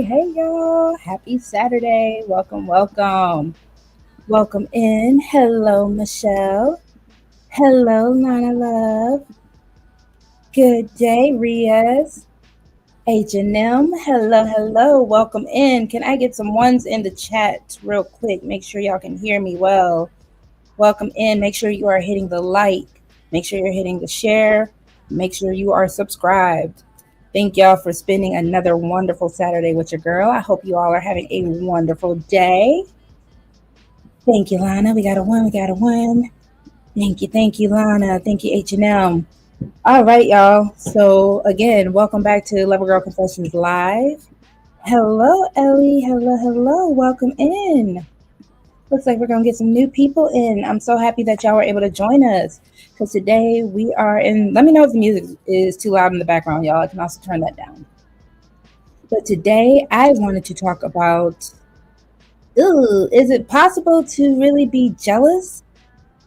Hey, y'all. Happy Saturday. Welcome. Welcome in. Hello, Michelle. Hello, Nana Love. Good day, Riaz. H&M. Hello. Welcome in. Can I get some ones in the chat real quick? Make sure y'all can hear me well. Welcome in. Make sure you are hitting the like. Make sure you're hitting the share. Make sure you are subscribed. Thank y'all for spending another wonderful Saturday with your girl. I hope you all are having a wonderful day. Thank you, Lana. We got a one. Thank you, Lana. Thank you, H&M. All right, y'all. So again, welcome back to Lover Girl Confessions Live. Hello, Ellie. Hello. Welcome in. Looks like we're going to get some new people in. I'm so happy that y'all were able to join us. Because today we are in... Let me know if the music is too loud in the background, y'all. I can also turn that down. But today I wanted to talk about... is it possible to really be jealous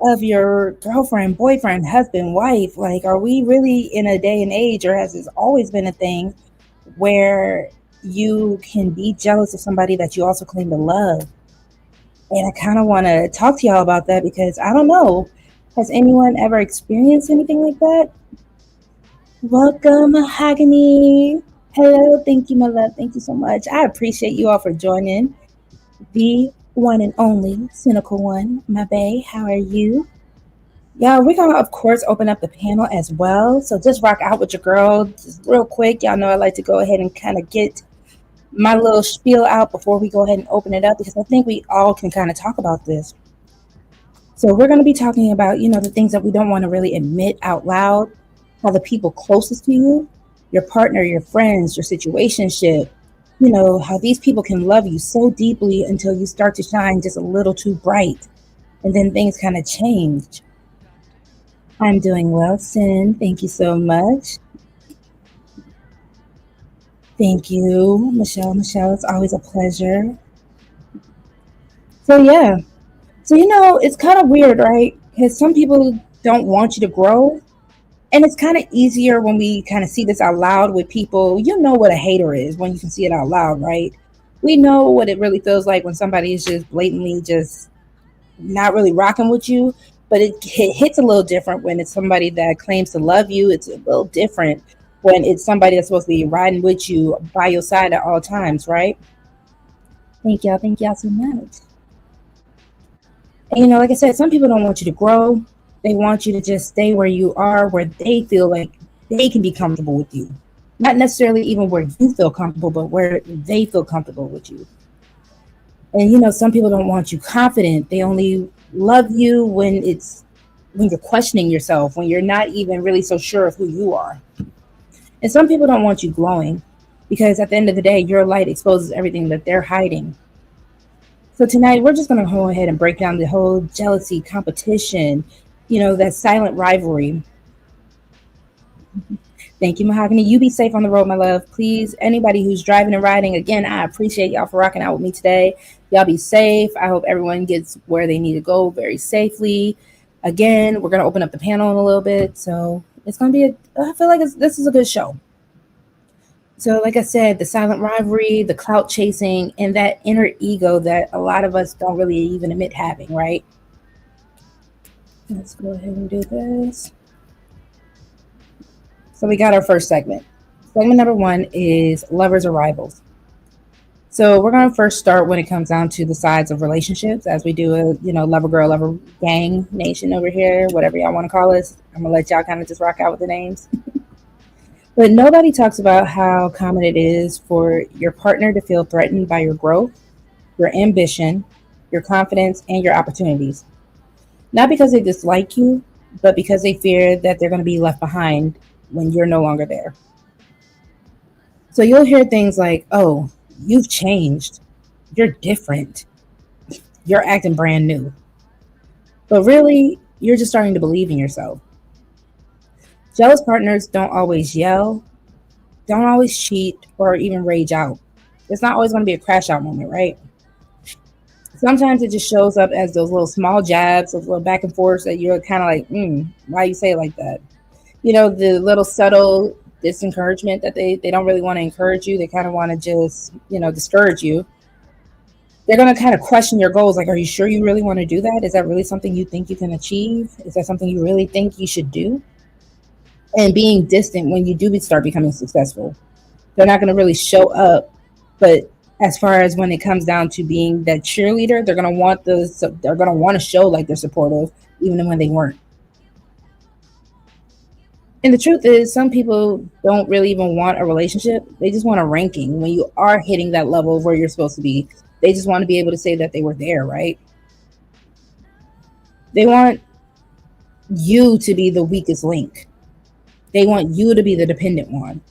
of your girlfriend, boyfriend, husband, wife? Like, are we really in a day and age, or has this always been a thing, where you can be jealous of somebody that you also claim to love? And I kind of want to talk to y'all about that because I don't know. Has anyone ever experienced anything like that? Welcome, Mahogany. Hello. Thank you, my love. Thank you so much. I appreciate you all for joining. The one and only cynical one, my bae. How are you? Y'all, we're going to, of course, open up the panel as well. So just rock out with your girl just real quick. Y'all know I like to go ahead and kind of get my little spiel out before we go ahead and open it up, because I think we all can kind of talk about this. So we're going to be talking about, the things that we don't want to really admit out loud, how the people closest to you, your partner, your friends, your situationship, how these people can love you so deeply until you start to shine just a little too bright, and then things kind of change. I'm doing well, Sin. Thank you so much. Thank you, Michelle. It's always a pleasure. So, yeah. So, it's kind of weird, right? Because some people don't want you to grow. And it's kind of easier when we kind of see this out loud with people. You know what a hater is when you can see it out loud, right? We know what it really feels like when somebody is just blatantly just not really rocking with you. But it hits a little different when it's somebody that claims to love you. It's a little different when it's somebody that's supposed to be riding with you by your side at all times, right? Thank y'all so much. And like I said, some people don't want you to grow. They want you to just stay where you are, where they feel like they can be comfortable with you. Not necessarily even where you feel comfortable, but where they feel comfortable with you. And some people don't want you confident. They only love you when you're questioning yourself, when you're not even really so sure of who you are. And some people don't want you glowing, because at the end of the day, your light exposes everything that they're hiding. So tonight we're just going to go ahead and break down the whole jealousy, competition, that silent rivalry. Thank you, Mahogany. You be safe on the road, my love. Please, anybody who's driving and riding, again, I appreciate y'all for rocking out with me today. Y'all be safe. I hope everyone gets where they need to go very safely. Again, we're going to open up the panel in a little bit. So it's going to be, I feel like this is a good show. So, like I said, the silent rivalry, the clout chasing, and that inner ego that a lot of us don't really even admit having, right? Let's go ahead and do this. So, we got our first segment. Segment number one is lovers or rivals. So, we're going to first start when it comes down to the sides of relationships, as we do a, lover girl, lover gang nation over here, whatever y'all want to call us. I'm going to let y'all kind of just rock out with the names. But nobody talks about how common it is for your partner to feel threatened by your growth, your ambition, your confidence, and your opportunities. Not because they dislike you, but because they fear that they're going to be left behind when you're no longer there. So you'll hear things like, oh, you've changed. You're different. You're acting brand new. But really, you're just starting to believe in yourself. Jealous partners don't always yell, don't always cheat, or even rage out. It's not always going to be a crash out moment, right? Sometimes it just shows up as those little small jabs, those little back and forths that you're kind of like, why you say it like that? The little subtle disencouragement that they don't really want to encourage you. They kind of want to just, discourage you. They're going to kind of question your goals. Like, are you sure you really want to do that? Is that really something you think you can achieve? Is that something you really think you should do? And being distant when you do start becoming successful. They're not going to really show up, but as far as when it comes down to being that cheerleader, they're going to want to show like they're supportive even when they weren't. And the truth is, some people don't really even want a relationship. They just want a ranking. When you are hitting that level of where you're supposed to be, they just want to be able to say that they were there, right? They want you to be the weakest link. They want you to be the dependent one.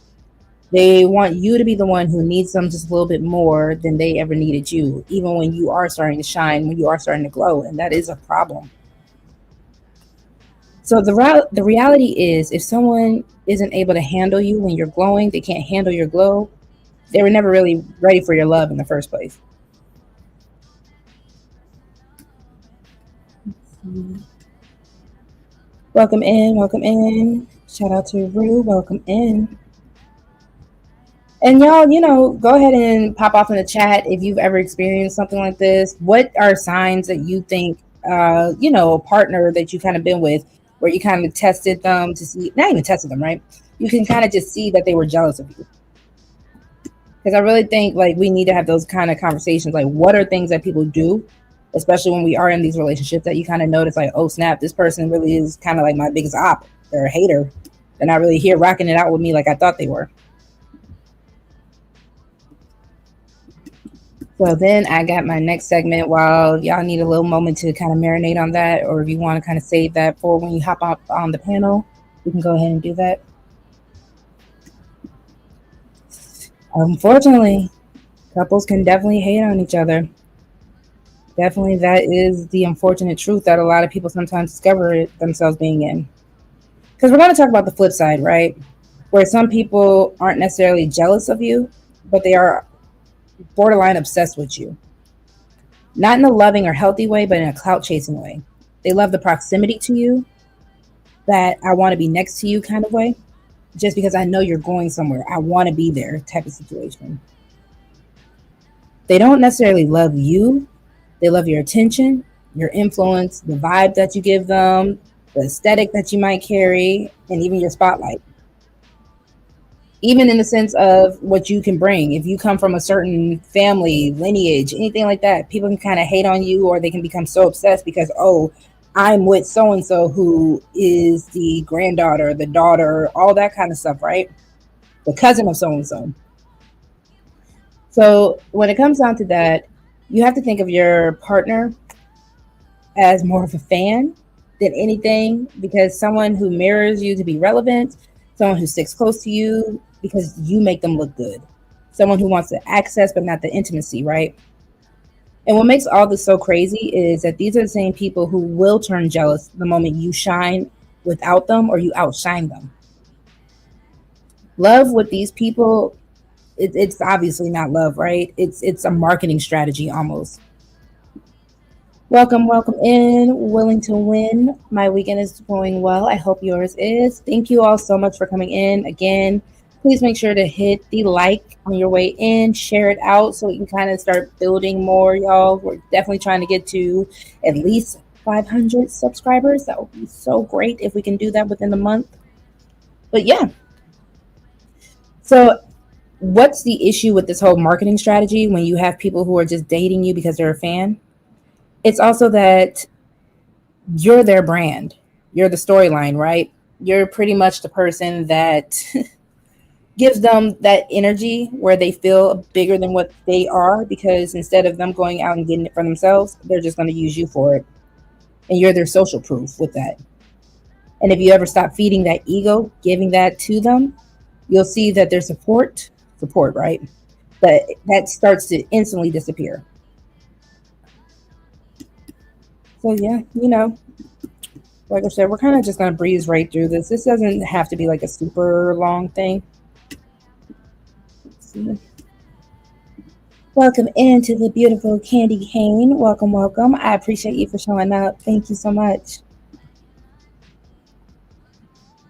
They want you to be the one who needs them just a little bit more than they ever needed you, even when you are starting to shine, when you are starting to glow. And that is a problem. So the reality is, if someone isn't able to handle you when you're glowing, they can't handle your glow, they were never really ready for your love in the first place. Welcome in, welcome in. Shout out to Rue, welcome in. And y'all, go ahead and pop off in the chat if you've ever experienced something like this. What are signs that you think, a partner that you kind of been with, where you kind of tested them to see, not even tested them, right? You can kind of just see that they were jealous of you. Because I really think like we need to have those kind of conversations. Like, what are things that people do, especially when we are in these relationships, that you kind of notice like, oh snap, this person really is kind of like my biggest op. They're a hater. They're not really here rocking it out with me like I thought they were. So then I got my next segment. While y'all need a little moment to kind of marinate on that, or if you want to kind of save that for when you hop up on the panel, you can go ahead and do that. Unfortunately, couples can definitely hate on each other. Definitely, that is the unfortunate truth that a lot of people sometimes discover themselves being in. Because we're going to talk about the flip side, right? Where some people aren't necessarily jealous of you, but they are borderline obsessed with you. Not in a loving or healthy way, but in a clout chasing way. They love the proximity to you, that I want to be next to you kind of way, just because I know you're going somewhere. I want to be there type of situation. They don't necessarily love you. They love your attention, your influence, the vibe that you give them, the aesthetic that you might carry, and even your spotlight. Even in the sense of what you can bring. If you come from a certain family, lineage, anything like that, people can kind of hate on you, or they can become so obsessed because, oh, I'm with so-and-so who is the granddaughter, the daughter, all that kind of stuff, right? The cousin of so-and-so. So when it comes down to that, you have to think of your partner as more of a fan than anything, because someone who mirrors you to be relevant, someone who sticks close to you because you make them look good, someone who wants the access but not the intimacy, right? And what makes all this so crazy is that these are the same people who will turn jealous the moment you shine without them or you outshine them. Love with these people, it's obviously not love, right? It's a marketing strategy almost. Welcome, welcome in. Willing to win. My weekend is going well. I hope yours is. Thank you all so much for coming in. Again, please make sure to hit the like on your way in, share it out so we can kind of start building more, y'all. We're definitely trying to get to at least 500 subscribers. That would be so great if we can do that within the month. But yeah, so what's the issue with this whole marketing strategy when you have people who are just dating you because they're a fan? It's also that you're their brand. You're the storyline, right? You're pretty much the person that gives them that energy where they feel bigger than what they are because instead of them going out and getting it for themselves, they're just going to use you for it. And you're their social proof with that. And if you ever stop feeding that ego, giving that to them, you'll see that their support, right? But that starts to instantly disappear. So yeah, like I said, we're kind of just gonna breeze right through this. This doesn't have to be like a super long thing. Let's see. Welcome into the beautiful Candy Cane. Welcome, welcome. I appreciate you for showing up. Thank you so much.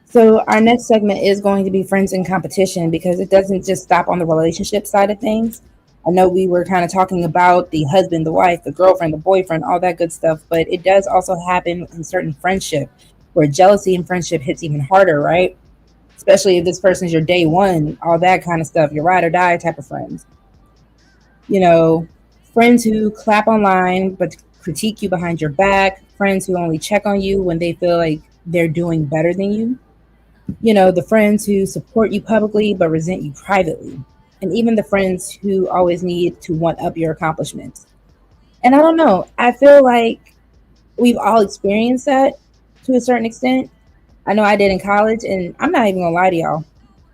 So our next segment is going to be friends in competition because it doesn't just stop on the relationship side of things. I know we were kind of talking about the husband, the wife, the girlfriend, the boyfriend, all that good stuff, but it does also happen in certain friendship where jealousy in friendship hits even harder, right? Especially if this person's your day one, all that kind of stuff, your ride or die type of friends. You know, friends who clap online but critique you behind your back, friends who only check on you when they feel like they're doing better than you. The friends who support you publicly but resent you privately. And even the friends who always need to one up your accomplishments. And I don't know, I feel like we've all experienced that to a certain extent. I know I did in college, and I'm not even gonna lie to y'all.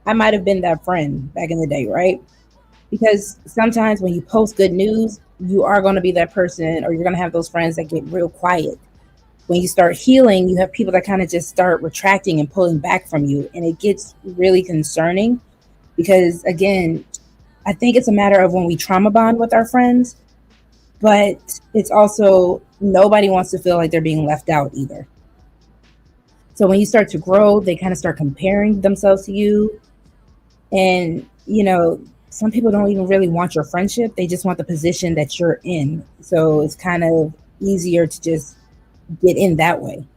I might have been that friend back in the day, right? Because sometimes when you post good news, you are going to be that person, or you're going to have those friends that get real quiet. When you start healing, you have people that kind of just start retracting and pulling back from you. And it gets really concerning because, again, I think it's a matter of when we trauma bond with our friends, but it's also nobody wants to feel like they're being left out either. So when you start to grow, they kind of start comparing themselves to you. And, some people don't even really want your friendship. They just want the position that you're in. So it's kind of easier to just get in that way.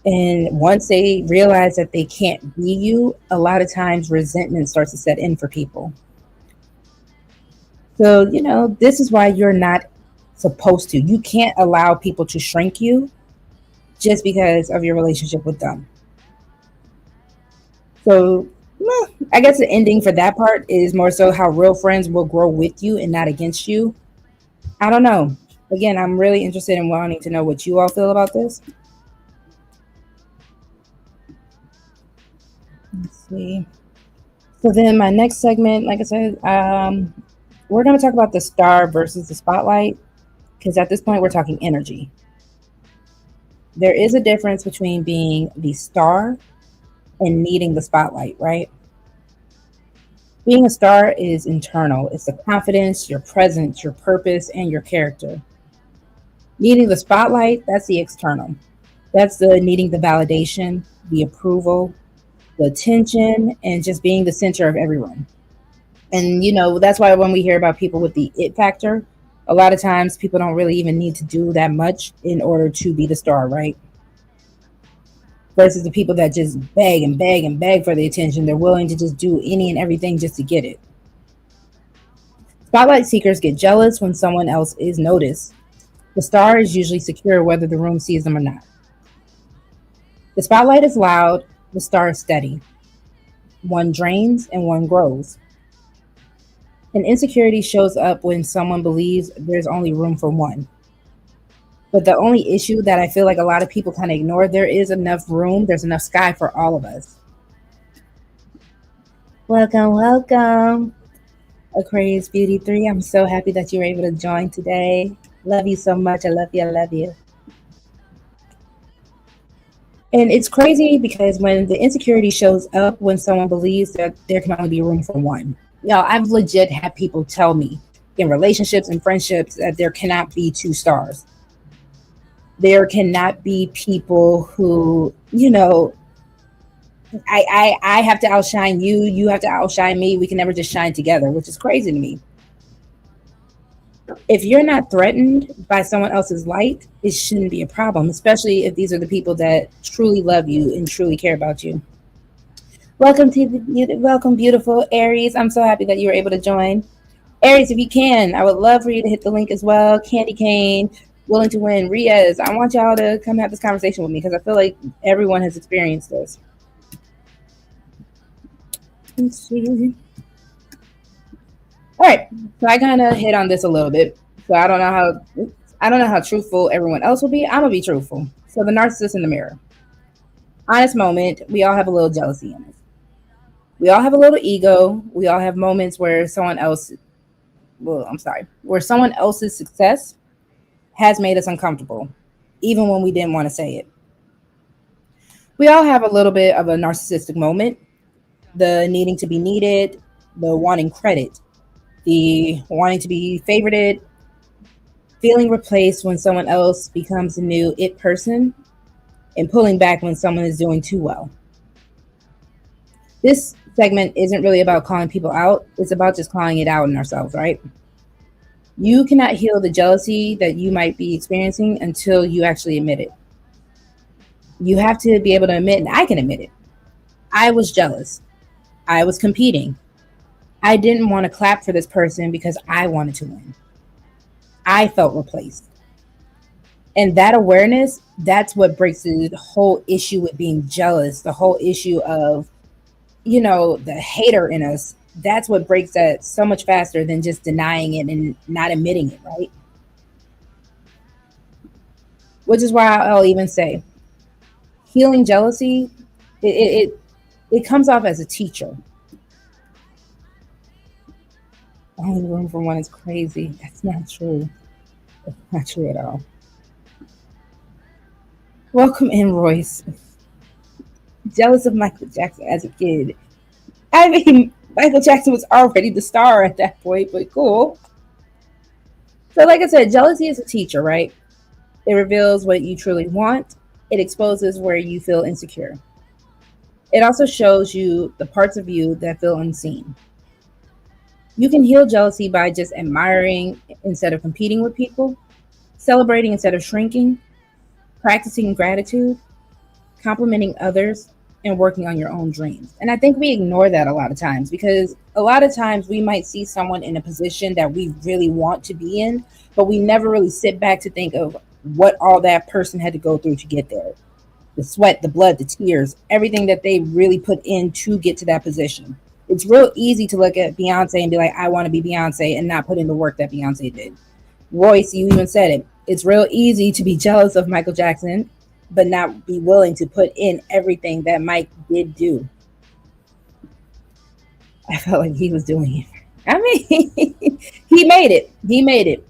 And once they realize that they can't be you, a lot of times resentment starts to set in for people. So, this is why you're not supposed to. You can't allow people to shrink you just because of your relationship with them. So, I guess the ending for that part is more so how real friends will grow with you and not against you. I don't know. Again, I'm really interested in wanting to know what you all feel about this. Let's see. So then my next segment, like I said, we're going to talk about the star versus the spotlight because at this point we're talking energy. There is a difference between being the star and needing the spotlight, right? Being a star is internal. It's the confidence, your presence, your purpose, and your character. Needing the spotlight, that's the external. That's the needing the validation, the approval, the attention, and just being the center of everyone. And that's why when we hear about people with the it factor, a lot of times people don't really even need to do that much in order to be the star, right? Versus the people that just beg and beg and beg for the attention. They're willing to just do any and everything just to get it. Spotlight seekers get jealous when someone else is noticed. The star is usually secure whether the room sees them or not. The spotlight is loud, the star is steady. One drains and one grows. And insecurity shows up when someone believes there's only room for one. But the only issue that I feel like a lot of people kind of ignore, there is enough room, there's enough sky for all of us. Welcome, welcome. A Craze Beauty 3. I'm so happy that you were able to join today. Love you so much. I love you. I love you. And it's crazy because when the insecurity shows up when someone believes that there can only be room for one. I've legit had people tell me in relationships and friendships that there cannot be two stars. There cannot be people who, I have to outshine you, you have to outshine me. We can never just shine together, which is crazy to me. If you're not threatened by someone else's light, it shouldn't be a problem, especially if these are the people that truly love you and truly care about you. Welcome, beautiful Aries. I'm so happy that you were able to join. Aries, if you can, I would love for you to hit the link as well. Candy Cane, Willing to Win, Riaz. I want y'all to come have this conversation with me because I feel like everyone has experienced this. Let's see. All right, so I kind of hit on this a little bit. So I don't know how truthful everyone else will be. I'm gonna be truthful. So the narcissist in the mirror. Honest moment. We all have a little jealousy in us. We all have a little ego. We all have moments where where someone else's success has made us uncomfortable, even when we didn't want to say it. We all have a little bit of a narcissistic moment, the needing to be needed, the wanting credit, the wanting to be favorited, feeling replaced when someone else becomes a new it person, and pulling back when someone is doing too well. This segment isn't really about calling people out, it's about just calling it out in ourselves, right? You cannot heal the jealousy that you might be experiencing until you actually admit it. You have to be able to admit, and I can admit it. I was jealous. I was competing. I didn't want to clap for this person because I wanted to win. I felt replaced. And that awareness, that's what breaks the whole issue with being jealous, the whole issue of, the hater in us. That's what breaks that so much faster than just denying it and not admitting it, right? Which is why I'll even say healing jealousy, it comes off as a teacher. Only room for one is crazy. That's not true. That's not true at all. Welcome in, Royce. Jealous of Michael Jackson as a kid. I mean, Michael Jackson was already the star at that point, but cool. So, like I said, jealousy is a teacher, right? It reveals what you truly want, it exposes where you feel insecure. It also shows you the parts of you that feel unseen. You can heal jealousy by just admiring instead of competing with people, celebrating instead of shrinking, practicing gratitude, complimenting others, and working on your own dreams. And I think we ignore that a lot of times because a lot of times we might see someone in a position that we really want to be in, but we never really sit back to think of what all that person had to go through to get there. The sweat, the blood, the tears, everything that they really put in to get to that position. It's real easy to look at Beyonce and be like, I want to be Beyonce and not put in the work that Beyonce did. Royce, you even said it. It's real easy to be jealous of Michael Jackson, but not be willing to put in everything that Mike did do. I felt like he was doing it. I mean, he made it. He made it.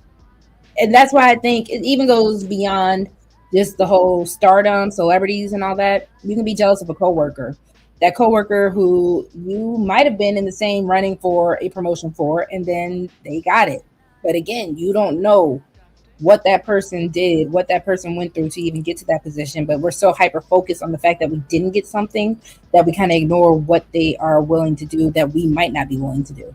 And that's why I think it even goes beyond just the whole stardom, celebrities, and all that. You can be jealous of a coworker. That coworker who you might have been in the same running for a promotion for, and then they got it. But again, you don't know what that person did, what that person went through to even get to that position. But we're so hyper focused on the fact that we didn't get something that we kind of ignore what they are willing to do that we might not be willing to do.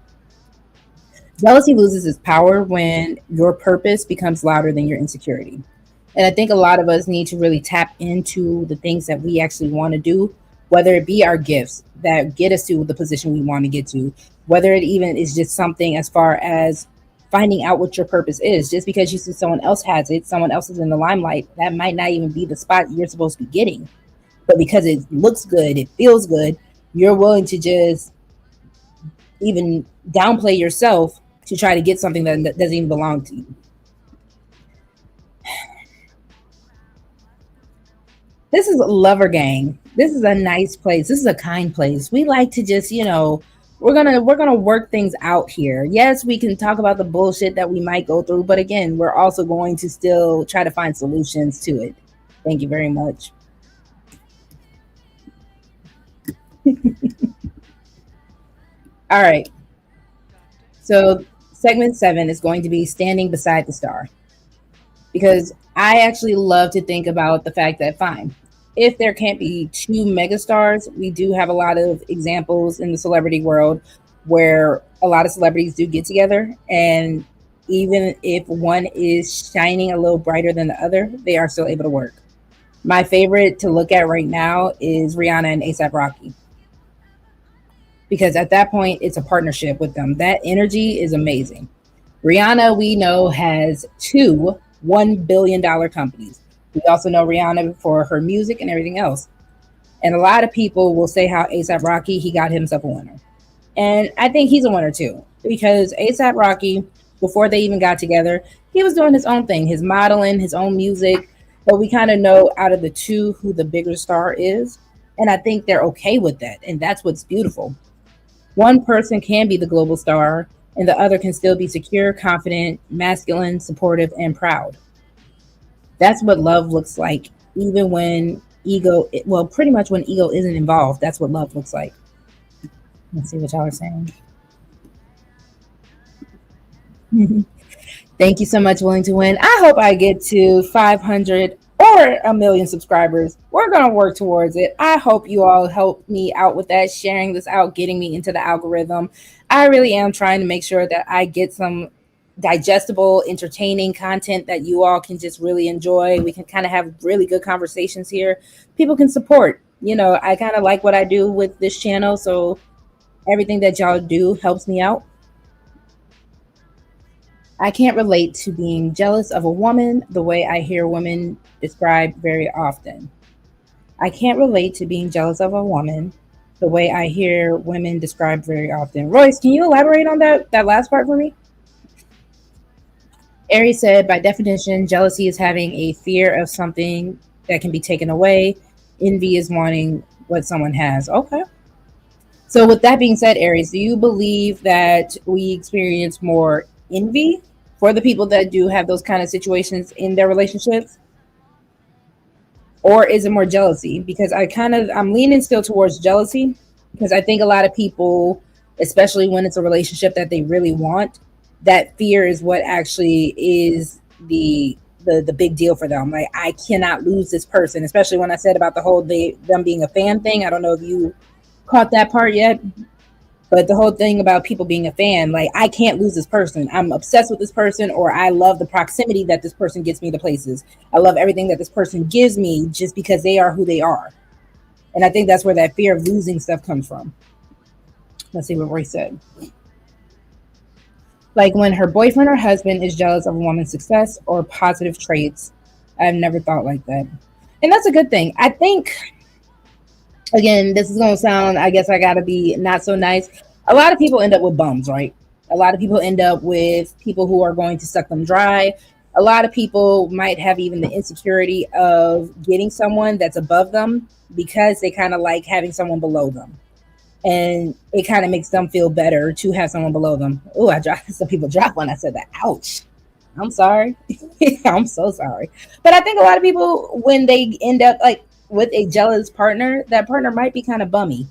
Jealousy loses its power when your purpose becomes louder than your insecurity. And I think a lot of us need to really tap into the things that we actually want to do, whether it be our gifts that get us to the position we want to get to, whether it even is just something as far as finding out what your purpose is. Just because you see someone else has it, someone else is in the limelight, that might not even be the spot you're supposed to be getting. But because it looks good, it feels good, you're willing to just even downplay yourself to try to get something that doesn't even belong to you. This is a lover gang. This is a nice place. This is a kind place. We like to just, we're gonna work things out here. Yes, we can talk about the bullshit that we might go through, but again, we're also going to still try to find solutions to it. Thank you very much. All right. So segment 7 is going to be standing beside the star, because I actually love to think about the fact that fine, if there can't be two megastars, we do have a lot of examples in the celebrity world where a lot of celebrities do get together, and even if one is shining a little brighter than the other, they are still able to work. My favorite to look at right now is Rihanna and ASAP Rocky, because at that point it's a partnership with them. That energy is amazing. Rihanna, we know, has two $1 billion companies. We also know Rihanna for her music and everything else. And a lot of people will say how ASAP Rocky, he got himself a winner. And I think he's a winner too, because ASAP Rocky, before they even got together, he was doing his own thing, his modeling, his own music. But we kind of know out of the two who the bigger star is. And I think they're okay with that. And that's what's beautiful. One person can be the global star, and the other can still be secure, confident, masculine, supportive, and proud. That's what love looks like, even when ego, well, pretty much when ego isn't involved. That's what love looks like. Let's see what y'all are saying. Thank you so much, Willing to Win. I hope I get to 500 or a million subscribers. We're going to work towards it. I hope you all help me out with that, sharing this out, getting me into the algorithm. I really am trying to make sure that I get some digestible, entertaining content that you all can just really enjoy. We can kind of have really good conversations here. People can support. You know, I kind of like what I do with this channel. So everything that y'all do helps me out. I can't relate to being jealous of a woman the way I hear women described very often. I can't relate to being jealous of a woman the way I hear women described very often. Royce, can you elaborate on that last part for me? Aries said, by definition, jealousy is having a fear of something that can be taken away. Envy is wanting what someone has. Okay. So, with that being said, Aries, do you believe that we experience more envy for the people that do have those kind of situations in their relationships? Or is it more jealousy? Because I'm leaning still towards jealousy, because I think a lot of people, especially when it's a relationship that they really want, that fear is what actually is the big deal for them. Like, I cannot lose this person, especially when I said about the whole them being a fan thing. I don't know if you caught that part yet, but the whole thing about people being a fan, like, I can't lose this person. I'm obsessed with this person, or I love the proximity that this person gets me to places. I love everything that this person gives me just because they are who they are. And I think that's where that fear of losing stuff comes from. Let's see what Roy said. Like when her boyfriend or husband is jealous of a woman's success or positive traits. I've never thought like that. And that's a good thing. I think, again, this is going to sound, I guess I got to be not so nice. A lot of people end up with bums, right? A lot of people end up with people who are going to suck them dry. A lot of people might have even the insecurity of getting someone that's above them because they kind of like having someone below them. And it kind of makes them feel better to have someone below them. Oh, I dropped some people dropped when I said that. Ouch. I'm sorry. I'm so sorry. But I think a lot of people, when they end up like with a jealous partner, that partner might be kind of bummy.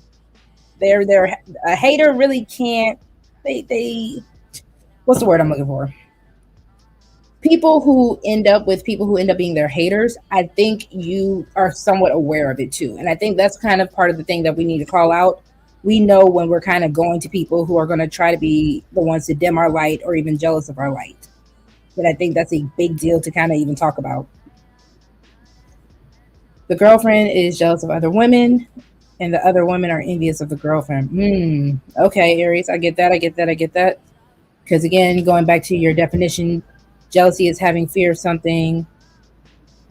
They're a hater really can't they what's the word I'm looking for? People who end up being their haters, I think you are somewhat aware of it too. And I think that's kind of part of the thing that we need to call out. We know when we're kind of going to people who are going to try to be the ones to dim our light or even jealous of our light. But I think that's a big deal to kind of even talk about. The girlfriend is jealous of other women, and the other women are envious of the girlfriend. Okay, Aries, I get that. I get that. I get that. Because again, going back to your definition, jealousy is having fear of something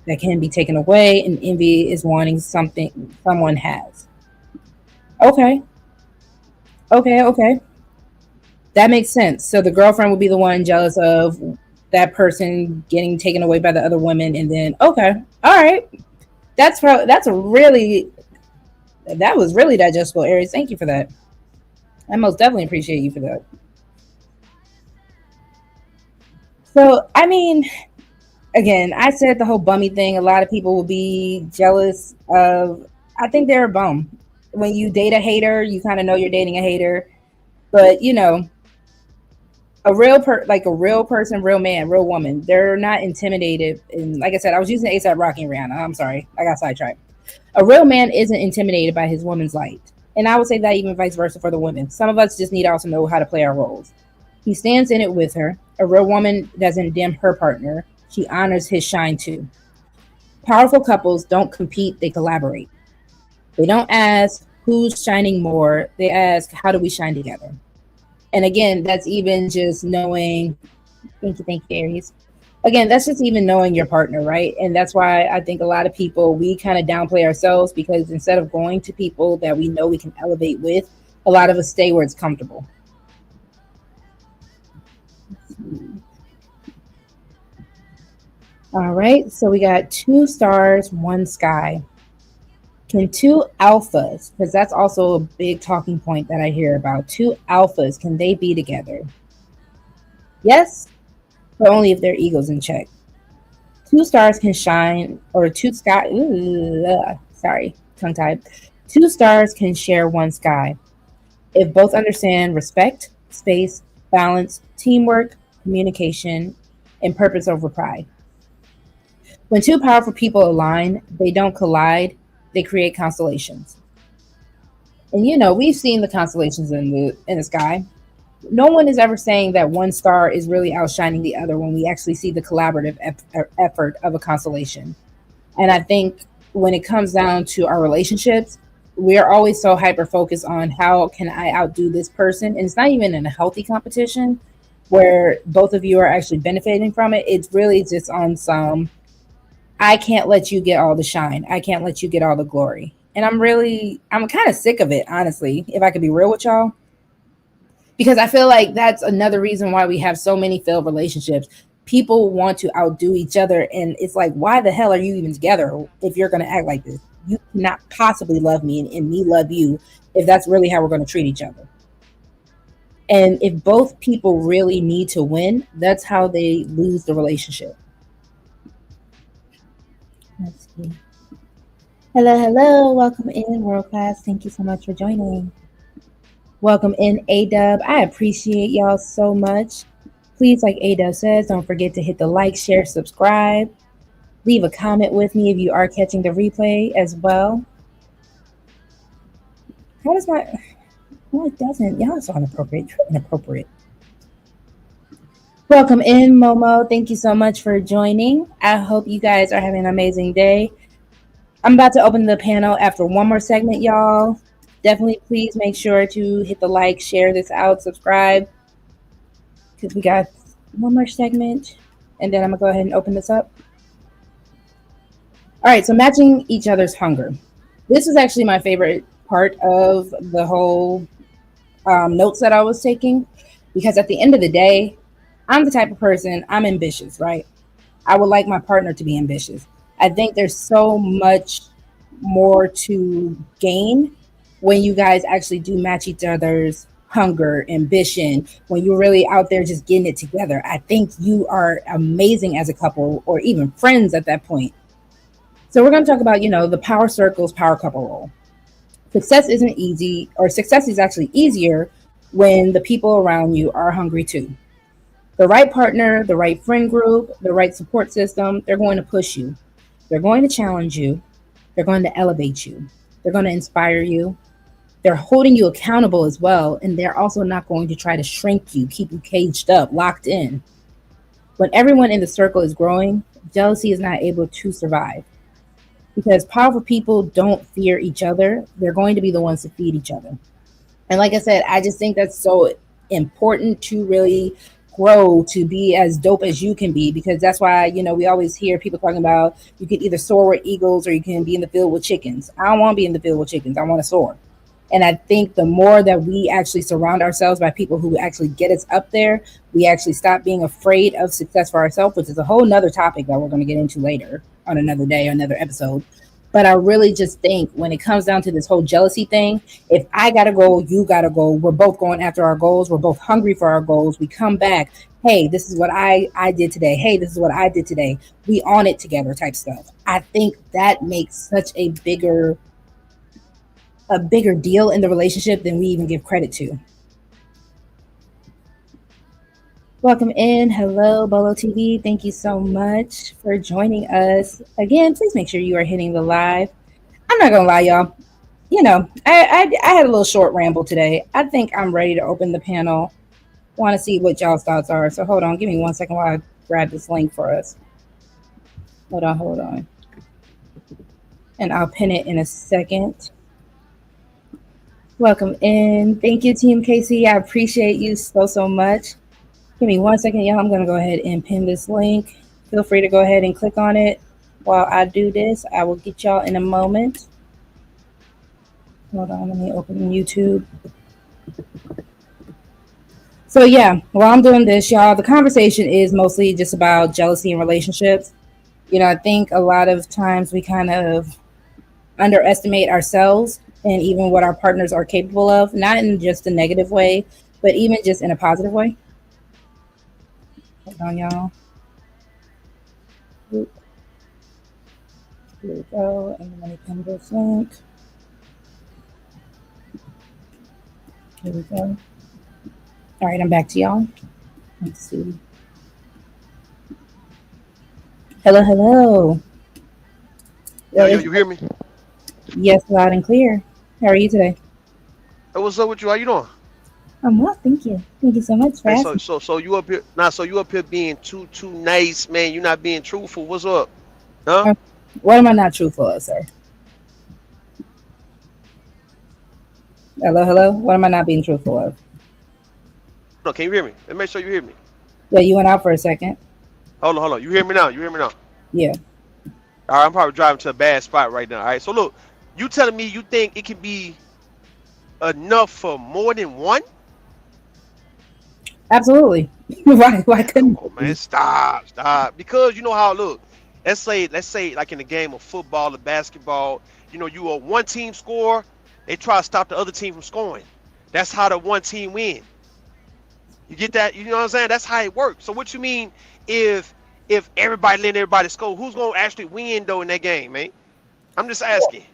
that can be taken away, and envy is wanting something someone has. Okay, okay. That makes sense. So the girlfriend would be the one jealous of that person getting taken away by the other women, and then okay, all right. That's a really that was really digestible, Aries. Thank you for that. I most definitely appreciate you for that. So, I mean, again, I said the whole bummy thing. A lot of people will be jealous of. I think they're a bum. When you date a hater, you kind of know you're dating a hater. But like a real person, real man, real woman, they're not intimidated. And like I said, I was using ASAP Rocky and Rihanna. I'm sorry, I got sidetracked. A real man isn't intimidated by his woman's light, and I would say that even vice versa for the women. Some of us just need to also know how to play our roles. He stands in it with her. A real woman doesn't dim her partner. She honors his shine too. Powerful couples don't compete, they collaborate. They don't ask who's shining more, they ask how do we shine together. And again, that's even just knowing, thank you, Aries. Again, that's just even knowing your partner, right? And that's why I think a lot of people, we kind of downplay ourselves because instead of going to people that we know we can elevate with, a lot of us stay where it's comfortable. All right, so we got 2 stars, 1 sky. Can two alphas, because that's also a big talking point that I hear about, 2 alphas, can they be together? Yes, but only if their ego's in check. 2 stars can shine, or two sky. Sorry, tongue tied. 2 stars can share 1 sky if both understand respect, space, balance, teamwork, communication, and purpose over pride. When two powerful people align, they don't collide, they create constellations. And we've seen the constellations in the sky. No one is ever saying that 1 star is really outshining the other when we actually see the collaborative effort of a constellation. And I think when it comes down to our relationships, we are always so hyper focused on how can I outdo this person. And it's not even in a healthy competition where both of you are actually benefiting from it. It's really just on some, I can't let you get all the shine. I can't let you get all the glory. And I'm kind of sick of it, honestly, if I could be real with y'all, because I feel like that's another reason why we have so many failed relationships. People want to outdo each other, and it's like, why the hell are you even together if you're going to act like this? You cannot possibly love me and me love you if that's really how we're going to treat each other. And if both people really need to win, that's how they lose the relationship. Let's see. Hello, hello. Welcome in, World Class. Thank you so much for joining. Welcome in, A-Dub. I appreciate y'all so much. Please, like A-Dub says, don't forget to hit the like, share, subscribe. Leave a comment with me if you are catching the replay as well. How does my... No, it doesn't. Y'all are so inappropriate. Welcome in, Momo. Thank you so much for joining. I hope you guys are having an amazing day. I'm about to open the panel after one more segment, y'all. Definitely please make sure to hit the like, share this out, subscribe, because we got one more segment, and then I'm going to go ahead and open this up. All right, so matching each other's hunger. This is actually my favorite part of the whole notes that I was taking, because at the end of the day, I'm the type of person, I'm ambitious, right? I would like my partner to be ambitious. I think there's so much more to gain when you guys actually do match each other's hunger, ambition, when you're really out there just getting it together. I think you are amazing as a couple or even friends at that point. So we're going to talk about, the power circles, power couple role. Success isn't easy, or success is actually easier when the people around you are hungry too. The right partner, the right friend group, the right support system, they're going to push you. They're going to challenge you. They're going to elevate you. They're going to inspire you. They're holding you accountable as well. And they're also not going to try to shrink you, keep you caged up, locked in. When everyone in the circle is growing, jealousy is not able to survive. Because powerful people don't fear each other. They're going to be the ones to feed each other. And like I said, I just think that's so important to really grow to be as dope as you can be, because that's why we always hear people talking about you can either soar with eagles or you can be in the field with chickens. I don't want to be in the field with chickens. I want to soar. And I think the more that we actually surround ourselves by people who actually get us up there, we actually stop being afraid of success for ourselves, which is a whole nother topic that we're going to get into later on another day, another episode. But I really just think when it comes down to this whole jealousy thing, if I gotta go, you gotta go. We're both going after our goals. We're both hungry for our goals. We come back. Hey, this is what I did today. Hey, this is what I did today. We on it together type stuff. I think that makes such a bigger deal in the relationship than we even give credit to. Welcome in. Hello, Bolo TV. Thank you so much for joining us. Again, please make sure you are hitting the live. I'm not gonna lie, y'all. I had a little short ramble today. I think I'm ready to open the panel. Want to see what y'all's thoughts are. So hold on, give me 1 second while I grab this link for us. Hold on, and I'll pin it in a second. Welcome in. Thank you, Team Casey. I appreciate you so much. Give me 1 second, y'all. I'm gonna go ahead and pin this link. Feel free to go ahead and click on it while I do this. I will get y'all in a moment. Hold on, let me open YouTube. So yeah, while I'm doing this, y'all, the conversation is mostly just about jealousy in relationships. I think a lot of times we kind of underestimate ourselves and even what our partners are capable of, not in just a negative way, but even just in a positive way. Hold on, y'all. Here we go. And then let me pin this link. Here we go. All right, I'm back to y'all. Let's see. Hello, hello. Yo, you hear me? Yes, loud and clear. How are you today? Hey, what's up with you? How you doing? I'm well, thank you. Thank you so much for Hey, so asking. so so you up here now? So you up here being too nice, man. You not being truthful. What's up? Huh? Um, what am I not truthful of, sir? Hello, hello. What am I not being truthful of? No, can you hear me? Let me make sure you hear me. Yeah, you went out for a second. Hold on. You hear me now? You hear me now? Yeah, All right, I'm probably driving to a bad spot right now. All right, so look, you telling me you think it can be enough for more than one? absolutely. Why Man, come couldn't on, it man. be? Stop. Because you know how look. Let's say like in the game of football or basketball, you a one team scorer, they try to stop the other team from scoring. That's how the one team win. You get that? You know what I'm saying? That's how it works. So what you mean if everybody letting everybody score, who's gonna actually win though in that game, man? I'm just asking.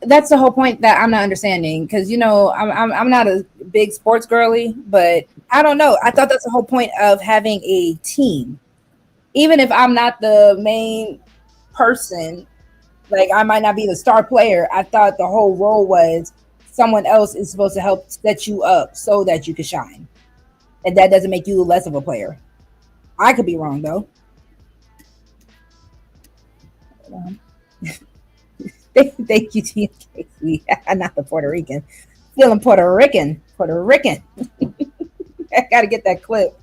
That's the whole point that I'm not understanding because I'm not a big sports girly, but I don't know. I thought that's the whole point of having a team. Even if I'm not the main person, like I might not be the star player, I thought the whole role was someone else is supposed to help set you up so that you can shine. And that doesn't make you less of a player. I could be wrong though. Thank you, Team Casey. Not the Puerto Rican. Feeling Puerto Rican. Puerto Rican. I gotta get that clip.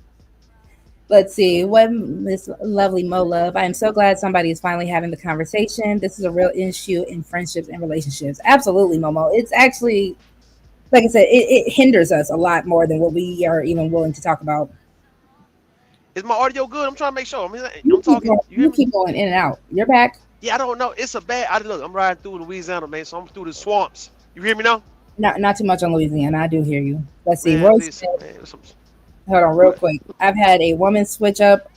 Let's see. What Miss Lovely Mo Love. I am so glad somebody is finally having the conversation. This is a real issue in friendships and relationships. Absolutely, Momo. It's actually, like I said, it hinders us a lot more than what we are even willing to talk about. Is my audio good? I'm trying to make sure. You I'm keep talking. going, You hear you me? keep going in and out. You're back. Yeah, I don't know. It's a bad. Look. I'm riding through Louisiana, man. So I'm through the swamps. You hear me now? Not too much on Louisiana. I do hear you. Let's see. Man, Rose listen, said, man. hold on, real What? quick. I've had a woman switch up.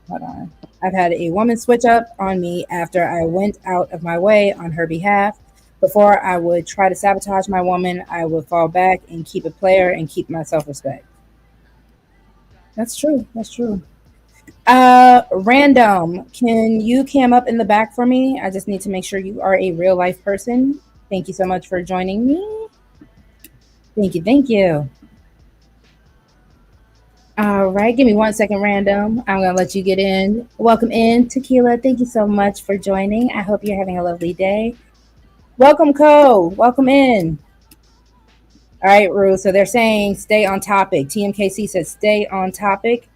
Hold on. I've had a woman switch up on me after I went out of my way on her behalf. Before I would try to sabotage my woman, I would fall back and keep it player and keep my self respect. That's true. That's true. Random. Can you cam up in the back for me? I just need to make sure you are a real life person. Thank you so much for joining me. Thank you. Thank you. All right, give me 1 second, random. I'm gonna let you get in. Welcome in, Tequila. Thank you so much for joining. I hope you're having a lovely day. Welcome, Co. Welcome in. All right, Rue. So they're saying stay on topic. TMKC says stay on topic.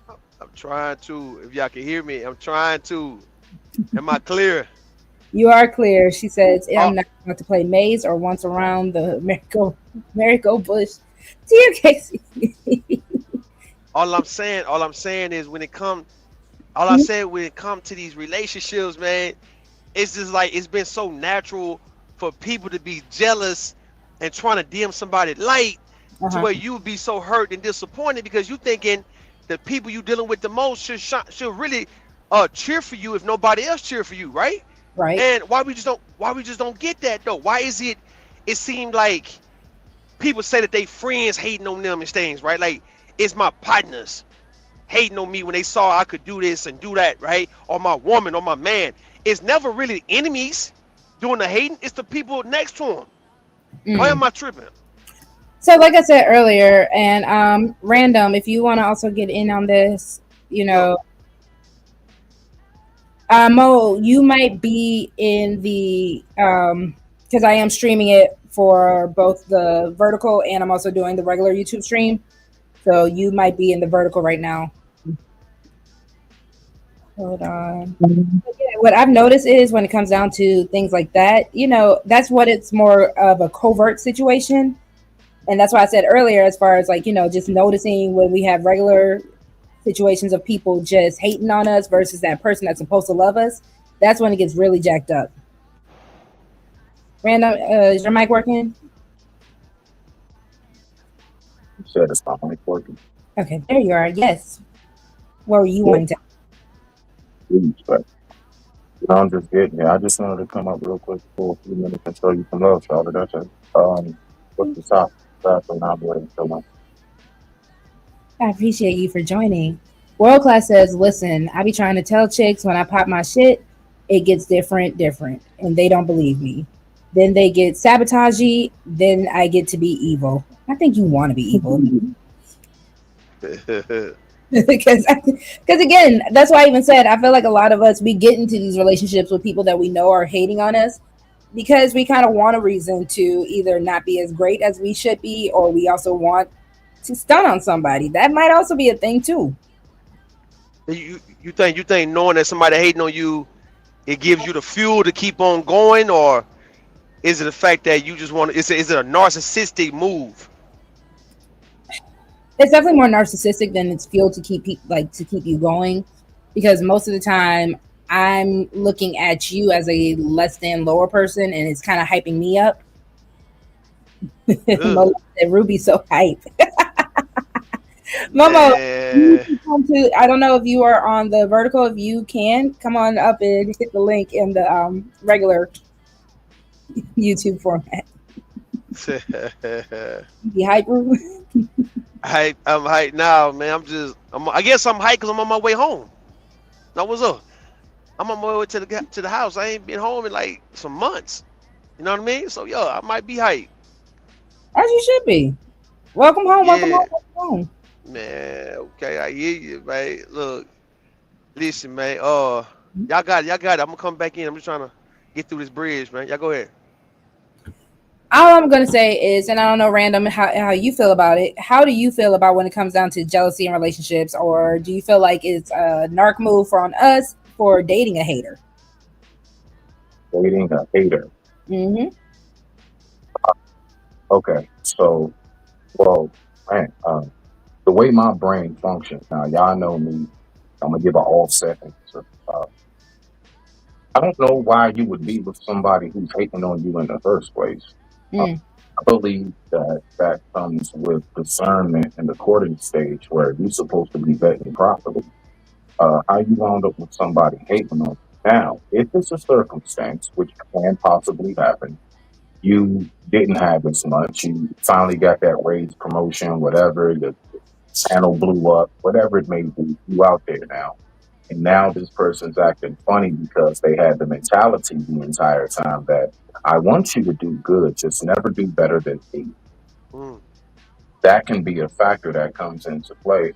I'm trying to. If y'all can hear me, I'm trying to. Am I clear? You are clear. She says I'm All, not going to play maze or once around the merry-go bush. TMKC. all I'm saying is when it come, all I said when it come to these relationships, man. it's just like it's been so natural for people to be jealous and trying to dim somebody light to Uh-huh. where you would be so hurt and disappointed because you thinking the people you dealing with the most should really cheer for you if nobody else cheer for you, right? Right. And why we just don't get that though? Why is it seemed like people say that they friends hating on them and things, right? Like it's my partners hating on me when they saw I could do this and do that, right? Or my woman or my man. It's never really enemies doing the hating. It's the people next to them. Why Mm. am I tripping? So, like I said earlier, and random, if you want to also get in on this, you Yo, know, Mo, you might be in the because I am streaming it for both the vertical and I'm also doing the regular YouTube stream. So you might be in the vertical right now. Hold on. Yeah, what I've noticed is when it comes down to things like that, that's what it's more of a covert situation. And that's why I said earlier, as far as like, just noticing when we have regular situations of people just hating on us versus that person that's supposed to love us, that's when it gets really jacked up. Random, is your mic working? You said it's not only working. Okay, there you are. Yes. What were you Yeah, wanting to? please, but I'm just getting here. I just wanted to come up real quick for a few minutes and show you some love, Charlotte. That's it. What's the top? That's what I'm waiting so much. I appreciate you for joining. World Class says, listen, I be trying to tell chicks when I pop my shit, it gets different, and they don't believe me. Then they get sabotagey, then I get to be evil. I think you want to be evil. Because again, that's why I even said I feel like a lot of us we get into these relationships with people that we know are hating on us because we kind of want a reason to either not be as great as we should be, or we also want to stun on somebody. That might also be a thing too. you think knowing that somebody hating on you, it gives you the fuel to keep on going, or is it the fact that you just want to? Is it a narcissistic move? It's definitely more narcissistic than it's fuel to keep you going, because most of the time I'm looking at you as a less than lower person, and it's kind of hyping me up. Ugh, Mo said Ruby's so hype. Momo, you man. can come to. I don't know if you are on the vertical. If you can come on up and hit the link in the regular YouTube format. Be hype, Ruby. I'm hyped now, man. I guess I'm hyped because I'm on my way home. Now what's up? I'm on my way to the house. I ain't been home in like some months. You know what I mean? So yo, I might be hyped. As you should be. Welcome home. Welcome Yeah, home. Welcome home. man. Okay, I hear you, man. Look, listen, man. Y'all got it. Y'all got it. I'm gonna come back in. I'm just trying to get through this bridge, man. Y'all go ahead. All I'm gonna say is, and I don't know, random, how you feel about it. How do you feel about when it comes down to jealousy in relationships, or do you feel like it's a narc move on us for dating a hater? Dating a hater. Mm-hmm. Okay, so, well, man, the way my brain functions now, y'all know me. I'm gonna give an all second. So, I don't know why you would be with somebody who's hating on you in the first place. Uh, Mm. I believe that that comes with discernment in the courting stage where you're supposed to be vetting properly. How you wound up with somebody hating on you. Now, if it's a circumstance which can possibly happen, you didn't have as much, you finally got that raise, promotion, whatever, the channel blew up, whatever it may be, you out there now. And now this person's acting funny because they had the mentality the entire time that I want you to do good, just never do better than me. Mm, That can be a factor that comes into play.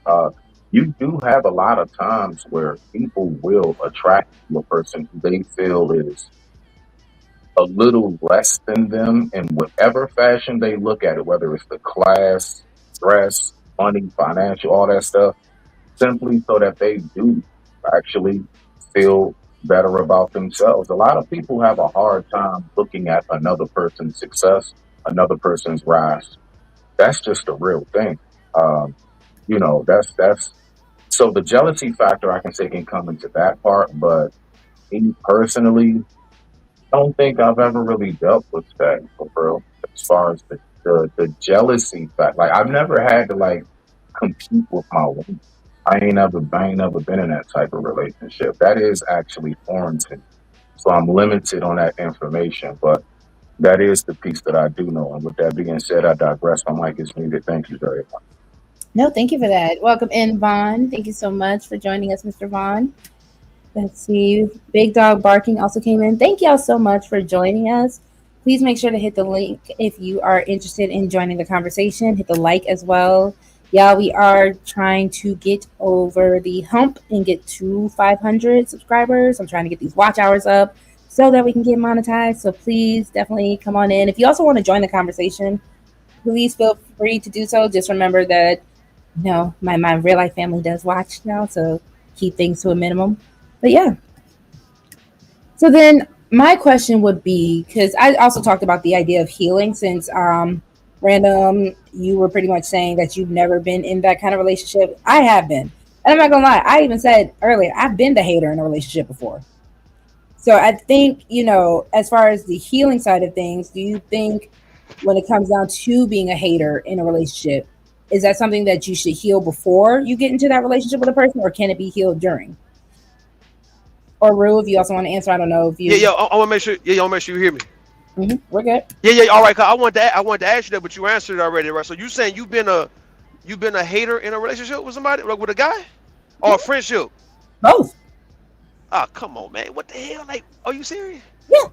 You do have a lot of times where people will attract to a person who they feel is a little less than them in whatever fashion they look at it, whether it's the class, dress, money, financial, all that stuff, simply so that they do actually feel better about themselves. A lot of people have a hard time looking at another person's success, another person's rise. That's just a real thing. Um, that's so the jealousy factor I can say can come into that part, but me personally, I don't think I've ever really dealt with that for real. As far as the jealousy fact, like I've never had to like compete with my woman. I ain't never been in that type of relationship. That is actually foreign to me. So I'm limited on that information, but that is the piece that I do know. And with that being said, I digress. My mic is muted. Thank you very much. No, thank you for that. Welcome in, Vaughn. Thank you so much for joining us, Mr. Vaughn. Let's see. Big Dog Barking also came in. Thank y'all so much for joining us. Please make sure to hit the link if you are interested in joining the conversation. Hit the like as well. Yeah, we are trying to get over the hump and get to 500 subscribers. I'm trying to get these watch hours up so that we can get monetized. So please definitely come on in. If you also want to join the conversation, please feel free to do so. Just remember that my real life family does watch now, so keep things to a minimum. But yeah, so then my question would be, because I also talked about the idea of healing, since random, you were pretty much saying that you've never been in that kind of relationship. I have been. And I'm not gonna lie, I even said earlier, I've been the hater in a relationship before. So I think, as far as the healing side of things, do you think when it comes down to being a hater in a relationship, is that something that you should heal before you get into that relationship with a person, or can it be healed during? Or Rue, if you also want to answer, I don't know if Yeah, you. yeah. I want to make sure. Yeah, yeah. I want to make sure you hear me. We're good. Yeah, yeah. All right. 'Cause I wanted to ask you that, but you answered it already, right? So you saying you've been a hater in a relationship with somebody, like with a guy, or a Mhm. friendship? Both. Ah, come on, man. What the hell? Like, are you serious? Yeah.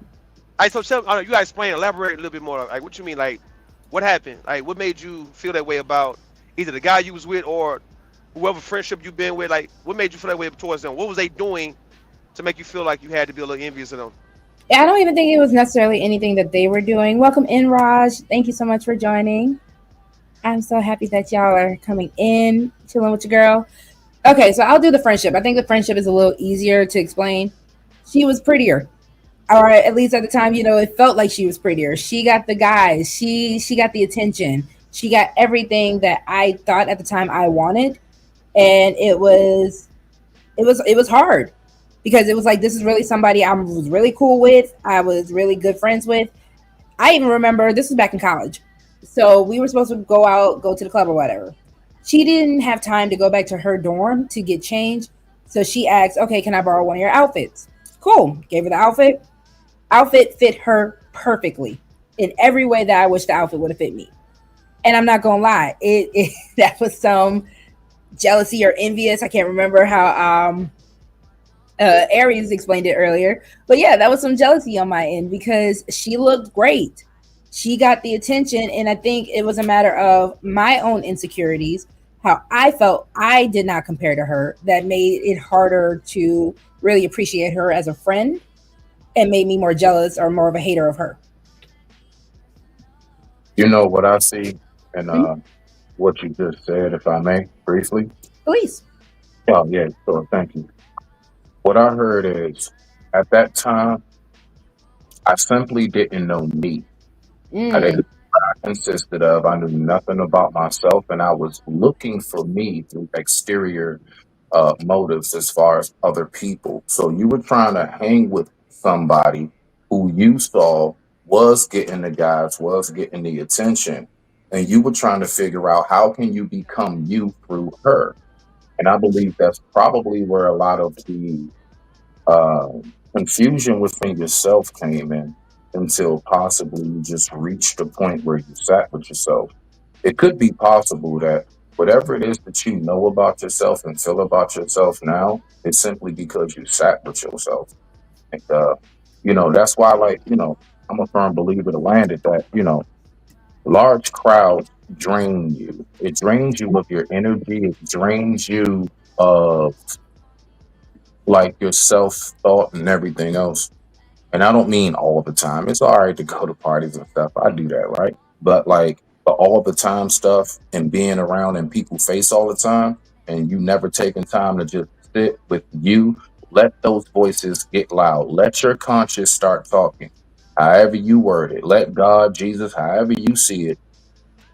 I so tell, you guys explain, elaborate a little bit more. Like, what you mean? Like, what happened? Like, what made you feel that way about either the guy you was with or whoever friendship you've been with? Like, what made you feel that way towards them? What was they doing to make you feel like you had to be a little envious of them? I don't even think it was necessarily anything that they were doing. Welcome in, Raj. Thank you so much for joining. I'm so happy that y'all are coming in, chilling with your girl. Okay, so I'll do the friendship. I think the friendship is a little easier to explain. She was prettier. Or at least at the time, it felt like she was prettier. She got the guys. She got the attention. She got everything that I thought at the time I wanted. And it was hard, because it was like, this is really somebody I was really cool with. I was really good friends with. I even remember, this was back in college. So we were supposed to go out, go to the club or whatever. She didn't have time to go back to her dorm to get changed. So she asked, okay, can I borrow one of your outfits? Cool. Gave her the outfit. Outfit fit her perfectly in every way that I wish the outfit would have fit me. And I'm not gonna lie, it that was some jealousy or envious. I can't remember how Aries explained it earlier. But yeah, that was some jealousy on my end, because she looked great. She got the attention, and I think it was a matter of my own insecurities, how I felt I did not compare to her, that made it harder to really appreciate her as a friend, and made me more jealous or more of a hater of her. You know what I see, and Mhm. what you just said, if I may, briefly. Please. Oh yeah, sure. Thank you. What I heard is at that time, I simply didn't know me. I Mm. didn't consisted of. I knew nothing about myself, and I was looking for me through exterior motives as far as other people. So you were trying to hang with somebody who you saw was getting the guys, was getting the attention, and you were trying to figure out how can you become you through her. And I believe that's probably where a lot of the uh, confusion within yourself came in until possibly you just reached a point where you sat with yourself. It could be possible that whatever it is that you know about yourself and feel about yourself now is simply because you sat with yourself. And, that's why, like, I'm a firm believer to land it that, large crowds drain you. It drains you of your energy. It drains you of like your self thought and everything else. And I don't mean all the time. It's all right to go to parties and stuff. I do that, right? But like the all the time stuff and being around in people's face all the time, and you never taking time to just sit with you, let those voices get loud. Let your conscience start talking. However you word it, let God, Jesus, however you see it,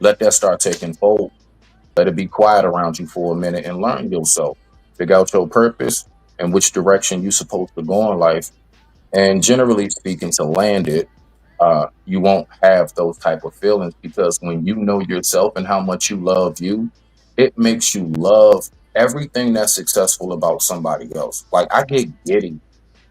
let that start taking hold. Let it be quiet around you for a minute and learn yourself. Figure out your purpose and which direction you're supposed to go in life, And generally speaking, to land it, you won't have those type of feelings because when you know yourself and how much you love you, it makes you love everything that's successful about somebody else. Like I get giddy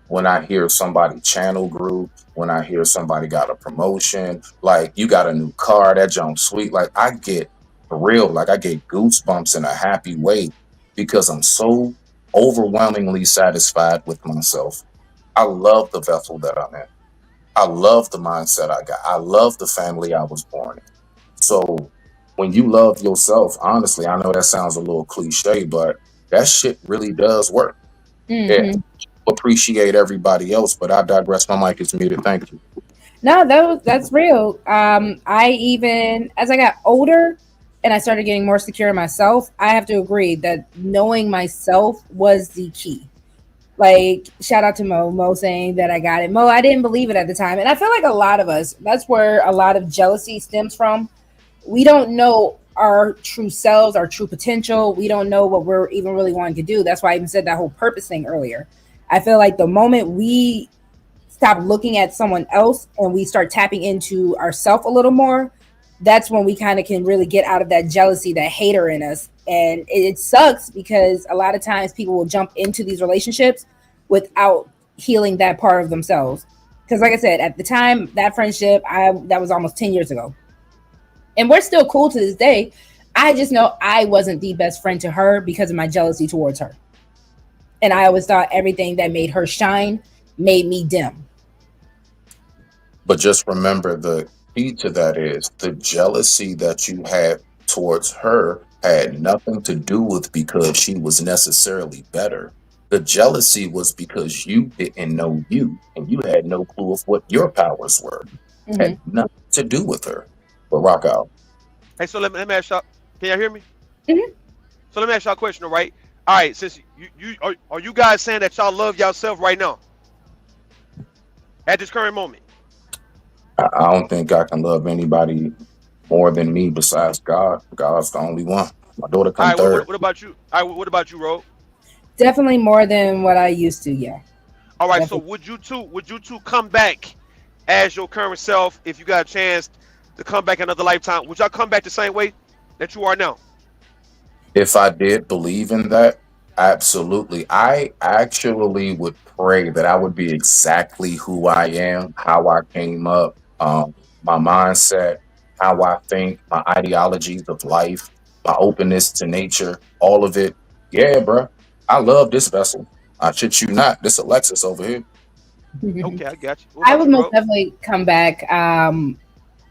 when I hear somebody channel group, when I hear somebody got a promotion, like you got a new car, that junk sweet. Like I get for real, like I get goosebumps in a happy way because I'm so overwhelmingly satisfied with myself. I love the vessel that I'm in. I love the mindset I got. I love the family I was born in. So when you love yourself, honestly, I know that sounds a little cliche, but that shit really does work. Yeah, Hmm. appreciate everybody else, but I digress. My mic is muted. Thank you. No, that's real. I even as I got older and I started getting more secure in myself, I have to agree that knowing myself was the key. Like shout out to Mo saying that I got it. Mo, I didn't believe it at the time, and I feel like a lot of us. That's where a lot of jealousy stems from. We don't know our true selves, our true potential. We don't know what we're even really wanting to do. That's why I even said that whole purpose thing earlier. I feel like the moment we stop looking at someone else and we start tapping into ourself a little more, that's when we kind of can really get out of that jealousy, that hater in us. And it sucks because a lot of times people will jump into these relationships without healing that part of themselves. Because like I said, at the time, that friendship, I that was almost 10 years ago. And we're still cool to this day. I just know I wasn't the best friend to her because of my jealousy towards her. And I always thought everything that made her shine made me dim. But just remember the key to that is the jealousy that you had towards her had nothing to do with because she was necessarily better. The jealousy was because you didn't know you and you had no clue of what your powers were. Had Hmm. nothing to do with her. But rock out. Hey, so let me ask y'all. Can y'all hear me? Hmm. So let me ask y'all a question, all right? All right, since you are you guys saying that y'all love yourself right now at this current moment? I don't think I can love anybody more than me besides God. God's the only one. My daughter All come right, third. what about you? All right, what about you, Ro? Definitely more than what I used to. Yeah, All right, so definitely. would you two come back as your current self if you got a chance to come back another lifetime? Would y'all come back the same way that you are now? If I did believe in that, absolutely. I actually would pray that I would be exactly who I am, how I came up, my mindset, how I think, my ideologies of life, my openness to nature, all of it. Yeah, bruh. I love this vessel. I shit you not. This Alexis over here. Okay, I got you. What I about would you, most Ro? definitely come back.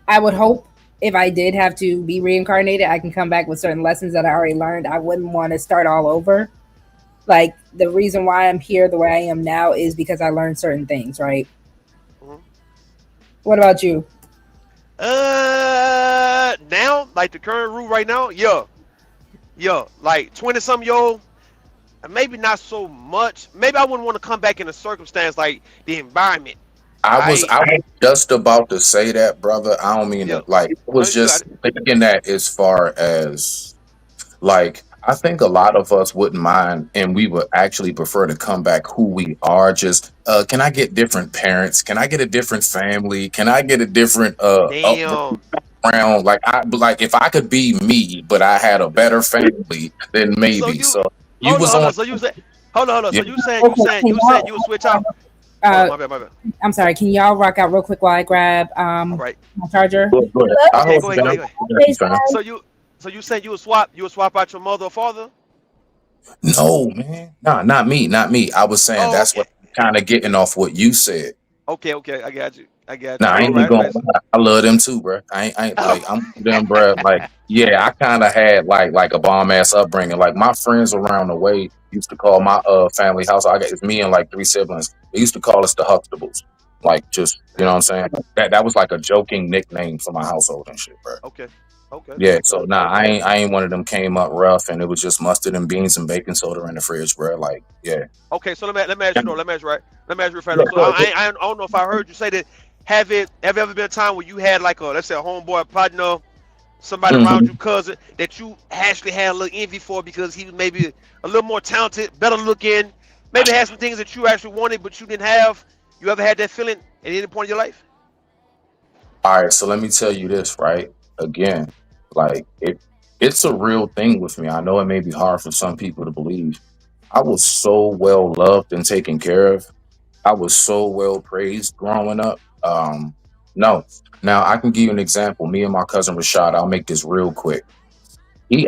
I would hope if I did have to be reincarnated, I can come back with certain lessons that I already learned. I wouldn't want to start all over. Like the reason why I'm here the way I am now is because I learned certain things, right? Mhm. What about you? Now, like the current rule right now, yeah, yeah, like 20 some year old, maybe not so much. Maybe I wouldn't want to come back in a circumstance like the environment. I I, was just about to say that, brother. I don't mean yeah, to like I no, was you got just it. thinking that as far as like, I think a lot of us wouldn't mind, and we would actually prefer to come back who we are. Just, can I get different parents? Can I get a different family? Can I get a different upbringing? Damn. Like, like if I could be me, but I had a better family, then So maybe. you, So you was hold on, on. So you said, hold on. yeah. So you saying, Okay, can you y'all? would switch out? Hold on, Uh, my bad. I'm sorry. Can y'all rock out real quick while I grab All right. my charger? Go ahead. I Okay, hold go it ahead, down. go ahead. Hey, Fam. So you said you would swap out your mother or father? No, man, nah, not me, not me. I was saying Oh, that's okay. what kind of getting off what you said. Okay, I got you. I got Nah, you. I ain't even All going. right. So, I love them too, bro. I ain't like I'm oh. them, bro. Like, yeah, I kind of had like a bomb ass upbringing. Like my friends around the way used to call my family house. I got it's me and like three siblings. They used to call us the Huxtables. Like, just you know what Damn. I'm saying. Like, that was like a joking nickname for my household and shit, bro. Okay. Yeah, Okay. so nah, I ain't one of them came up rough and it was just mustard and beans and baking soda in the fridge, bro. Like, yeah. Okay. So let me ask you though. Let me ask you, Fredo. Yeah, So go ahead. I don't know if I heard you say that. Have ever been a time where you had like a let's say a homeboy partner, somebody around Mhm. you, cousin that you actually had a little envy for because he was maybe a little more talented, better looking, maybe had some things that you actually wanted but you didn't have, You ever had that feeling at any point in your life? All right, so let me tell you this, right? Again, like it's a real thing with me. I know it may be hard for some people to believe. I was so well loved and taken care of. I was so well praised growing up. No. Now I can give you an example. Me and my cousin Rashad, I'll make this real quick. He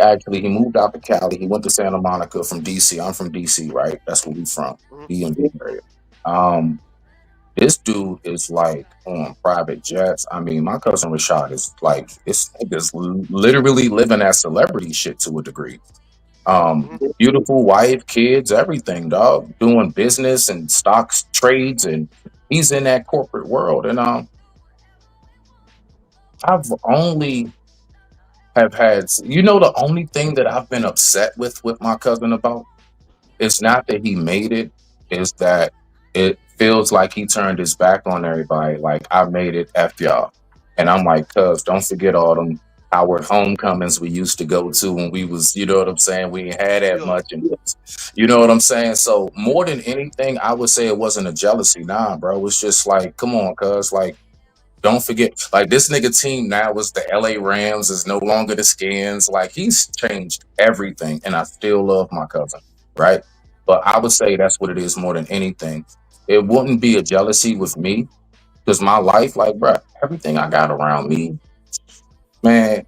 moved out to Cali. He went to Santa Monica from DC. I'm from DC, right? That's where we from. Hmm. DMV area. Um, this dude is like on private jets. I mean, my cousin Rashad is like it's niggas literally living that celebrity shit to a degree. Hmm. Beautiful wife, kids, everything, dog. Doing business and stocks trades, and he's in that corporate world. And I've only have had, the only thing that I've been upset with my cousin about. It's not that he made it, it's that it feels like he turned his back on everybody. Like, I made it, F y'all. And I'm like, cuz, don't forget all them Howard homecomings we used to go to when we was, you know what I'm saying? We ain't had that Yeah. much. And you know what I'm saying? So more than anything, I would say it wasn't a jealousy. Nah, bro. It's just like, come on, cuz, like, don't forget, like this nigga team now is the LA Rams, is no longer the Skins. Like he's changed everything, and I still love my cousin, right? But I would say that's what it is more than anything. It wouldn't be a jealousy with me because my life, like, bro, everything I got around me, man.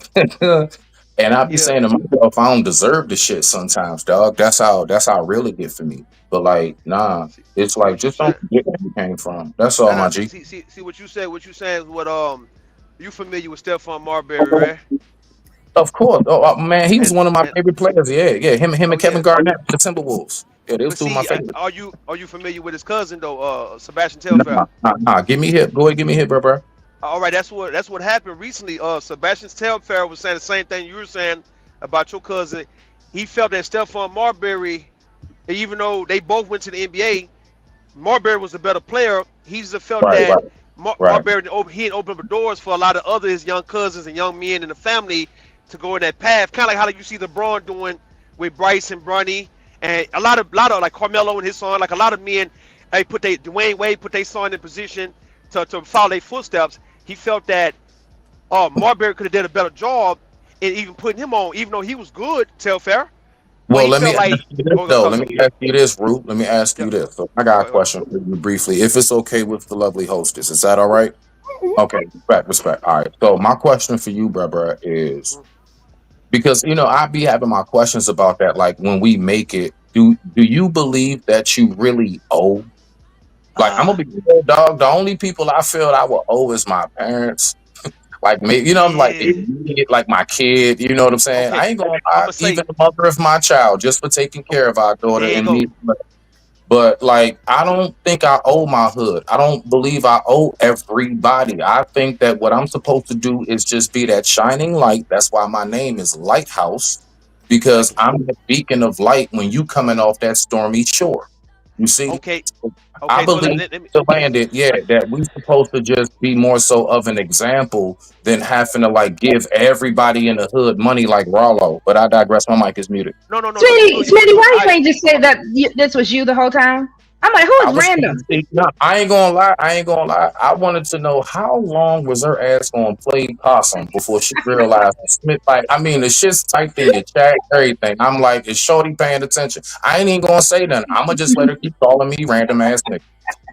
And I be Yeah. saying to myself, I don't deserve the shit sometimes, dog. That's how it really get for me. But like, nah, it's See like what you just don't said. forget where you came from. That's all, Nah, my nah. G. See what you said. What you saying is what you familiar with Stephon Marbury, right? Of course. Man, he was one of my And favorite players. Yeah, yeah. Him oh and Kevin yeah. Garnett, the Timberwolves. Yeah, they was But two of my see, favorites. are you familiar with his cousin though, Sebastian Nah, Telfair? nah, nah. Give me hip. Go ahead, give me hip, bro. All right, that's what happened recently. Sebastian Telfair was saying the same thing you were saying about your cousin. He felt that Stephon Marbury, even though they both went to the NBA, Marbury was a better player. He just felt Right, that right, right. Marbury he had opened up doors for a lot of other his young cousins and young men in the family to go in that path. Kind of like how you see LeBron doing with Bryce and Bronny, and a lot of like Carmelo and his son. Like a lot of men, they put they Dwayne Wade put their son in position to follow their footsteps. He felt that Marbury could have did a better job in even putting him on, even though he was good, Telfair. But Well, he let me felt ask like, you this oh, though. talk Let to me him. ask you this, Root. Let me ask Yeah, you this. So I got go a ahead. question for you briefly, if it's okay with the lovely hostess. Is that all right? Okay, respect, respect. All right. So my question for you, brother, is Mhm. because I be having my questions about that. Like when we make it, do you believe that you really owe? Like I'm gonna Uh, be real, dog. The only people I feel I will owe is my parents. Like maybe I'm like yeah. immediate, like my kid. You know what I'm saying? Okay. I ain't gonna I'm lie. gonna Even say, the mother of my child, just for taking okay, care of our daughter there you and me. go. But like, I don't think I owe my hood. I don't believe I owe everybody. I think that what I'm supposed to do is just be that shining light. That's why my name is Lighthouse, because Thank you. I'm the beacon of light when you coming off that stormy shore. You see, Okay. I Okay. So believe let me. to land it, yeah, that we supposed to just be more so of an example than having to like give everybody in the hood money like Rollo. But I digress. My mic is muted. No, no, no, no. You Smitty, good? You good? Smitty, You good? why you ain't just say that this was you the whole time? I'm like, who I is was random? no, I ain't gonna lie. I ain't gonna lie. I wanted to know how long was her ass gonna play possum before she realized Smith. Like, I mean, the shit's typed in your chat, everything. I'm like, is Shorty paying attention? I ain't even gonna say nothing. I'm gonna just let her keep calling me random ass nigga.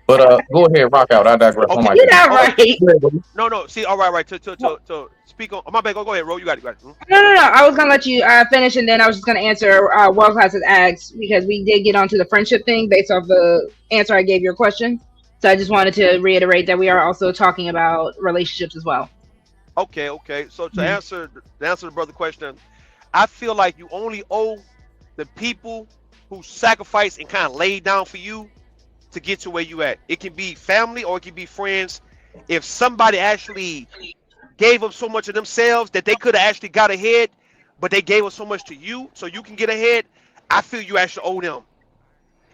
But go ahead, rock out. I digress. My Okay. mic You're is not All right. right. No, no. See, all right, right. To speak on. My bad. Go ahead, Ro. You got it. You got it. Mhm. No, no, no. I was gonna let you finish, and then I was just gonna answer World Class's asked because we did get onto the friendship thing based off the answer I gave your question. So I just wanted to reiterate that we are also talking about relationships as well. Okay. Okay. So to Mhm. answer the brother question, I feel like you only owe the people who sacrifice and kind of laid down for you to get to where you at. It can be family or it can be friends. If somebody actually gave up so much of themselves that they could have actually got ahead, but they gave up so much to you so you can get ahead, I feel you actually owe them.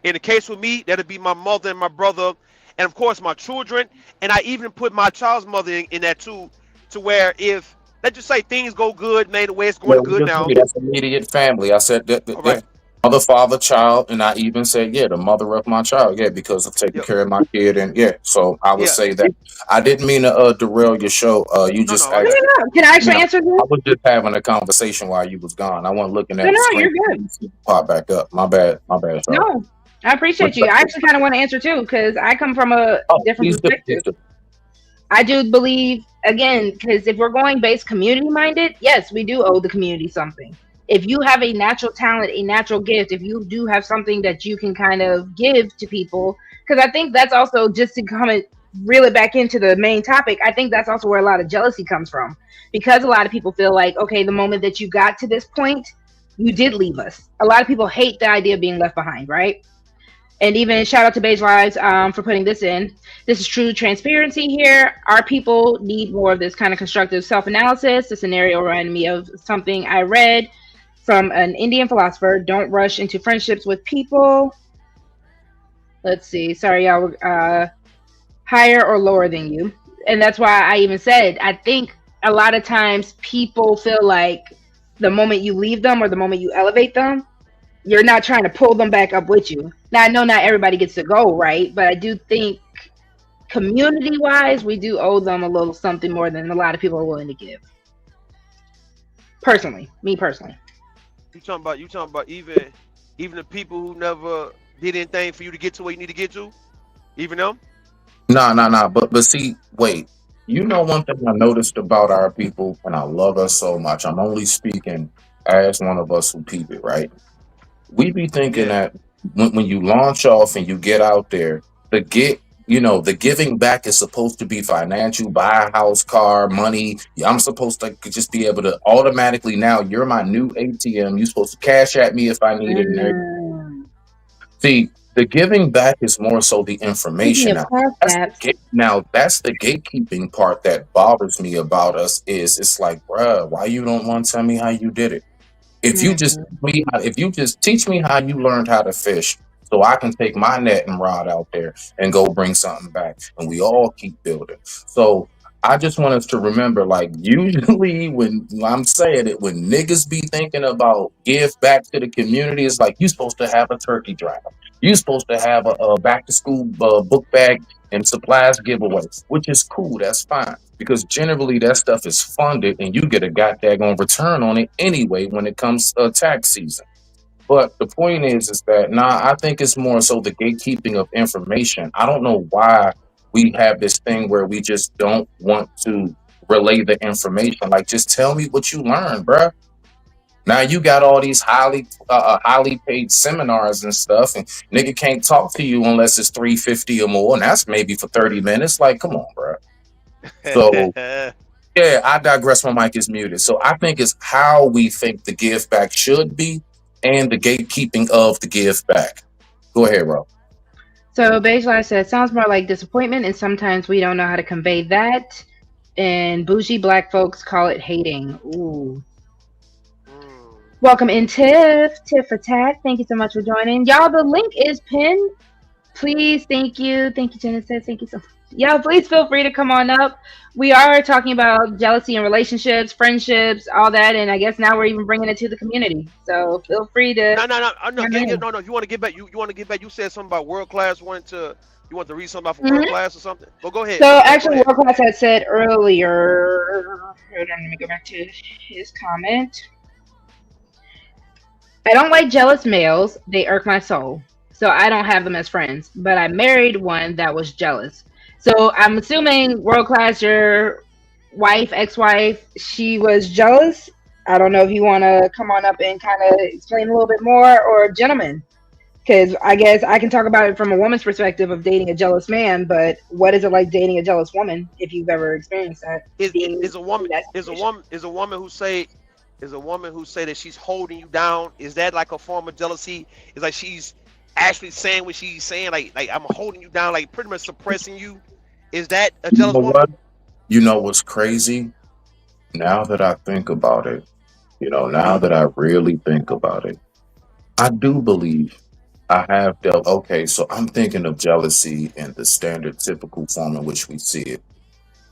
In the case with me, that'll be my mother and my brother, and of course my children. And I even put my child's mother in that too, to where if let's just say things go good, man, the way it's Yeah, going we good agree. now. That's immediate family. I said that, All right. yeah. mother, father, child, and I even said, yeah, the mother of my child, yeah, because of taking Yep. care of my kid, and yeah, so I would Yeah. say that. I didn't mean to derail your show. You No, just no, No, asked. yeah. no, no. Can I I mean, actually answer I this? was just having a conversation while you was gone. I wasn't looking No, at the no, screen. you're good. Pop back up. My bad, Charlotte. No, I What appreciate you you. I say? actually kind of want to answer too because I come from a Oh, different please do, please perspective. do. I do believe, again, because if we're going based community minded, yes, we do owe the community something. If you have a natural talent, a natural gift, if you do have something that you can kind of give to people, because I think that's also just to come and reel it back into the main topic, I think that's also where a lot of jealousy comes from. Because a lot of people feel like, okay, the moment that you got to this point, you did leave us. A lot of people hate the idea of being left behind, right? And even shout out to Beige Lives for putting this in. This is true transparency here. Our people need more of this kind of constructive self analysis. The scenario reminded me of something I read from an Indian philosopher. Don't rush into friendships with people. Let's see. Sorry, y'all. Higher or lower than you. And that's why I even said, I think a lot of times people feel like the moment you leave them or the moment you elevate them, you're not trying to pull them back up with you. Now I know not everybody gets to go, right? But I do think community wise, we do owe them a little something more than a lot of people are willing to give. Personally, me personally. You talking about even the people who never did anything for you to get to where you need to get to, even them. No, no, no. But see, wait. You know one thing I noticed about our people, and I love us so much. I'm only speaking as one of us who peep it, right? We be thinking Yeah. that when you launch off and you get out there, the giving back is supposed to be financial, buy a house, car, money. I'm supposed to just be able to automatically now. You're my new ATM. You're supposed to cash at me if I need it. And Mm. see, the giving back is more so the Speaking information of now. cash apps, Now that's the gatekeeping part that bothers me about us is it's like, bruh, why you don't want to tell me how you did it? mm, If you just teach me how you learned how to fish, so I can take my net and rod out there and go bring something back, and we all keep building. So I just want us to remember, like usually when I'm saying it, when niggas be thinking about give back to the community, it's like you supposed to have a turkey drive, you supposed to have a back to school book bag and supplies giveaway, which is cool. That's fine because generally that stuff is funded and you get a goddamn return on it anyway when it comes tax season. But the point is that I think it's more so the gatekeeping of information. I don't know why we have this thing where we just don't want to relay the information. Like, just tell me what you learned, bruh. Now you got all these highly paid seminars and stuff, and nigga can't talk to you unless it's 350 or more, and that's maybe for 30 minutes. Like, come on, bruh. So yeah, I digress. My mic is muted. So I think it's how we think the give back should be and the gatekeeping of the give back. Go ahead, bro. so Beige Life says sounds more like disappointment, and sometimes we don't know how to convey that. And bougie black folks call it hating. Ooh. Mm. Welcome in, Tiff. Tiff Attack. Thank you so much for joining. Y'all, the link is pinned. Please, thank you. Thank you, Genesis. Thank you so much. Y'all, please feel free to come on up. We are talking about jealousy in relationships, friendships, all that. And I guess now we're even bringing it to the community. So feel free to No, no, no, no. chime in. No, no. You want to get back? You want to get back? You said something about world class. You want to read something about from world Mhm. class or something? Well, go ahead. So Go actually, ahead. World Class had said earlier, hold on, let me go back to his comment. I don't like jealous males. They irk my soul. So I don't have them as friends. But I married one that was jealous. So I'm assuming World Class, your wife, ex wife, she was jealous. I don't know if you want to come on up and kind of explain a little bit more, or gentlemen, because I guess I can talk about it from a woman's perspective of dating a jealous man, but what is it like dating a jealous woman if you've ever experienced that, being Is a in woman that is a situation? woman is a woman who say is a woman who say that she's holding you down. Is that like a form of jealousy? It's like she's actually saying what she's saying. Like I'm holding you down. Like pretty much suppressing you. Is that a You jealous know woman? what? You know what's crazy? Now that I think about it, now that I really think about it, I do believe I have dealt. Okay, so I'm thinking of jealousy in the standard typical form in which we see it.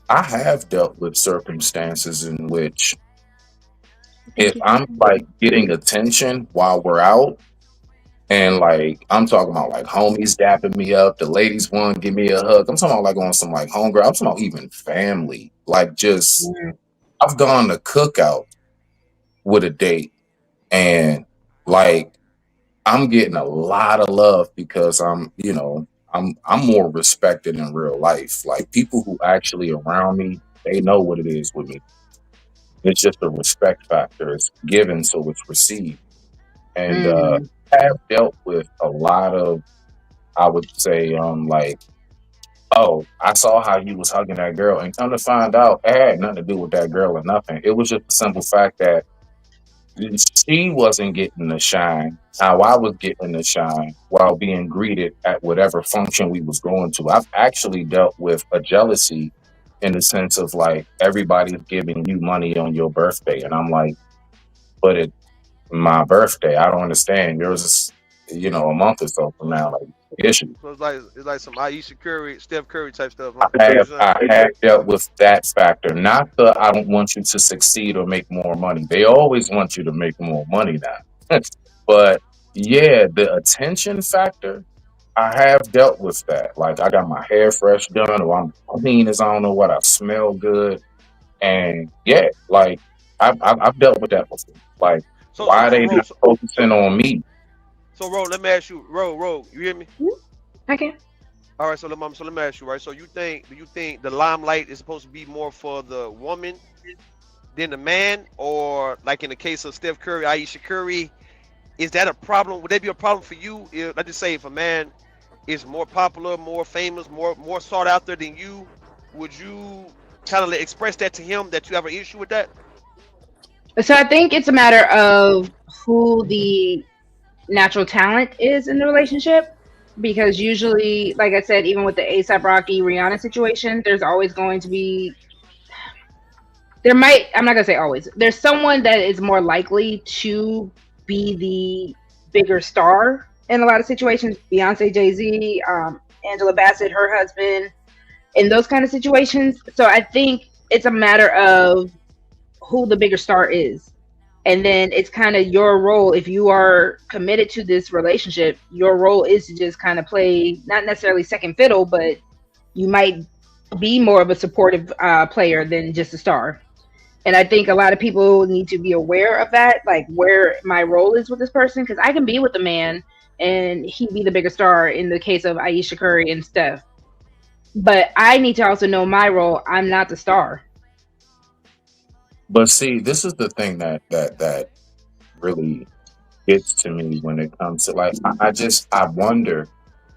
I have dealt with circumstances in which Thank if you. I'm like getting attention while we're out, And like I'm talking about like homies dapping me up, the ladies want to give me a hug. I'm talking about like on some like homegirl. I'm talking about even family. Like just I've gone to cookout with a date and like I'm getting a lot of love because I'm more respected in real life. Like people who actually around me, they know what it is with me. It's just a respect factor. It's given, so it's received. And Mm. I have dealt with a lot of, I would say, like, oh, I saw how you was hugging that girl, and come to find out, it had nothing to do with that girl or nothing. It was just the simple fact that she wasn't getting the shine how I was getting the shine while being greeted at whatever function we was going to. I've actually dealt with a jealousy in the sense of like everybody's giving you money on your birthday, and I'm like, but it's my birthday. I don't understand. Yours is, a month or so from now. Like issue. So it's like some Aisha Curry, Steph Curry type stuff, huh? Is that what Have you're saying? I have dealt with that factor. Not the I don't want you to succeed or make more money. They always want you to make more money now. But yeah, the attention factor, I have dealt with that. Like I got my hair fresh done, or I'm clean as I don't know what. I smell good, and yeah, like I've dealt with that before. Like So so why so they Ro, not focusing on me? let me ask you, Ro, you hear me? Okay. All right, so let me ask you, right? So do you think the limelight is supposed to be more for the woman than the man, or like in the case of Steph Curry, Aisha Curry, is that a problem? Would that be a problem for you? If, let's just say if a man is more popular, more famous, more sought after than you, would you kind of express that to him that you have an issue with that? So I think it's a matter of who the natural talent is in the relationship. Because usually, like I said, even with the ASAP Rocky Rihanna situation, there's always going to be, I'm not going to say always, there's someone that is more likely to be the bigger star in a lot of situations. Beyonce, Jay-Z, Angela Bassett, her husband, in those kind of situations. So I think it's a matter of who the bigger star is. And then it's kind of your role. If you are committed to this relationship, your role is to just kind of play, not necessarily second fiddle, but you might be more of a supportive player than just a star. And I think a lot of people need to be aware of that, like where my role is with this person, because I can be with a man and he be the bigger star in the case of Aisha Curry and Steph. But I need to also know my role. I'm not the star. But see, this is the thing that really gets to me when it comes to like I wonder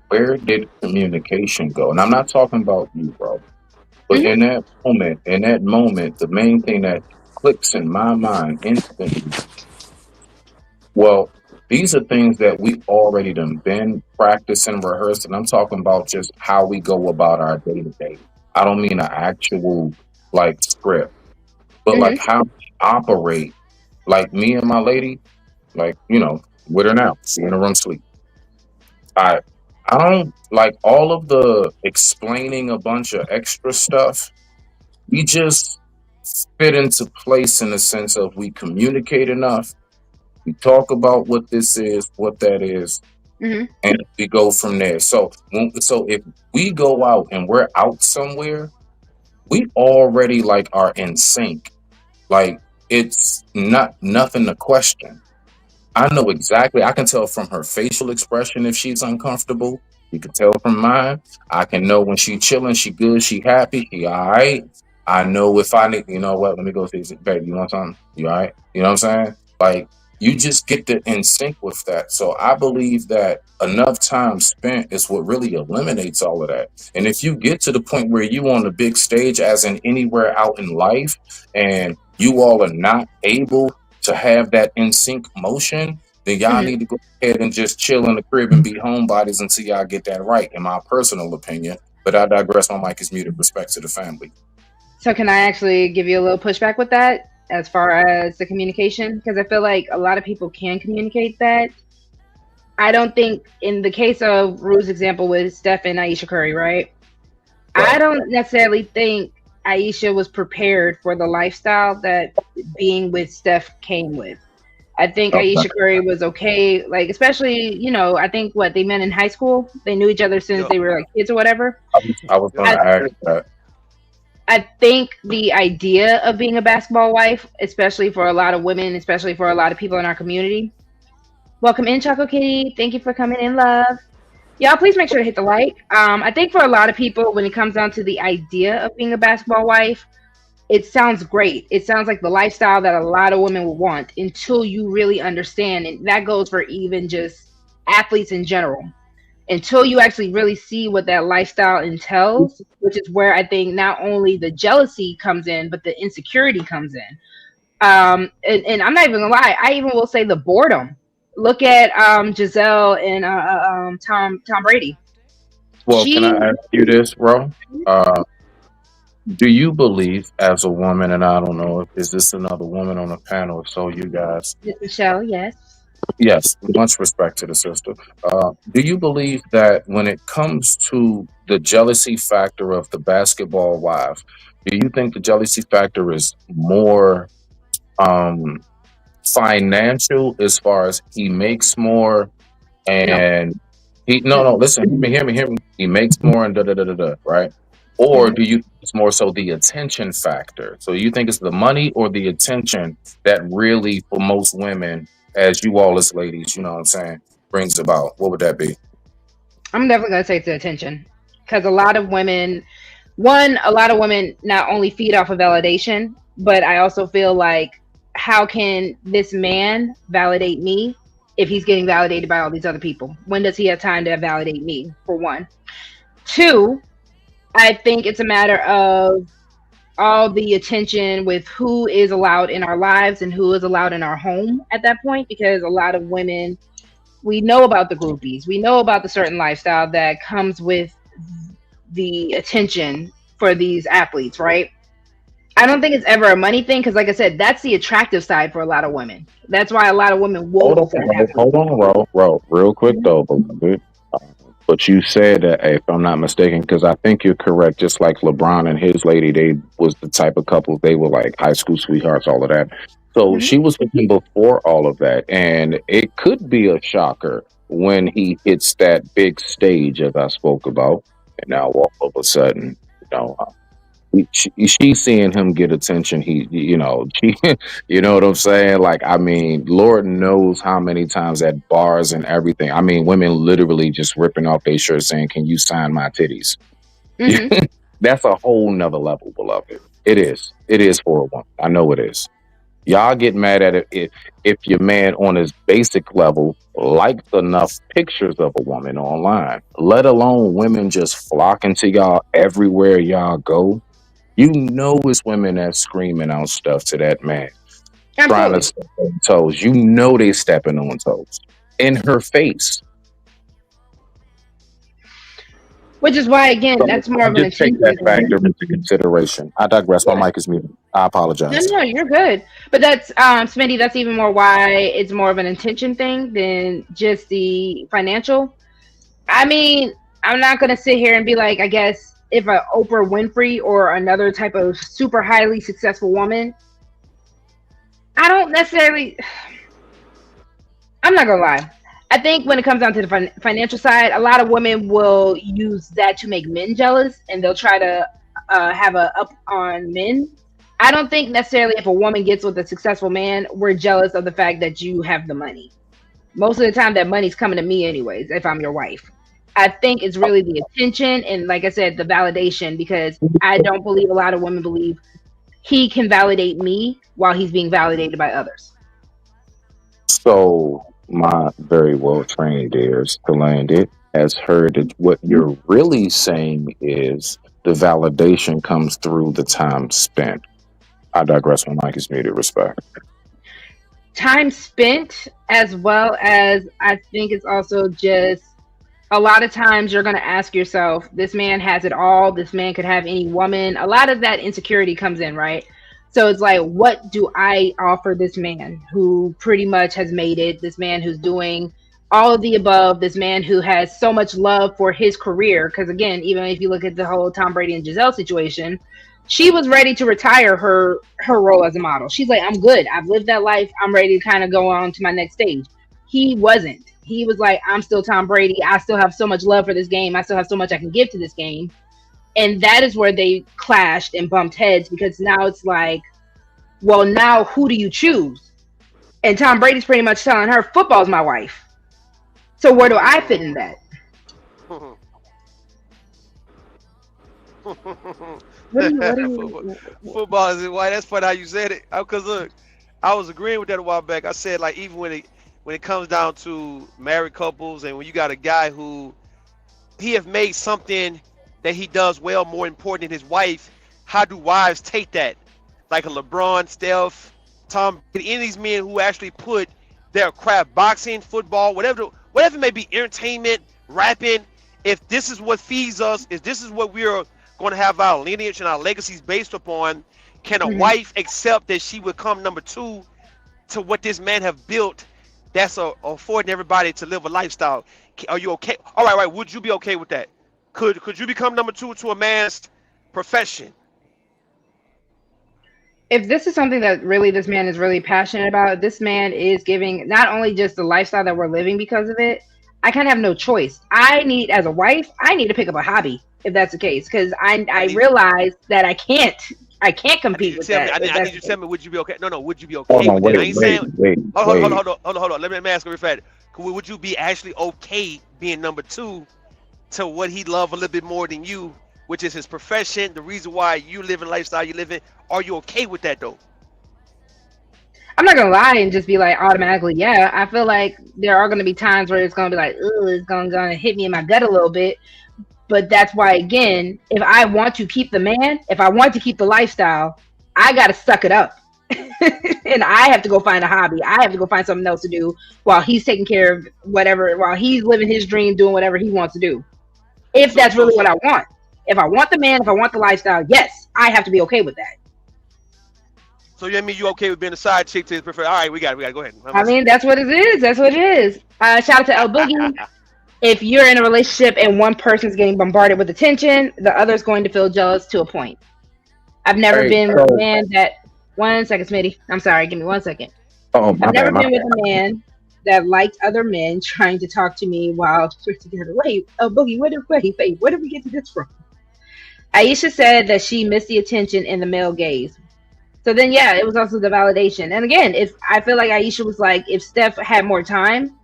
where did communication go? And I'm not talking about you, bro. But Hmm. in that moment, the main thing that clicks in my mind instantly, well, these are things that we already done been practicing, rehearsed, and I'm talking about just how we go about our day to day. I don't mean an actual like script, but like Hmm. how we operate. Like me and my lady, like, with her now, she in the room sleep. I I don't like all of the explaining a bunch of extra stuff. We just fit into place in the sense of we communicate enough, we talk about what this is, what that is, Hmm. and we go from there. So if we go out and we're out somewhere, we already like are in sync. Like it's not nothing to question. I know exactly. I can tell from her facial expression if she's uncomfortable. You can tell from mine. I can know when she chilling, she good, she happy, she all right. I know if I need, you know what, let me go see, baby, you want something? You all right? You know what I'm saying? Like, you just get to in sync with that. So I believe that enough time spent is what really eliminates all of that. And if you get to the point where you on the big stage, as in anywhere out in life, and you all are not able to have that in sync motion, then y'all Hmm. need to go ahead and just chill in the crib and be homebodies until y'all get that right, in my personal opinion. But I digress. My mic is muted. Respect to the family. So can I actually give you a little pushback with that as far as the communication? Because I feel like a lot of people can communicate that. I don't think in the case of Rue's example with Steph and Aisha Curry, right? I Right. don't necessarily think Aisha was prepared for the lifestyle that being with Steph came with. I think Okay. Aisha Curry was okay, like especially I think what they met in high school. They knew each other since Yep. they were like kids or whatever. I was Yep. going I to ask that. I think the idea of being a basketball wife, especially for a lot of women, especially for a lot of people in our community. Welcome in, Choco Kitty. Thank you for coming in, love. Y'all, please make sure to hit the like. I think for a lot of people, when it comes down to the idea of being a basketball wife, it sounds great. It sounds like the lifestyle that a lot of women would want until you really understand. And that goes for even just athletes in general. Until you actually really see what that lifestyle entails, which is where I think not only the jealousy comes in, but the insecurity comes in. And I'm not even gonna lie, I even will say the boredom. Look at Giselle and Tom Brady. Well, can I She, ask you this, Ro? Uh, do you believe, as a woman, and I don't know if is this another woman on the panel, so you guys, Michelle, yes. yes, much respect to the sister. Do you believe that when it comes to the jealousy factor of the basketball wife, do you think the jealousy factor is more um, financial as far as he makes more No. and he no, Mm-mm. listen, hear me. He makes more and da da da da da, right? Or Mhm. do you think it's more so the attention factor? So you think it's the money or the attention that really, for most women, as you all as ladies, you know what I'm saying, brings about? What would that be? I'm definitely gonna say it's the attention, because a lot of women not only feed off of validation, but I also feel like, how can this man validate me if he's getting validated by all these other people? When does he have time to validate me? For one, two, I think it's a matter of all the attention with who is allowed in our lives and who is allowed in our home at that point, because a lot of women, we know about the groupies, we know about the certain lifestyle that comes with the attention for these athletes, right? I don't think it's ever a money thing, because like I said, that's the attractive side for a lot of women. That's why a lot of women will Hold go on, for an athlete. hold on, roll, real quick though, beloved. But you said that, if I'm not mistaken, because I think you're correct. Just like LeBron and his lady, they was the type of couple, they were like high school sweethearts, all of that. So Mhm. she was with him before all of that, and it could be a shocker when he hits that big stage, as I spoke about, and now all of a sudden, you know, she's seeing him get attention. She, you know what I'm saying? Like, I mean, Lord knows how many times at bars and everything. I mean, women literally just ripping off their shirts saying, "Can you sign my titties?" Mhm. That's a whole nother level, beloved. It is. It is for a woman. I know it is. Y'all get mad at it if your man on his basic level likes enough pictures of a woman online, let alone women just flocking to y'all everywhere y'all go. You know it's women that screaming out stuff to that man, trying to Absolutely. step on toes. You know they stepping on toes in her face. Which is why, again, So that's more of an just take attention that thing. factor into consideration. I digress. My Yeah. mic is muted. I No, apologize. no, no, you're good. But that's Smitty, that's even more why it's more of an intention thing than just the financial. I mean, I'm not gonna sit here and be like, I guess if a Oprah Winfrey or another type of super highly successful woman, I don't necessarily. I'm not gonna lie. I think when it comes down to the financial side, a lot of women will use that to make men jealous, and they'll try to have a up on men. I don't think necessarily if a woman gets with a successful man, we're jealous of the fact that you have the money. Most of the time, that money's coming to me anyways. If I'm your wife, I think it's really the attention and, like I said, the validation. Because I don't believe a lot of women believe he can validate me while he's being validated by others. So my very well trained ears to land it has heard that what you're really saying is the validation comes through the time spent. I digress. My mic is muted. Respect. Time spent, as well as I think it's also just a lot of times you're going to ask yourself, this man has it all, this man could have any woman. A lot of that insecurity comes in, right? So it's like, what do I offer this man who pretty much has made it, this man who's doing all of the above, this man who has so much love for his career? Because again, even if you look at the whole Tom Brady and Giselle situation, She was ready to retire her role as a model. She's like, I'm good. I've lived that life. I'm ready to kind of go on to my next stage. He wasn't. He was like, I'm still Tom Brady. I still have so much love for this game. I still have so much I can give to this game. And that is where they clashed and bumped heads, because now it's like, well, now who do you choose? And Tom Brady's pretty much telling her, football's my wife. So where do I fit in that? What are football, you football is why. That's funny how you said it. Cause look, I was agreeing with that a while back. I said like even when it comes down to married couples and when you got a guy who he have made something that he does well more important than his wife, how do wives take that? Like a LeBron, Steph, Tom, any of these men who actually put their craft, boxing, football, whatever it may be, entertainment, rapping. If this is what feeds us, if this is what we're going to have our lineage and our legacies based upon, can a Mhm. wife accept that she would come number two to what this man have built? That's affording everybody to live a lifestyle. Are you okay? All right, right. Would you be okay with that? Could you become number two to a man's profession? If this is something that really this man is really passionate about, this man is giving not only just the lifestyle that we're living because of it. I kind of have no choice. I need, as a wife, I need to pick up a hobby if that's the case, because I I need realize that I can't I need compete you to with tell me. that if I need that's you the to tell case. me. Would you be okay? No, no. Would you be Hold okay on, with that? wait, I ain't wait, saying. wait, wait. Hold on. Let me ask a fact. Would you be actually okay being number two to what he love a little bit more than you, which is his profession, the reason why you live in the lifestyle you live in? Are you okay with that though? I'm not gonna lie and just be like automatically, yeah. I feel like there are gonna be times where it's gonna be like, oh, it's gonna hit me in my gut a little bit. But that's why, again, if I want to keep the man, if I want to keep the lifestyle, I gotta suck it up. And I have to go find a hobby. I have to go find something else to do while he's taking care of whatever, while he's living his dream, doing whatever he wants to do. If So that's so really what so I want. If I want the man, if I want the lifestyle, yes, I have to be okay with that. so you mean you okay with being a side chick to his preferred? All right, we got to go ahead. I'm I listening. mean, that's what it is. That's what it is. Shout out to El Boogie. If you're in a relationship and one person's getting bombarded with attention, the other's going to feel jealous to a point. I've never Hey, been with a so, man that. One second, Smitty. I'm sorry. Give me 1 second. oh, I've my never bad, my been with bad. a man that liked other men trying to talk to me while we're together. Wait, oh Boogie, where did we get to this from? Aisha said that she missed the attention in the male gaze. So then, yeah, it was also the validation. And again, if I feel like Aisha was like, if Steph had more time,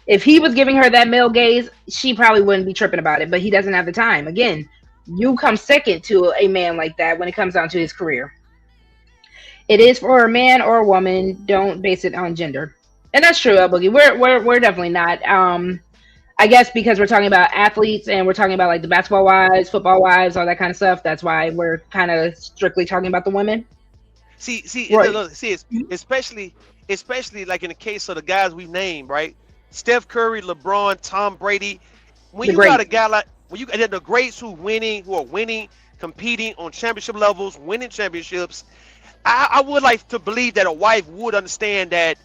if he was giving her that male gaze, she probably wouldn't be tripping about it. But he doesn't have the time. Again, you come second to a man like that when it comes down to his career. It is for a man or a woman. Don't base it on gender. And that's true, Boogie. We're definitely not. I guess because we're talking about athletes and we're talking about like the basketball wives, football wives, all that kind of stuff. That's why we're kind of strictly talking about the women. Right. Look, especially like in the case of the guys we named, right? Steph Curry, LeBron, Tom Brady. When The you got great. a guy like when you and the greats who are winning, competing on championship levels, winning championships. I would like to believe that a wife would understand that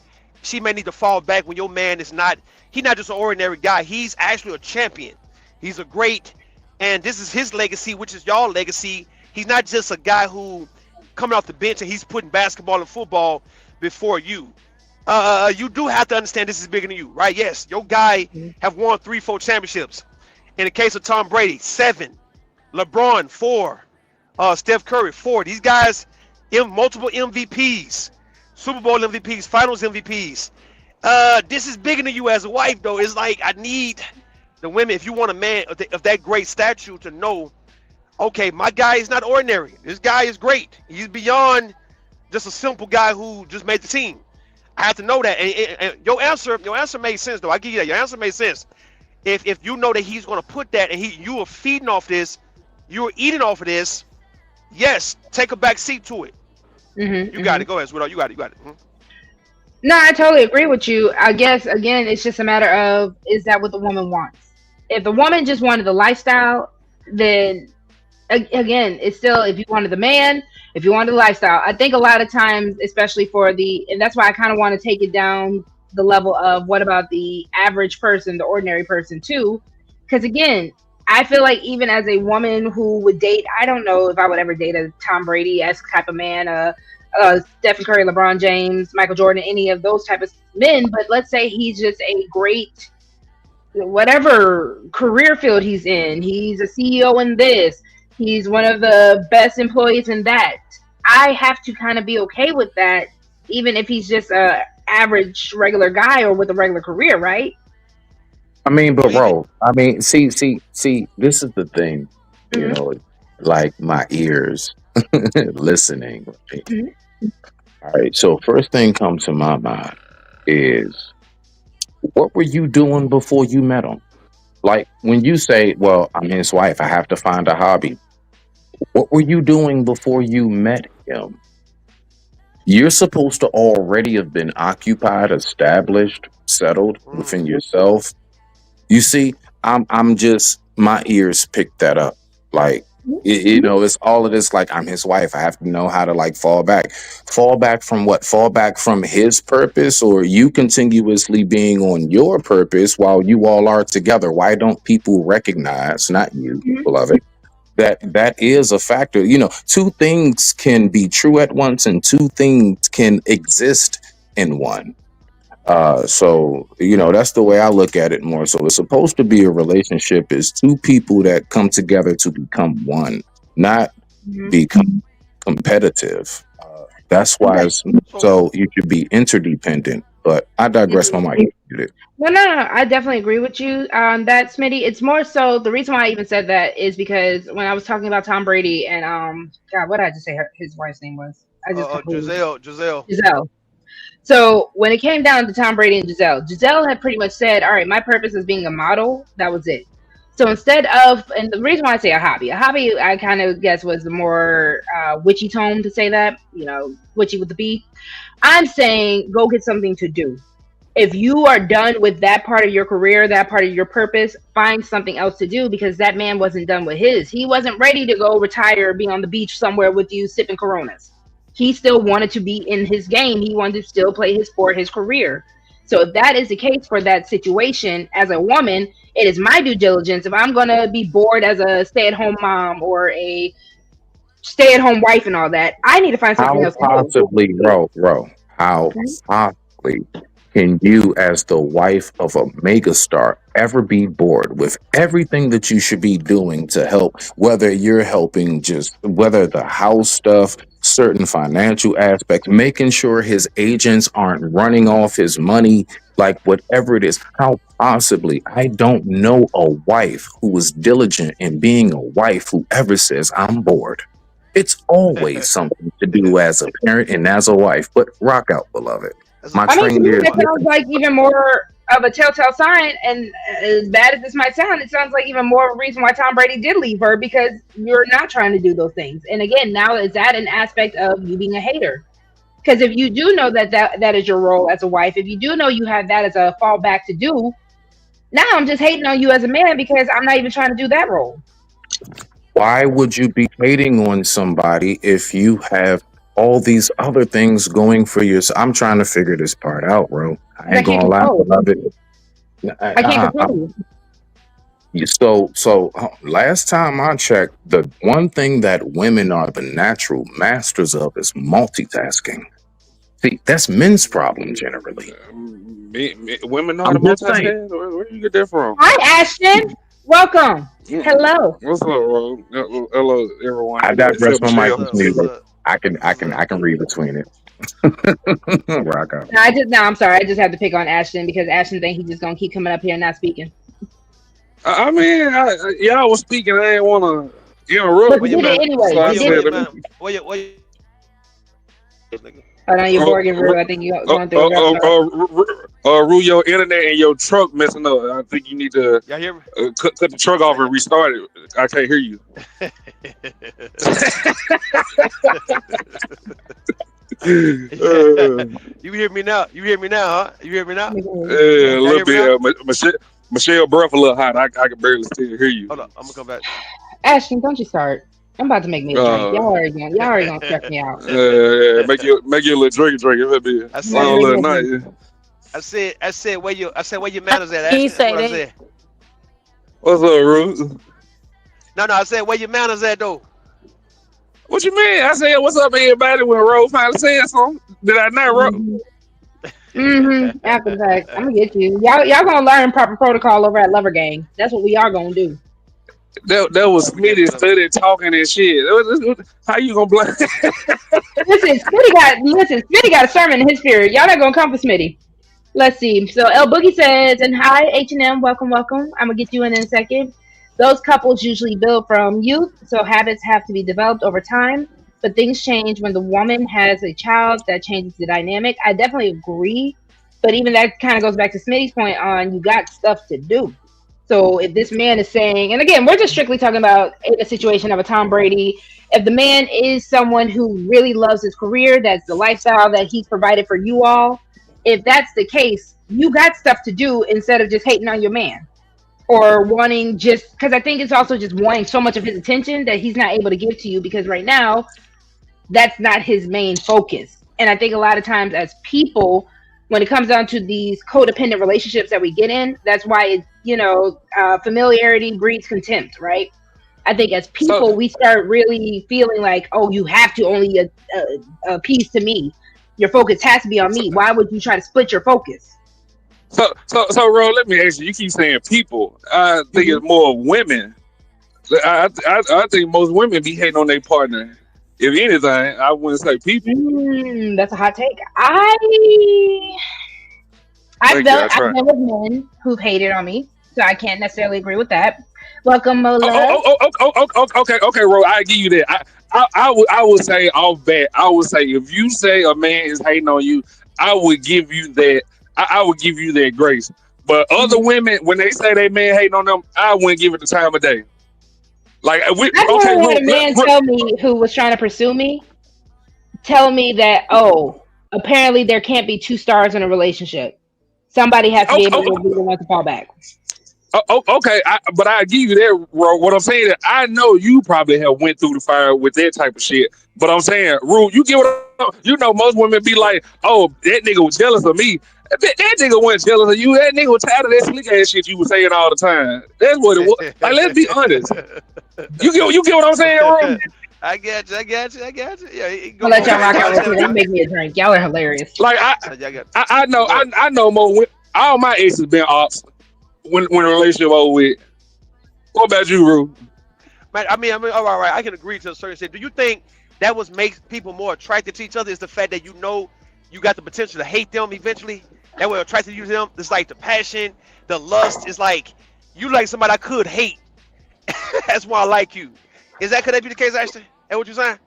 she may need to fall back when your man is not. He's not just an ordinary guy. He's actually a champion. He's a great, and this is his legacy, which is y'all legacy. He's not just a guy who coming off the bench and he's putting basketball and football before you. You do have to understand this is bigger than you, right? Yes, your guy have won 3, 4 championships. In the case of Tom Brady, 7. LeBron, 4. Steph Curry, 4. These guys, multiple MVPs, Super Bowl MVPs, Finals MVPs. This is bigger than you as a wife, though. It's like I need the women, if you want a man of that great stature, to know, okay, my guy is not ordinary. This guy is great. He's beyond just a simple guy who just made the team. I have to know that. And your answer made sense, though. I give you that. Your answer made sense. If you know that he's going to put that, and you are feeding off this, you are eating off of this. Yes, take a back seat to it. You got Hmm. it. Go ahead, sweetheart. You got it. You got it. Mhm. No, I totally agree with you. I guess again, it's just a matter of, is that what the woman wants? If the woman just wanted the lifestyle, then again, it's still, if you wanted the man, if you wanted the lifestyle. I think a lot of times, especially for the, and that's why I kind of want to take it down the level of what about the average person, the ordinary person too? Because again, I feel like even as a woman who would date, I don't know if I would ever date a Tom Brady esque type of man, Stephen Curry, LeBron James, Michael Jordan, any of those type of men. But let's say he's just a great whatever career field he's in. He's a CEO in this. He's one of the best employees in that. I have to kind of be okay with that, even if he's just a average regular guy or with a regular career, right? I mean, but Well, even bro, I mean, see, this is the thing, you Mm-hmm. know, like my ears listening. Right? Mm-hmm. All right. So first thing comes to my mind is what were you doing before you met him? Like when you say, well, I'm his wife, I have to find a hobby. What were you doing before you met him? You're supposed to already have been occupied, established, settled within mm, yourself. You see, I'm just my ears picked that up. Like you know, it's all of this. Like I'm his wife. I have to know how to like fall back. Fall back from what? Fall back from his purpose, or you continuously being on your purpose while you all are together. Why don't people recognize? Not you, beloved. That is a factor. You know, two things can be true at once, and two things can exist in one. So you know that's the way I look at it more. So it's supposed to be a relationship is two people that come together to become one, not Mm-hmm. become competitive. That's why Okay. it's so so you should be interdependent. But I digress. My mic. No, no, no. I definitely agree with you on that, Smitty. It's more so the reason why I even said that is because when I was talking about Tom Brady and God, what did I just say his wife's name was? I just completely Giselle. Giselle. So when it came down to Tom Brady and Giselle, Giselle had pretty much said, "All right, my purpose is being a model. That was it." So instead of, and the reason why I say a hobby, I kind of guess was the more witchy tone to say that, witchy with the B. I'm saying go get something to do. If you are done with that part of your career, that part of your purpose, find something else to do because that man wasn't done with his. He wasn't ready to go retire, be on the beach somewhere with you sipping Coronas. He still wanted to be in his game. He wanted to still play his sport, his career. So if that is the case for that situation, as a woman, it is my due diligence. If I'm going to be bored as a stay-at-home mom or a stay-at-home wife and all that, I need to find something How else to do. possibly, bro, how possibly can you, as the wife of a megastar, ever be bored with everything that you should be doing to help, whether you're helping just, whether the house stuff, certain financial aspects, making sure his agents aren't running off his money, like whatever it is, how possibly, I don't know a wife who is diligent in being a wife who ever says, I'm bored. It's always something to do as a parent and as a wife. But rock out, beloved. That's a My I mean, to trained me, ears that but sounds listen. like even more of a telltale sign. And as bad as this might sound, it sounds like even more of a reason why Tom Brady did leave her because you're not trying to do those things. And again, now is that an aspect of you being a hater? Because if you do know that is your role as a wife, if you do know you have that as a fallback to do, now I'm just hating on you as a man because I'm not even trying to do that role. Why would you be hating on somebody if you have all these other things going for you? I'm trying to figure this part out, bro. I Because I ain't can't gonna lie, control. beloved. I can't control. Last time I checked, the one thing that women are the natural masters of is multitasking. See, that's men's problem generally. Women know how I'm to just saying. multitask. Where you get that from? Hi, Ashton. Welcome. Mm. Hello. What's up, bro? Hello, everyone. I digress. Except My mic Michelle. is what's muted. up? I What's can up? read between it. Rock out. No, I'm sorry. I just have to pick on Ashton because Ashton think he's just gonna keep coming up here and not speaking. I mean, y'all was speaking. I didn't want to interrupt But you Where your did you, it man? anyway. so I You did Where it. said, your let me. man? Where your nigga? Oh, no, you're Oh, Borging Rue. I think you're oh, going through a oh, rough oh, spot. Rule your internet and your truck messing up. I think you need to Y'all hear me? cut the truck off and restart it. I can't hear you. You hear me now? You hear me now, huh? You hear me now? A Y'all little hear me bit. now? Michelle breath a little hot. I can barely still hear you. Hold on, I'm gonna come back. Ashton, don't you start. I'm about to make me a drink. Uh, Y'all already gonna stress me out. make you a little drink. It'll be a I I'm about to said, long make me little a drink. night. I said where your manners at, He Ashton? That's say what I that. said. What's up, Ruth? No, no, I said where your manners at though. What you mean? I said, "What's up, everybody?" When Rose finally said something, did I not? Mm-hmm. Mm-hmm. After the fact, I'm gonna get you. Y'all gonna learn proper protocol over at Lover Gang. That's what we are gonna do. That was Oh, we got Smitty to love it. studying, talking and shit. How you gonna blame? Smitty got a sermon in his spirit. Y'all not gonna come for Smitty. Let's see. So El Boogie says, and hi H&M, welcome, welcome. I'm gonna get you in a second. Those couples usually build from youth, so habits have to be developed over time. But things change when the woman has a child. That changes the dynamic. I definitely agree. But even that kind of goes back to Smitty's point on you got stuff to do. So if this man is saying, and again, we're just strictly talking about a situation of a Tom Brady. If the man is someone who really loves his career, that's the lifestyle that he's provided for you all. If that's the case, you got stuff to do instead of just hating on your man or wanting just because I think it's also just wanting so much of his attention that he's not able to give to you because right now that's not his main focus. And I think a lot of times as people, when it comes down to these codependent relationships that we get in, that's why familiarity breeds contempt, right? I think as so, people, we start really feeling like, oh, you have to only appease to me. Your focus has to be on so, me. Why would you try to split your focus? Ro, let me ask you. You keep saying people. I think Mm-hmm. it's more women. I think most women be hating on their partner. If anything, I wouldn't say people. That's a hot take. Thank you. I I've try. been with men who've hated on me, so I can't necessarily agree with that. Welcome, Mo Love. Okay, Ro. I give you that. I would say off bat. I would say if you say a man is hating on you, I would give you that. I would give you that grace. But other Mm-hmm. women, when they say they man hating on them, I wouldn't give it the time of day. Like, I've okay, never had Ro, a man tell me who was trying to pursue me, tell me that, oh, apparently there can't be two stars in a relationship. Somebody has to be able to be the one to fall back. Okay, but I give you that. What I'm saying is, I know you probably have went through the fire with that type of shit. But I'm saying, Rue, you get what you know. Most women be like, "Oh, that nigga was jealous of me." That nigga wasn't jealous of you. That nigga was tired of that slick ass shit you was saying all the time. That's what it was. Like, let's be honest. You get what I'm saying, Rue? I got you. Yeah, I'll go let go y'all ahead. rock Go out ahead, real tell quick. me, I'm bro. making me a drink. Y'all are hilarious. Like Y'all got I know go ahead. I know more. All my exes been ops when a relationship over with. What about you, Rue? Man, I mean, all right. I can agree to a certain extent. Do you think that what makes people more attracted to each other is the fact that you know you got the potential to hate them eventually? That will attracted you to them. It's like the passion, the lust. It's like you like somebody I could hate. That's why I like you. Could that be the case, Ashton? That what you saying?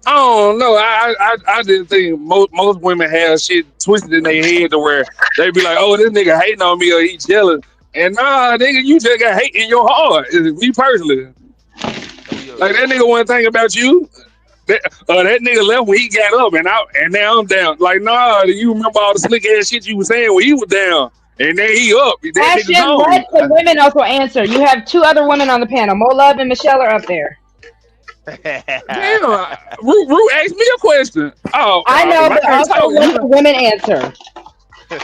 I don't know. I didn't think most women have shit twisted in their head to where they be like, "Oh, this nigga hating on me or he jealous." And nah, nigga, you just got hate in your heart. Me personally, Oh yeah. like that nigga wasn't thinking about you. That nigga left when he got up, and now I'm down. Like, nah, you remember all the slick ass shit you was saying when he was down, and then he up. That nigga Ashton, let gone. the women also answer. You have two other women on the panel. Mo Love and Michelle are up there. Damn, Rue asked me a question. Oh, I know, if I but can't also talk, let the women answer. all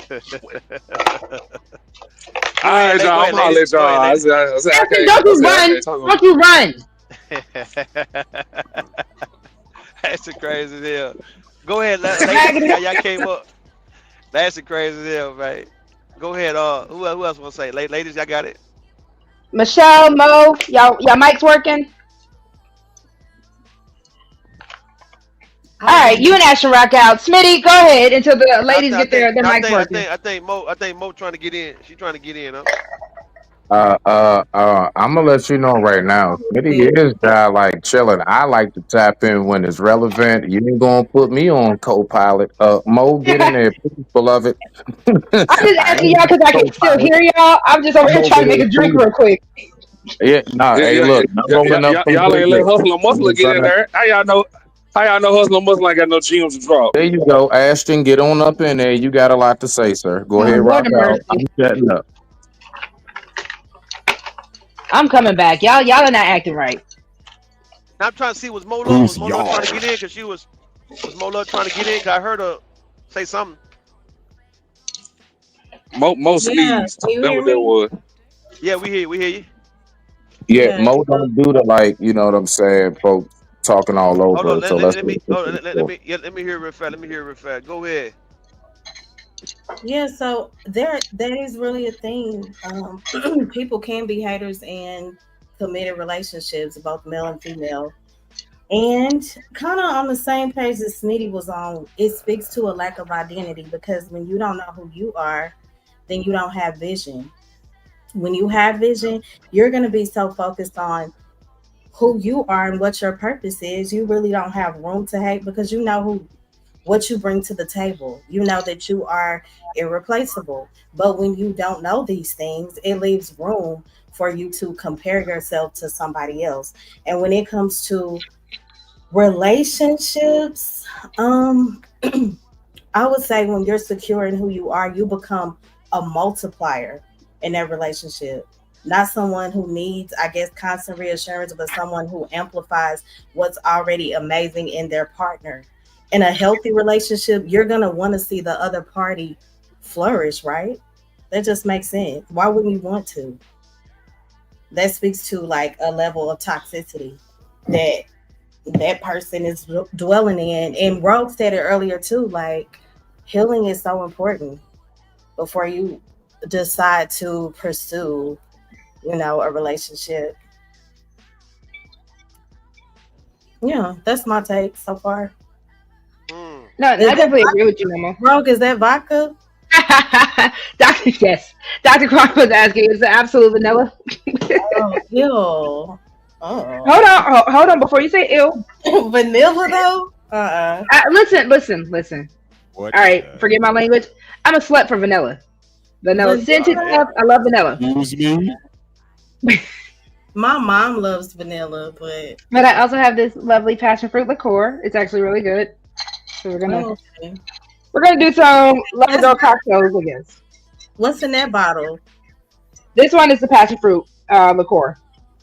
Go ahead, right, go y'all. I'm ahead, gonna ladies. let Go ahead, y'all. ladies. I Ashton, can't. don't you I run. can't talk on. Don't you run. That's a crazy deal. Go ahead, ladies. Raggedy. Y'all came up. That's a crazy deal, man. Go ahead. Who else want to say? Ladies, y'all got it. Michelle, Mo, y'all mics working? All right, you Um, and Ashton rock out. Smitty, go ahead until the No, ladies get their I mics think, I working. think, I think Mo trying to get in. She trying to get in, huh? I'm gonna let you know right now. Smitty is guy like chilling. I like to tap in when it's relevant. You ain't gonna put me on co-pilot. Mo, get in there, please, beloved. I'm just I asking ain't y'all because I can still co-pilot. hear y'all. I'm just over I'm here over trying to make here a drink too. real quick. Yeah, nah. Hey, look, I'm rolling up some Y'all ain't let Bridget. Hustle and Muscle I'm get in trying to. there. How y'all know? How y'all know Hustle and Muscle ain't got no gems to drop? There you go, Ashton. Get on up in there. You got a lot to say, sir. Go ahead, Lord rock of out. I'm mercy. shutting up. I'm coming back. Y'all are not acting right. Now I'm trying to see was Who's Mo Love trying to y'all? get in because she was Mo Love trying to get in? Cause I heard her say something. Mo Yeah, sneezed. can you That hear what that me? was. Yeah, we hear you. Yeah, Yeah. Mo don't do the like, you know what I'm saying, folks talking all Hold on, over. So let, let me let's let get me to hold on, the let story. me yeah, let me hear it real fast. Let me hear it real fast. Go ahead. Yeah, so there that is really a thing. People can be haters in committed relationships, both male and female. And kind of on the same page that Smitty was on, it speaks to a lack of identity because when you don't know who you are, then you don't have vision. When you have vision, you're going to be so focused on who you are and what your purpose is. You really don't have room to hate because you know who what you bring to the table. You know that you are irreplaceable. But when you don't know these things, it leaves room for you to compare yourself to somebody else. And when it comes to relationships, I would say when you're secure in who you are, you become a multiplier in that relationship. Not someone who needs, I guess, constant reassurance, but someone who amplifies what's already amazing in their partner. In a healthy relationship, you're going to want to see the other party flourish, right? That just makes sense. Why wouldn't you want to? That speaks to like a level of toxicity that that person is dwelling in. And Rogue said it earlier too, like healing is so important before you decide to pursue, a relationship. Yeah, that's my take so far. Mm. No, I Is that definitely agree with you, Mama. Rogue? Is that vodka? Doctor, yes. Dr. Clark was asking, is it absolute vanilla? Oh, ew. Oh, Hold on, hold on. Before you say ill, vanilla though? Uh-uh. listen. What All right, the? forget my language. I'm a slut for vanilla. Vanilla scented Vanilla. Yeah. stuff. I love vanilla. Excuse me? My mom loves vanilla, but But I also have this lovely passion fruit liqueur. It's actually really good. So oh, okay. we're gonna do some lover That's girl cocktails, I guess. what's in that bottle? This one is the passion fruit liqueur.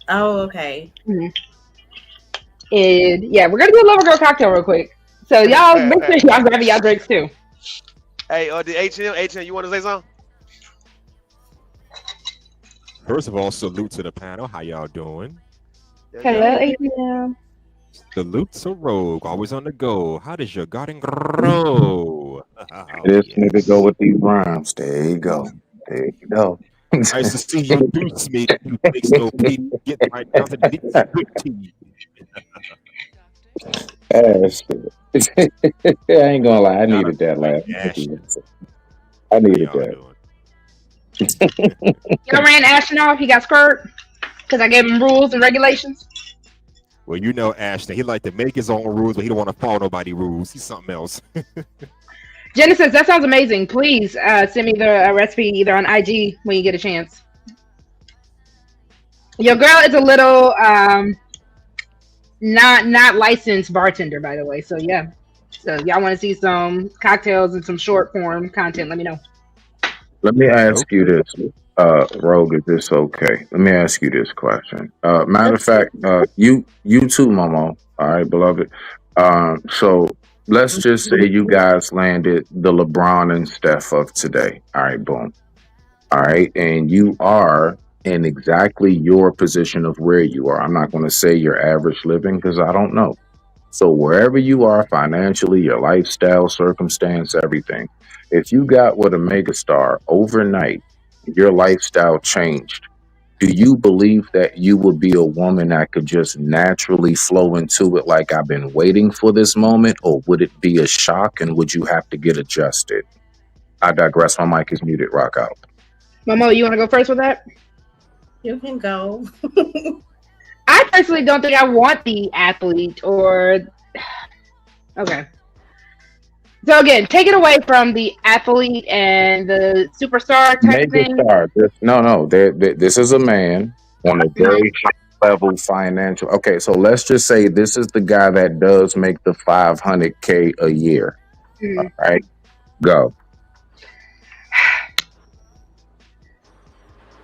Oh, okay. hmm And yeah, we're gonna do a lover girl cocktail real quick. So y'all make sure y'all grab y'all drinks too. Hey, the H&M, you want to say something? First of all, salute to the panel. How y'all doing? Yes, yes. Hello, Hey, ATM. Salute to Rogue, always on the go. How does your garden grow? Oh, This nigga go yes. with these rhymes. There you go. There you go. Nice to see you do, Smith. You take slow P. Get right down to the nitty-gritty. Ah, shit. I ain't gonna lie. I Got needed him that like laugh. Ashton. I How needed y'all that. doing? Y'all ran Ashton off. He got skirt because I gave him rules and regulations. Well, you know Ashton. He like to make his own rules, but he don't want to follow nobody rules. He's something else. Genesis, that sounds amazing. Please send me the recipe either on IG when you get a chance. Your girl is a little not licensed bartender, by the way. So yeah. So y'all want to see some cocktails and some short form content? Let me know. Let me ask you Okay. this, Rogue, is this okay? Let me ask you this question. Matter of let's see. fact, you too, Momo. All right, beloved. So let's just say you guys landed the LeBron and Steph of today. All right, boom. All right, and you are in exactly your position of where you are. I'm not going to say your average living because I don't know. So wherever you are financially, your lifestyle, circumstance, everything, if you got with a megastar overnight, your lifestyle changed. Do you believe that you would be a woman that could just naturally flow into it like I've been waiting for this moment, or would it be a shock and would you have to get adjusted? I digress. My mic is muted. Rock out. Momo, you want to go first with that? You can go. I personally don't think I want the athlete or okay. So again, take it away from the athlete and the superstar type thing. Megastar. No. This is a man on a very high level financial. Okay, so let's just say this is the guy that does make the 500K a year. All Mhm. right, go.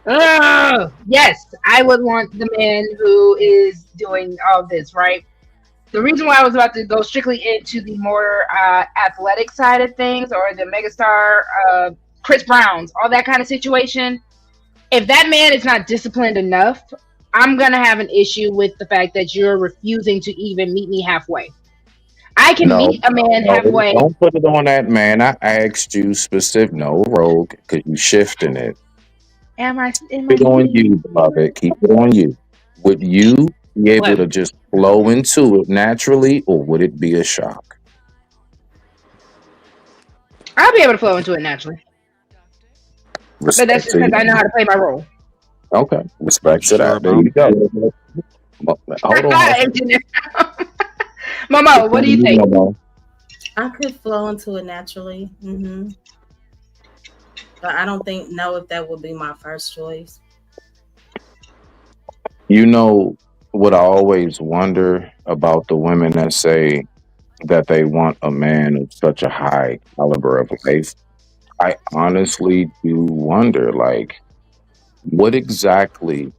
Oh, yes, I would want the man who is doing all this, right? The reason why I was about to go strictly into the more athletic side of things or the megastar, Chris Browns, all that kind of situation. If that man is not disciplined enough, I'm gonna have an issue with the fact that you're refusing to even meet me halfway. I can No, meet a man no, halfway. don't put it on that man. I asked you specific. No, Rogue, because you shifting it. Am I Keep it on hitting you, you? beloved. Keep it on you. Would you be able What? to just flow into it naturally, or would it be a shock? I'll be able to flow into it naturally, but that's Respect just to because I know you. how to play my role. Okay, You respect to sure that. There about you that? go. Hold on, hold on. Engineer. Mama, It's what on do you you, think? Momo. I could flow into it naturally. But I don't think know if that would be my first choice. You know what I always wonder about the women that say that they want a man of such a high caliber of life. I honestly do wonder, like, what exactly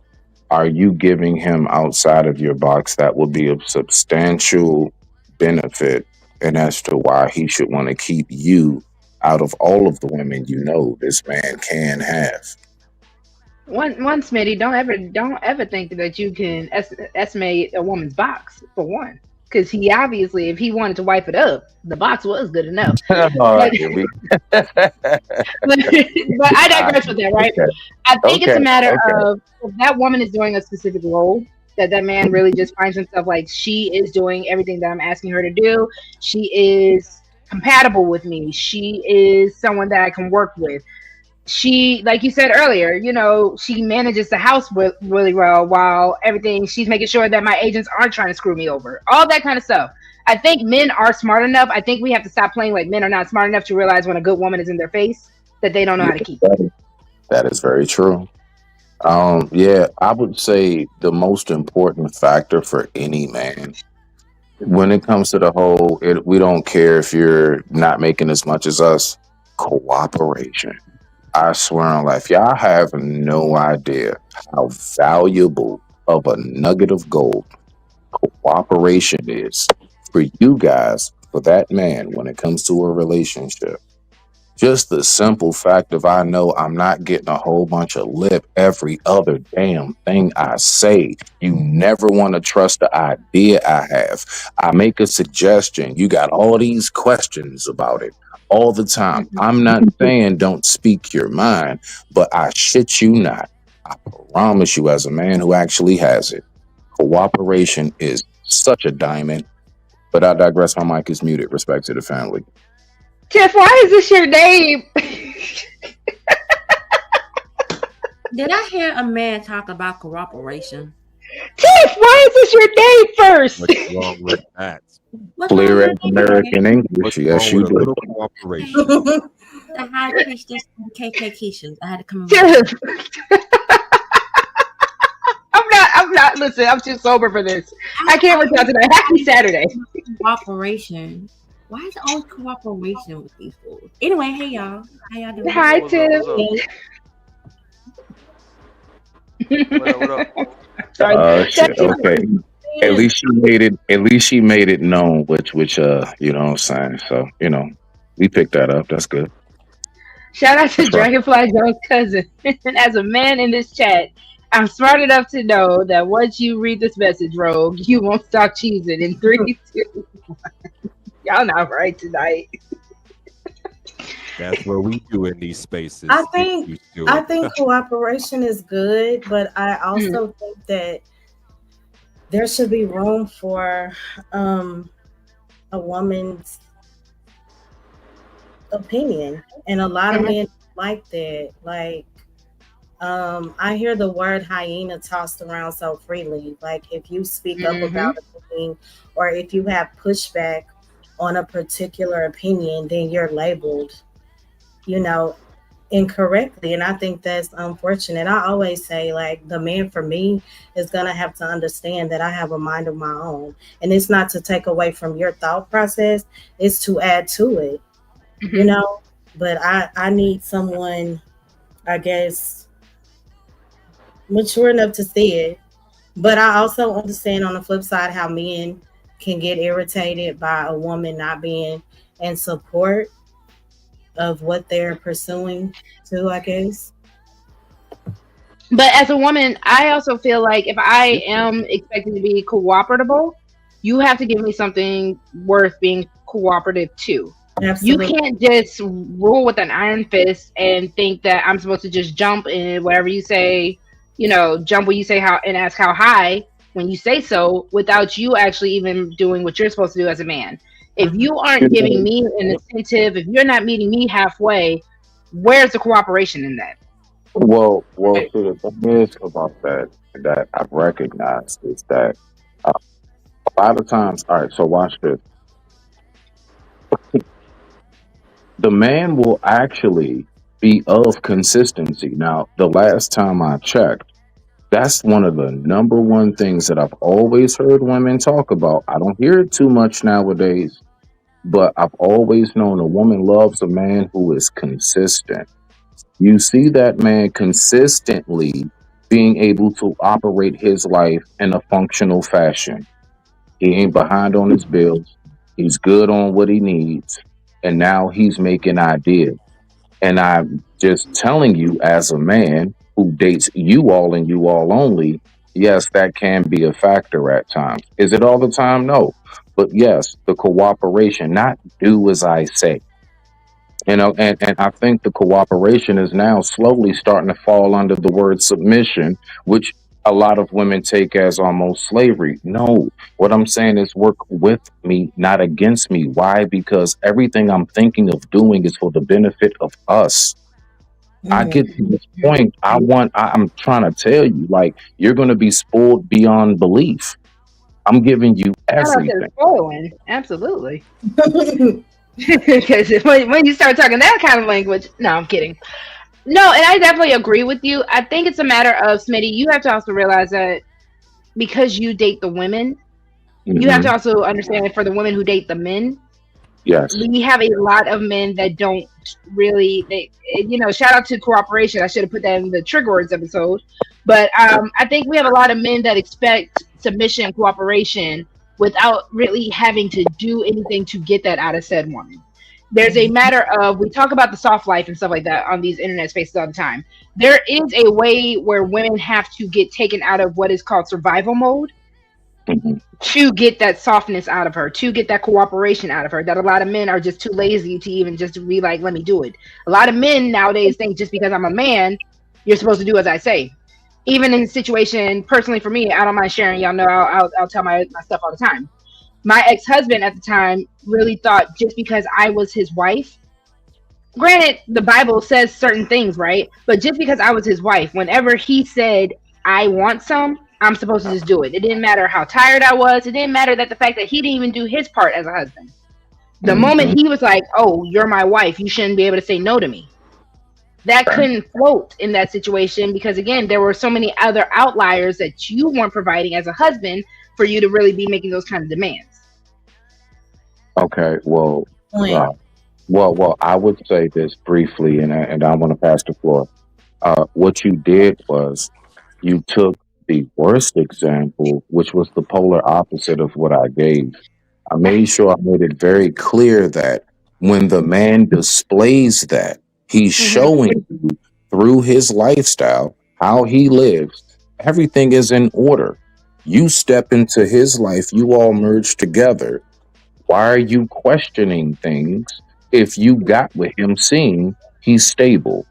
are you giving him outside of your box that would be of substantial benefit, and as to why he should want to keep you out of all of the women you know this man can have? One, Smitty, don't ever think that you can estimate a woman's box for one, because he obviously, if he wanted to wipe it up, the box was good enough. All But right, here we but I digress with that, right? okay, I think it's okay, a matter okay. of if that woman is doing a specific role, that man really just finds himself like she is doing everything that I'm asking her to do. She is compatible with me. She is someone that I can work with. She, like you said earlier, she manages the house really well, while everything she's making sure that my agents aren't trying to screw me over. All that kind of stuff. I think men are smart enough. I think we have to stop playing like men are not smart enough to realize when a good woman is in their face that they don't know Yeah, how to keep it. that is very true. Yeah, I would say the most important factor for any man when it comes to the whole, we don't care if you're not making as much as us. Cooperation. I swear on life, y'all have no idea how valuable of a nugget of gold cooperation is for you guys, for that man when it comes to a relationship. Just the simple fact of I know I'm not getting a whole bunch of lip every other damn thing I say. You never want to trust the idea I have. I make a suggestion. You got all these questions about it all the time. Mhm. I'm not saying don't speak your mind, but I shit you not. I promise you, as a man who actually has it, cooperation is such a diamond. But I digress. My mic is muted. Respect to the family. Jeff, why is this your name? Did I hear a man talk about cooperation? Jeff, why is this your name first? What's wrong with that? What's wrong Clear with as that? American English. What's Yes, wrong you with a do. little cooperation? The high priestess of KK Keisha. I had to come in with Jeff, that. I'm not, listen, I'm too sober for this. I can't I work out tonight. Happy Saturday. cooperation. Why is it always cooperation with these fools? Anyway, hey y'all. How y'all doing? What's Hi, up? What's up? Tim. What's up? What up? What up? Sorry. Shit. Okay. At least she made it. At least she made it known, which you know what I'm saying. So we picked that up. That's good. Shout out to That's right. Dragonfly Jones' cousin. As a man in this chat, I'm smart enough to know that once you read this message, Rogue, you won't stop cheesing in three, two. Y'all not right tonight. That's what we do in these I spaces. Get think used to I it. think cooperation is good, but I Mm, also think that there should be room for um, a woman's opinion, and a lot of mhm, men like that. Like, I hear the word hyena tossed around so freely. Like, if you speak up mhm. about a thing, or if you have pushback on a particular opinion, then you're labeled, you know, incorrectly. And I think that's unfortunate. I always say, like, the man for me is going to have to understand that I have a mind of my own. And it's not to take away from your thought process, it's to add to it, you Mhm. know? But I need someone, I guess, mature enough to see it. But I also understand on the flip side how men can get irritated by a woman not being in support of what they're pursuing too, I guess. But as a woman, I also feel like if I am expected to be cooperative, you have to give me something worth being cooperative to. You Absolutely. can't just rule with an iron fist and think that I'm supposed to just jump in whatever you say, jump when you say how and ask how high when you say so without you actually even doing what you're supposed to do as a man. If Uh-huh. you aren't You giving know, me an incentive, if you're not meeting me halfway, where's the cooperation in that? well, Right. see, the thing is about that I've recognized is that a lot of times, all right, so watch this. The man will actually be of consistency. Now, the last time I checked, that's one of the number one things that I've always heard women talk about. I don't hear it too much nowadays, but I've always known a woman loves a man who is consistent. You see that man consistently being able to operate his life in a functional fashion. He ain't behind on his bills. He's good on what he needs. And now he's making ideas. And I'm just telling you, as a man who dates you all and you all only, yes, that can be a factor at times. Is it all the time? No. But yes, the cooperation, not do as I say. And I think the cooperation is now slowly starting to fall under the word submission, which a lot of women take as almost slavery. No, what I'm saying is work with me, not against me. Why? Because everything I'm thinking of doing is for the benefit of us. I get to this point. I'm trying to tell you, like, you're going to be spoiled beyond belief. I'm giving you Shout out to the everything. spoiling. Absolutely. Because when you start talking that kind of language, no, I'm kidding. No, and I definitely agree with you. I think it's a matter of, Smitty, you have to also realize that because you date the women, you have to Hmm. also understand that for the women who date the men, Yes. we have a lot of men that don't really, shout out to cooperation. I should have put that in the trigger words episode. But I think we have a lot of men that expect submission and cooperation without really having to do anything to get that out of said woman. There's a matter of, we talk about the soft life and stuff like that on these internet spaces all the time. There is a way where women have to get taken out of what is called survival mode Hmm. to get that softness out of her, to get that cooperation out of her, that a lot of men are just too lazy to even just be like, let me do it. A lot of men nowadays think just because I'm a man, you're supposed to do as I say. Even in the situation, personally for me, I don't mind sharing. Y'all know I'll tell my stuff all the time. My ex-husband at the time really thought just because I was his wife, granted, the Bible says certain things, right? But just because I was his wife, whenever he said, I want some, I'm supposed to just do it. It didn't matter how tired I was. It didn't matter that the fact that he didn't even do his part as a husband. The moment Hmm. he was like, oh, you're my wife, you shouldn't be able to say no to me. That couldn't float in that situation because, again, there were so many other outliers that you weren't providing as a husband for you to really be making those kind of demands. Okay. Well, Point. uh, well, I would say this briefly, and I want to pass the floor. What you did was you took the worst example, which was the polar opposite of what I gave. I made sure I made it very clear that when the man displays that, he's Mm-hmm. showing you through his lifestyle how he lives. Everything is in order. You step into his life, you all merge together. Why are you questioning things if you got with him seeing he's stable?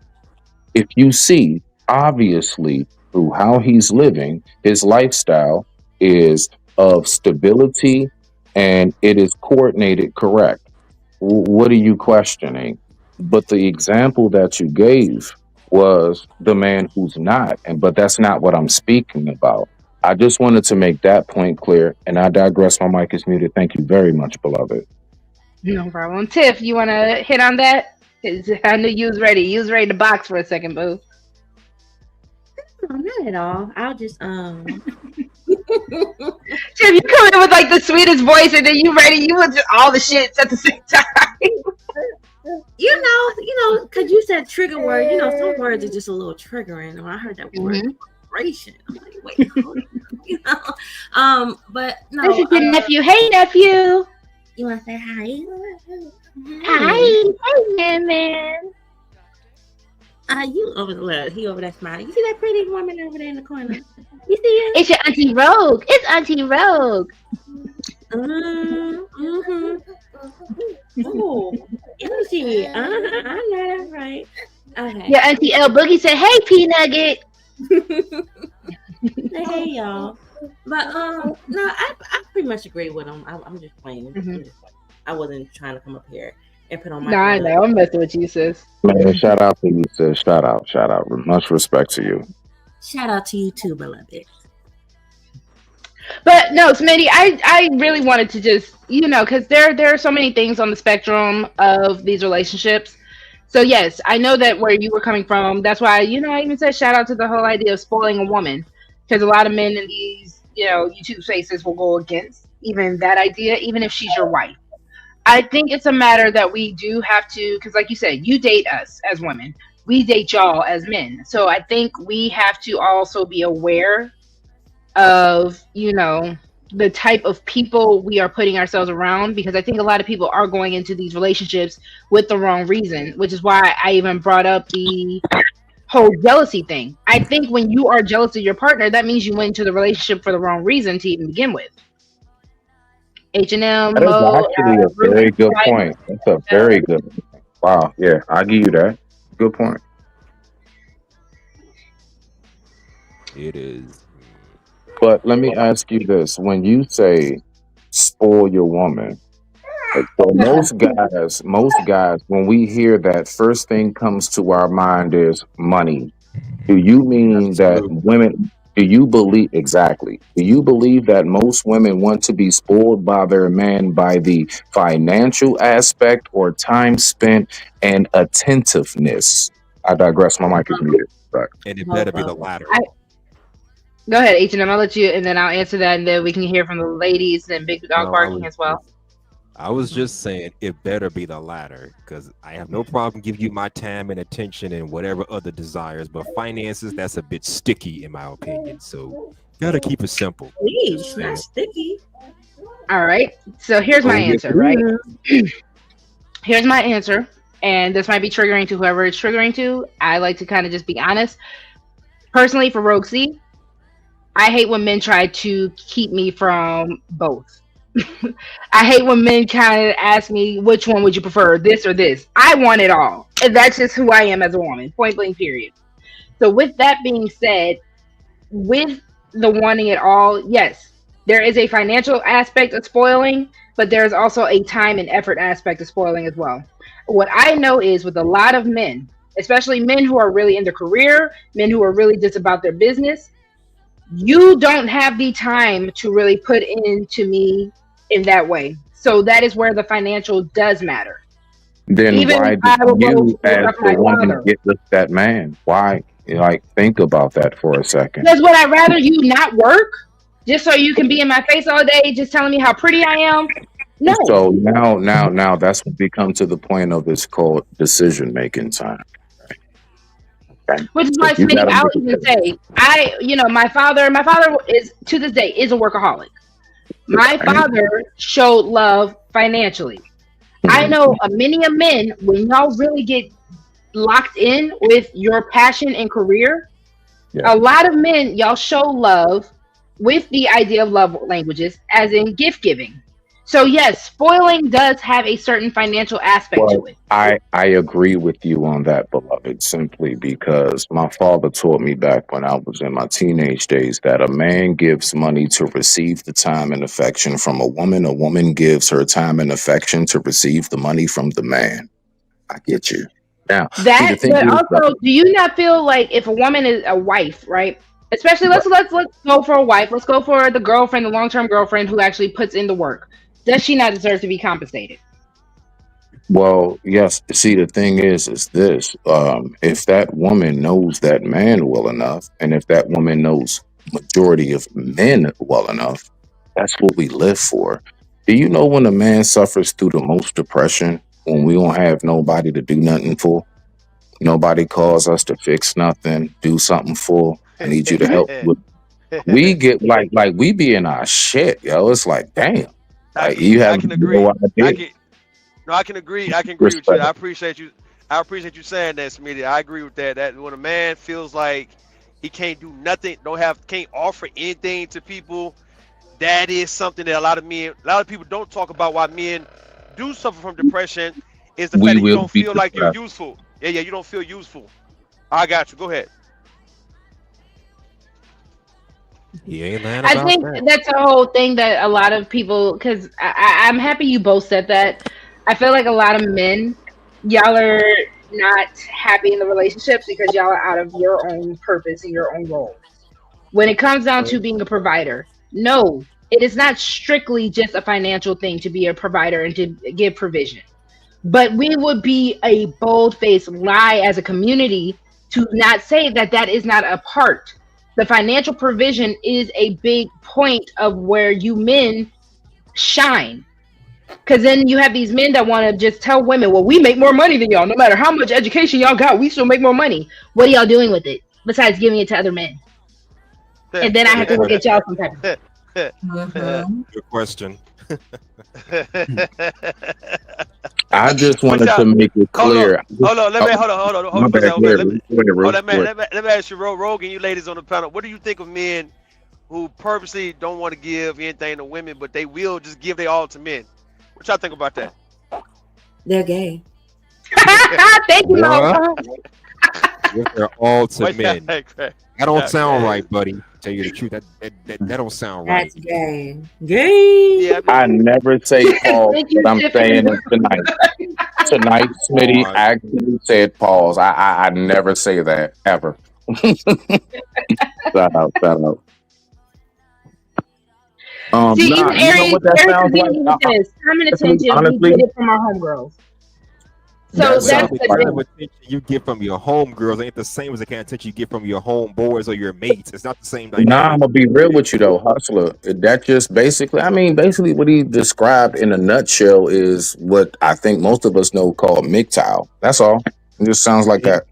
If you see, obviously, through how he's living, his lifestyle is of stability and it is coordinated correct. What are you questioning? But the example that you gave was the man who's not, and but that's not what I'm speaking about. I just wanted to make that point clear, and I digress. My mic is muted. Thank you very much, beloved. No problem. Tiff, you want to hit on that? 'Cause I knew you was ready. You was ready to box for a second, boo. No, not at all. I'll just Tiff, you come in with like the sweetest voice, and then you ready. You was just all the shits at the same time. because you said trigger word. Some words are just a little triggering. When I heard that word Mm-hmm. vibration, I'm like, wait, hold on. But This no, is your nephew. Hey, nephew. you want to say hi? Hi. Hi. Hey, man. You over there, he over there smiling. You see that pretty woman over there in the corner? You see It's your Auntie Rogue. It's Auntie Rogue. her? Mm-hmm. Oh, energy. I know that's right. Okay. Your Auntie L Boogie said, "Hey, P Nugget." Hey y'all. But no, I pretty much agree with him. I'm just playing. Hmm. I wasn't trying to come up here and put on my No, I good. know. I'm messing with you, sis. Man, shout out to you, sis. Shout out. Much respect to you. Shout out to you too, beloved. But no, Smitty, I really wanted to just, because there are so many things on the spectrum of these relationships. So yes, I know that where you were coming from. That's why, I even said shout out to the whole idea of spoiling a woman, because a lot of men in these, YouTube spaces will go against even that idea, even if she's your wife. I think it's a matter that we do have to, because like you said, you date us as women, we date y'all as men. So I think we have to also be aware of the type of people we are putting ourselves around, because I think a lot of people are going into these relationships with the wrong reason, which is why I even brought up the whole jealousy thing. I think when you are jealous of your partner, that means you went into the relationship for the wrong reason to even begin with. H&M, That is Mo, actually a Ruby, very good Price, point. That's a very good point. Wow. Yeah, I give you that. Good point. It is. But let me ask you this: when you say spoil your woman, so most guys, when we hear that, first thing comes to our mind is money. Do you mean that Absolutely. women? Do you believe exactly? Do you believe that most women want to be spoiled by their man by the financial aspect or time spent and attentiveness? I digress. My mic is muted. Right. And it better Both be the of them. latter. I, go ahead, H&M. I'll let you, and then I'll answer that, and then we can hear from the ladies and Big Dog No, I barking was as well. just I was just saying it better be the latter because I have no problem giving you my time and attention and whatever other desires, but finances, that's a bit sticky in my opinion. So gotta keep it simple. Just Please, not saying. sticky. All right. So here's my Oh yes answer, right? it Here's my answer. And this might be triggering to whoever it's triggering to. I like to kind of just be honest. Personally, for Rogue C, I hate when men try to keep me from both. I hate when men kind of ask me, which one would you prefer, this or this? I want it all. And that's just who I am as a woman, point blank, period. So, with that being said, with the wanting it all, yes, there is a financial aspect of spoiling, but there's also a time and effort aspect of spoiling as well. What I know is with a lot of men, especially men who are really in their career, men who are really just about their business, you don't have the time to really put into me in that way. So that is where the financial does matter. Then Even if why do I will go you, look as up the my woman, father. get with that man? Why? Like, think about that for a second. Because would I rather you not work just so you can be in my face all day, just telling me how pretty I am? No. So now, that's when we come to the point of it's called decision making time. Okay, Which is so why, you got Smitty, to I'll make a even decision. say, my father is to this day is a workaholic. My Right? father showed love financially. I Mhm. know many a men, when y'all really get locked in with your passion and career, Yeah. a lot of men, y'all show love with the idea of love languages, as in gift giving. So yes, spoiling does have a certain financial aspect Well, to it. I agree with you on that, beloved, simply because my father taught me back when I was in my teenage days that a man gives money to receive the time and affection from a woman. A woman gives her time and affection to receive the money from the man. I get you. Now, see, the That, thing but is, also, do you not feel like if a woman is a wife, right? Especially right, let's go for a wife. Let's go for the girlfriend, the long term girlfriend who actually puts in the work. Does she not deserve to be compensated? well, yes. See, the thing is this: if that woman knows that man well enough, and if that woman knows majority of men well enough, that's what we live for. Do you know when a man suffers through the most depression when we don't have nobody to do nothing for? Nobody calls us to fix nothing, do something for. I need you to Hmm. help with. We get like we be in our shit, yo. It's like, damn, I like you I have can no agree. I idea. can no, I can agree. I can agree with you. I Respect. appreciate you. I appreciate you saying that, Smitty. I agree with that. That when a man feels like he can't do nothing, can't offer anything to people, that is something that a lot of people don't talk about. Why men do suffer from depression is the fact We that you will don't be feel like you're depressed. useful. Yeah, yeah, you don't feel useful. I got you. Go ahead. He ain't lying I about think that. that's a whole thing that a lot of people, because I'm happy you both said that. I feel like a lot of men, y'all are not happy in the relationships because y'all are out of your own purpose and your own role. When it comes down to being a provider, no, it is not strictly just a financial thing to be a provider and to give provision. But we would be a bold faced lie as a community to not say that that is not a part. The financial provision is a big point of where you men shine. Because then you have these men that want to just tell women, well, we make more money than y'all. No matter how much education y'all got, we still make more money. What are y'all doing with it besides giving it to other men? And then I have to look at y'all sometimes. Mm-hmm. Good question. I just What wanted y'all? to make it Hold on, clear. hold on. Let Oh, me hold my on for a bad. second. Go Okay, ahead, let me. Ruth. Go ahead, Oh, Ruth. Go ahead. let me ask you, Rogan, you ladies on the panel. What do you think of men who purposely don't want to give anything to women, but they will just give their all to men? What y'all think about that? They're gay. Thank you, Mo. What? If they're all to What y'all men. think? That don't Yeah, sound yeah, right, buddy. Tell you the truth, that don't sound right. That's gay. Gay. yeah. I never say pause, Thank but you, I'm saying Tiffany. it tonight. Tonight, Smitty Pause. actually said pause. I never say that ever. Shout out, shout out. See, Nah, even you know what that Aries sounds is like? even with this. Time and Honestly, attention, we honestly, get it from our homegirls. So that Well, sounds that's the the like kind of thing. attention you get from your homegirls ain't the same as the kind of attention you get from your homeboys or your mates. It's not the same nah, I'm dynamic. gonna be real with you though, hustler. That just basically, I mean, basically what he described in a nutshell is what I think most of us know called MGTOW. That's all. It just sounds like Men, that.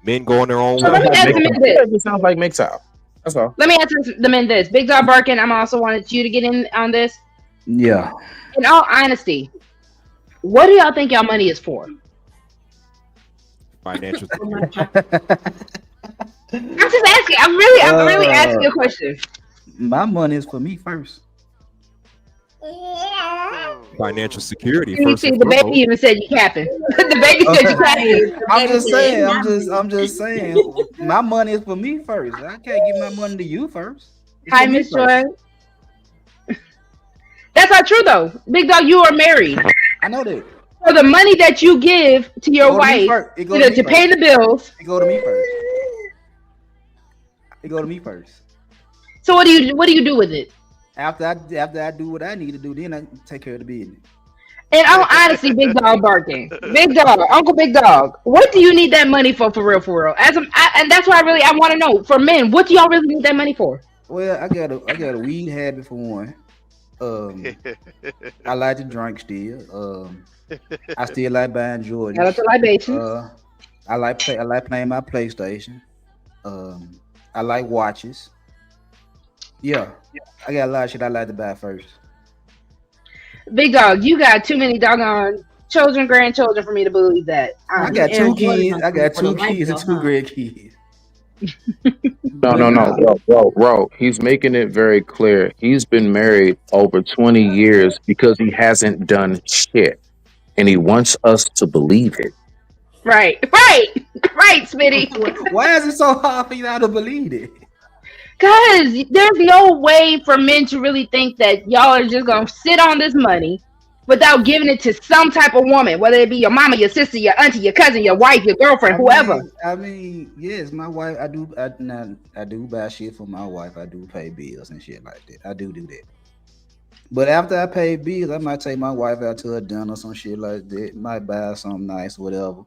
men going their own So let Sounds me way. like ask the MGTOW. men this. Yeah, it just sounds like MGTOW. That's all. Let me ask the men this. Big Dog Barkin, I'm also wanted you to get in on this. Yeah. In all honesty, what do y'all think y'all money is for? Financial For my security. pocket. I'm just asking. I'm really asking uh, a question. my money is for me first. Financial security, Let me first see. and The baby foremost. even said you capping. The baby said you capping. Right. The I'm baby just said it's saying. my money. I'm just saying. My money is for me first. I can't give my money to you first. It's Hi, for me Miss Joy. first. That's not true though. Big Dog, you are married. I know that. So the money that you give to It your go to me wife, first. It go to me to pay first. the bills. It go to me first. It go to me first. So what do you do with it? After I do what I need to do, then I take care of the business. And I'm honestly, Big Dog barking. Big Dog, Uncle Big Dog. What do you need that money for real, for real? And that's why I want to know for men. What do y'all really need that money for? Well, I got a weed habit for one. Um, I like to drink still. I still like buying Shout out to Jordans. libations. Uh, I like playing my PlayStation. Um, I like watches. Yeah, I got a lot of shit I like to buy first. Big Dog, you got too many doggone children, grandchildren for me to believe that. I Them got Honestly, Air two Jordans kids. are I got for the two light kids and bill, two huh? grandkids. No, But no, no, nah, bro. He's making it very clear. He's been married over 20 years because he hasn't done shit. And he wants us to believe it. right, right, right, Smitty. why is it so hard for y'all to believe it? Because there's no way for men to really think that y'all are just gonna sit on this money without giving it to some type of woman, whether it be your mama, your sister, your auntie, your cousin, your wife, your girlfriend, whoever. Yes, my wife. I do buy shit for my wife. I do pay bills and shit like that. I do that. But after I pay bills, I might take my wife out to a dinner or some shit like that. Might buy her something nice, whatever.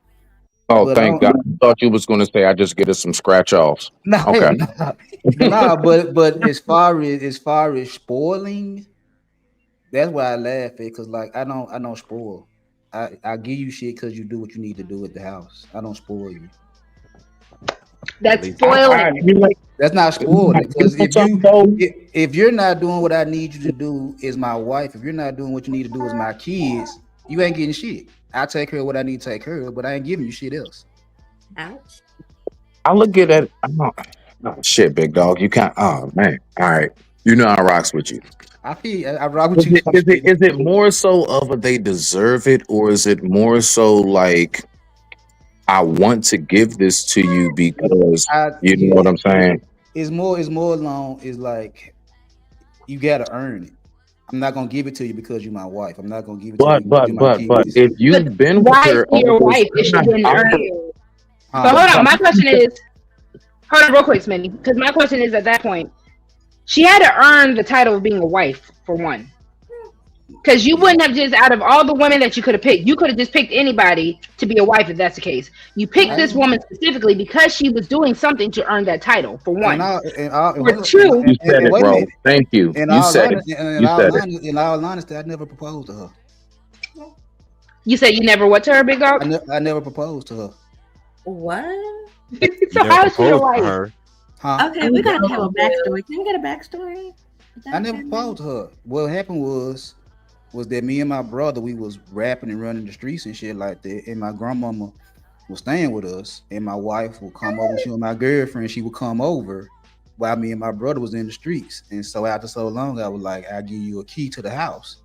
Oh, But I thank don't. God. I thought you was going to say I just get us some scratch offs. Nah, Okay. nah, nah. But as far as spoiling, that's why I laugh at because like I don't spoil. I give you shit because you do what you need to do at the house. I don't spoil you. At That's least that's I, spoiling. you like, That's not you spoiling because know something though? if you're not doing what I need you to do as my wife, if you're not doing what you need to do as my kids, you ain't getting shit. I take care of what I need to take care of, but I ain't giving you shit else. Ouch. I look at it. Oh, shit, big dog. You can't. Oh man. All right. You know I rocks with you. I feel I rock with you. Is it more so of a they deserve it, or is it more so like I want to give this to you because you know what Yeah, I'm saying? it's more along. It's like you gotta earn it. I'm not gonna give it to you because you're my wife. I'm not gonna give it to you because you're my But kids. if But you've been with why is her she all your this wife if she time, didn't I, earn it? But Huh? hold on, but my question is, hold on real quick, Smitty, because my question is at that point, she had to earn the title of being a wife for one. Because you Yeah. wouldn't have just out of all the women that you could have picked, you could have just picked anybody to be a wife if that's the case. You picked I this ain't, woman specifically because she was doing something to earn that title, for and one. I and I For hold up, two, you said and it, wait a bro. minute. Thank you. In You all said it. honesty, You said it. in all honesty, I never proposed to her. you said you never what to her, big dog? I never proposed to her. What? You So never how is she your proposed to wife? her. Huh? Okay, we gotta have a backstory. Can we get a backstory? Is I that never okay, man? proposed to her. What happened was that me and my brother we was rapping and running the streets and shit like that, and my grandmama was staying with us, and my wife would come over. She was my girlfriend. She would come over while me and my brother was in the streets. And so after so long, I was like, "I'll give you a key to the house."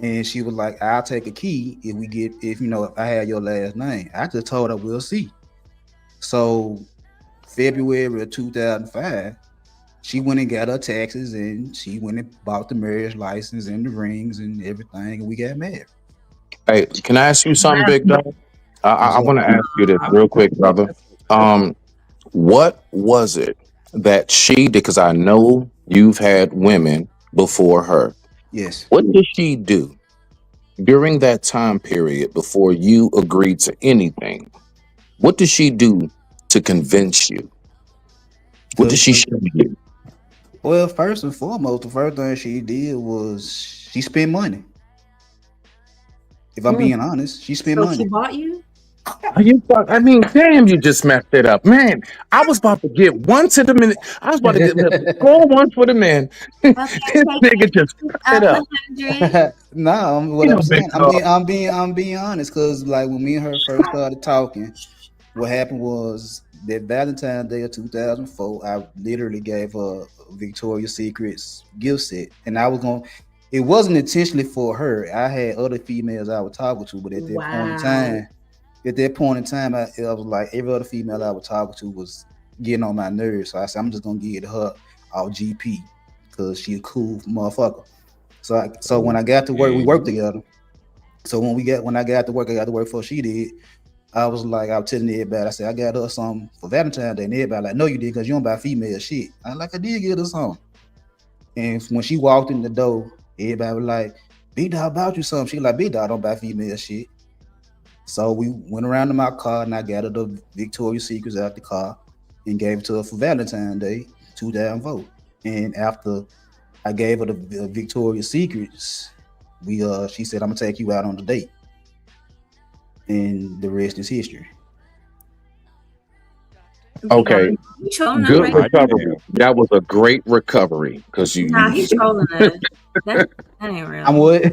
And she was like, "I'll take a key if you know if I had your last name." I just told her we'll see. So February of 2005, she went and got her taxes and she went and bought the marriage license and the rings and everything, and we got married. Hey, can I ask you something, big dog? I What's up? want to ask you this Uh, real quick, brother. Um, what was it that she did? Because I know you've had women before her. Yes. What did she do during that time period before you agreed to anything? What did she do to convince you? What did she Cause show you? well, first and foremost, the first thing she did was she spent money. If I'm Mm. being honest, she spent so she money. bought you? Are you? I mean, damn! You just messed it up, man. I was about to get one to the minute. I was about to get score one for the man. Okay, This nigga just fucked it up. 100. No, what You I'm know, big saying, dog. I'm being honest, cause like when me and her first started talking, what happened was that Valentine's Day of 2004, I literally gave her a Victoria's Secret's gift set, and I was going. It wasn't intentionally for her. I had other females I was talking to, but Wow. at that point in time, I was like every other female I was talking to was getting on my nerves. So I said, I'm just gonna give it to her off GP because she a cool motherfucker. So when I got to work, we Okay. worked together. So when I got to work, I got to work before she did. I was telling everybody, I said, I got her something for Valentine's Day. And everybody like, no, you did because you don't buy female shit. I did get her something. And when she walked in the door, everybody was like, B Dog bought you something. She like, B Dog don't buy female shit. So we went around to my car and I got her the Victoria's Secrets out the car and gave it to her for Valentine's Day, 2004. And after I gave her the Victoria's Secrets, she said, I'm gonna take you out on the date. And the rest is history. Big dog, Okay, you trolling us good right Hot now? recovery. damn. That was a great recovery because Nah, you he trolling us. That ain't I'm real. what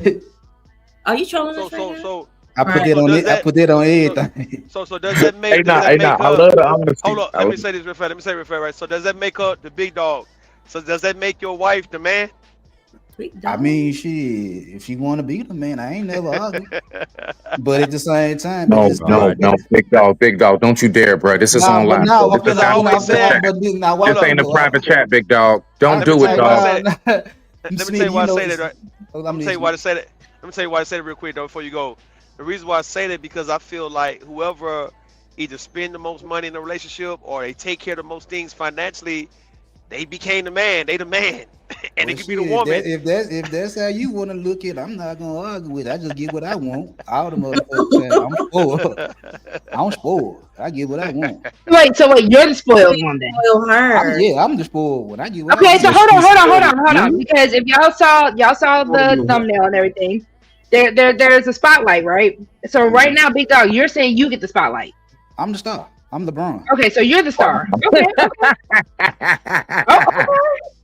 Are you So trolling so us right so now? so I put Right. that so on does it. I that put that on so everything. does that hey, make nah, I her? love the Hold honesty. on, let me say this real fast. Let me say it real fast, right? So does that make her the big dog? So does that make your wife the man? Sweet I dog. mean, shit. If she want to beat him, man, I ain't never argue. But at the same time, Oh No, God. no, big dog, don't you dare, bro. This is nah, on but live, now, bro. This is but Because I not a now, always but, private said, chat. now, hold watch This up, ain't a this though. private chat, big dog. Don't I let me do tell it, you like why I dog. say that. now. Let me tell Smitty, you why you I know, say that, right? I'm I'm tell you why listening. I say that. Let me tell you why I say it real quick though before you go. The reason why I say that because I feel like whoever either spend the most money in a relationship or they take care of the most things financially, they became the man. They the man, and Well, it could be the shit, woman. if that's how you want to look at it, I'm not gonna argue with it. I just get what I want. All the motherfucking time. I'm spoiled. I'm spoiled. I get what I want. Wait, so wait, you're the You spoiled ain't one then. spoil her. I'm the spoiled one. I get what I Okay, so want. Does she spoil hold on, you because if y'all saw or the your wife? thumbnail and everything, there's a spotlight, right? So right Mhm. now, big dog, you're saying you get the spotlight. I'm the star. I'm LeBron. Okay, so you're the star. Okay, okay. Oh, okay.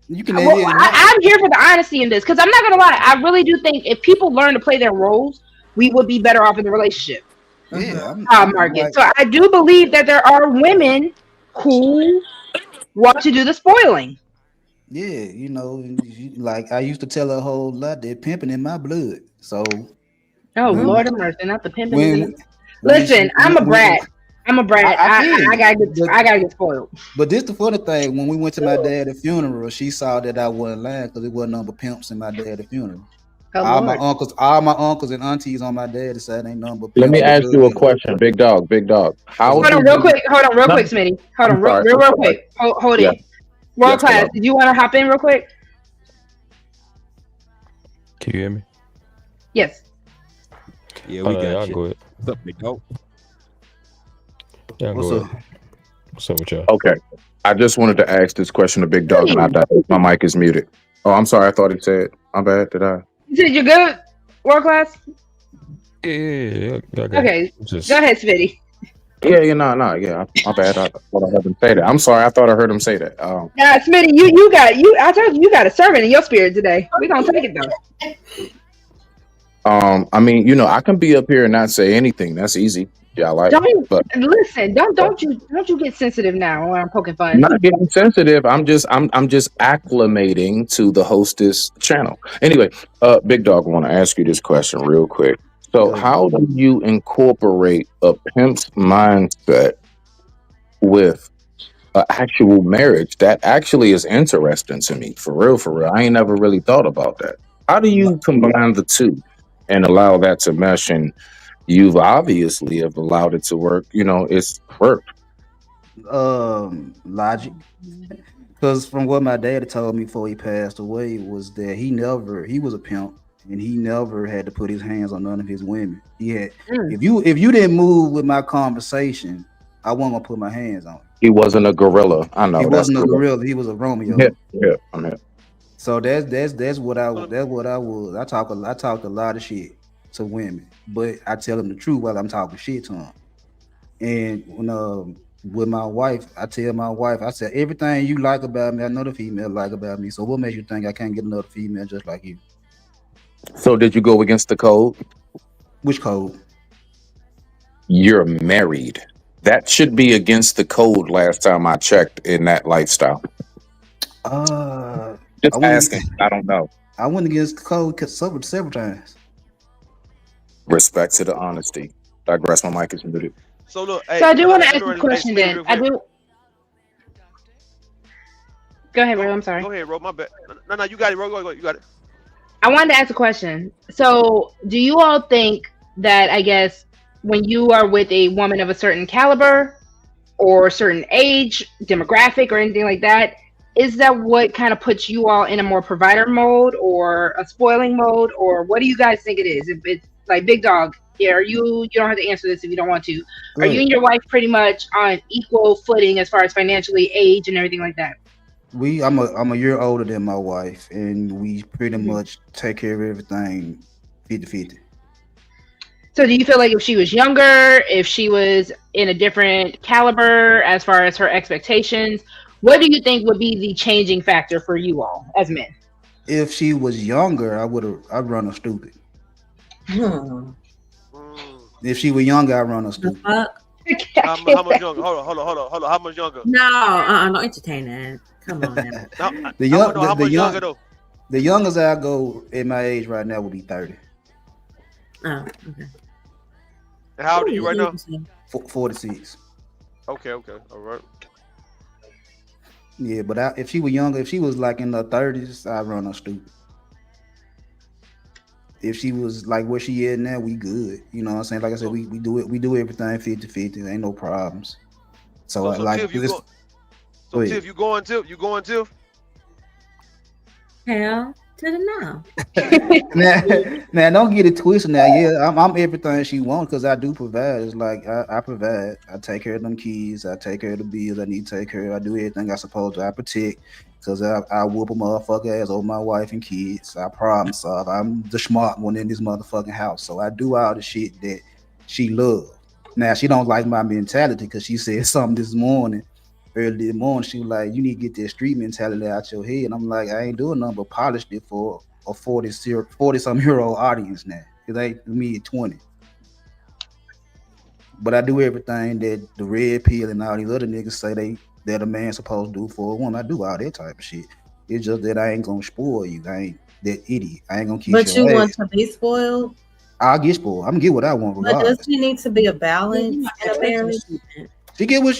You can Well, yeah, my I'm here for the honesty in this because I'm not gonna lie. I really do think if people learn to play their roles, we would be better off in the relationship Yeah, I'm market. like, So I do believe that there are women who want to do the spoiling. yeah, like I used to tell her a whole lot that pimping in my blood. So Oh when Lord of mercy, not the pimping disease. when when Listen, she I'm a when brat. I'm a brat. I feel I you, gotta get but I gotta get spoiled. this the funny thing. When we went to my dad's funeral, she saw that I wasn't lying because it wasn't number pimps in my dad's funeral. Oh Lord. All my uncles and aunties on my dad's side ain't number Let pimps me and ask you a blood. question, big dog, big dog. What's How up? Hold do on, real you? quick. Hold on, real No, quick, Smitty. Hold I'm on, sorry. I'm real sorry. quick. Hold Yeah. in. World Yes, class. beloved. Did you want to hop in real quick? Can you hear me? Yes. Yeah, Oh we no, got y'all you. go ahead. What's up, big dog? Y'all What's go up? ahead. What's up with y'all? Okay. I just wanted to ask this question to Big Dog, and I Hey, died. My mic is muted. Oh, I'm sorry. I thought he said. My bad. Did I? you said you're good. World class. Yeah, y'all got it. Okay. Go Just ahead, Smitty. Yeah, yeah, no, yeah. My bad. I thought I heard him say that. I'm sorry. I thought I heard him say that. Nah, Smitty, you got you. I told you you got a servant in your spirit today. We gonna take it though. I mean, I can be up here and not say anything. That's easy. Yeah, I like. Don't But listen. Don't uh, don't you get sensitive now when I'm poking I'm fun. not getting sensitive. I'm just acclimating to the hostess channel. Anyway, Big Dog, I want to ask you this question real quick. So, Go ahead. how do you incorporate a pimp's mindset with actual marriage? That actually is interesting to me. For real, for real. I ain't never really thought about that. How do you combine the two and allow that to mesh? And you've obviously have allowed it to work. It's worked. Logic. Because from what my dad told me before he passed away was that he was a pimp and he never had to put his hands on none of his women. He had Mm. if you didn't move with my conversation, I wasn't gonna put my hands on you. He wasn't a gorilla. I He know that's wasn't a cool. gorilla, he was a Yeah, Romeo. yeah, I'm here. So that's what I So, that's what I was. I talk a lot of shit to women, but I tell them the truth while I'm talking shit to them. And when with my wife, I tell my wife, I said everything you like about me, I know the female like about me. So what makes you think I can't get another female just like you? So did you go against the code? Which code? You're married. That should be against the code last time I checked in that lifestyle. Uh, I Just went asking. I don't know. I went against the code several times. Respect to the honesty. Digress. My mic is muted. so look, So hey, I do want to let ask me this run. Hey, question. Smitty, Then real I quick. do. Go ahead, Ro. Go, I'm sorry. go ahead, Ro. My bad. No, you got it, Ro. Go. You got it. I wanted to ask a question. So, do you all think that I guess when you are with a woman of a certain caliber or a certain age, demographic, or anything like that, is that what kind of puts you all in a more provider mode or a spoiling mode, or what do you guys think it is? If it's like Big Dog, yeah, are you? You don't have to answer this if you don't want to. Go Are you ahead. and your wife pretty much on equal footing as far as financially, age, and everything like that? I'm a year older than my wife, and we pretty Mhm. much take care of everything 50-50. So do you feel like if she was younger, if she was in a different caliber as far as her expectations, what do you think would be the changing factor for you all as men? If she was younger, I'd run her stupid. Hmm. Mm. If she was younger, I'd run her The stupid. fuck? I How can't much younger? Hold on. How much younger? No, don't entertain that. Come on now. How, The I want to young know how much younger though. the youngest I go at my age right now would be 30. Oh, okay. And how old are Ooh, you right now? 46. Okay. All right. Yeah, but if she was younger, if she was like in the 30s, I'd run her stupid. If she was like where she is now, we good. You know what I'm saying? Like I said, So, we do everything 50-50. Ain't no problems. So so, I so like Tiff, you this. go. So Go ahead. Tiff, you going Tiff? You going Tiff? Hell to the no. Now, don't get it twisted. Now, yeah, I'm everything she wants because I do provide. It's like I provide. I take care of them kids. I take care of the bills I need to take care of. I do everything I supposed to. I protect because I whoop a motherfucker ass over my wife and kids. I problem solve. I'm the smart one in this motherfucking house. So I do all the shit that she loves. Now she don't like my mentality because she said something this morning. Early this morning, she was like, "You need to get that street mentality out your head." And I'm like, "I ain't doing nothing but polish it for a 40 some year old audience now. It ain't me at 20. But I do everything that the red pill and all these other niggas say that a man supposed to do for a woman. I do all that type of shit. It's just that I ain't gonna spoil you. I ain't that idiot. I ain't gonna kiss But your you want ass. to be spoiled. I'll get spoiled. I'm gonna get what I want But does regardless. she need to be a Yeah, balance you know, in a marriage? expectation. She get what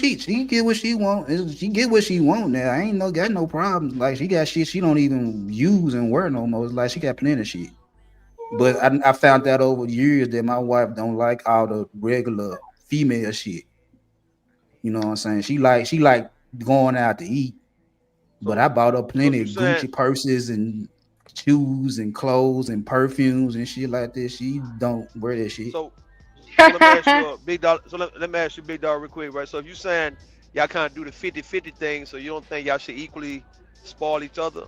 she want. She get what she want now. I ain't got no problems. Like she got shit she don't even use and wear no more. It's like she got plenty of shit. But I found out over the years that my wife don't like all the regular female shit. You know what I'm saying? She like going out to eat, but So I bought her so plenty you of saying Gucci purses and shoes and clothes and perfumes and shit like that. She don't wear that shit. so so let me ask you a big dog. So let me ask you big dog real quick, right? So if you saying y'all kind of do the 50-50 thing, so you don't think y'all should equally spoil each other?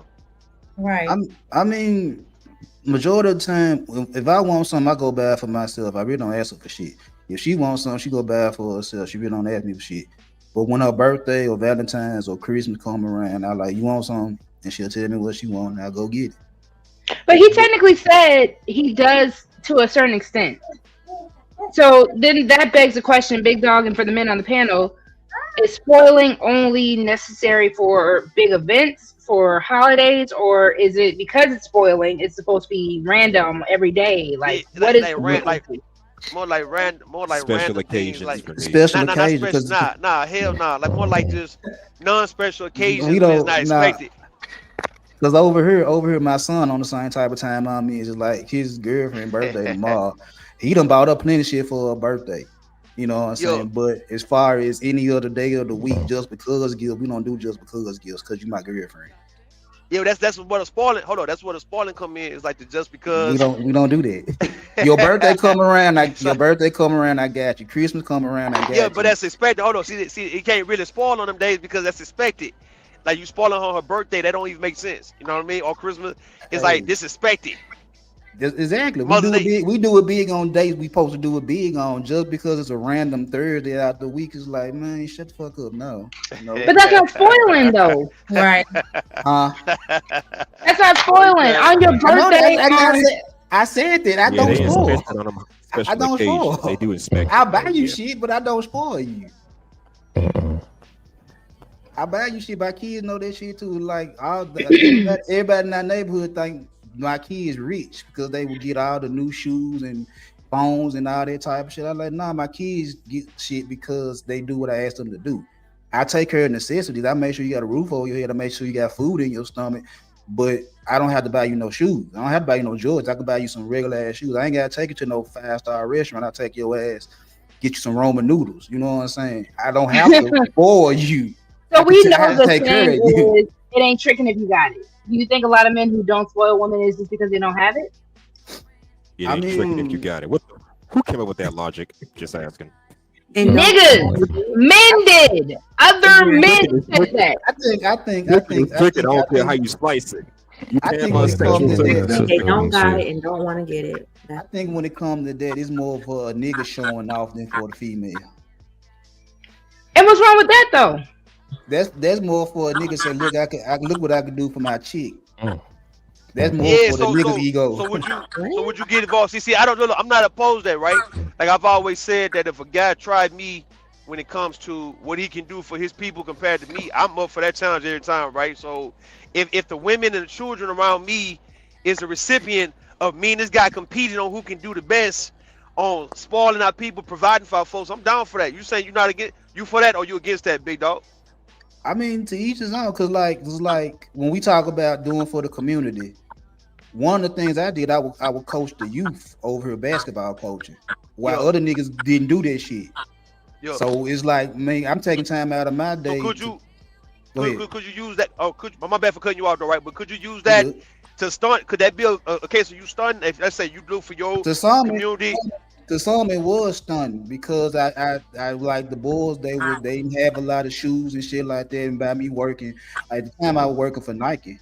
Right. I mean, majority of the time, if I want something, I go buy it for myself. I really don't ask her for shit. If she wants something, she go buy it for herself. She really don't ask me for shit. But when her birthday or Valentine's or Christmas come around, I like, you want something? And she'll tell me what she want, and I'll go get it. But he technically said he does to a certain extent. So then that begs the question, Big Dog, and for the men on the panel, is spoiling only necessary for big events, for holidays, or is it because it's spoiling, it's supposed to be random every day? Yeah, Like, what is like the ran like frequency? more like Special random things occasions like for me. Special not occasion, special because hell like more like just non-special we occasions when it's not don't nah. expected. Because over here, my son on the same type of time I mean, is just like his girlfriend birthday tomorrow. He done bought up plenty of shit for her birthday. You know what I'm Yo, saying? But as far as any other day of the week, just because gifts, we don't do just because gifts because you my girlfriend. yo, that's what a spoiling. Hold on, that's what a spoiling come in is like the just because. We don't do that. Your birthday come around, So, I got you. Christmas come around, I yeah, got but you. that's expected. Hold on, see, it can't really spoil on them days because that's expected. Like you spoiling on her birthday, that don't even make sense. You know what I mean? Or Christmas, it's like Hey, disrespected. exactly. Mother's Day. We do it big on days we supposed to do it big on. Just because it's a random Thursday out the week is like, man, shut the fuck up. No. But that's not spoiling, though. Right. Huh? That's not spoiling. Okay. On your I know birthday, on I said that I Yeah, don't they spoil. expect it on them I special don't occasions. They spoil. do expect I it buy though. you Yeah. shit, but I don't spoil you. Uh-uh. I buy you shit. My kids know that shit too. Like everybody in our neighborhood think my kids rich because they would get all the new shoes and phones and all that type of shit. I'm like, nah, my kids get shit because they do what I ask them to do. I take care of necessities. I make sure you got a roof over your head. I make sure you got food in your stomach. But I don't have to buy you no shoes. I don't have to buy you no Jordans. I can buy you some regular ass shoes. I ain't gotta take you to no 5-star restaurant. I take your ass, get you some Roman noodles. You know what I'm saying? I don't have to spoil you. so we I know have to the take care saying of you. is it ain't tricking if you got it. Do you think a lot of men who don't spoil women is just because they don't have it? It I ain't tricking if you mean, got it. What? Who came up with that logic? Just asking. And don't Niggas, men did. Other agree. men Tricking is said tricking. that. Tricking is tricking. I don't care how you slice it. You I paying think my when Yeah, it that's special comes what to my thing. bad They sister don't gonna got say. it and don't want to get it. I think when it comes to that, it's more for a nigga showing off than for the female. And what's wrong with that though? That's more for a nigga say, look, I look what I can do for my chick. Mm, That's more Yeah, for the nigga's ego. so would you get involved? See, I don't know. I'm not opposed to that, right? Like I've always said that if a guy tried me when it comes to what he can do for his people compared to me, I'm up for that challenge every time, right? So if the women and the children around me is a recipient of me and this guy competing on who can do the best on spoiling our people, providing for our folks, I'm down for that. You saying you not against you for that or you against that, big dog? I mean, to each his own, cause like it's like when we talk about doing for the community, one of the things I would coach the youth over here basketball coaching, while Yeah, other niggas didn't do that shit. yeah. So it's like, man, I'm taking time out of my So day could to you go ahead. could you use that? Oh, could my bad for cutting you off, though, right? But could you use You that good? to stunt? Could that be a case of you stunting? If let's say you do for your To some, community, to some it was stunning because I like the Bulls. They didn't have a lot of shoes and shit like that. And by me working at the time, I was working for Nike,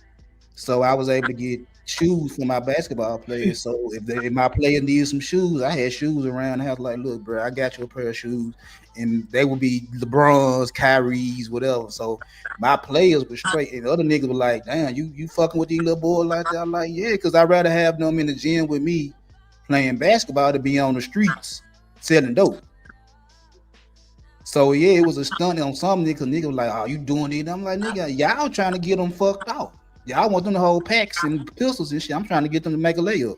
so I was able to get shoes for my basketball players. So if my player needed some shoes, I had shoes around the house. Like, look, bro, I got you a pair of shoes, and they would be LeBron's, Kyrie's, whatever. So my players were straight, and the other niggas were like, damn, you fucking with these little boys like that. I'm like, yeah, because I'd rather have them in the gym with me playing basketball to be on the streets selling dope. So yeah, it was a stunt on some niggas. Nigga was like, "Oh, you doing it?" I'm like, "Nigga, y'all trying to get them fucked out. Y'all want them to hold packs and pistols and shit. I'm trying to get them to make a layup."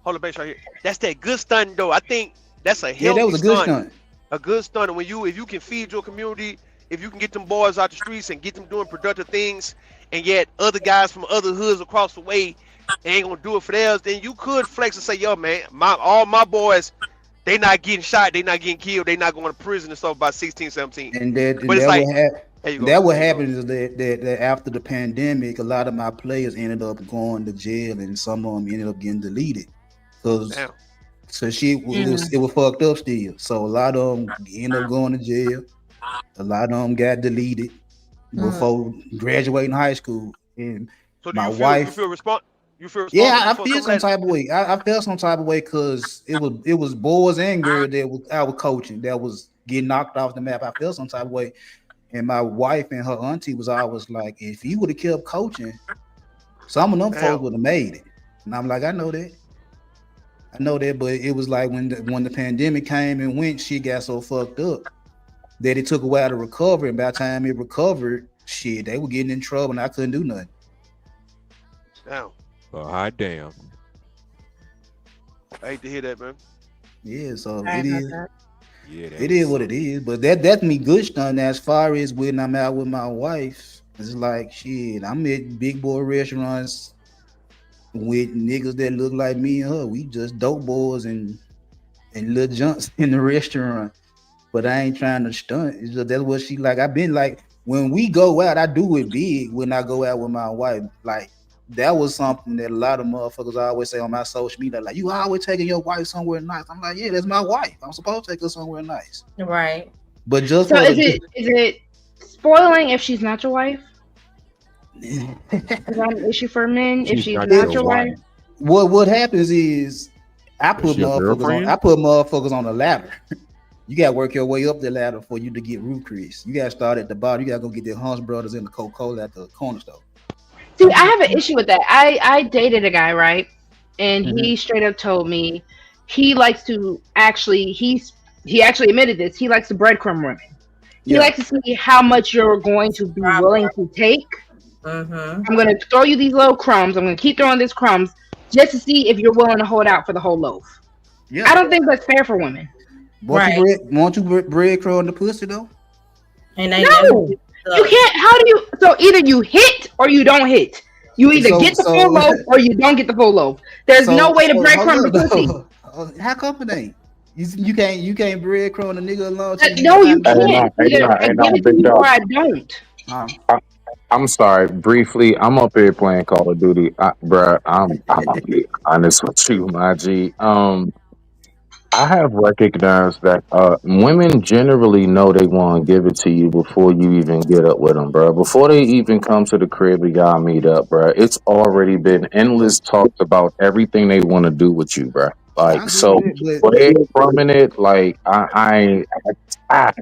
Hold the base right here. That's that good stunt though. I think that's a Yeah, that healthy was a good stunt. stunt. A good stunt. And if you can feed your community, if you can get them boys out the streets and get them doing productive things, and yet other guys from other hoods across the way ain't gonna do it for theirs, then you could flex and say, yo man, all my boys, they not getting shot, they not getting killed, they not going to prison and stuff by 16, 17. And that But and it's that like, what happened. there you go. That what There you go. happened is that after the pandemic, a lot of my players ended up going to jail, and some of them ended up getting deleted because Damn. so it was fucked up still. So a lot of them ended up going to jail. A lot of them got deleted before graduating high school. And So do my you wife, feel responsible yeah, I for feel some of some that? type of way. I felt some type of way because it was boys and girls I was coaching that was getting knocked off the map. I felt some type of way. And my wife and her auntie was always like, if you would have kept coaching, some of them folks Damn. would have made it. And I'm like, I know that. I know that, but it was like when the pandemic came and went, she got so fucked up that it took a while to recover. And by the time it recovered, shit, they were getting in trouble and I couldn't do nothing. Damn. Oh, hot damn. I hate to hear that, man. Yeah, so I it know is. that. Yeah, that It is was what it is. But that's me good stuff. As far as when I'm out with my wife, it's like shit. I'm at big boy restaurants with niggas that look like me and her. We just dope boys and little junks in the restaurant. But I ain't trying to stunt. It's just, that's what she like. I've been like when we go out, I do it big when I go out with my wife. Like that was something that a lot of motherfuckers always say on my social media, like you always taking your wife somewhere nice. I'm like, yeah, that's my wife. I'm supposed to take her somewhere nice. Right. But just So for is it spoiling if she's not your wife? Is that an issue for men if she's she's not not your your wife? wife. what happens is I Is put she your motherfuckers on girlfriend? I put motherfuckers on a ladder. You gotta work your way up the ladder for you to get root Chris. You gotta start at the bottom. You gotta go get the Hunts Brothers and the Coca-Cola at the corner store. See, I have an issue with that. I dated a guy, right? And Mhm. he straight up told me he likes to actually he actually admitted this. He likes to breadcrumb women. He Yeah. likes to see how much you're going to be willing to take. Mm-hmm. I'm going to throw you these little crumbs. I'm going to keep throwing these crumbs just to see if you're willing to hold out for the whole loaf. Yeah. I don't think that's fair for women. Right. Want you breadcrumb the pussy though? And they No, you can't. How do you? So either you hit or you don't hit. You either So get the so full loaf or you don't get the full loaf. There's no way to hold breadcrumb the up, pussy. though. How come it ain't? You can't breadcrumb a nigga alone. No, you Hey, can't. Either I hey, give it to big you or dog. I don't. I'm sorry. Briefly, I'm up here playing Call of Duty, bruh. I'm gonna be honest with you, my G. I have recognized that women generally know they want to give it to you before you even get up with them, bro. Before they even come to the crib and y'all meet up, bro. It's already been endless talks about everything they want to do with you, bro. I Like agree with so, that, breadcrumbing it, like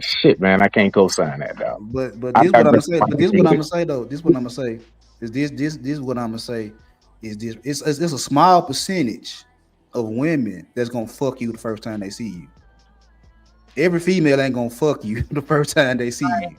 shit, man, I can't co-sign that, dog. but I this what I'm gonna digress. say. But this what I'm gonna say though. This what I'm gonna say is this what I'm gonna say is this. It's a small percentage of women that's gonna fuck you the first time they see you. Every female ain't gonna fuck you the first time they see you.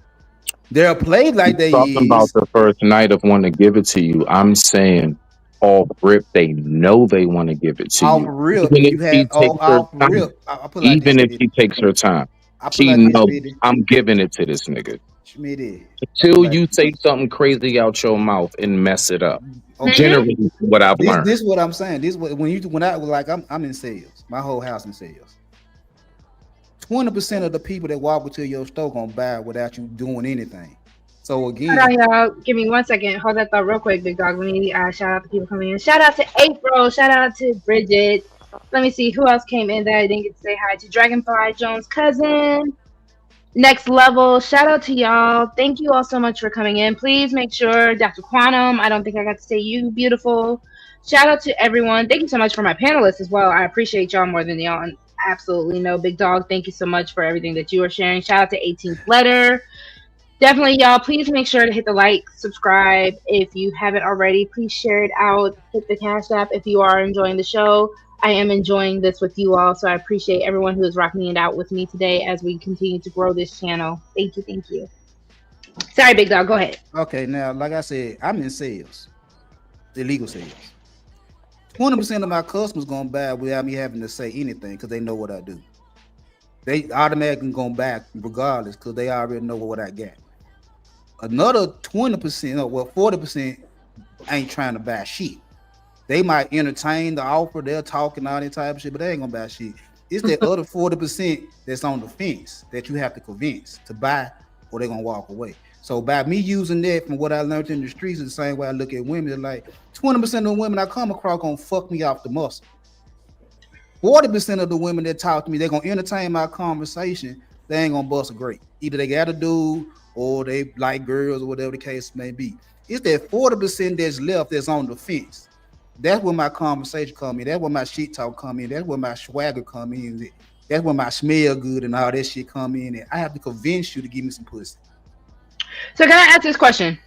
They'll play like they Talking about is the first night of wanting to give it to you, I'm saying off rip, they know they want to give it to off you. real. Even if You had she takes her off time. real. I put like this, Even if Smitty. she takes her time. I put She like this, knows Smitty. I'm giving it to this nigga. Smitty. I put Till like you say something crazy out your mouth and mess it up. okay. Mm-hmm. Generally what I've learned. This what I'm saying. This what when I like I'm in sales. My whole house in sales. 20% of the people that walk into your store gonna buy without you doing anything. So Hold again, on, y'all. Give me 1 second. Hold that thought real quick, big dog. Let me shout out to people coming in. Shout out to April. Shout out to Bridget. Let me see who else came in that I didn't get to say hi to. Dragonfly Jones' cousin. Next level. Shout out to y'all. Thank you all so much for coming in. Please make sure, Dr. Quantum. I don't think I got to say you, beautiful. Shout out to everyone. Thank you so much for my panelists as well. I appreciate y'all more than y'all absolutely know. Big dog, thank you so much for everything that you are sharing. Shout out to 18th Letter. Definitely, y'all. Please make sure to hit the like, subscribe if you haven't already. Please share it out. Hit the Cash App if you are enjoying the show. I am enjoying this with you all, so I appreciate everyone who is rocking it out with me today as we continue to grow this channel. Thank you, thank you. Sorry, big dog. Go ahead. Okay, now, like I said, I'm in sales, illegal sales. 20% of my customers gonna buy without me having to say anything because they know what I do. They automatically gonna buy regardless because they already know what I got. Another 20%, or well, 40% ain't trying to buy shit. They might entertain the offer, they're talking all that type of shit, but they ain't gonna buy shit. It's the other 40% that's on the fence that you have to convince to buy, or they're gonna walk away. So by me using that from what I learned in the streets, the same way I look at women, it's like 20% of the women I come across gonna fuck me off the muscle. 40% of the women that talk to me, they're gonna entertain my conversation. They ain't gonna bust a grape. Either they got a dude or they like girls or whatever the case may be. It's that 40% that's left that's on the fence. That's where my conversation come in. That's where my shit talk come in. That's where my swagger come in. That's where my smell good and all that shit come in. And I have to convince you to give me some pussy. So can I ask this question?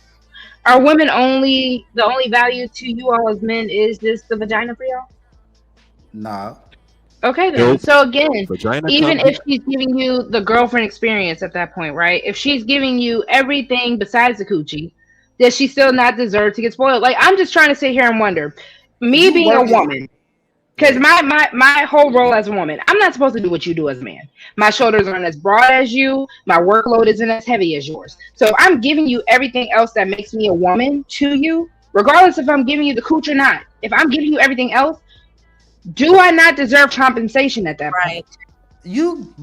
Are women the only value to you all as men is just the vagina for y'all? Nah. Okay then. Nope. So again, Vagina even come. if she's giving you the girlfriend experience at that point, right? If she's giving you everything besides the coochie, does she still not deserve to get spoiled? Like, I'm just trying to sit here and wonder, me You being a working. woman, because my whole role as a woman, I'm not supposed to do what you do as a man. My shoulders aren't as broad as you. My workload isn't as heavy as yours. So if I'm giving you everything else that makes me a woman to you, regardless if I'm giving you the cooch or not, if I'm giving you everything else, do I not deserve compensation at that point? You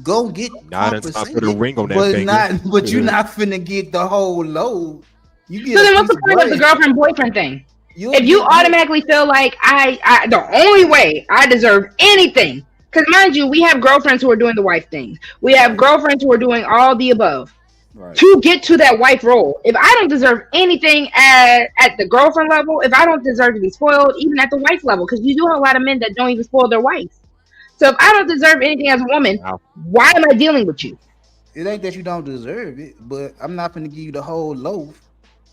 go get Not in time for the compensated, ring on that but finger. but you're not finna get the whole load. You get So a then what's piece the of point of the bread. girlfriend boyfriend thing? You'll If you get automatically feel like I the only way I deserve anything, because mind you, we have girlfriends who are doing the wife thing. We have girlfriends who are doing all the above. right. To get to that wife role, if I don't deserve anything at the girlfriend level, if I don't deserve to be spoiled, even at the wife level, because you do have a lot of men that don't even spoil their wife. So if I don't deserve anything as a woman, Wow. why am I dealing with you? It ain't that you don't deserve it, but I'm not gonna give you the whole loaf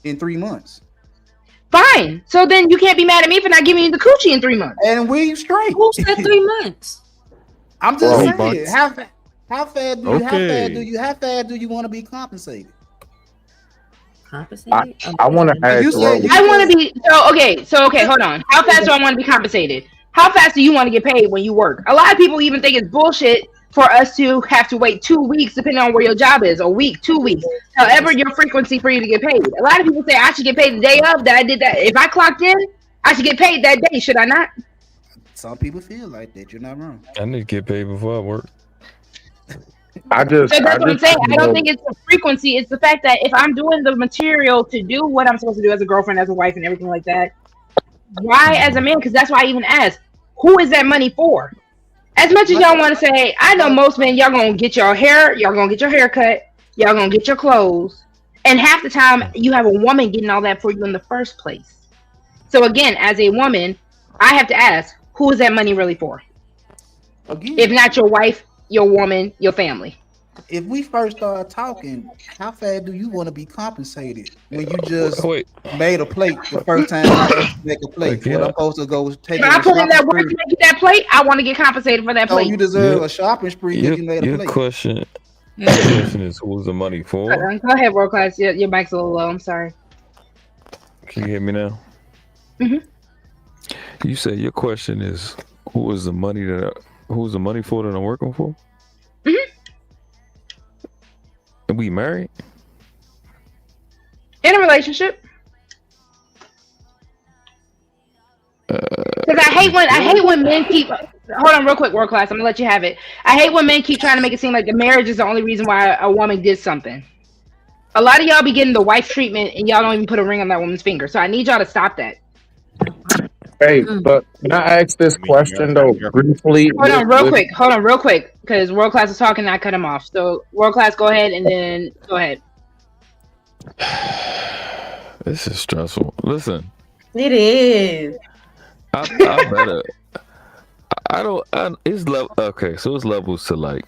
in 3 months. Fine. So then you can't be mad at me for not giving you the coochie in 3 months. And we straight. Who said 3 months? I'm just Bro. saying, months. how fast do you want to be compensated? Compensated? I want to ask You said Rose. I want to be so okay. Hold on. How fast do I want to be compensated? How fast do you want to get paid when you work? A lot of people even think it's bullshit for us to have to wait 2 weeks, depending on where your job is, a week, 2 weeks, however your frequency for you to get paid. A lot of people say I should get paid the day of that I did that. If I clocked in, I should get paid that day. Should I not? Some people feel like that. You're not wrong. I need to get paid before I work. I just, So that's what I'm saying. I you don't know, think it's the frequency. It's the fact that if I'm doing the material to do what I'm supposed to do as a girlfriend, as a wife, and everything like that, why as a man? Because that's why I even asked, who is that money for? As much as y'all want to say, I know most men, y'all gonna get your hair, y'all gonna get your hair cut, y'all gonna get your clothes, and half the time you have a woman getting all that for you in the first place. So again, as a woman, I have to ask, who is that money really for? Again, If not your wife, your woman, your family. if we first started talking, how fast do you want to be compensated when you just Wait, made a plate the first time I asked you to make a plate? Okay. What I'm supposed to go take If a I put in shopping that work spree? to make you that plate, I want to get compensated for that No, plate. you deserve Yeah. a shopping spree your, because you made a your plate. question is who's the money for? Go ahead, world class. Your mic's a little low. I'm sorry. Can you hear me now? Mhm. You said your question is who's the money for that I'm working for? Mhm. And we married? In a relationship. Because I hate when men keep. Hold on, real quick, world class. I'm gonna let you have it. I hate when men keep trying to make it seem like the marriage is the only reason why a woman did something. A lot of y'all be getting the wife treatment, and y'all don't even put a ring on that woman's finger. So I need y'all to stop that. hey, but can I ask this I mean, you gotta question be though, careful. briefly? Hold on, real quick, because world class is talking, and I cut him off. So world class, go ahead, and then go ahead. This is stressful. Listen, It is. I better. It's level. Okay, so it's levels to like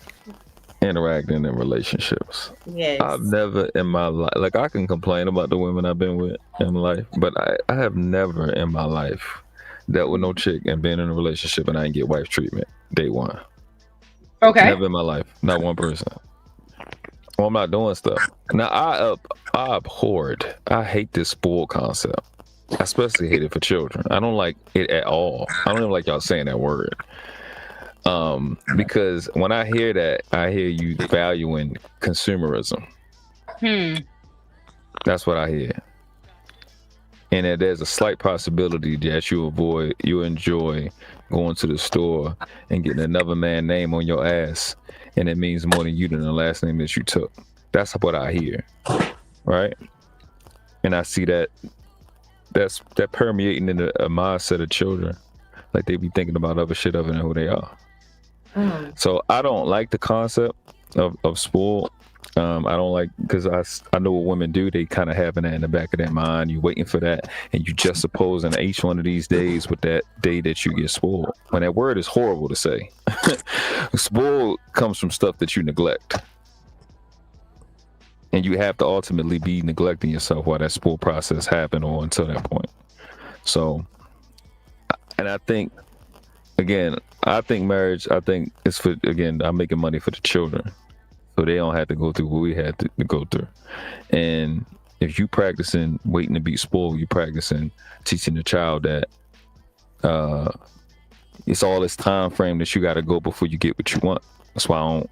interacting in relationships. Yes. I've never in my life, like I can complain about the women I've been with in life, but I have never in my life dealt with no chick and been in a relationship and I didn't get wife treatment day one. Okay. Never in my life, not one person. Well, I'm not doing stuff. Now I abhorred. I hate this spoiled concept. I especially hate it for children. I don't like it at all. I don't even like y'all saying that word. Because when I hear that, I hear you valuing consumerism. That's what I hear. And that there's a slight possibility that you enjoy going to the store and getting another man's name on your ass, and it means more than the last name that you took. That's what I hear, right? And I see that permeating in a mindset of children, like they be thinking about other shit other than who they are. So I don't like the concept of spoiled. I don't like, because I know what women do. They kind of having that in the back of their mind. You waiting for that, and you just supposing each one of these days with that day that you get spoiled. When that word is horrible to say. Spoiled comes from stuff that you neglect, and you have to ultimately be neglecting yourself while that spoiled process happened or until that point. So, and I think, again, marriage, I think it's for, again, I'm making money for the children, so they don't have to go through what we had to go through. And if you practicing waiting to be spoiled, you practicing teaching the child that it's all this time frame that you got to go before you get what you want. That's why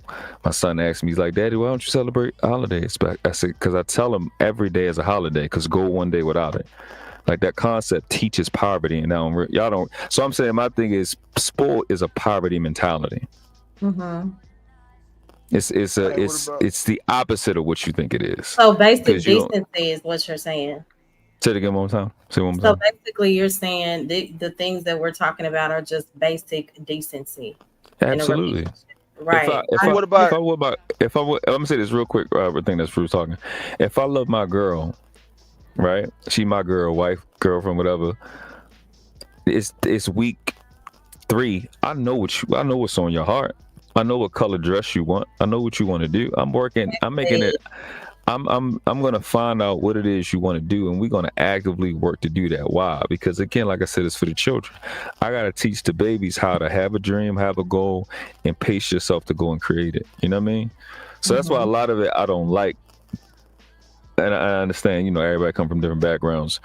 my son asked me, he's like, Daddy, why don't you celebrate holidays? But I said, because I tell him every day is a holiday, because go one day without it. Like, that concept teaches poverty, and y'all don't. So I'm saying my thing is, spoiled is a poverty mentality. It's the opposite of what you think it is. So basic decency is what you're saying. Say it again one more time. So basically, you're saying the things that we're talking about are just basic decency. Absolutely. Right. I'm gonna say this real quick. Thing that's Ruth talking. If I love my girl, right? She my girl, wife, girlfriend, whatever. It's week 3. I know what's on your heart. I know what color dress you want. I know what you want to do. I'm working. I'm making it. I'm gonna find out what it is you want to do, and we're gonna actively work to do that. Why? Because again, like I said, it's for the children. I gotta teach the babies how to have a dream, have a goal, and pace yourself to go and create it. You know what I mean? So that's why a lot of it I don't like. And I understand, everybody come from different backgrounds.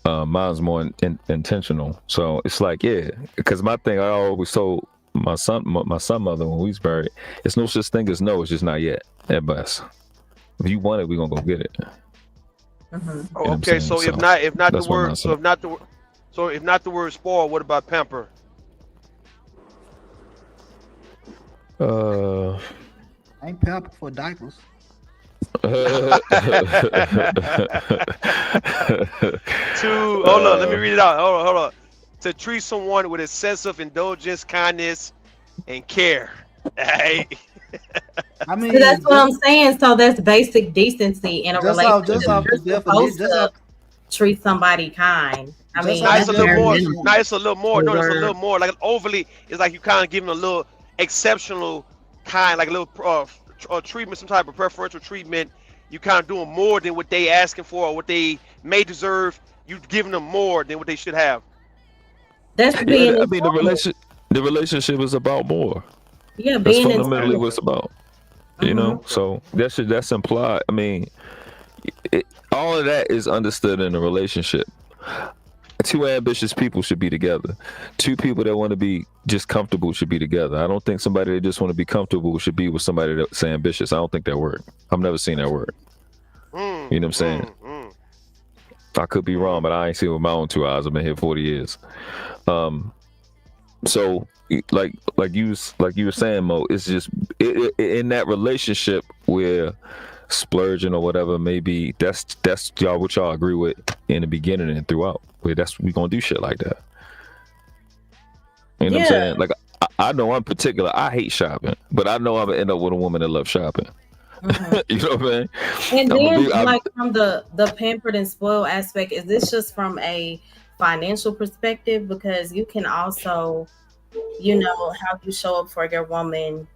Mine's more intentional. So it's like, yeah, because my thing, I always told my son mother when we was married, it's no such thing as no, it's just not yet at best. If you want it, we're gonna go get it. Oh, okay, so if not the word spoil, what about pamper? Ain't pamper for diapers. Hold on, let me read it out. Hold on. To treat someone with a sense of indulgence, kindness, and care. Hey. I mean, so that's what I'm saying. So that's basic decency in a relationship. You're supposed to treat somebody kind. I mean, it's a little more. No, it's a little more. No, it's a little more. Like overly, it's like you kind of giving a little exceptional kind, like a little treatment, some type of preferential treatment. You kind of doing more than what they asking for or what they may deserve. You giving them more than what they should have. That's being. I mean, the relationship is about more. Yeah, that's fundamentally what it's about. You know, so that's implied. I mean, all of that is understood in a relationship. 2 ambitious people should be together. 2 people that want to be just comfortable should be together. I don't think somebody that just want to be comfortable should be with somebody that's ambitious. I don't think that word. I've never seen that word. You know what I'm saying? I could be wrong, but I ain't seen it with my own 2 eyes. I've been here 40 years. So like you were saying, Mo, it's just in that relationship where splurging or whatever maybe that's y'all what y'all agree with in the beginning and throughout. Where we gonna do shit like that. You know what I'm saying? Like I know I'm particular. I hate shopping, but I know I'm gonna end up with a woman that loves shopping. You know what I mean? And then, like from the pampered and spoiled aspect, is this just from a financial perspective? Because you can also, how you show up for your woman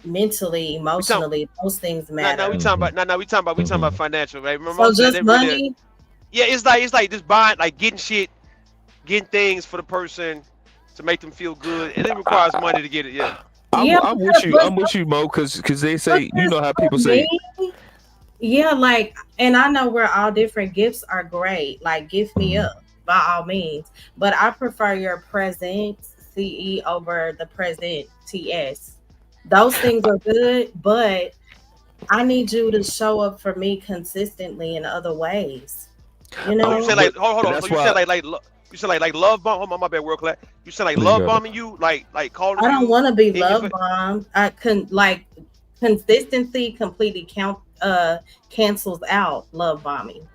mentally, We talk emotionally, those things now we matter. talking about we talking about financial, right? Remember So I'm saying just that really money, yeah, it's like just buying like getting shit, getting things for the person to make them feel good, and it requires money to get it. Yeah. yeah, I'm with because, you. I'm with you, Mo, because they say you because know how for people say. me, yeah, like, and I know we're all different. Gifts are great. Like, gift me Mhm. up by all means. But I prefer your present CE over the present TS. Those things are good, but I need you to show up for me consistently in other ways. You So you know, said But like hold on. So that's you said why you said like love bomb. Hold on, my bad, world class. You said like you love got it. bombing you, like calling I don't you want to be in your love bombed. I can like consistency completely cancels out love bombing.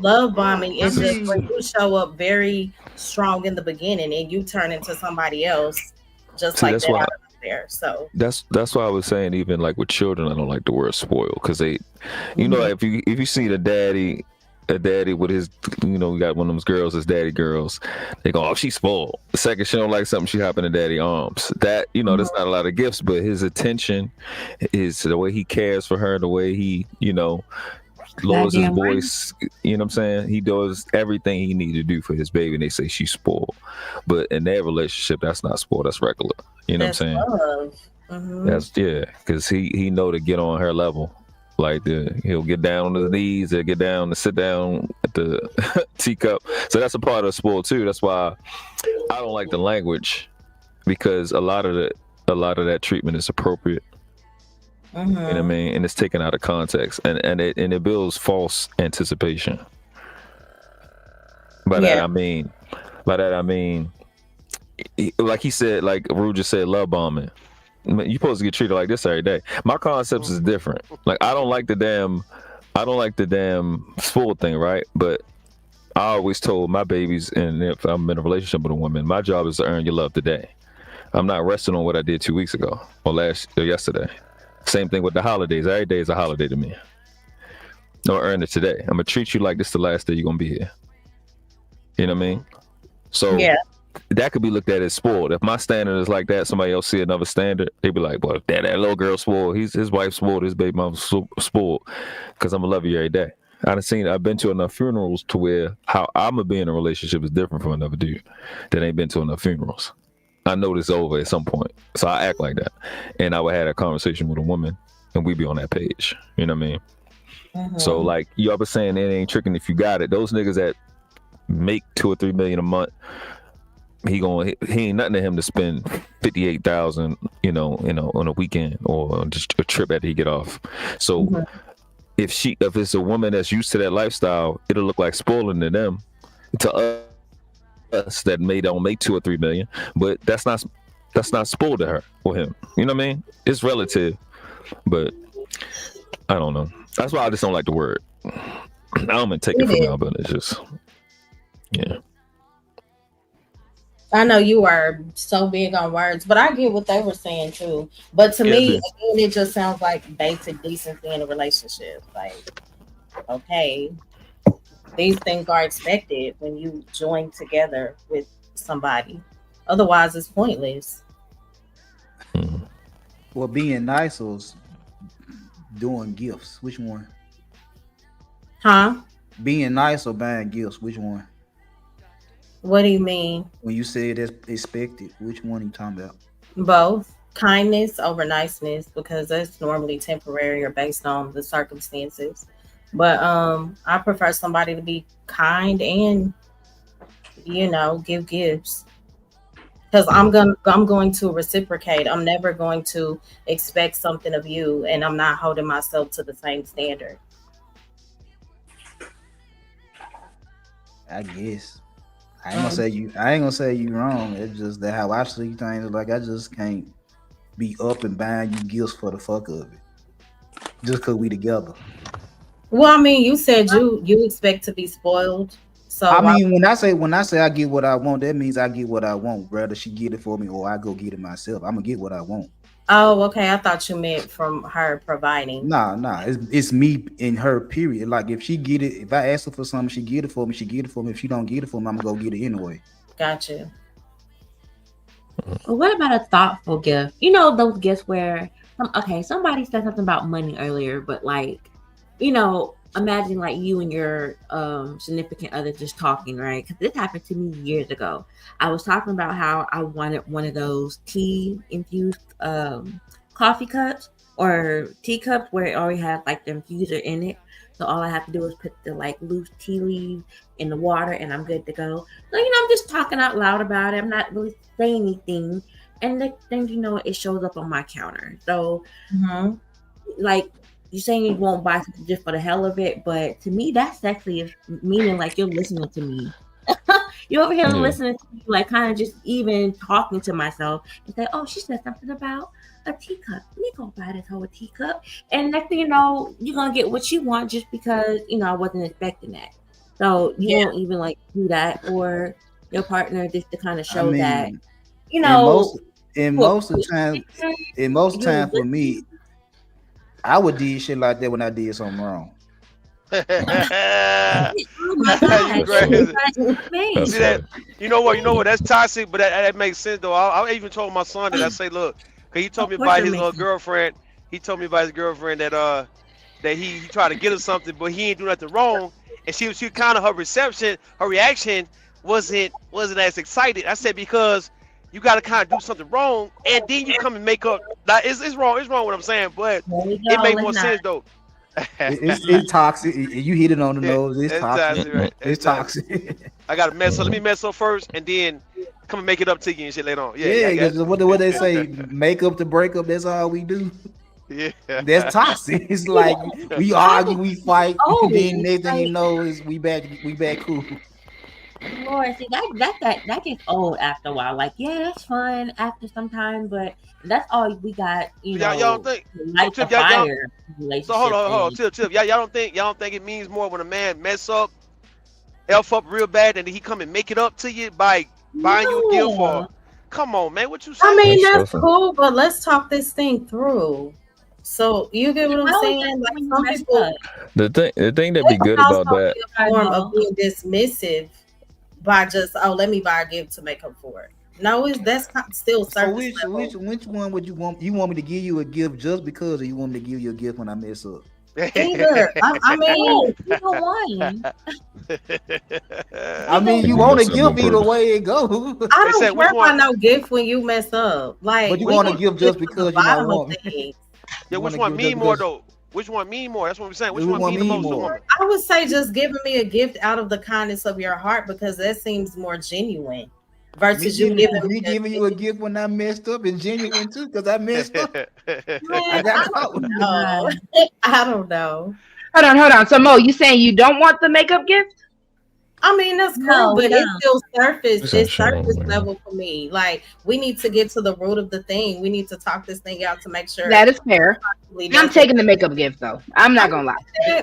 Love bombing I is See, just see. when you show up very strong in the beginning and you turn into somebody else just See, like that's that why out of there. So, that's why I was saying even like with children, I don't like the word spoiled because they, you know, mhm. if you see a daddy with his, you know, we got one of those girls as daddy girls, they go, oh, she's spoiled. The second she don't like something, she hop in the daddy arms. That, you know, Mhm. there's not a lot of gifts, but his attention, is the way he cares for her, the way he, you know, lowers his Goddamn right. voice. You know what I'm saying? He does everything he needs to do for his baby, and they say she's spoiled. But in their relationship, that's not spoiled. That's regular. You know what I'm That's saying? love. Hmm. That's yeah, because he know to get on her level. Like he'll get down on his knees, he'll get down to sit down at the teacup. So that's a part of spoiled too. That's why I don't like the language because a lot of that treatment is appropriate. You know what I Hmm. mean? And it's taken out of context, and it builds false anticipation. By that Yeah. I mean, by that I mean, like he said, like Rue just said, love bombing. Man, you supposed to get treated like this every day. My concepts is different. Like I don't like the damn spoiled thing, right? But I always told my babies, and if I'm in a relationship with a woman, my job is to earn your love today. I'm not resting on what I did 2 weeks ago or yesterday. Same thing with the holidays. Every day is a holiday to me. No, earn it today. I'm gonna treat you like this the last day you're gonna be here. You know what I mean? So Yeah. that could be looked at as spoiled. If my standard is like that, somebody else see another standard, they be like, "Well, that little girl spoiled. His wife spoiled. His baby mom spoiled." Because I'm gonna love you every day. I've been to enough funerals to where how I'm gonna be in a relationship is different from another dude that ain't been to enough funerals. I know this over at some point, so I act like that, and I would have a conversation with a woman, and we be on that page. You know what I mean? So Hmm. like you ever saying it ain't tricking if you got it. Those niggas that make 2 or 3 million a month, he ain't nothing to him to spend 58,000, on a weekend or on just a trip that he get off. So Hmm. if it's a woman that's used to that lifestyle, it'll look like spoiling to them. To us that don't make 2 or 3 million, but that's not spoiled to her or him. You know what I mean? It's relative, but I don't know. That's why I just don't like the word. I don't mean take it It from is. y'all, but it's just yeah. I know you are so big on words, but I get what they were saying too. But to Yeah, I me, do. again, it just sounds like basic decency in a relationship. Like, okay, these things are expected when you join together with somebody. Otherwise, it's pointless. Mhm. well, being nice or doing gifts? Which one? Huh? Being nice or buying gifts? Which one? What do you mean? When you say that's expected, which one are you talking about? Both. Kindness over niceness because that's normally temporary or based on the circumstances. But I prefer somebody to be kind and give gifts because I'm going to reciprocate. I'm never going to expect something of you and I'm not holding myself to the same standard. I guess. Mm. I ain't gonna say you wrong. It's just that how I see things. Like I just can't be up and buying you gifts for the fuck of it. Just cause we together. Well, I mean, you said you expect to be spoiled, so I why? mean, when I say I get what I want, that means I get what I want. Whether she get it for me or I go get it myself, I'm gonna get what I want. Oh, okay. I thought you meant from her providing. Nah. It's me in her. Period. Like if she get it, if I ask her for something, she get it for me. She get it for me. If she don't get it for me, I'm gonna go get it anyway. Got you. But what about a thoughtful gift? You know, those gifts where, somebody said something about money earlier, but like, imagine like you and your significant other just talking, right? Because this happened to me years ago. I was talking about how I wanted one of those tea infused coffee cups or teacups where it already has like the infuser in it. So all I have to do is put the like loose tea leaves in the water and I'm good to go. So I'm just talking out loud about it. I'm not really saying anything. And next thing you know, it shows up on my counter. So like you're saying you won't buy something just for the hell of it, but to me that's actually meaning like you're listening to me. You're over here listening to me, like kind of just even talking to myself and say, oh, she said something about a teacup. Let me go buy this whole teacup. And next thing you know, you're gonna get what you want just because I wasn't expecting that. So you won't even like do that or your partner just to kind of show that in most of the time for me, I would do shit like that when I did something wrong. Oh my God. See that? You know what? That's toxic, but that makes sense though. I even told my son that. I say, look, because he told me about his girlfriend. He told me about his girlfriend that he tried to get her something, but he ain't do nothing wrong, and she kind of her reaction wasn't as excited. I said because you got to kind of do something wrong, and then you come and make up. Like, it's wrong. It's wrong what I'm saying, but it makes more sense though. It's toxic. You hit it on the nose. It's toxic. Right. It's toxic. I gotta mess up. Let me mess up first, and then come and make it up to you and shit later on. What they say? Make up to break up. That's all we do. Yeah, that's toxic. It's like we argue, we fight, and then next thing you know is we back cool. Lord, see that gets old after a while. Like, yeah, that's fun after some time, but that's all we got. Y'all don't think? Light the fire. So hold on, Tip. Y'all don't think it means more when a man mess up, f up real bad, and he come and make it up to you by buying you a gift? Or come on, man, what you saying? I mean, that's cool, but let's talk this thing through. So you get what I'm saying? Like some people, the thing that be good about that form of being dismissive by just let me buy a gift to make up for it. No, that's still surface level. So which one would you want? You want me to give you a gift just because, or you want me to give you a gift when I mess up? Either. I mean, either one. I mean, you want a gift either way it goes. I don't care about no gift when you mess up. Like, but you want to give just because you don't want me. Yeah, which one mean more though? Which one mean more? That's what we're saying. Which one mean the most to a woman? I would say just giving me a gift out of the kindness of your heart, because that seems more genuine. Versus you giving you a gift when I messed up is genuine too, because I messed up. I don't know. Hold on. So Mo, you saying you don't want the makeup gift? I mean, that's cool, but it's still surface. It's surface level for me. Like, we need to get to the root of the thing. We need to talk this thing out to make sure. That is fair. I'm taking the makeup gift though. I'm not gonna lie.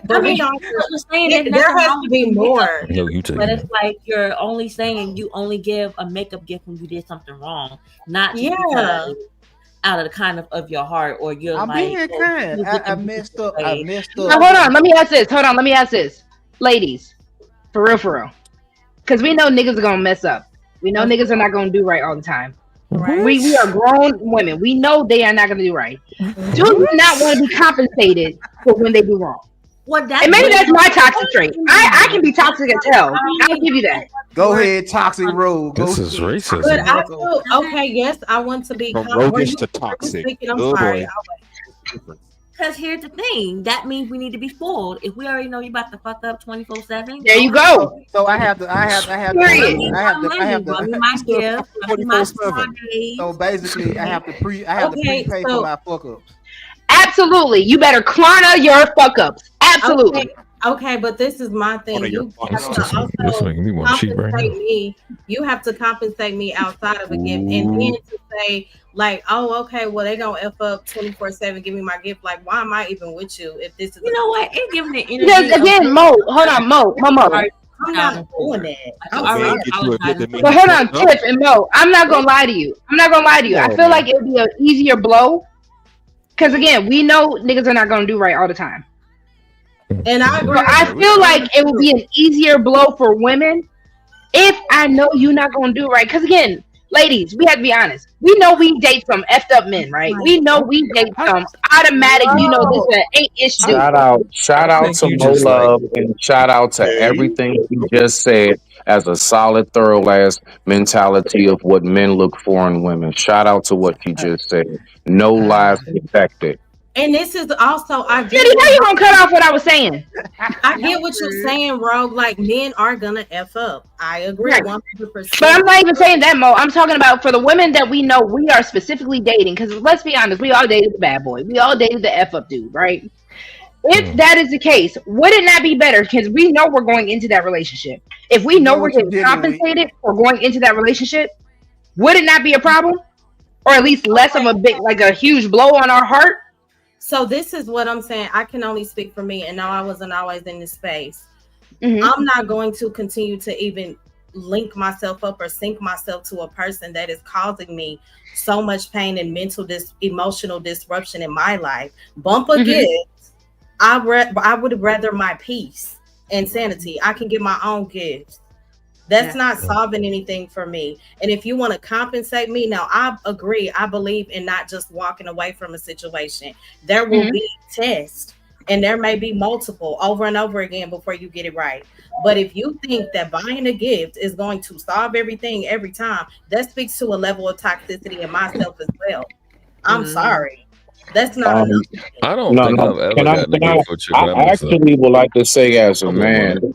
But there has to be more. No, but it's like you're only saying you only give a makeup gift when you did something wrong, not just out of the kind of your heart, or you're I'm like, being kind. I messed up. I messed up. Now, hold on. Let me ask this. Ladies. For real. Because we know niggas are gonna mess up. We know niggas are not gonna do right all the time. Right. We are grown women. We know they are not gonna do right. Do you not want to be compensated for when they do wrong? Well, and maybe that's my toxic trait. I can be toxic as hell. I'll give you that. Go ahead, toxic road. This is racist. But I feel yes, I want to be roguish to toxic. I'm sorry. Because here's the thing, that means we need to be spoiled. If we already know you about to fuck up 24/7, there you go. So I have to. So basically, I have to prepay for my fuck ups. Absolutely, you better Klarna your fuck ups. Absolutely. Okay, but this is my thing. You have to also compensate me. You have to compensate me outside of a gift, and then to say like, oh, okay, well they gonna f up 24/7. Give me my gift. Like, why am I even with you if this is? You know what? It's giving the energy. Because again, Mo, hold on, Mo. I'm not doing that. But hold on, Tiff and Mo. I'm not gonna lie to you. I feel like it would be an easier blow. Because again, we know niggas are not gonna do right all the time. And I agree. But I feel like it would be an easier blow for women if I know you're not gonna do right. Because again, Ladies, we have to be honest. We know we date some effed up men, right? We know we date I, some automatic, this Whoa. a ain't ish I, dude. Shout I out think to you Mo just like Love and shout out to everything he just said as a solid, thorough ass mentality of what men look for in women. Shout out to what he I, just said. No lies I, detected. And this is also, I get Kitty, how what you gonna cut off what I was saying? I get what you're saying, Rogue. Like men are gonna f up. I agree Right. 100%. But I'm not even saying that, Mo. I'm talking about for the women that we know we are specifically dating. Because let's be honest, we all dated the bad boy. We all dated the F up dude, right? If mm, that is the case, would it not be better? Because we know we're going into that relationship. If we you know know we're what you're getting dealing with. compensated for going into that relationship, would it not be a problem? Or at least less of a big, like a huge blow on our heart? So this is what I'm saying. I can only speak for me, and no, I wasn't always in this space. Mm-hmm. I'm not going to continue to even link myself up or sync myself to a person that is causing me so much pain and emotional disruption in my life. Bump a Mm-hmm. gift. I would rather my peace and sanity. I can get my own gifts. That's Yeah. not mm, solving anything for me. And if you want to compensate me, now I agree. I believe in not just walking away from a situation. There will Mm-hmm. be tests and there may be multiple over and over again before you get it right. But if you think that buying a gift is going to solve everything every time, that speaks to a level of toxicity in myself as well. I'm Mm-hmm. sorry. That's not enough Um, for me. I don't no, think no. I've ever gotten a Can I? gift for a chick I when I met her. actually would like to say, as a I want man, one.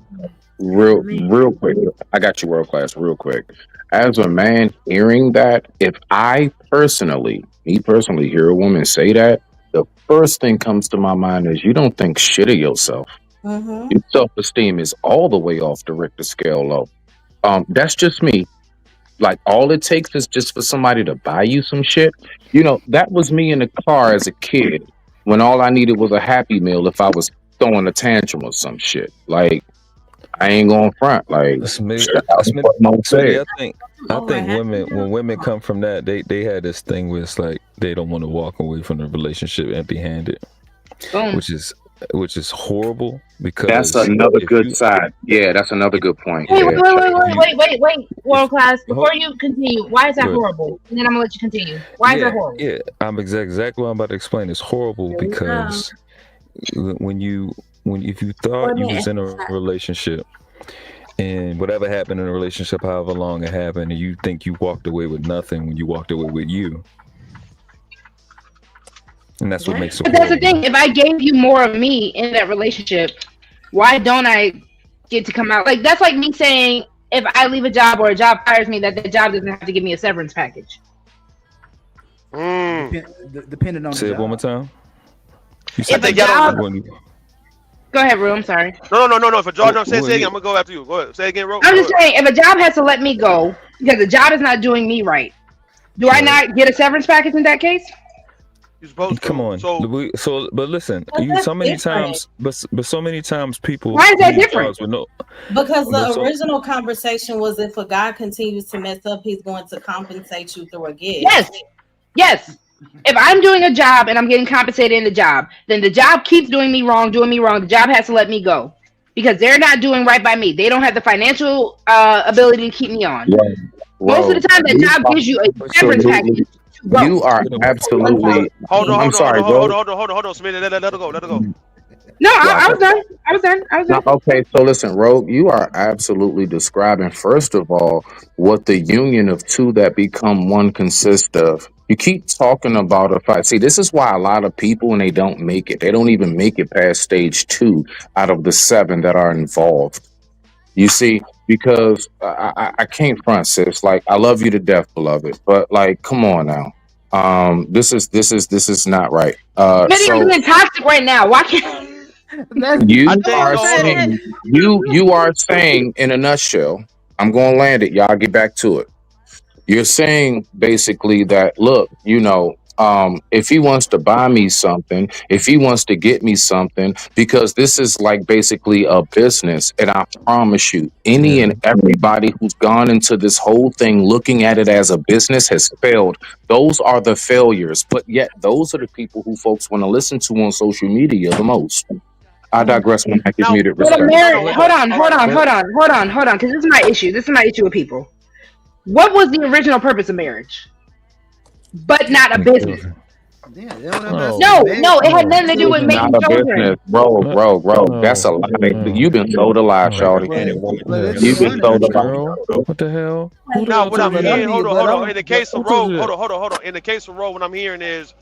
real quick. I got you, world class, real quick. As a man, hearing that, if I personally, me personally, hear a woman say that, the first thing comes to my mind is you don't think shit of yourself. Mm-hmm. Your self esteem is all the way off the Richter scale low. That's just me. Like all it takes is just for somebody to buy you some shit. That was me in the car as a kid when all I needed was a Happy Meal if I was throwing a tantrum or some shit. Like I ain't going front. Like shout out to what Mo Smitty, said. I think women when women come from that they had this thing where it's like they don't want to walk away from the relationship empty handed, Boom. which is which is horrible That's because another if good you side. Yeah, that's another good point. Hey, Yeah. if you wait, if world class. ho- Before you continue, why is that good. horrible? And then I'm gonna let you continue. Why is that Yeah, horrible? yeah, I'm exactly what I'm about to explain. It's horrible Here we go. because when you when if you thought you was in a relationship and whatever happened in a relationship, however long it happened, and you think you walked away with nothing when you walked away with you, and that's what makes it But that's the horrible. thing. If I gave you more of me in that relationship, why don't I get to come out? Like that's like me saying if I leave a job or a job fires me, that the job doesn't have to give me a severance package. Mm. Depending on the Say it one more job. time. You I If said a think y'all job, don't. when, go ahead, Ru. I'm sorry. No. For Jordan, say well, it again. I'm gonna go after you. Go ahead. Say it again, Ro. I'm Go just ahead. saying if a job has to let me go because the job is not doing me right, do I right. not get a severance package in that case? You're supposed Come to. on, but listen, But you that's so many different. times, but so many times people Why is that leave different? jobs with no, Because but the so original conversation was if a guy continues to mess up, he's going to compensate you through a Yes, gift. yes. If I'm doing a job and I'm getting compensated in the job, then the job keeps doing me wrong, The job has to let me go because they're not doing right by me. They don't have the financial ability to keep me on. Bro, Most of the bro, time, that you job are gives you a but severance package absolutely, to go. you are but But absolutely. Hold on, I'm hold on, hold sorry, on, hold on, bro. hold on, hold on, hold on, Smitty. Let her go. Let her go. No, I Wow. was done. I was done. I was No, done. okay, so listen, Rogue, you are absolutely describing, first of all, what the union of two that become one consists of. You keep talking about a fight. See, this is why a lot of people, when they don't make it, they don't even make it past stage two out of the seven that are involved. You see, because I can't front, sis. Like, I love you to death, beloved, but like, come on now. This is not right. Smitty, I'm being toxic right now. Why can't? That's I You think are no. Hold on. saying you are saying in a nutshell. I'm going to land it. Y'all get back to it. You're saying basically that look, if he wants to buy me something, if he wants to get me something, because this is like basically a business, and I promise you, any yeah, and everybody who's gone into this whole thing looking at it as a business has failed. Those are the failures, but yet those are the people who folks want to listen to on social media the most. I digress. My mic is muted. But a Respect. No, no. marriage. Hold but Hold on. on, All right. hold on, but hold on, hold on, hold on. Because this is my issue. This is my issue with people. What was the original purpose of marriage? But not a And business. children. Yeah, that's what I'm about to say. No, No, Marriage no, it had no, nothing to do children. with It's making not a business, children. no, bro. That's a no, lie. no. You've been sold a lie, Man, shorty. man But and woman but together let's be You've to been make honest. a sold a lie. child. Girl, So what the hell? Who the Now, hell what told I'm you But I that? hearing, mean, but hold on. In I'm the but case of Who told Ro, you that? hold on. In the case of Ro, what I'm hearing is,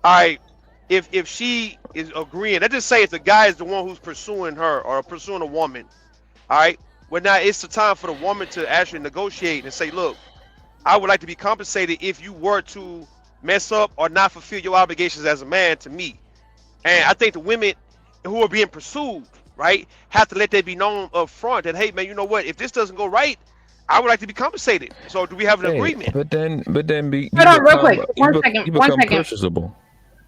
all right, if she is agreeing, let's just say if the guy is the one who's pursuing her or pursuing a woman, all right, well now it's the time for the woman to actually negotiate and say, look, I would like to be compensated if you were to mess up or not fulfill your obligations as a man to me. And I think the women who are being pursued, right, have to let that be known up front that, hey, man, you know what? If this doesn't go right, I would like to be compensated. So do we have an Hey, agreement? Hold on, real quick. One second. you One become second. purchasable.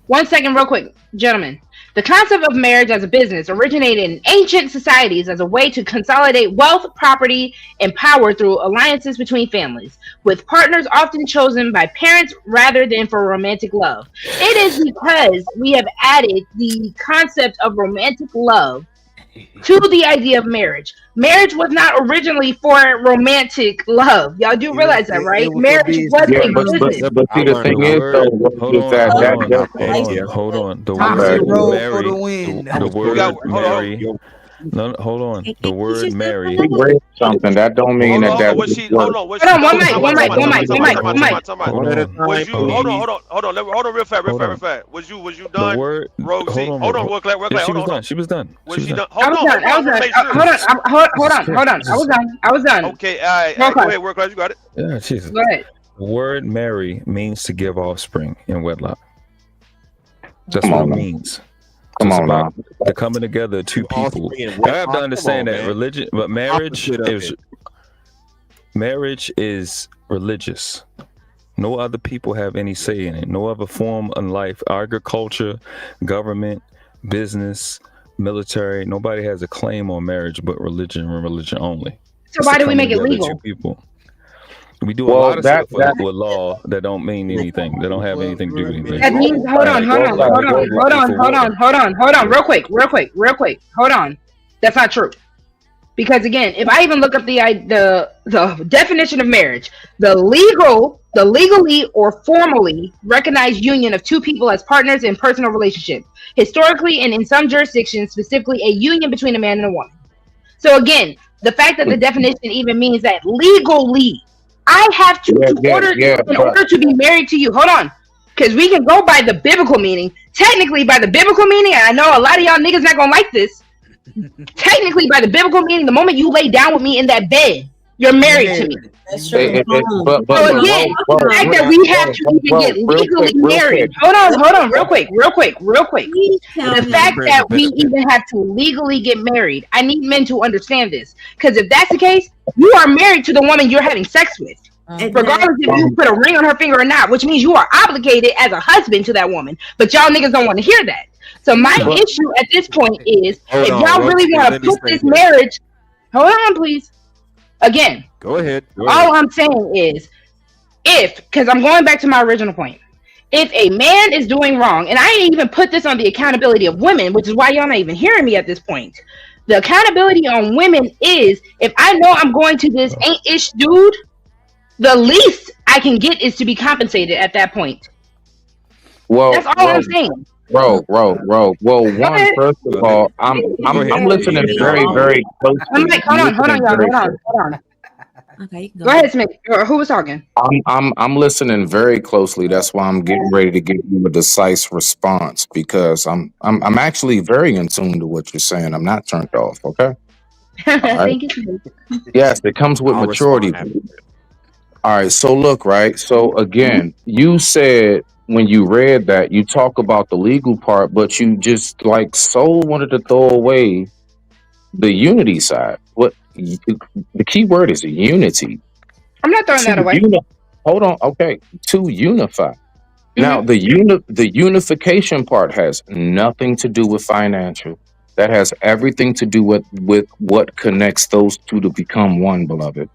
1 second, real quick, gentlemen. The concept of marriage as a business originated in ancient societies as a way to consolidate wealth, property, and power through alliances between families, with partners often chosen by parents rather than for romantic love. It is because we have added the concept of romantic love to the idea of marriage. Marriage was not originally for romantic love. Y'all do realize that, right? it was for Marriage was business Yeah, a but business. purposes. but I see, the learned a The thing lot is though, word, Ro, hold is on, that hold that on, that hold topic on, here. hold on. The Toxic okay. word road for the marry, win. the We got, word marry. Yo, No, hold on. The Teach word yourself marry. We read something. That don't mean Hold that hold on, on. that Was was she, work. hold on, was Hold she, on, one hold on, mic, time one out, mic, time out, one time out, mic, hold time one out, mic, time on, out, one time mic. out, time out. one at a Was time, you, hold on, please. hold on, real fast, hold on. Was The done, word, hold Rosie? on, Hold on, real quick, yeah, she hold was on, hold on. done. She was done. She Was was she done. done? I was done. I I was want to done. make sure. Hold on. Hold Jesus on. Hold Christ. on. I was Jesus. done. I was done. Okay, Roll go call. ahead, work class, you got it. Yeah, Jesus. Go ahead. The word marry means to give offspring in wedlock. That's Come what it on now. means. So Come it's on about now. the coming together of two You all people. three in I have to wedlock. Come understand on, that man. religion, but Opposite of it. marriage is religious. No other people have any say in it. No other form in life, agriculture, government, business, military. Nobody has a claim on marriage but religion and religion only. So It's the why do we coming make it together of two legal? people. We do a Well, lot of that stuff that with law that don't mean anything. They don't have Well, anything to do with anything. That means hold right. on, hold Well, on, Like hold on, we hold pay on, for hold on, water. hold on, hold on, real quick. Hold on. That's not true. Because again, if I even look up the definition of marriage, the legally or formally recognized union of two people as partners in personal relationship, historically and in some jurisdictions, specifically a union between a man and a woman. So again, the fact that the definition even means that legally, I have to, in but order to be married to you. Hold on, because we can go by the biblical meaning. Technically, by the biblical meaning, and I know a lot of y'all niggas not gonna like this. Technically, by the biblical meaning, the moment you lay down with me in that bed, you're you married to me. married. That's You true. it, married. it, So but again, the fact that we have to even get legally real quick. married. Hold on, real quick. Please tell The Let's give me. fact her the that we benefit. even have to legally get married, I need men to understand this. Because if that's the case, you are married to the woman you're having sex with, Exactly. regardless if you put a ring on her finger or not, which means you are obligated as a husband to that woman. But y'all niggas don't want to hear that. So my No. But issue at this point is, Hold if on, y'all really Rosie. want to Let me put say this this. marriage, hold on, please. Again, Go ahead. Go ahead. all I'm saying is, because I'm going back to my original point, if a man is doing wrong, and I ain't even put this on the accountability of women, which is why y'all not even hearing me at this point. The accountability on women is, if I know I'm going to this ain't ish dude, the least I can get is to be compensated at that point. well, That's all I'm saying. Well, Go one, ahead. first of Go ahead. all, Go I'm ahead. listening You can very, go. very I'm closely. like, I'm hold on, listening y'all, very hold on. Okay, you can Go go. ahead, Smith. Who was talking? I'm listening very closely. That's why I'm getting ready to give you a decisive response because I'm actually very in tune to what you're saying. I'm not turned off. Okay. All right. Thank you, Smith. Yes, it comes with I'll maturity. respond after. All right. So look, right. So again, you said when you read that you talk about the legal part, but you just like so wanted to throw away the unity side. The key word is unity. I'm not throwing To that away. uni- Hold on. Okay. To unify. Hmm. Now, the unification part has nothing to do with financial. That has everything to do with what connects those two to become one, beloved.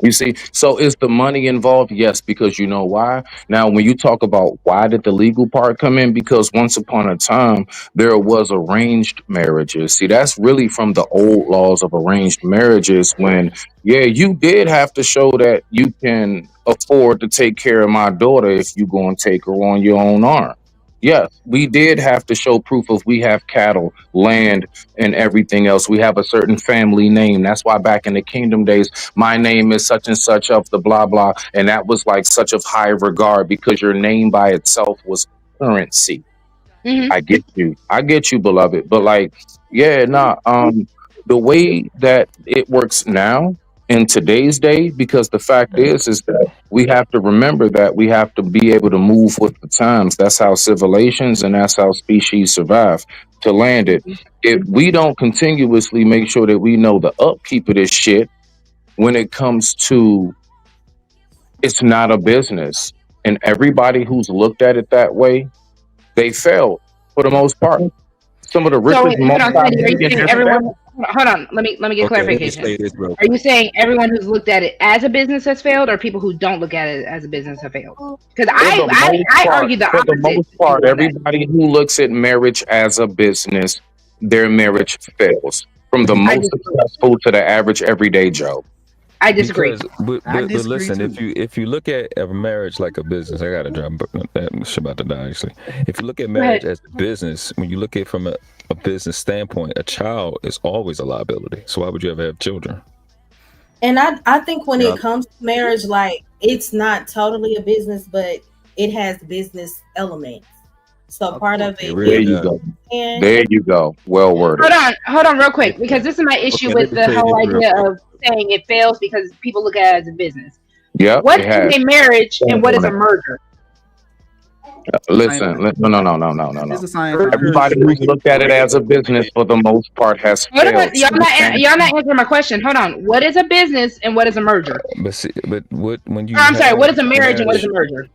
You see, so is the money involved? Yes, because you know why? Now, when you talk about why did the legal part come in? Because once upon a time, there was arranged marriages. See, that's really from the old laws of arranged marriages when, yeah, you did have to show that you can afford to take care of my daughter if you go and take her on your own arm. Yes, we did have to show proof of we have cattle, land, and everything else. We have a certain family name. That's why back in the kingdom days, my name is such and such of the blah blah, and that was like such of high regard because your name by itself was currency. Hmm. I get you, beloved. But like, yeah, nah. The way that it works now in today's day, because the fact is that we have to remember that we have to be able to move with the times. That's how civilizations and that's how species survive to land it. If we don't continuously make sure that we know the upkeep of this shit when it comes to it's not a business. And everybody who's looked at it that way, they failed for the most part. Some of the So richest wait, hold on, Smitty. Are you saying multi-millionaires everyone? failed. Hold on. Let me get Okay, let me clarification. say this real Are you quick. saying everyone who's looked at it as a business has failed, or people who don't look at it as a business have failed? Because I argue the For the opposite most part, view on that. everybody who looks at marriage as a business, their marriage fails. From the I most disagree. successful to the average everyday Joe. I disagree. Because, I but disagree listen, too. if you look at a marriage like a business, I gotta drop that shit about to die actually. If you look at Go ahead. marriage as a business, when you look at it from a business standpoint, a child is always a liability. So why would you ever have children? And I think when Yeah, it comes to marriage, like it's not totally a business, but it has business elements. So Of part course. of it it There really is you does. go. and There you go. Well worded. Hold on, real quick, because Yeah. this is my issue Okay, let with me the say whole this real idea quick. of saying it fails because people look at it as a business. Yep, What it is has. a marriage and Stand what on is a it. merger? Same Listen, thing. no, no, no, no, no, no, It's no. the same thing. Merger is Everybody who's really looked at it as a business created. for the most part has Hold on, failed. So the same y'all not answering my question. Hold on. What is a business and what is a merger? But see, but what when Or you I'm sorry. have What is a a marriage and what is a marriage merger?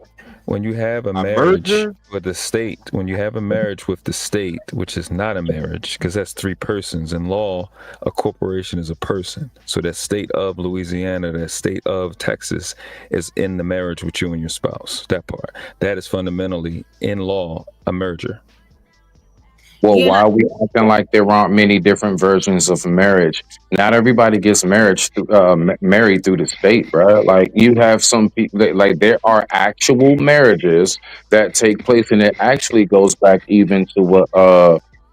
when you have a A marriage merger, with the state, when you have a marriage with the state, which is not a marriage, because that's three persons. In law, a corporation is a person. So that state of Louisiana, that state of Texas is in the marriage with you and your spouse. That part. That is fundamentally in law a merger. well, yeah, why are we acting like there aren't many different versions of marriage? Not everybody gets married through the state, bro. Like you have some people that like there are actual marriages that take place, and it actually goes back even to what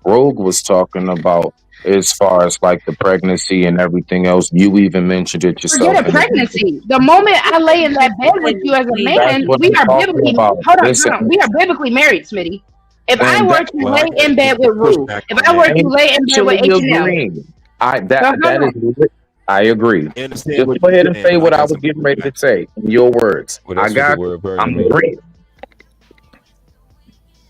Rogue was talking about as far as like the pregnancy and everything else. You even mentioned it Forget yourself a in the beginning. pregnancy. The moment I lay in that bed with you as a That's man, what we I'm are talking biblically about. hold on. Listen, We are biblically married, Smitty. If I and were that to well, lay I in just bed to with push Rue, back if on I were that. to I lay in bed with actually H&L, agree. I so that hold that is on. I agree. I understand Just what go you're ahead and saying, say but I what I got was some getting ready to pushback. say in your words. Well, I that's what the got you. word I'm virgin means. agreeing.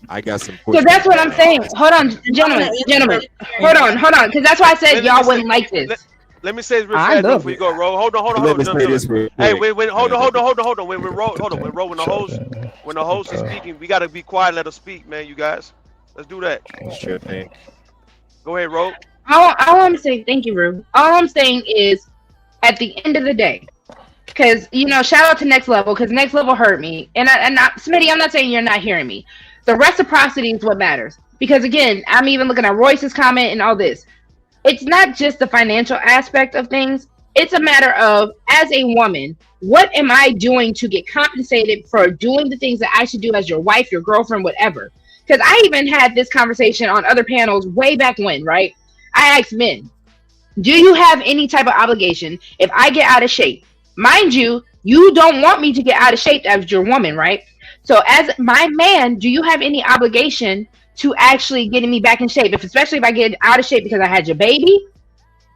I got some So that's pushback what on I'm that. saying. Hold on, I'm gonna answer gentlemen. it very Hold on, because that's why I said Let me y'all say wouldn't like let, this. let me say this real I fast, Joe, love before you it. go, roll. Let me Hold on, say gentlemen. this real Hey, quick. hold on. When the Shut host that. is speaking, we gotta be quiet. Let us speak, man. You guys, let's do that. Sure thing. Go ahead, roll. All I'm saying, thank you, Rue. All I'm saying is, at the end of the day, because shout out to Next Level, because Next Level hurt me, Smitty, I'm not saying you're not hearing me. The reciprocity is what matters. Because again, I'm even looking at Royce's comment and all this. It's not just the financial aspect of things. It's a matter of, as a woman, what am I doing to get compensated for doing the things that I should do as your wife, your girlfriend, whatever? Because I even had this conversation on other panels way back when, right? I asked men, do you have any type of obligation if I get out of shape? Mind you, you don't want me to get out of shape as your woman, right? So as my man, do you have any obligation to actually getting me back in shape? Especially if I get out of shape because I had your baby,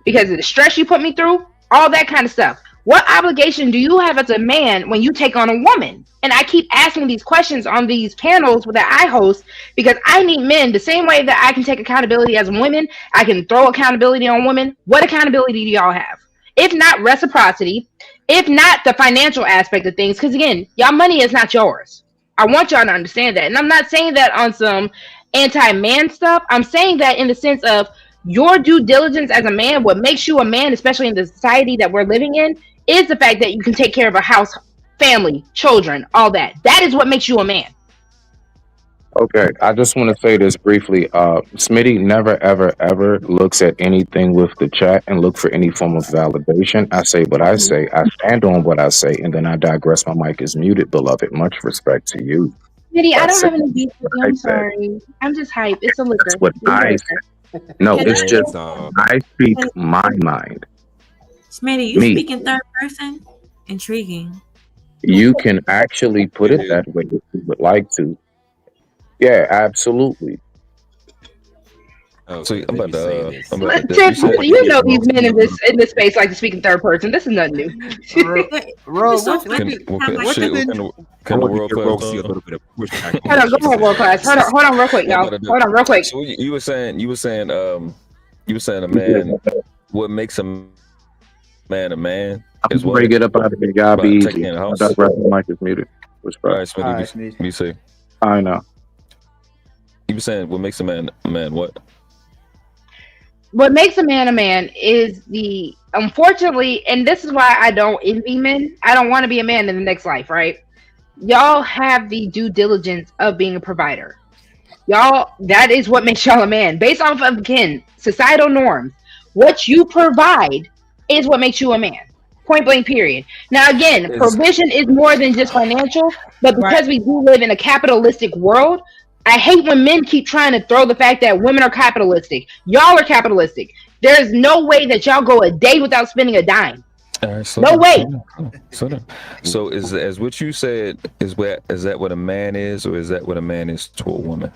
because of the stress you put me through, all that kind of stuff. What obligation do you have as a man when you take on a woman? And I keep asking these questions on these panels that I host because I need men the same way that I can take accountability as women. I can throw accountability on women. What accountability do y'all have? If not reciprocity, if not the financial aspect of things, because again, y'all money is not yours. I want y'all to understand that. And I'm not saying that on some anti-man stuff. I'm saying that in the sense of your due diligence as a man, what makes you a man, especially in the society that we're living in, is the fact that you can take care of a house, family, children, all that. That is what makes you a man. Okay, I just want to say this briefly. Smitty never, ever, ever looks at anything with the chat and look for any form of validation. I say what I say. I stand on what I say, and then I digress. My mic is muted, beloved. Much respect to you. Smitty, I I don't say have any beef with you. what I I'm say. sorry. I'm just hype. It's a liquor. That's what It's a I liquor. say. No, Can it's I, just I speak Can, my mind. Smitty, you Me. speak in third person? Intriguing. You can actually put It it is. that way if you would like to. Yeah, absolutely. So Okay, I'm let about me say to. this. I'm about to. Tim, You said you know these men in this space like to speak in third person. This is nothing new. Ro, But Ro, it's so what can funny. what How can like what you shit? What been? can the I can the want to world give class Rosie a little bit of pushback on Hold what on, she go ahead, said. world class. Hold on, real quick, I'm y'all. about to do. Hold on, real quick. So you were saying a man. What makes a man I'm is gonna what get up out of here. Y'all be by taking easy. care of the I house. digress. My mic is muted. All Respect. right, All Smitty, right, Smith. be safe. I know. You were saying what makes a man what? What makes a man is the unfortunately, and this is why I don't envy men. I don't want to be a man in the next life, right? Y'all have the due diligence of being a provider. Y'all, that is what makes y'all a man. Based off of again societal norms, what you provide is what makes you a man. Point blank. Period. Now, again, Is provision is more than just financial, but right. because we do live in a capitalistic world, I hate when men keep trying to throw the fact that women are capitalistic. Y'all are capitalistic. There's no way that y'all go a day without spending a dime. all right, slow No down, way. slow down, slow down. So is as what you said is that what a man is, or is that what a man is to a woman?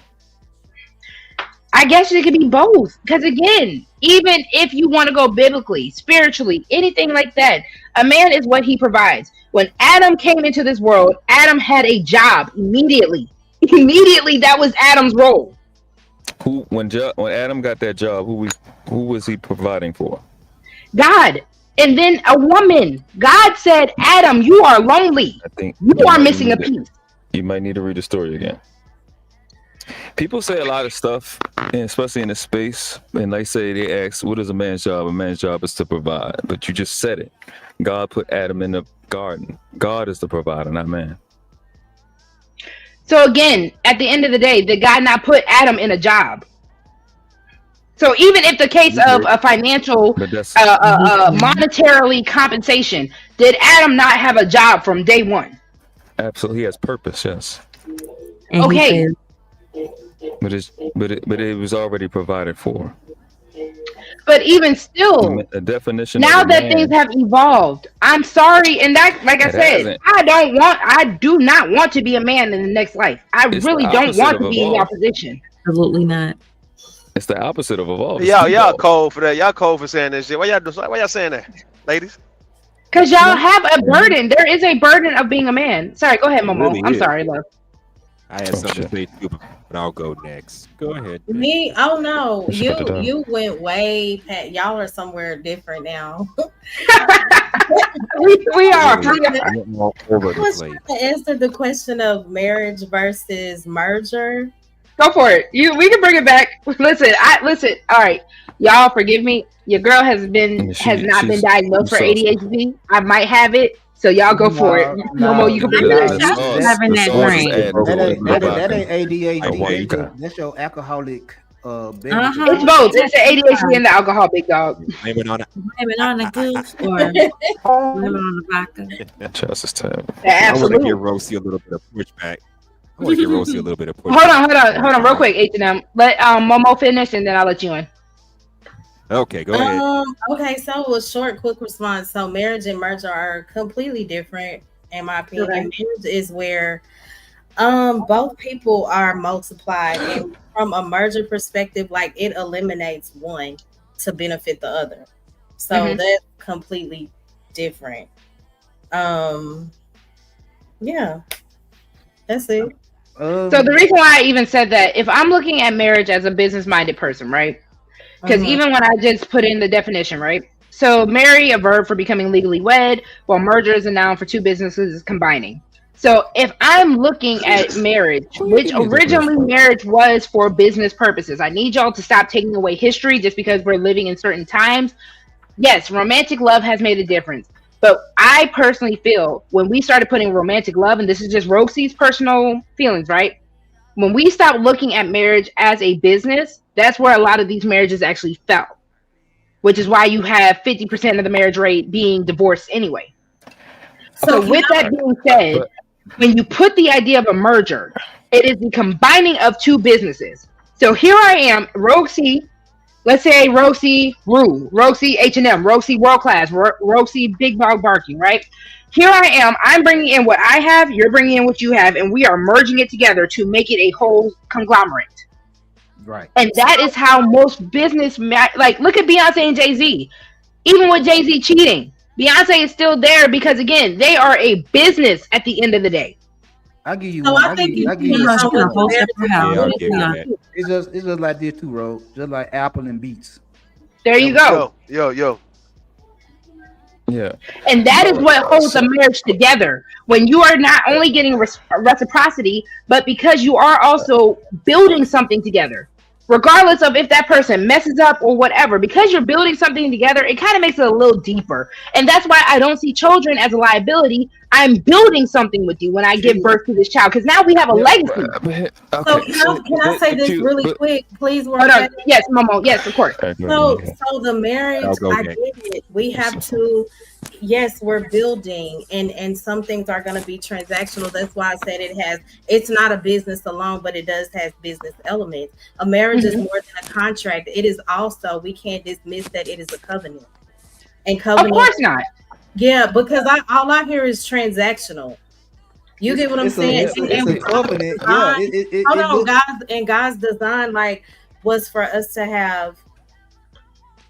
I guess it could be both. Because again, even if you want to go biblically, spiritually, anything like that, a man is what he provides. When Adam came into this world, Adam had a job immediately. Immediately, that was Adam's role. Who when Adam got that job, who was he providing for? God. And then a woman. God said, Adam, you are lonely. I think You are missing a piece. you might need to read the story again. People say a lot of stuff, and especially in this space, and they ask, "What is a man's job?" A man's job is to provide. But you just said it. God put Adam in the garden. God is the provider, not man. So again, at the end of the day, did God not put Adam in a job? So even if the case of a financial, But that's monetarily compensation, did Adam not have a job from day one? absolutely, he has purpose, yes. and he Okay. failed. But it was already provided for. But even still, The definition now of a that man, things have evolved, I'm sorry, and that, like I it said, hasn't. I do not want to be a man in the next life. I It's really the don't opposite want of to be in your evolve. position. Absolutely not. It's the opposite of evolve. It's Y'all devolve. cold for that. Y'all cold for saying that shit. Why y'all saying that, ladies? Because y'all have a burden. There is a burden of being a man. Sorry, go ahead, It Momo. really I'm is. sorry, love. I had Oh something shit. to say too, but I'll go next. Go ahead. Vic. Me? Oh no, You should put that down. you went way past. Y'all are somewhere different now. We are. Really, I went all over I the was place. trying to answer the question of marriage versus merger. Go for it. We can bring it back. Listen. All right, y'all. Forgive me. Your girl has not been She's diagnosed for sauce. ADHD. I might have it, so y'all go for it. Momo, you can bring it no. back. The sauce, Having the that sauce is drink. adding to it. That ain't ADHD. Why you got? That's your alcoholic beverage. Uh-huh. It's both. It's the ADHD and the alcohol, big dog. Blame it on it. Blame it on the goose or blame it on the vodka. Chess is terrible. I want to Absolutely. give Rosie a little bit of pushback. I want to give Rosie a little bit of pushback. Hold on, real quick, H&M. Let Momo finish, and then I'll let you in. Okay, go ahead. Okay, so a short, quick response. So marriage and merger are completely different, in my opinion. Okay. Marriage is where both people are multiplied, and from a merger perspective, like it eliminates one to benefit the other. So Mhm. that's completely different. Yeah, that's it. So the reason why I even said that, if I'm looking at marriage as a business-minded person, right? Because even when I just put in the definition, right? So marry, a verb for becoming legally wed, while merger is a noun for two businesses combining. So if I'm looking at marriage, which originally marriage was for business purposes, I need y'all to stop taking away history just because we're living in certain times. Yes, romantic love has made a difference. But I personally feel when we started putting romantic love, and this is just Roxy's personal feelings, right? When we stopped looking at marriage as a business, that's where a lot of these marriages actually fell, which is why you have 50% of the marriage rate being divorced anyway. So So can with I, that being said, But when you put the idea of a merger, it is the combining of two businesses. So here I am, Roxy. Let's say Roxy Rue, Roxy H&M, Roxy World Class, Roxy Big Dog Barking, right? Here I am. I'm bringing in what I have. You're bringing in what you have, and we are merging it together to make it a whole conglomerate. Right. And that is how most like look at Beyonce and Jay-Z. Even with Jay-Z cheating, Beyonce is still there because again, they are a business at the end of the day. I give you so one. I think I it give you depends She on in what a the whole marriage separate is Yeah, house. I'll built give you on. that. it's just like this too, bro. Just like Apple and Beats. There you go. Yo. yeah, And that is so, what holds a so marriage together. When you are not only getting reciprocity, but because you are also building something together. Regardless of if that person messes up or whatever, because you're building something together, it kind of makes it a little deeper. And that's why I don't see children as a liability. I'm building something with you when I give see, birth to this child, because now we have a yeah, legacy. So okay, can I say but this you, really but quick, please, Oh no, Roxanne? yes, Momo, yes, of course. go ahead, So, okay. so the I'll marriage, go I gang. get it. We have to, yes, we're building, and some things are going to be transactional. That's why I said it's not a business alone, but it does has business elements. A marriage is Mhm. more than a contract. It is also, we can't dismiss that it is a covenant. And Of covenant, course not. yeah, because all I hear is transactional. You It's get what I'm it's a saying? it's a it's And a God's covenant. Yeah. design, hold It on, looks. God's design like was for us to have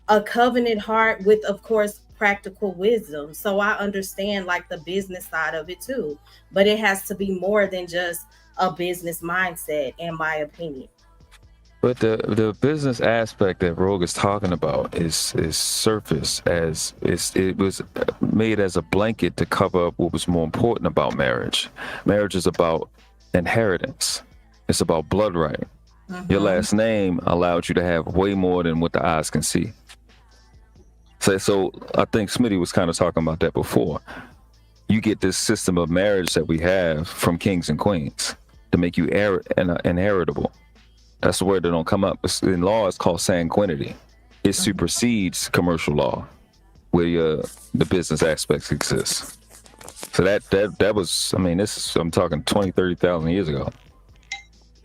a covenant heart with, of course, practical wisdom. So I understand like the business side of it too, but it has to be more than just a business mindset, in my opinion. But the business aspect that Rogue is talking about is surface as it was made as a blanket to cover up what was more important about marriage. Marriage is about inheritance. It's about blood right. Your Mm-hmm. last name allowed you to have way more than what the eyes can see. So I think Smitty was kind of talking about that before. You get this system of marriage that we have from kings and queens to make you inheritable. That's the word that don't come up. In law, it's called sanguinity. It supersedes commercial law, where the business aspects exist. So that was, I mean, I'm talking 20, 30,000 years ago.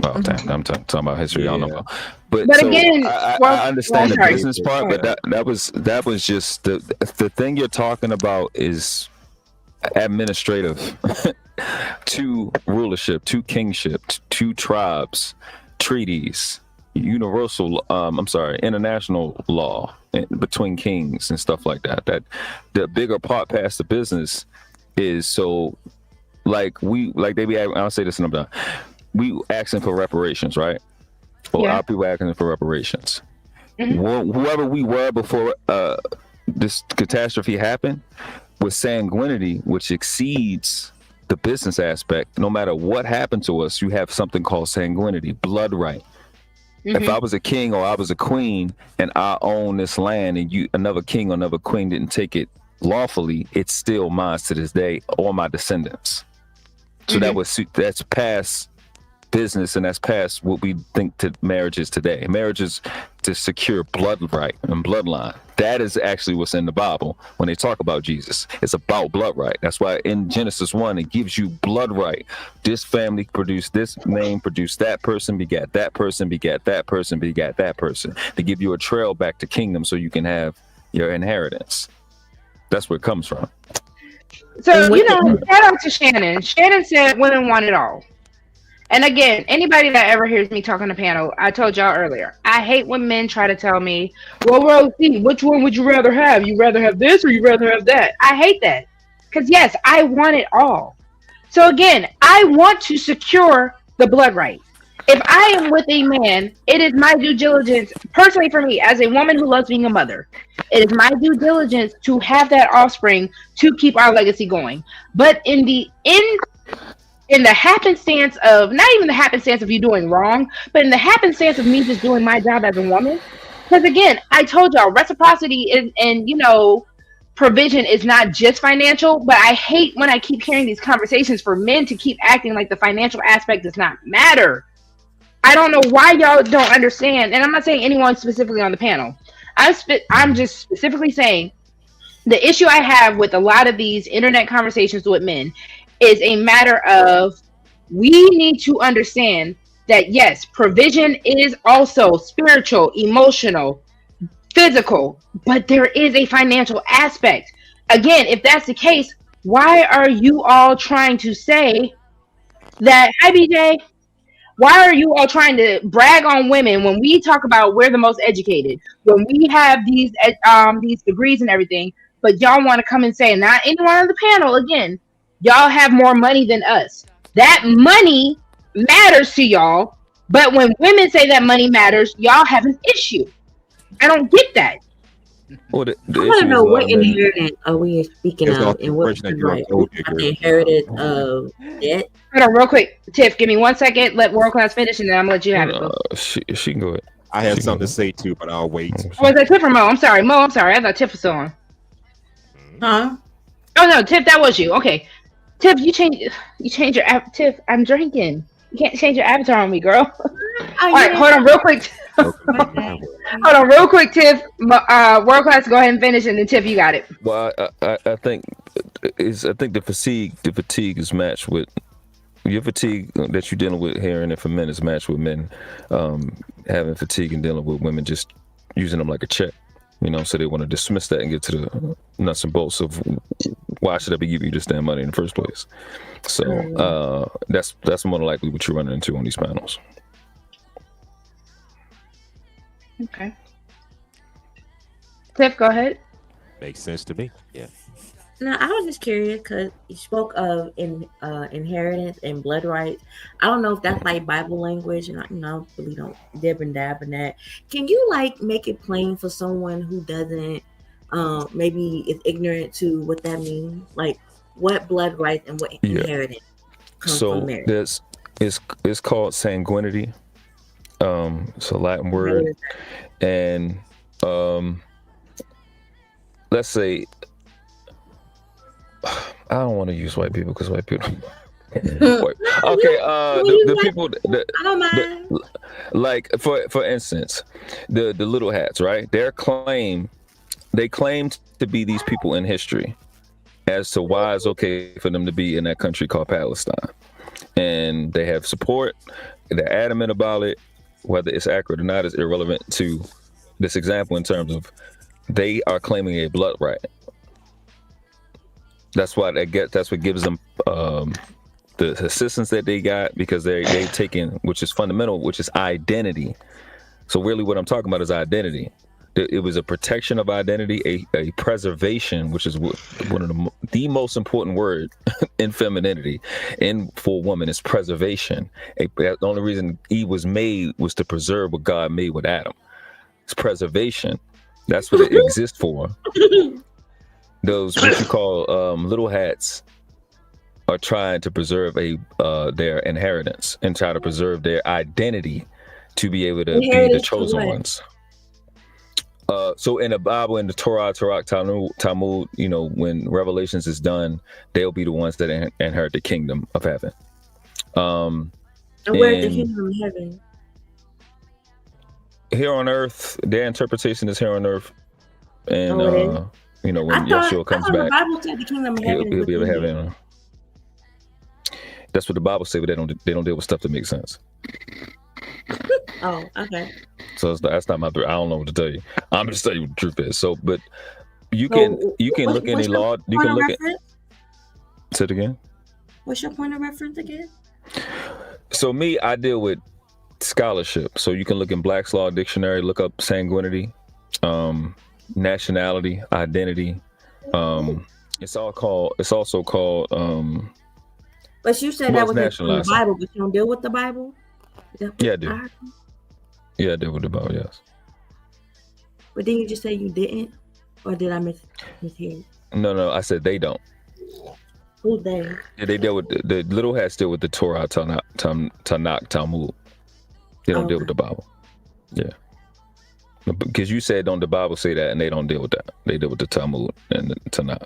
Well, damn, I'm talking about history. I don't know Yeah. about. But But so again, well, I well, I'm understand the sorry. business part, but that was just the thing you're talking about is administrative to rulership, to kingship, to tribes, treaties, universal I'm sorry, international law between kings and stuff like that. That the bigger part past the business is so like they be I'll say this and I'm done. We asking for reparations, right? Or Yeah. our people asking for reparations. Mhm. Whoever we were before this catastrophe happened, with sanguinity, which exceeds the business aspect, no matter what happened to us, you have something called sanguinity, blood right. If I Mhm. was a king or I was a queen and I own this land and you another king or another queen didn't take it lawfully, it's still mine to this day or my descendants. So Mhm. that's past business and that's past what we think to marriage is today. Marriage is to secure blood right and bloodline. That is actually what's in the Bible when they talk about Jesus. It's about blood right. That's why in Genesis 1 it gives you blood right. This family produced this name, produced that person, begat that person, begat that person, begat that person, to give you a trail back to kingdom so you can have your inheritance. That's where it comes from. So, And with the shout out to Shannon. Shannon said women want it all. And again, anybody that ever hears me talk on the panel, I told y'all earlier, I hate when men try to tell me, well, Rosie, which one would you rather have? You rather have this or you rather have that? I hate that. Because yes, I want it all. So again, I want to secure the blood right. If I am with a man, it is my due diligence, personally for me, as a woman who loves being a mother, it is my due diligence to have that offspring to keep our legacy going. But in the happenstance of not even the happenstance of you doing wrong, but in the happenstance of me just doing my job as a woman. Because again, I told y'all reciprocity is, and provision is not just financial, but I hate when I keep hearing these conversations for men to keep acting like the financial aspect does not matter. I don't know why y'all don't understand, and I'm not saying anyone specifically on the panel. I'm just specifically saying the issue I have with a lot of these internet conversations with men is a matter of we need to understand that yes, provision is also spiritual, emotional, physical, but there is a financial aspect. Again, if that's the case, why are you all trying to say that, hi BJ, why are you all trying to brag on women when we talk about we're the most educated, when we have these degrees and everything, but y'all want to come and say, not anyone on the panel again, y'all have more money than us. That money matters to y'all, but when women say that money matters, y'all have an issue. I don't get that. Well, I the want to issue is know a lot what of men. inheritance are we speaking It's of, also and the what question that is you're a right? gold About the digger. inherited debt. Hold on, real quick, Tiff. Give me 1 second. Let world class finish, and then I'm gonna let you have it, boo. She can go ahead. I She have can go something to ahead. say too, but I'll wait. Oh, was that Tiff or Mo? I'm sorry, Mo. I'm sorry. I thought Tiff was still on. Huh? Oh no, Tiff, that was you. Okay, Tiff, you change your Tiff. I'm drinking. You can't change your avatar on me, girl. Oh All right, yeah, hold on, real quick. Welcome my to my bad. world. Hold on, real quick, Tiff. World class, go ahead and finish, and then Tiff, you got it. Well, I think the fatigue is matched with your fatigue that you're dealing with here, and then for men is matched with men having fatigue and dealing with women just using them like a check. So they want to dismiss that and get to the nuts and bolts of why should I be giving you this damn money in the first place. So that's more than likely what you're running into on these panels. Okay. Tiff, go ahead. Makes sense to me. Yeah. Now, I was just curious because you spoke of inheritance and blood rights. I don't know if that's like Bible language, and I really don't dib and dab in that. Can you like make it plain for someone who doesn't, maybe is ignorant to what that means? Like what blood rights and what Yeah. inheritance comes from So marriage? it's called sanguinity. It's a Latin word, and let's say I don't want to use white people because white people. Okay, the people that I don't mind. like for instance, the little hats, right? They claim to be these people in history as to why it's okay for them to be in that country called Palestine, and they have support. They're adamant about it. Whether it's accurate or not is irrelevant to this example in terms of they are claiming a blood right. That's what gives them the assistance that they got, because they taken, which is fundamental, which is identity. So really what I'm talking about is identity. It was a protection of identity, a preservation, which is one of the most important word in femininity and for a woman is preservation. The only reason Eve was made was to preserve what God made with Adam. It's preservation. That's what it exists for. Those what you call little hats are trying to preserve their inheritance and try to preserve their identity to be able to be the chosen ones. So in the Bible, in the Torah, Talmud, when Revelations is done, they'll be the ones that inherit the kingdom of heaven. And where's the kingdom of heaven? Here on earth, their interpretation is here on earth, and when Yeshua comes back, the Bible said the kingdom of heaven he'll be able to have it. That's what the Bible says, but they don't deal with stuff that makes sense. Oh, okay. So that's not my. I don't know what to tell you. I'm just telling you what the truth is. So, but you can look in the law. You can look at. Say it again. What's your point of reference again? So I deal with scholarship. So you can look in Black's Law Dictionary. Look up sanguinity, nationality, identity. It's also called. But you said that was in the Bible, but you don't deal with the Bible. Yeah, I do. Yeah, I deal with the Bible. Yes. But then you just say you didn't, or did I mishear? No. I said they don't. Who's they? Yeah, they deal with the little hats deal with the Torah, Tanakh, Talmud. They don't deal with the Bible. Yeah. Because you said, don't the Bible say that, and they don't deal with that. They deal with the Talmud and the Tanakh.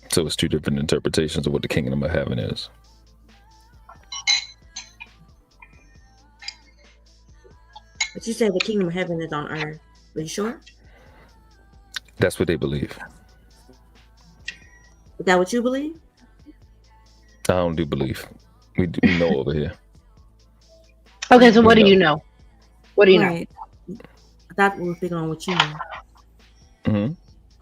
So it's two different interpretations of what the kingdom of heaven is. But you said the kingdom of heaven is on earth. Are you sure? That's what they believe. Is that what you believe? I don't do belief. We know over here. Okay, so what do you know? What do you know? Right. I thought we were speaking on what you know. Mm-hmm.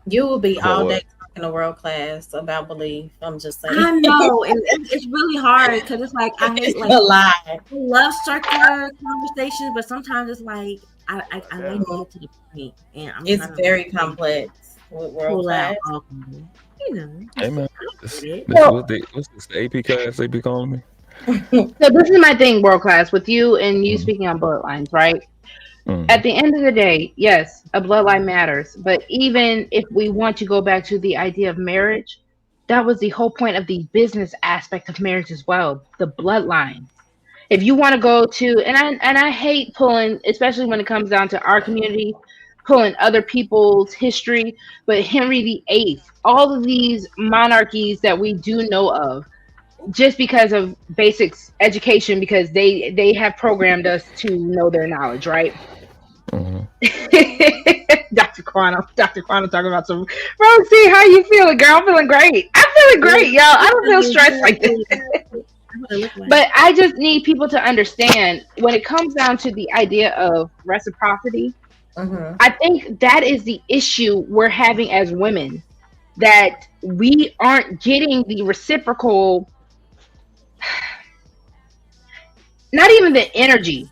You will be all What? day talking to world class about belief. I'm just saying. I know, and it's really hard because it's like I hate It's like a lie. I love circular conversations, but sometimes it's like I like to get to the point, and I'm It's trying to very complex with world pull out class. all of it. You know, Hey man, I get it. what's this? The AP class they be calling me? So this is my thing, world class, with you and you speaking on bloodlines, right? Mhm. At the end of the day, yes, a bloodline matters. But even if we want to go back to the idea of marriage, that was the whole point of the business aspect of marriage as well, the bloodline. If you want to go to, and I hate pulling, especially when it comes down to our community, pulling other people's history, but Henry VIII, all of these monarchies that we do know of, just because of basics education, because they have programmed us to know their knowledge, right? Mhm. Dr. Quano talking about some Roxy, how you feeling, girl? I'm feeling great. I'm feeling great, y'all. I don't feel stressed like this. But I just need people to understand when it comes down to the idea of reciprocity, Mhm. I think that is the issue we're having as women, that we aren't getting the reciprocal, not even the energy.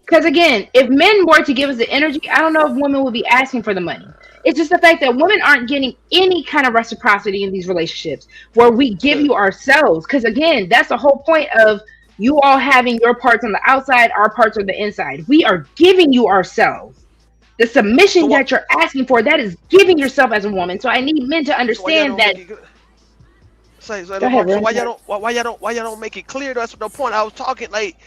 Because again, if men were to give us the energy, I don't know if women would be asking for the money. It's just the fact that women aren't getting any kind of reciprocity in these relationships where we give you ourselves. Because again, that's the whole point of you all having your parts on the outside, our parts on the inside. We are giving you ourselves. The submission So what? that you're asking for, that is giving yourself as a woman. So I need men to So why y'all understand don't that. make it good? Say, Go ahead, so Ren. why y'all don't make it clear? That's the point I was talking. Like,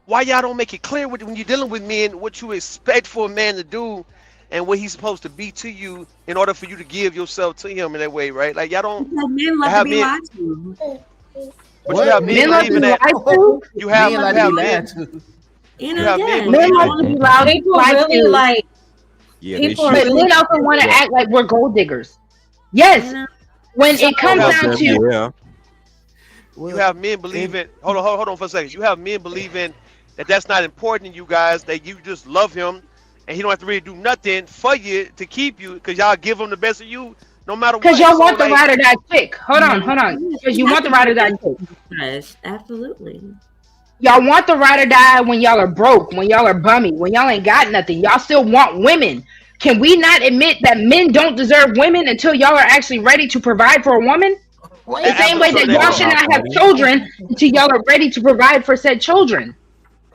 why y'all don't make it clear when you're dealing with men what you expect for a man to do, and what he's supposed to be to you in order for you to give yourself to him in that way, right? Like y'all don't Because men love to have be men, lied to. but you What? have men Men love to believing be that lied to. Men like to be men lied to. You you know, have men yes. Men believing like that. to be loud, People lied really to. like. Yeah, they People are But should. really. men also want to Yeah, act like we're gold diggers. You Yes, know, when So it You comes some have of down them, to, yeah. you Well, have men if believing. Hold on for a second. You have men believing that that's not important to you guys. That you just love him, and he don't have to really do nothing for you to keep you, because y'all give him the best of you no matter because what. y'all So want the like, ride or die chick. Hold on, yes, hold on. yes. Because He you has want to the be ride or the die best chick. fresh. Absolutely. Y'all want the ride or die when y'all are broke, when y'all are bummy, when y'all ain't got nothing. Y'all still want women. Can we not admit that men don't deserve women until y'all are actually ready to provide for a woman? The Wait a same after a way that certain Hold age, y'all on hold should on. now, not have Patty. children until y'all are ready to provide for said children.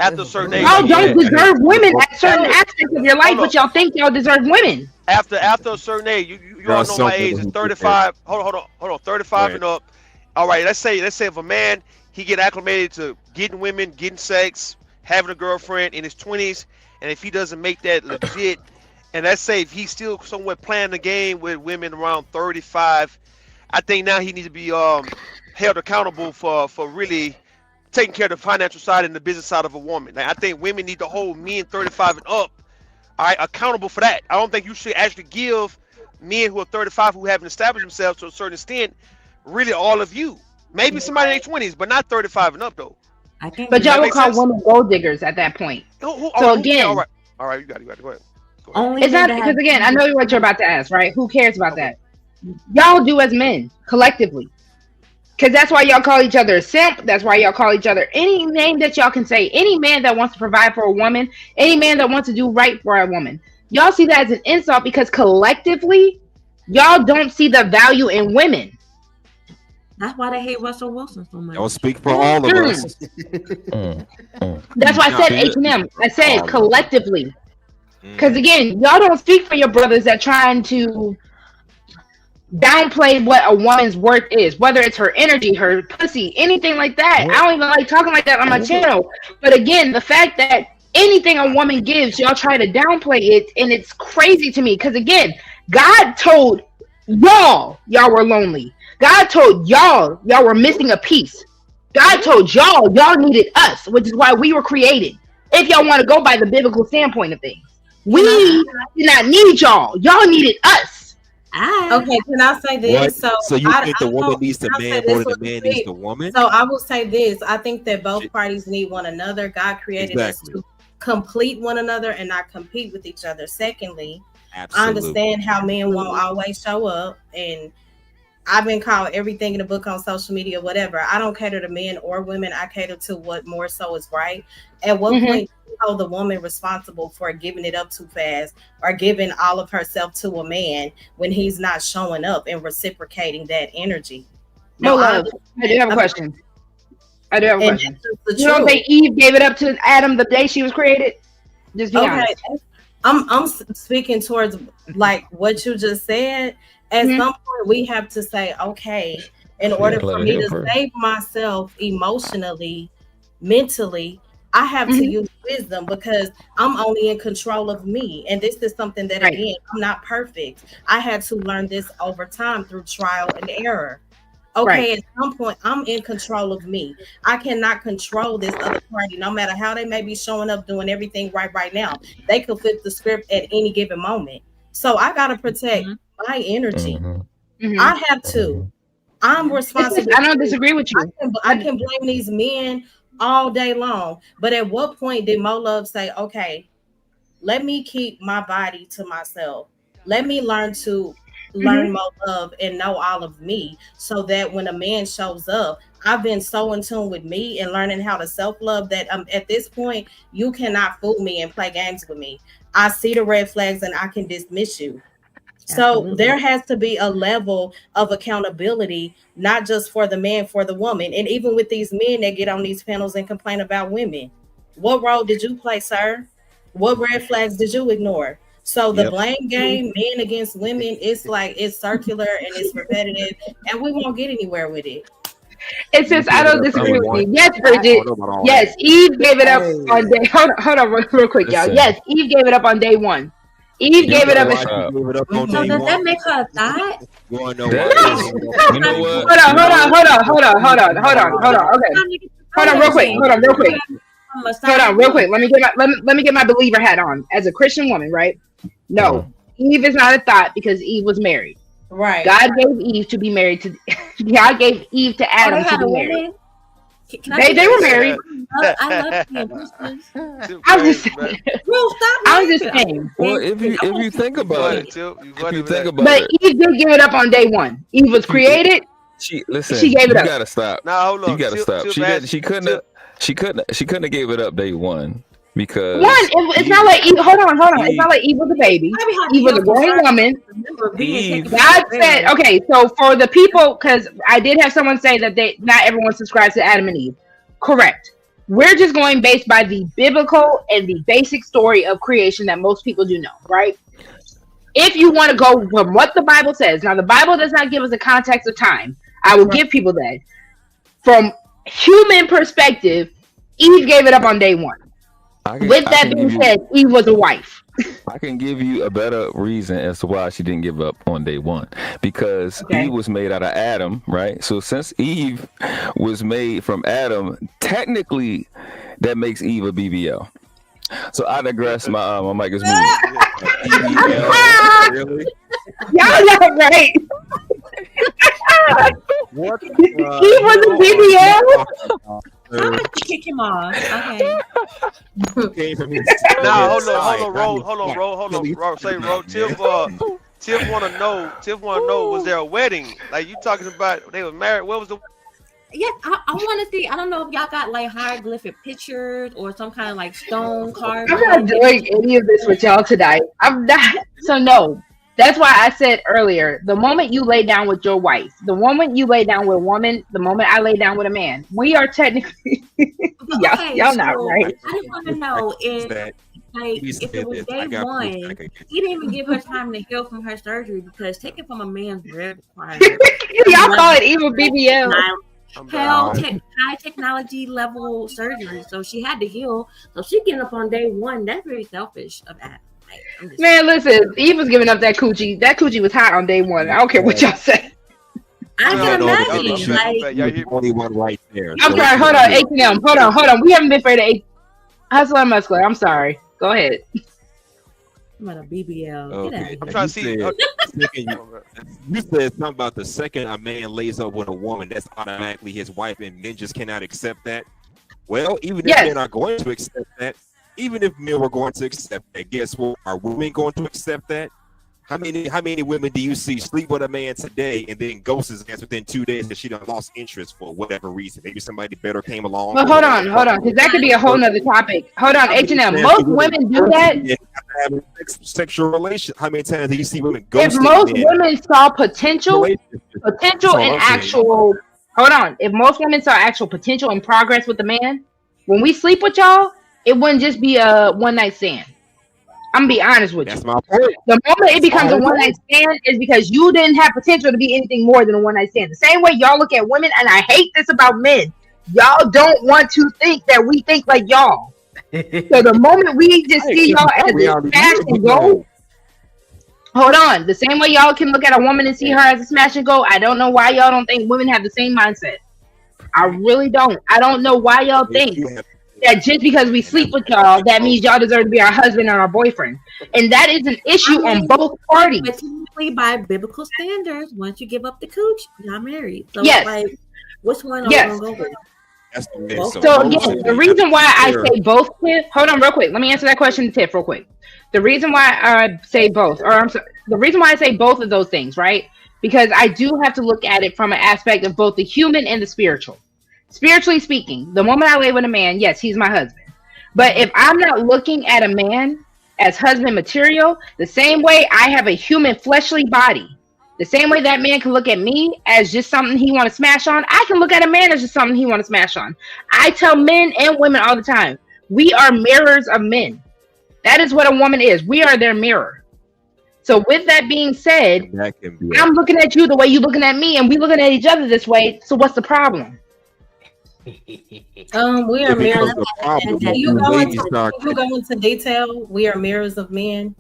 After a that's certain Hold age, Y'all on. you don't would. Yeah. deserve women Hold at At, certain aspects of your life, hold but up. y'all think y'all deserve women. After a certain age, you there all are know some my age women is who do that. 35. Hold on, 35 Right. and up. All right, let's say if a man he get acclimated to getting women, getting sex, having a girlfriend in his 20s, and if he doesn't make that legit, and let's say if he's still somewhat playing the game with women around 35, I think now he needs to be held accountable for really taking care of the financial side and the business side of a woman. Like, I think women need to hold men 35 and up, all right, accountable for that. I don't think you should actually give men who are 35 who haven't established themselves to a certain extent really all of you. Maybe somebody in their 20s, but not 35 and up though. I can But agree Does y'all that will with make that. call sense? women gold diggers at that point. All So right, who care? again, All right, you got it. Go ahead. Go ahead. Only it's men not that because have again, I know what you're about to ask, right? Who cares about Okay. that? Y'all do as men collectively. Because that's why y'all call each other a simp. That's why y'all call each other any name that y'all can say. Any man that wants to provide for a woman, any man that wants to do right for a woman. Y'all see that as an insult because collectively, y'all don't see the value in women. That's why they hate Russell Wilson so Don't much. speak for all of Mm. us. Mm, mm. That's why I Now, said to you, H&M. I said all of us. collectively. Because Mhm. again, y'all don't speak for your brothers that trying to downplay what a woman's worth is, whether it's her energy, her pussy, anything like that. I What? don't even like talking like that on my What? channel. But again, the fact that anything a woman gives, y'all try to downplay it, and it's crazy to me because again, God told y'all were lonely. God told y'all were missing a piece. God told y'all needed us, which is why we were created. If y'all want to go by the biblical standpoint of things, we did not need y'all. Y'all needed us. Okay, can I say this? What? So you think the woman needs the I'll say man this more than with the man the needs stick. the woman? So I will say this. I think that both parties need one another. God created us Exactly. to complete one another and not compete with each other. Secondly, I Absolutely. understand how men won't always show up, and I've been called everything in the book on social media, whatever. I don't cater to men or women. I cater to what more so is right. At what point do you hold the woman responsible for giving it up too fast or giving all of herself to a man when he's not showing up and reciprocating that energy? No Now, love. I do have a question. and that's just the You don't truth. think Eve gave it up to Adam the day she was created? Just be honest. I'm speaking towards like what you just said. At some point, we have to say, okay, in order for me to save myself emotionally, mentally, I have to use wisdom because I'm only in control of me. And this is something that, again, I'm not perfect. I had to learn this over time through trial and error. Okay, at some point, I'm in control of me. I cannot control this other party, no matter how they may be showing up doing everything right now. They could flip the script at any given moment. So I got to protect my energy. I have to. I'm responsible. I don't disagree with you. I can blame these men all day long. But at what point did Mo Love say, okay, let me keep my body to myself. Let me learn to learn Mo Love and know all of me so that when a man shows up, I've been so in tune with me and learning how to self-love that at this point, you cannot fool me and play games with me. I see the red flags and I can dismiss you. So there has to be a level of accountability, not just for the man, for the woman. And even with these men that get on these panels and complain about women, what role did you play, sir? What red flags did you ignore? So the blame game, men against women, it's like it's circular and it's repetitive, and we won't get anywhere with it. It's just I don't disagree with you. Yes, Bridget. Yes, Eve gave it up on day. Hold on, real quick, y'all. Yes, Eve gave it up on day one. Eve gave it up. So does that make her a thought? You want to know why? You know what? Hold on. Okay. Hold on, real quick. Let me get my believer hat on. As a Christian woman, right? No, Eve is not a thought because Eve was married. Right. God gave Eve to be married to. God gave Eve to Adam to be married. They were married. I love you. I'm just saying. I'm just saying. Well, if you think about it, but Eve did give it up on day one. Eve was created. She gave it up. You gotta stop. Now hold on. You gotta stop. She couldn't have gave it up day one because it's not like Eve. Hold on. It's not like Eve was a baby. Eve was a grown woman. God said, okay. So for the people, because I did have someone say that not everyone subscribes to Adam and Eve. Correct. We're just going based by the biblical and the basic story of creation that most people do know, right? If you want to go from what the Bible says, now the Bible does not give us a context of time. I will give people that. From human perspective, Eve gave it up on day one. With that being said, Eve was a wife. I can give you a better reason as to why she didn't give up on day one. Because Eve was made out of Adam, right? So since Eve was made from Adam, technically that makes Eve a BBL. So I digress. My mic is muted. Really? Y'all not right. What? He was a BBL. I'm gonna kick him off. Okay. Now hold on, Ro. Say, Ro. Tiff want to know. Was there a wedding? Like you talking about? They were married. What was the? Yes, I want to see. I don't know if y'all got like hieroglyphic pictures or some kind of like stone carved. I'm not doing any of this with y'all tonight. I'm not. So no. That's why I said earlier, the moment you lay down with your wife, the moment you lay down with a woman, the moment I lay down with a man, we are technically y'all not right. I just want to know if it was day one, he didn't even give her time to heal from her surgery because taken from a man's bread requires. Y'all call it evil BBL. I'm back. high technology level surgery, so she had to heal. So she getting up on day one. That's very selfish of that. Like, I'm just Man, listen, Eve was giving up that coochie. That coochie was hot on day one. I don't care what y'all say. I Yo, can know that yo, nigga imagine. I'm shoot. back. I'm Like, back. You're Y'all the hear me? only one right there. I'm So sorry. Hold on, H&M. Hold on. We haven't been afraid of Hustle and Muscular. I'm sorry. Go ahead. I'm at a BBL. Get out okay, of I'm here. trying to see. you said something about the second a man lays up with a woman, that's automatically his wife, and men just cannot accept that. Well, even if Yes. men are going to accept that, even if men were going to accept that, guess what? Are women going to accept that? How many women do you see sleep with a man today and then ghost his ass within 2 days that she done lost interest for whatever reason? Maybe somebody better came along. Well, or hold whatever. on, because that could be a whole nother topic. Hold on, How many H&M. times Most do women do that. have a sexual relation? How many times do you see women If ghosting most men? women saw potential That's all and I'm saying. actual, hold on. If most women saw actual potential and progress with the man, when we sleep with y'all, it wouldn't just be a one night stand. I'm gonna be honest with you. That's my point. The moment it That's becomes my a one night stand is because you didn't have potential to be anything more than a one night stand. The same way y'all look at women, and I hate this about men. Y'all don't want to think that we think like y'all. So the moment we just see y'all as a smash and go, hold on. The same way y'all can look at a woman and see her as a smash and go, I don't know why y'all don't think women have the same mindset. I really don't. I don't know why y'all think that just because we sleep with y'all, that means y'all deserve to be our husband or our boyfriend. And that is an issue on both parties. But technically, by biblical standards, once you give up the cooch, you're not married. So Yes. like, which one are Yes. we gonna go with? That's the way. So again, the reason why I say both, Tiff, hold on real quick. Let me answer that question to Tiff real quick. The reason why I say both, or I'm sorry, the reason why I say both of those things, right? Because I do have to look at it from an aspect of both the human and the spiritual. Spiritually speaking, the moment I lay with a man, yes, he's my husband. But if I'm not looking at a man as husband material, the same way I have a human fleshly body, the same way that man can look at me as just something he want to smash on, I can look at a man as just something he want to smash on. I tell men and women all the time, we are mirrors of men. That is what a woman is. We are their mirror. So with that being said, I'm looking at you the way you're looking at me, and we looking at each other this way. So what's the problem? We are mirrors. You go into detail. We are mirrors of men.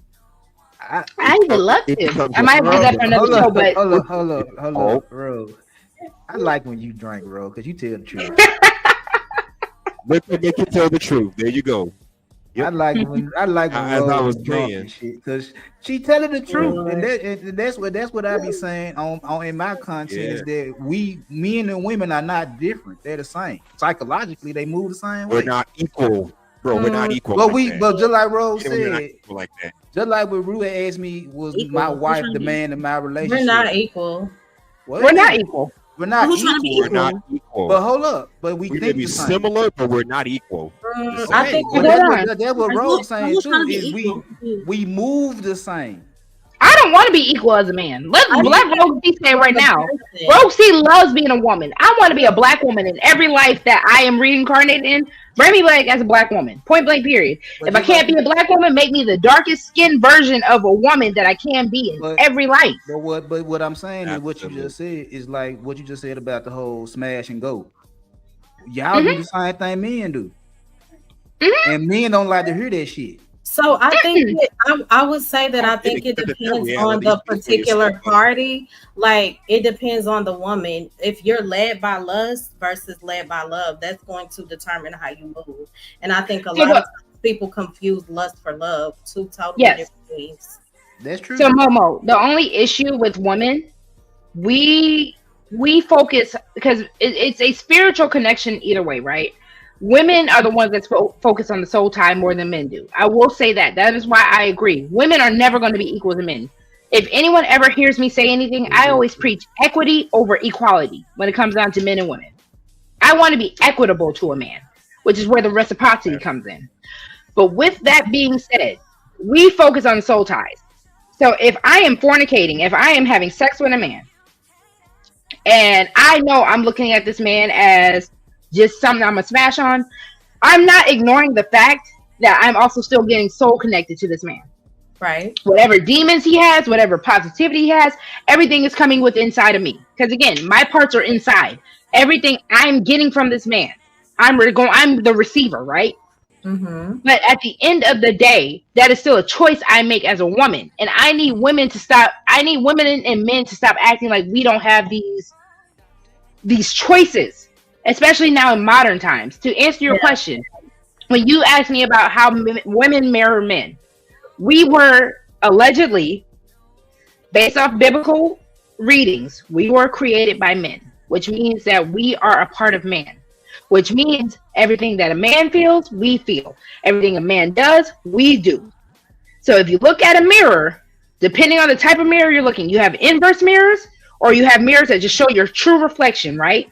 I would love to. I might do that for another show, but hold up, Ro. I like when you drink, Ro, because you tell the truth. Make you tell the truth. There you go. Yep. I like when as Ro I was drunk saying, and shit, because she telling the truth, and that's what I be saying on in my content is that men and women are not different. They're the same. Psychologically, they move the same way. We're not equal, bro. We're not equal. But just like Rose said, like that. Just like when Rue asked me, was my wife the man in my relationship? We're not equal. We're not equal. We're not equal. We're not equal. But hold up. But we may think be the same. similar, but we're not equal. I think that's what Rose saying too. Is we move the same. I don't want to be equal as a man. Let Rose C say right now. Rose C loves being a woman. I want to be a black woman in every life that I am reincarnated in. Bring me back as a black woman. Point blank. Period. But if I can't be a black woman, make me the darkest skinned version of a woman that I can be in every life. But what I'm saying is what you just said is like what you just said about the whole smash and go. Y'all do the same thing men do, and men don't like to hear that shit. So I think I would say that I think it depends on the particular party. Like it depends on the woman. If you're led by lust versus led by love, that's going to determine how you move. And I think a lot of times people confuse lust for love, two totally different things. That's true. So Momo, the only issue with women, we focus because it's a spiritual connection either way, right? Women are the ones that focus on the soul tie more than men do. I will say that. That is why I agree. Women are never going to be equal to men. If anyone ever hears me say anything, I always preach equity over equality when it comes down to men and women. I want to be equitable to a man, which is where the reciprocity comes in. But with that being said, we focus on soul ties. So if I am fornicating, if I am having sex with a man, and I know I'm looking at this man as just something I'm gonna smash on, I'm not ignoring the fact that I'm also still getting soul connected to this man. Right. Whatever demons he has, whatever positivity he has, everything is coming with inside of me. Because again, my parts are inside. Everything I'm getting from this man, I'm the receiver, right? Mm-hmm. But at the end of the day, that is still a choice I make as a woman. And I need women to stop, I need women and men to stop acting like we don't have these choices, especially now in modern times. To answer your Yeah. question, when you asked me about how women mirror men, we were allegedly, based off biblical readings, we were created by men, which means that we are a part of man, which means everything that a man feels, we feel. Everything a man does, we do. So if you look at a mirror, depending on the type of mirror you're looking, you have inverse mirrors or you have mirrors that just show your true reflection, right?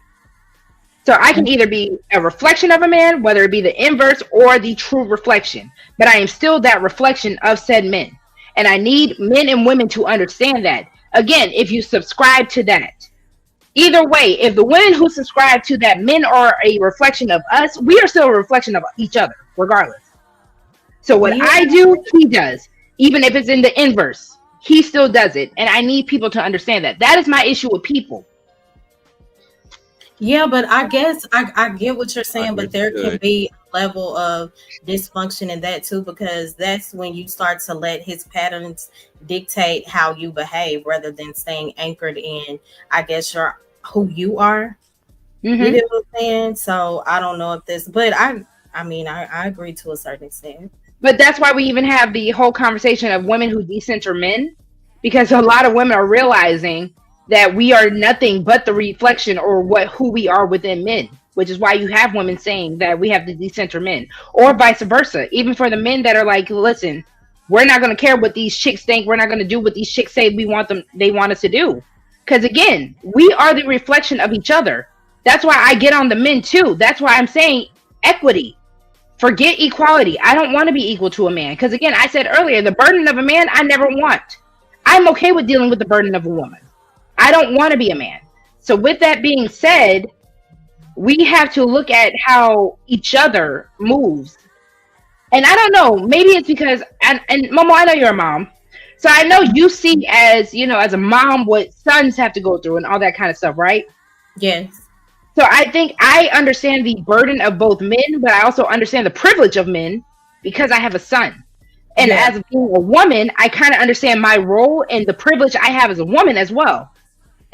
So I can either be a reflection of a man, whether it be the inverse or the true reflection, but I am still that reflection of said men. And I need men and women to understand that. Again, if you subscribe to that, either way, if the women who subscribe to that men are a reflection of us, we are still a reflection of each other, regardless. So what Yeah. I do, he does. Even if it's in the inverse, he still does it. And I need people to understand that. That is my issue with people. Yeah, but I guess I get what you're saying, but there can Understood. be a level of dysfunction in that too, because that's when you start to let his patterns dictate how you behave rather than staying anchored in, I guess, your who you are. You Hmm. get what I'm saying? So I don't know if this, but I mean, I agree to a certain extent. But that's why we even have the whole conversation of women who decenter men, because a lot of women are realizing that we are nothing but the reflection or who we are within men, which is why you have women saying that we have to decenter men, or vice versa. Even for the men that are like, listen, we're not going to care what these chicks think. We're not going to do what these chicks say they want us to do. Because again, we are the reflection of each other. That's why I get on the men too. That's why I'm saying equity. Forget equality. I don't want to be equal to a man. Because again, I said earlier, the burden of a man, I never want. I'm okay with dealing with the burden of a woman. I don't want to be a man. So with that being said, we have to look at how each other moves. And I don't know, maybe it's because, and Momo, I know you're a mom. So I know you see as, as a mom, what sons have to go through and all that kind of stuff, right? Yes. So I think I understand the burden of both men, but I also understand the privilege of men because I have a son. And Yeah. as being a woman, I kind of understand my role and the privilege I have as a woman as well.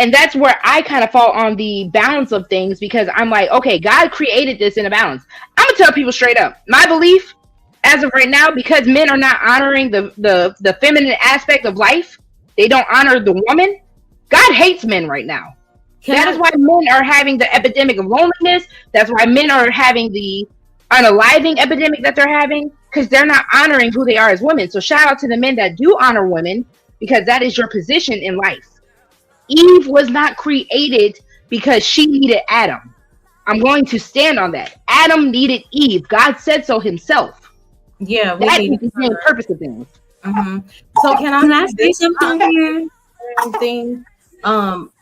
And that's where I kind of fall on the balance of things because I'm like, okay, God created this in a balance. I'm gonna tell people straight up, my belief as of right now, because men are not honoring the feminine aspect of life, they don't honor the woman. God hates men right now. That is why men are having the epidemic of loneliness. That's why men are having the unaliving epidemic that they're having because they're not honoring who they are as women. So shout out to the men that do honor women because that is your position in life. Eve was not created because she needed Adam. I'm going to stand on that. Adam needed Eve. God said so himself. Yeah, we That need is the main purpose of things. hmm So can I Can I say say this something here? thing?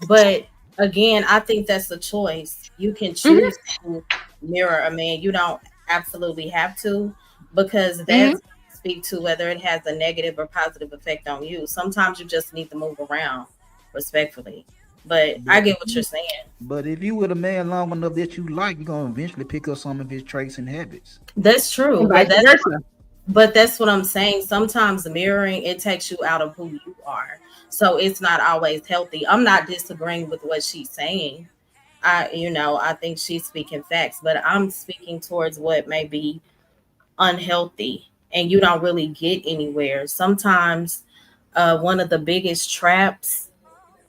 But again, I think that's a choice. You can Hmm. choose to mirror a man. You don't absolutely have to, because Hmm. that's speak to whether it has a negative or positive effect on you. Sometimes you just need to move around respectfully. But I get what you're saying. But if you with a man long enough that you like, you're gonna eventually pick up some of his traits and habits. That's true, And vice versa. but that's what I'm saying. Sometimes mirroring it takes you out of who you are. So it's not always healthy. I'm not disagreeing with what she's saying. I think she's speaking facts, but I'm speaking towards what may be unhealthy and you don't really get anywhere. Sometimes one of the biggest traps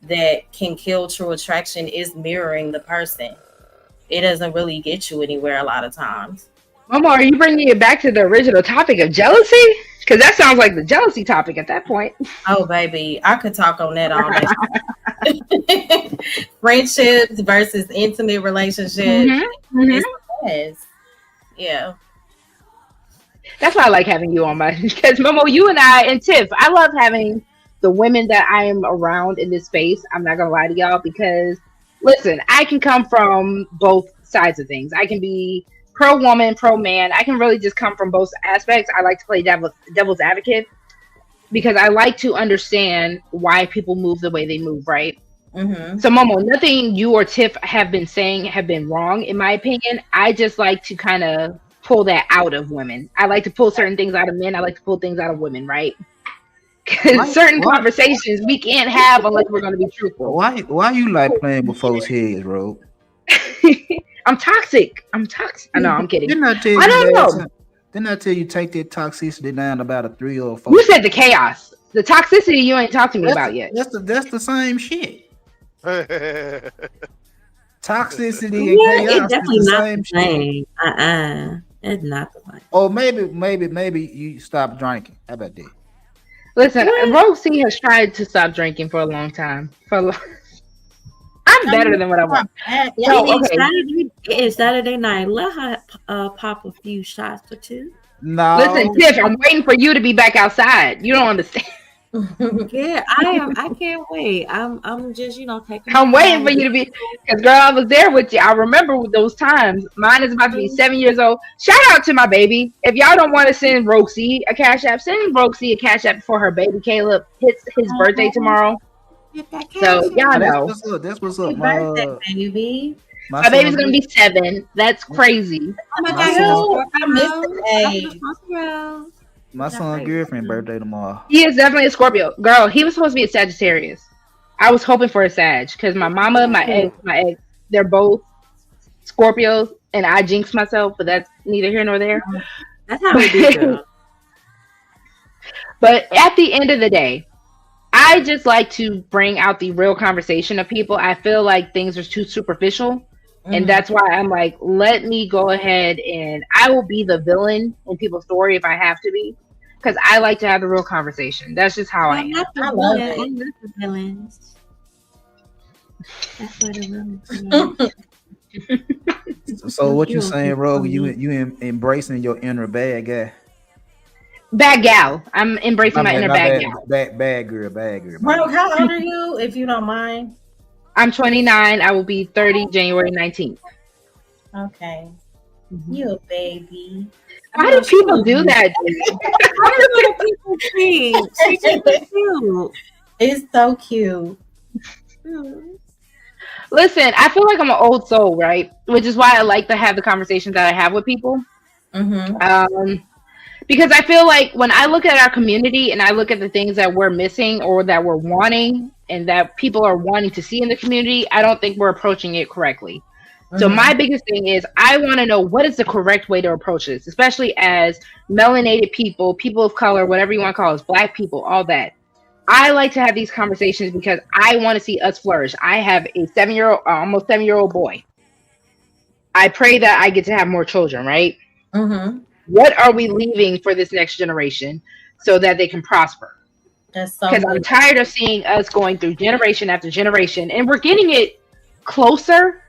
that can kill true attraction is mirroring the person. It doesn't really get you anywhere a lot of times. Mama, are you bringing it back to the original topic of jealousy? Because that sounds like the jealousy topic at that point. Oh, baby, I could talk on that all day. Friendships versus intimate relationships. Mm-hmm. Mm-hmm. It's a mess. Yeah. That's why I like having you on my because Momo, you and I and Tiff, I love having the women that I am around in this space. I'm not gonna lie to y'all because listen, I can come from both sides of things. I can be pro woman, pro man. I can really just come from both aspects. I like to play devil's advocate. because I like to understand why people move the way they move, right? Mm-hmm. So, Momo, nothing you or Tiff have been saying have been wrong, in my opinion. I just like to kind of pull that out of women. I like to pull certain things out of men. I like to pull things out of women, right? Because Why? certain Why? conversations we can't have unless we're going to be truthful. Why you like playing with folks' heads, bro? I'm toxic. I'm toxic. I know. I'm kidding. Didn't I tell I you don't last know. time? Didn't I tell you take that toxicity down about a 3 or 4? You said the chaos, the toxicity. You ain't talked to me That's about yet. that's the same shit. Toxicity and Yeah, it's chaos is definitely the not same the shit. same. It's not the same. Or maybe you stop drinking. How about that? Listen, What? Rosie has tried to stop drinking for a long time. I'm I better mean, than what I was. yeah, No, It is okay. Saturday. It is Saturday night. Let her pop a few shots or two. Listen, No. Tiff, I'm waiting for you to be back outside. You don't understand. Yeah, I am. I can't wait. I'm just taking my I'm waiting for time. you to be, because girl, I was there with you. I remember those times. Mine is about to be 7 years old. Shout out to my baby. If y'all don't want to send Roxy a cash app, send Roxy a cash app for her baby. Caleb hits his birthday tomorrow, Get that so cash y'all Now, out. that's know what's up. That's what's up. happy birthday, baby. My my baby's son gonna be 7. That's crazy. Oh my my God, son I missed the day. Scorpio. my son girlfriend birthday tomorrow. He is definitely a Scorpio. Girl, he was supposed to be a Sagittarius. I was hoping for a Sag because my mama, my ex, they're both Scorpios, and I jinx myself, but that's neither here nor there. That's how we do, girl. But at the end of the day, I just like to bring out the real conversation of people. I feel like things are too superficial. And Mhm. that's why I'm like, let me go ahead and I will be the villain in people's story if I have to be. Because I like to have the real conversation. That's just how I I'm am. not the I love villain. it. I'm not the villains. That's what the villains are. So what you You don't saying, think Rogue? so, You me. embracing your inner bad guy? Bad gal. I'm embracing my inner My bad bad, gal. bad girl, bad girl. Bro, how old are you, if you don't mind? I'm 29. I will be 30 January 19th. Okay. You a baby. Why do people do that, dude? What do people think? She's just cute. It's so cute. Listen, I feel like I'm an old soul, right? Which is why I like to have the conversations that I have with people. Mm-hmm. Because I feel like when I look at our community and I look at the things that we're missing or that we're wanting and that people are wanting to see in the community, I don't think we're approaching it correctly. So my biggest thing is I want to know what is the correct way to approach this, especially as melanated people, people of color, whatever you want to call us, black people, all that. I like to have these conversations because I want to see us flourish. I have a 7-year-old, almost 7-year-old boy. I pray that I get to have more children, right? Mm-hmm. What are we leaving for this next generation so that they can prosper? That's so Because I'm good. tired of seeing us going through generation after generation, and we're getting it closer,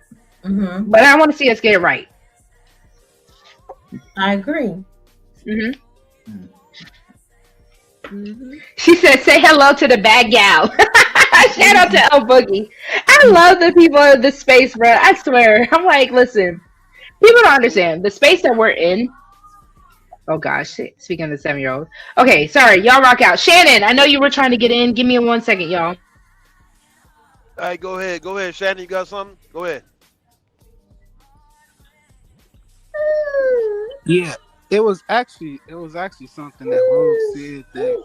Mm-hmm. but I want to see us get it right. I agree. hmm She said, "Say hello to the bad gal." Shout out to El Boogie. I love the people in this space, bro. I swear. I'm like, listen, people don't understand the space that we're in. Oh gosh, speaking of the 7-year-old. Okay, sorry, y'all rock out. Shannon, I know you were trying to get in. Give me 1 second, y'all. All right, go ahead. Go ahead, Shannon. You got something? Go ahead. Yeah, it was actually something that Rose said that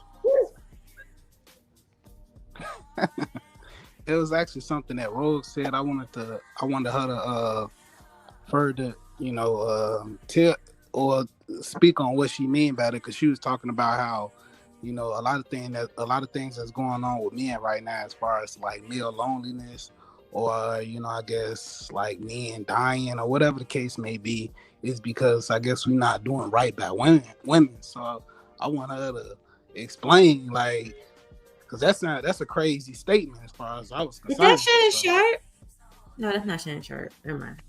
it was actually something that Rose said. I wanted her to further, tell or speak on what she mean by it, because she was talking about how, a lot of things that's going on with men right now, as far as like male loneliness, or I guess like men dying or whatever the case may be, is because I guess we're not doing right by women. So I want her to explain, like, because that's a crazy statement as far as I was Is concerned. that Shannon's So, shirt? No, that's not Shannon's shirt. Never mind.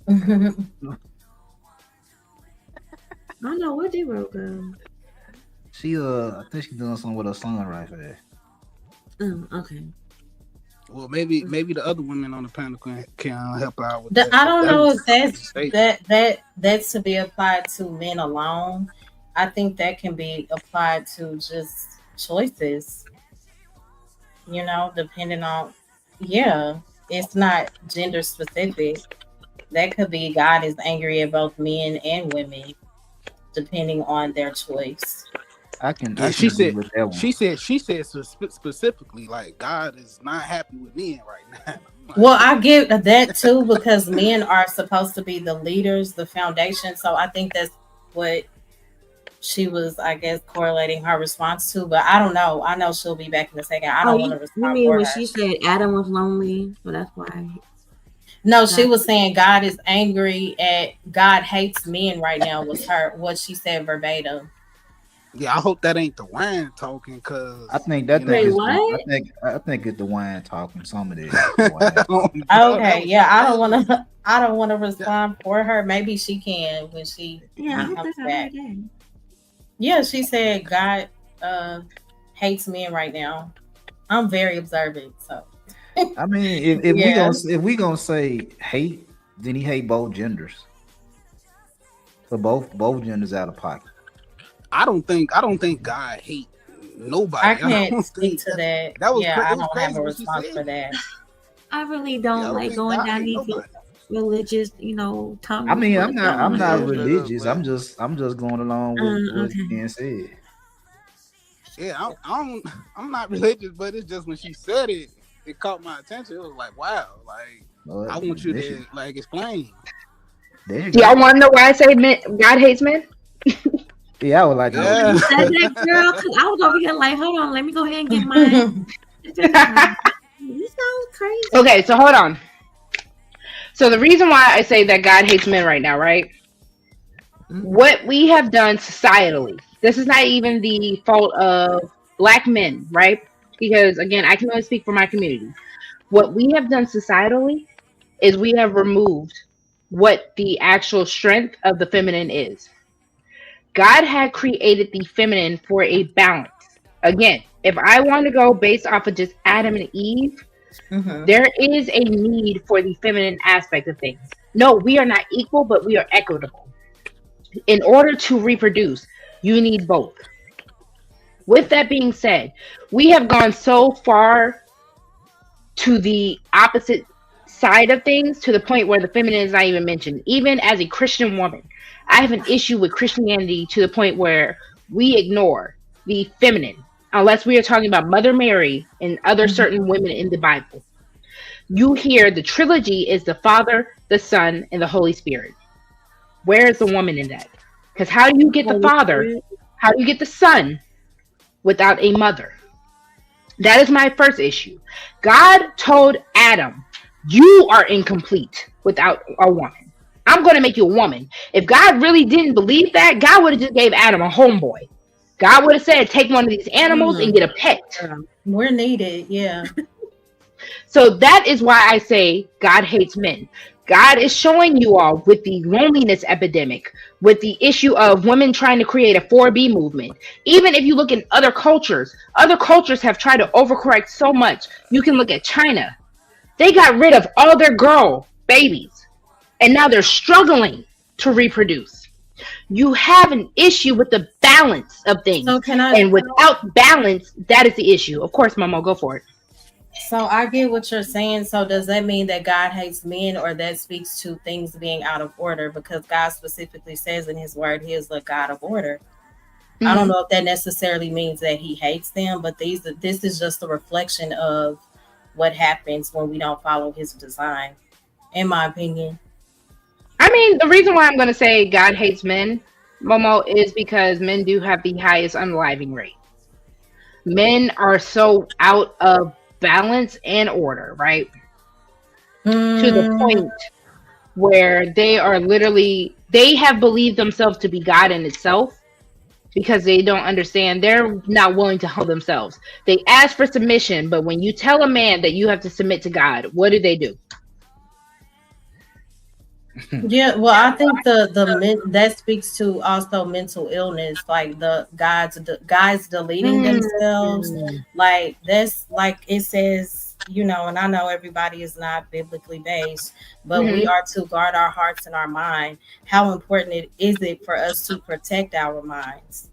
I don't know, where did Ro go? She I think she's doing something with her son right there. Oh, okay. well, maybe the other women on the panel can help out with that. I don't That know was if that's statement. that's to be applied to men alone. I think that can be applied to just choices, depending on, yeah, it's not gender specific. That could be God is angry at both men and women, depending on their choice. I Yeah, can she agree said. with that one. She said specifically, like God is not happy with men right now. I'm Well, like, I get that too because men are supposed to be the leaders, the foundation. So I think that's what she was, I guess, correlating her response to. But I don't know. I know she'll be back in a second. I Oh, don't want to you respond mean for when her. she said Adam was lonely, so that's why No, she God. was saying God is angry at God hates men right now was her what she said verbatim. yeah, I hope that ain't the wine talking, I cause think you that thing Wait, know, is what? I think it's the wine talking. Some of it is the I wine talking. don't know. That Okay, was yeah, so I don't crazy. want to. I don't want to Yeah, respond for her. Maybe she can when she Yeah, I hope comes that's all right back. then. Yeah, she said God uh hates men right now. I'm very observant, so I mean, yeah. if we gonna say hate, then he hate both genders. So both genders out of pocket. I don't think God hate I nobody. I can't don't speak think to that. that was Yeah, I it was don't have crazy a when she response said for it. that. I really Yeah, I don't don't like think going God down hate these nobody. religious, I tunnels, mean, but go I'm on not Yeah, ahead. religious. but I'm just going along with what's Okay. being said. yeah, I don't I'm not religious, but it's just when she said it, it caught my attention. It was like, wow, like But I want you there you to like explain. there you Do y'all go. want to know why I say men, God hates men? Yeah, I would like to I'm know glad Yeah. you too. said that, girl, because I was over here like, hold on, let me go ahead and get mine. You sound crazy. Okay, so hold on. So the reason why I say that God hates men right now, right? Mm-hmm. What we have done societally, this is not even the fault of black men, right? Because again, I can only speak for my community. What we have done societally is we have removed what the actual strength of the feminine is. God had created the feminine for a balance. Again, if I want to go based off of just Adam and Eve, Hmm. there is a need for the feminine aspect of things. No, we are not equal, but we are equitable. In order to reproduce, you need both. With that being said, we have gone so far to the opposite side of things to the point where the feminine is not even mentioned. Even as a Christian woman, I have an issue with Christianity to the point where we ignore the feminine unless we are talking about Mother Mary and other certain women in the Bible. You hear the trilogy is the Father, the Son, and the Holy Spirit. Where is the woman in that? Because how do you get the Holy Father? Spirit. How do you get the Son without a mother? That is my first issue. God told Adam, you are incomplete without a woman. I'm going to make you a woman. If God really didn't believe that, God would have just gave Adam a homeboy. God would have said, take one of these animals and Mm, get a pet. girl. We're needed, yeah. So that is why I say God hates men. God is showing you all with the loneliness epidemic, with the issue of women trying to create a 4B movement. Even if you look in other cultures have tried to overcorrect so much. You can look at China. They got rid of all their girl babies, and now they're struggling to reproduce. You have an issue with the balance of things. So can I? And without balance, that is the issue. Of course, Momo, go for it. So I get what you're saying. So does that mean that God hates men, or that speaks to things being out of order? Because God specifically says in His Word, He is the God of order. I don't Mhm. know if that necessarily means that He hates them, but this is just a reflection of what happens when we don't follow His design, in my opinion. I mean, the reason why I'm going to say God hates men, Momo, is because men do have the highest unaliving rate. Men are so out of balance and order, right? To the Mm, point where they are literally, they have believed themselves to be God in itself because they don't understand. They're not willing to hold themselves. They ask for submission, but when you tell a man that you have to submit to God, what do they do? yeah, well, I think that speaks to also mental illness, like the guys deleting themselves, Mm. like that's like it says, and I know everybody is not biblically based, but we Hmm. are to guard our hearts and our mind. How important is it for us to protect our minds?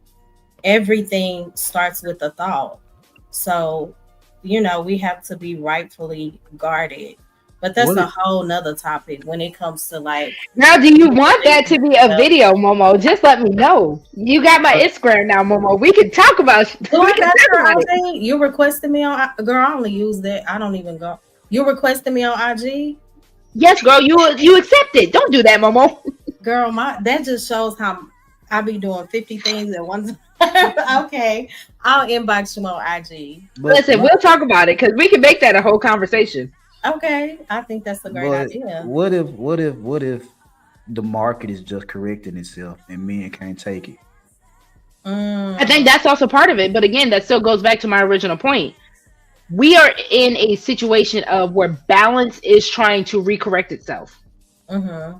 everything starts with a thought. So, we have to be rightfully guarded. But that's What a it, whole nother topic when it comes to like Now, do you want that to manipulation be a stuff. video, Momo? Just let me know. You got my what Instagram now, Momo. We can talk about. Do We I can got talk your about it. IG? You requested me on girl. I only use that. I don't even go. You requested me on IG, Yes, girl. You accept it. Don't do that, Momo. girl. My that just shows how I be doing 50 things at one time. Okay, I'll inbox you on IG. but Listen, my we'll talk about it because we can make that a whole conversation. Okay, I think that's a great but idea. what if the market is just correcting itself and men can't take it? I think Mm, that's also part of it. But again, that still goes back to my original point. We are in a situation of where balance is trying to recorrect itself. mm-hmm.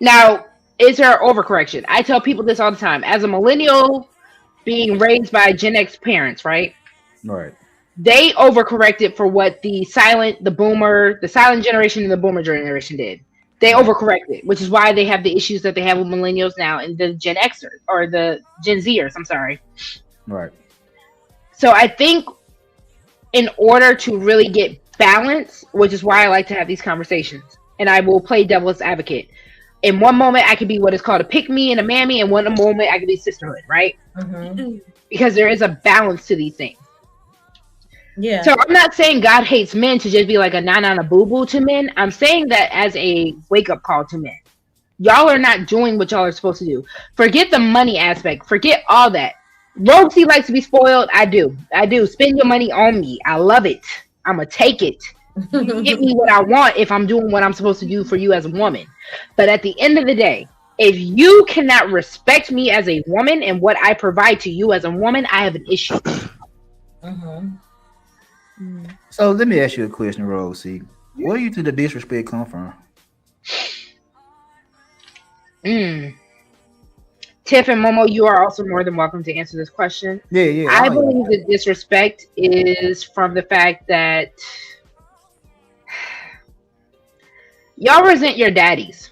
Now, is there overcorrection? I tell people this all the time. As a millennial being raised by Gen X parents, right? Right. They overcorrected for what the silent generation and the boomer generation did. They Right. overcorrected, which is why they have the issues that they have with millennials now and the Gen Xers or the Gen Zers. I'm sorry. Right. So I think in order to really get balance, which is why I like to have these conversations, and I will play devil's advocate. In one moment, I could be what is called a pick me and a mammy, and one moment I could be sisterhood, right? Mm-hmm. Because there is a balance to these things. Yeah. So I'm not saying God hates men to just be like a nana boo boo to men. I'm saying that as a wake up call to men. Y'all are not doing what y'all are supposed to do. Forget the money aspect. Forget all that. Roxy likes to be spoiled. I do. I do. Spend your money on me. I love it. I'm going to take it. You get me what I want if I'm doing what I'm supposed to do for you as a woman. But at the end of the day, if you cannot respect me as a woman and what I provide to you as a woman, I have an issue. Mm-hmm. So let me ask you a question, Rosie. Where do you think the disrespect come from? Mm. Tiff and Momo, you are also more than welcome to answer this question. Yeah, yeah. I Oh, yeah. believe that disrespect is from the fact that y'all resent your daddies,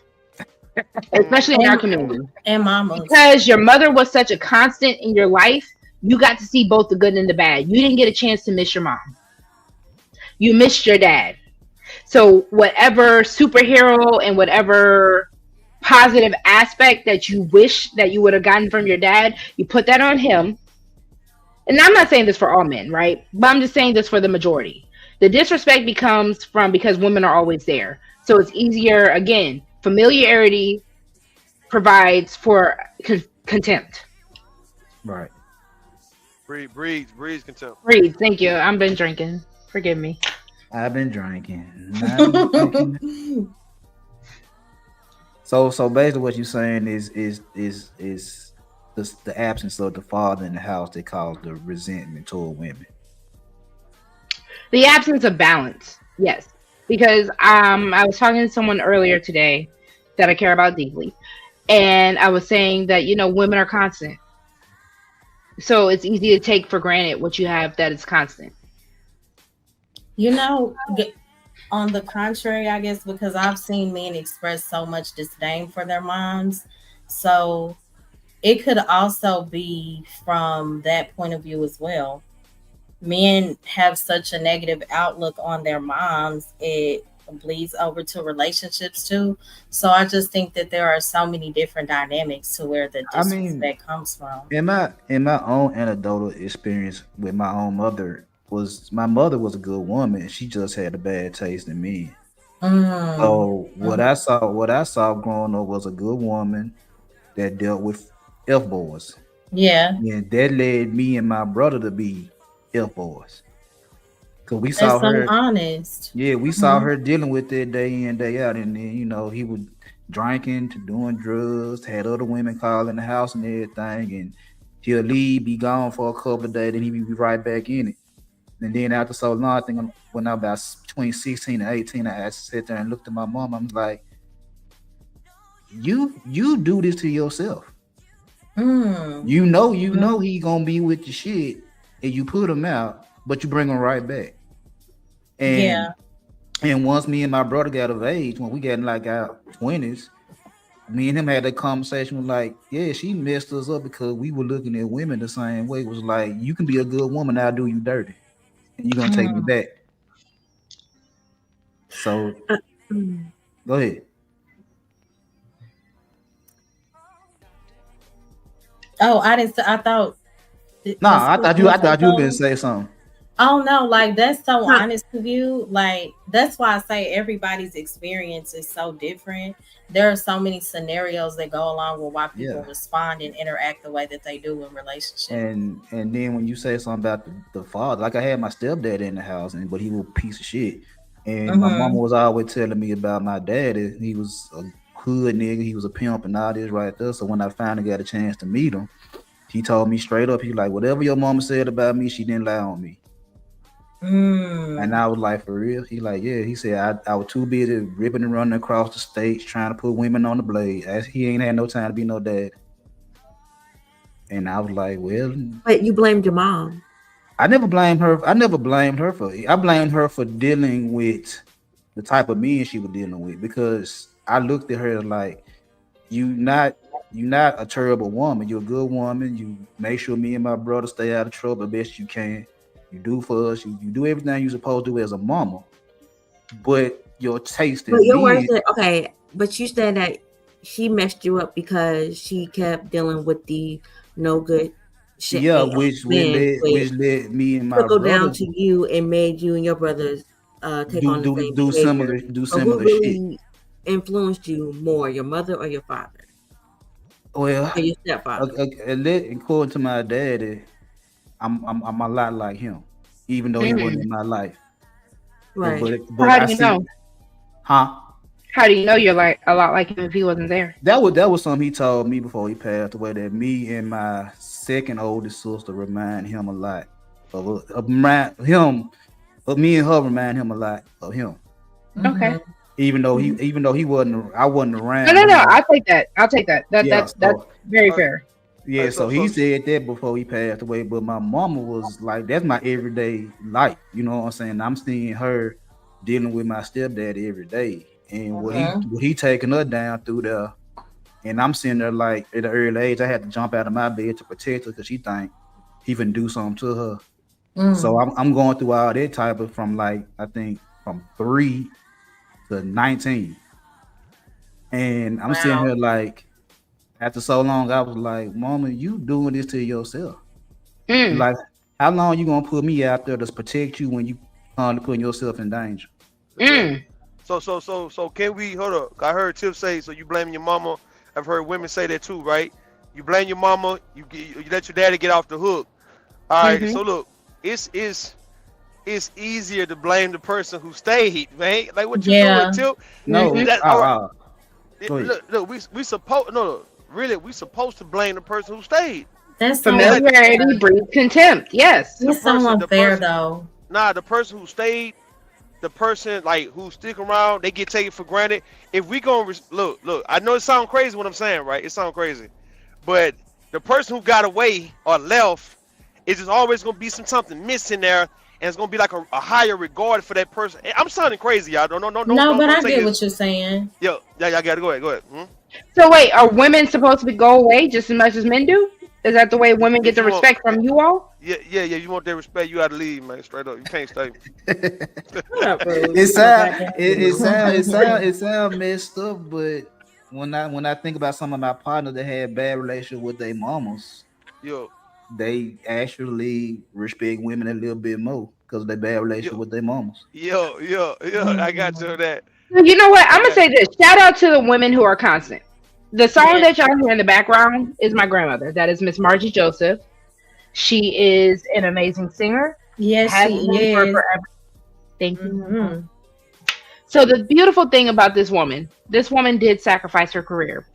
especially in our and community. and mamas. Because your mother was such a constant in your life, you got to see both the good and the bad. You didn't get a chance to miss your mom. You missed your dad. So whatever superhero and whatever positive aspect that you wish that you would have gotten from your dad, you put that on him. And I'm not saying this for all men, right? But I'm just saying this for the majority. The disrespect becomes from because women are always there. So it's easier, again, familiarity provides for contempt. Right. Breeds contempt. Breathe. Thank you. I've been drinking. Forgive me. I've been drinking. I've been drinking. So basically, what you're saying is the absence of the father in the house that caused the resentment toward women. The absence of balance. Yes. Because I was talking to someone earlier today that I care about deeply. And I was saying that, women are constant. So it's easy to take for granted what you have that is constant. You know, on the contrary, I guess because I've seen men express so much disdain for their moms. So it could also be from that point of view as well. Men have such a negative outlook on their moms, it bleeds over to relationships too. So I just think that there are so many different dynamics to where the I mean, disrespect comes from. in my own anecdotal experience with my own mother was my mother was a good woman. She just had a bad taste in men. Mm, So what mhm. I saw growing up was a good woman that dealt with F boys. Yeah, And that led me and my brother to be F boys. Cause we that's saw so her, honest. yeah, we saw Mhm. her dealing with it day in, day out. And then, he would drinking to doing drugs, had other women call in the house and everything, and he'll leave, be gone for a couple of days, then he'd be right back in it. And then after so long, I think when I was about between 16 and 18, I sat there and looked at my mom. I'm like, you do this to yourself. Mm, You know he gonna be with the shit, and you put him out, but you bring him right back. And yeah. and once me and my brother got of age, when we got in like our 20s, me and him had that conversation. Was like, yeah, she messed us up because we were looking at women the same way. It was like, you can be a good woman, I'll do you dirty, and you're gonna take me Mm. back. So Mm. go ahead. Oh, I didn't. I thought Miss Nah, I thought Cookie you. I was thought you were gonna supposed. say something. Oh no, like that's so Huh. honest of you. Like that's why I say everybody's experience is so different. There are so many scenarios that go along with why people Yeah. respond and interact the way that they do in relationships. And then when you say something about the father, like I had my stepdad in the house, and but he was a piece of shit. And my mama Mm-hmm. was always telling me about my daddy. He was a hood nigga. He was a pimp and all this right there. So when I finally got a chance to meet him, he told me straight up, he like, whatever your mama said about me, she didn't lie on me. And Mm. I was like, for real? He like, yeah. He said I was too busy ripping and running across the stage trying to put women on the blade. As he ain't had no time to be no dad. And I was like, well, But you blamed your mom. I never blamed her. I never blamed her for it. I blamed her for dealing with the type of men she was dealing with because I looked at her like you not you not a terrible woman. You're a good woman. You make sure me and my brother stay out of trouble the best you can. You do for us. You do everything you're supposed to do as a mama. But your taste But in your words men, said okay. But you said that she messed you up because she kept dealing with the no good shit yeah, which men, led which which led me and my trickled down brother to you and made you and your brothers take on the same do behavior. do So who similar shit. really influenced you more, your mother or your father Well, or your stepfather? according to my daddy, I'm a lot like him, even though he wasn't Mm. in my life. But Right. but So but how I do you see, know? huh? How do you know you're like a lot like him if he wasn't there? That was something he told me before he passed away. That me and my second oldest sister remind him a lot of him. Of me and her remind him a lot of him. Okay. Mm-hmm. Even though he wasn't, I wasn't No, around no, no. him. I'll take that. I'll take that. Yeah. That's So very All right, fair. all yeah. right, So he said that before he passed away. But my mama was like, that's my everyday life. You know what I'm saying? I'm seeing her dealing with my stepdaddy every day, and Mm-hmm. what he taking her down through there. And I'm sitting there like at an early age, I had to jump out of my bed to protect her because she think he can do something to her. So Mm. I'm going through all that type of from like I think from 3 to 19, and I'm sitting Wow. here like after so long, I was like, "Mama, you doing this to yourself? Mm. Like, how long you gonna put me out there to protect you when you putting yourself in danger?" yeah. Mm. So can we hold up? I heard Tiff say so. You blaming your mama. I've heard women say that too, right? You blame your mama. You let your daddy get off the hook. All right. Mm-hmm. So look, it's easier to blame the person who stayed, man. Like what you doing, Yeah. Tiff? Mm-hmm. No, That all right. go ahead. Look. We supposed no. Really, we supposed to blame the person who stayed. That's so It's like Familiarity unfair. breeds contempt. Yes. the It's so person, the unfair person. though. Nah, the person who stayed, the person like who stick around, they get taken for granted. If we gonna look, I know it sounds crazy what I'm saying, right? It sounds crazy, but the person who got away or left, is just always gonna be something missing there, and it's gonna be like a higher regard for that person. I'm sounding crazy, y'all. No, but Don't I take get this. what you're saying. Yo, yeah, y'all gotta go ahead. Hmm? So wait, are women supposed to go away just as much as men do? Is that the way women get If the you want, respect from you all? yeah. You want their respect, you gotta leave, man. Straight up, you can't stay. Shut up, Rose. it You so sound goddamn it sound messed up, but when I think about some of my partners that had bad relationship with their mamas, Yo, they actually respect women a little bit more because of their bad relationship yo, with their mamas. yo. I got you on that. You know what? I'm I gonna got. say this. Shout out to the women who are constant. The song Yeah. that y'all hear in the background is my grandmother. That is Miss Margie Joseph. She is an amazing singer. Yes, Has she been for is. forever. Thank you. Mm-hmm. So the beautiful thing about this woman did sacrifice her career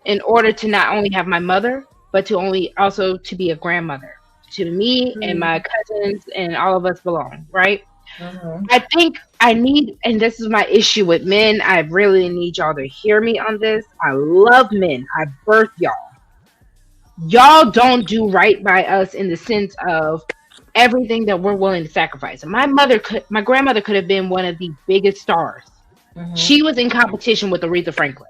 in order to not only have my mother, but to only also to be a grandmother to me and my cousins and all of us belong, right? Mm-hmm. I think I need, and this is my issue with men. I really need y'all to hear me on this. I love men. I birthed y'all. Y'all don't do right by us in the sense of everything that we're willing to sacrifice. My grandmother could have been one of the biggest stars. Mm-hmm. She was in competition with Aretha Franklin.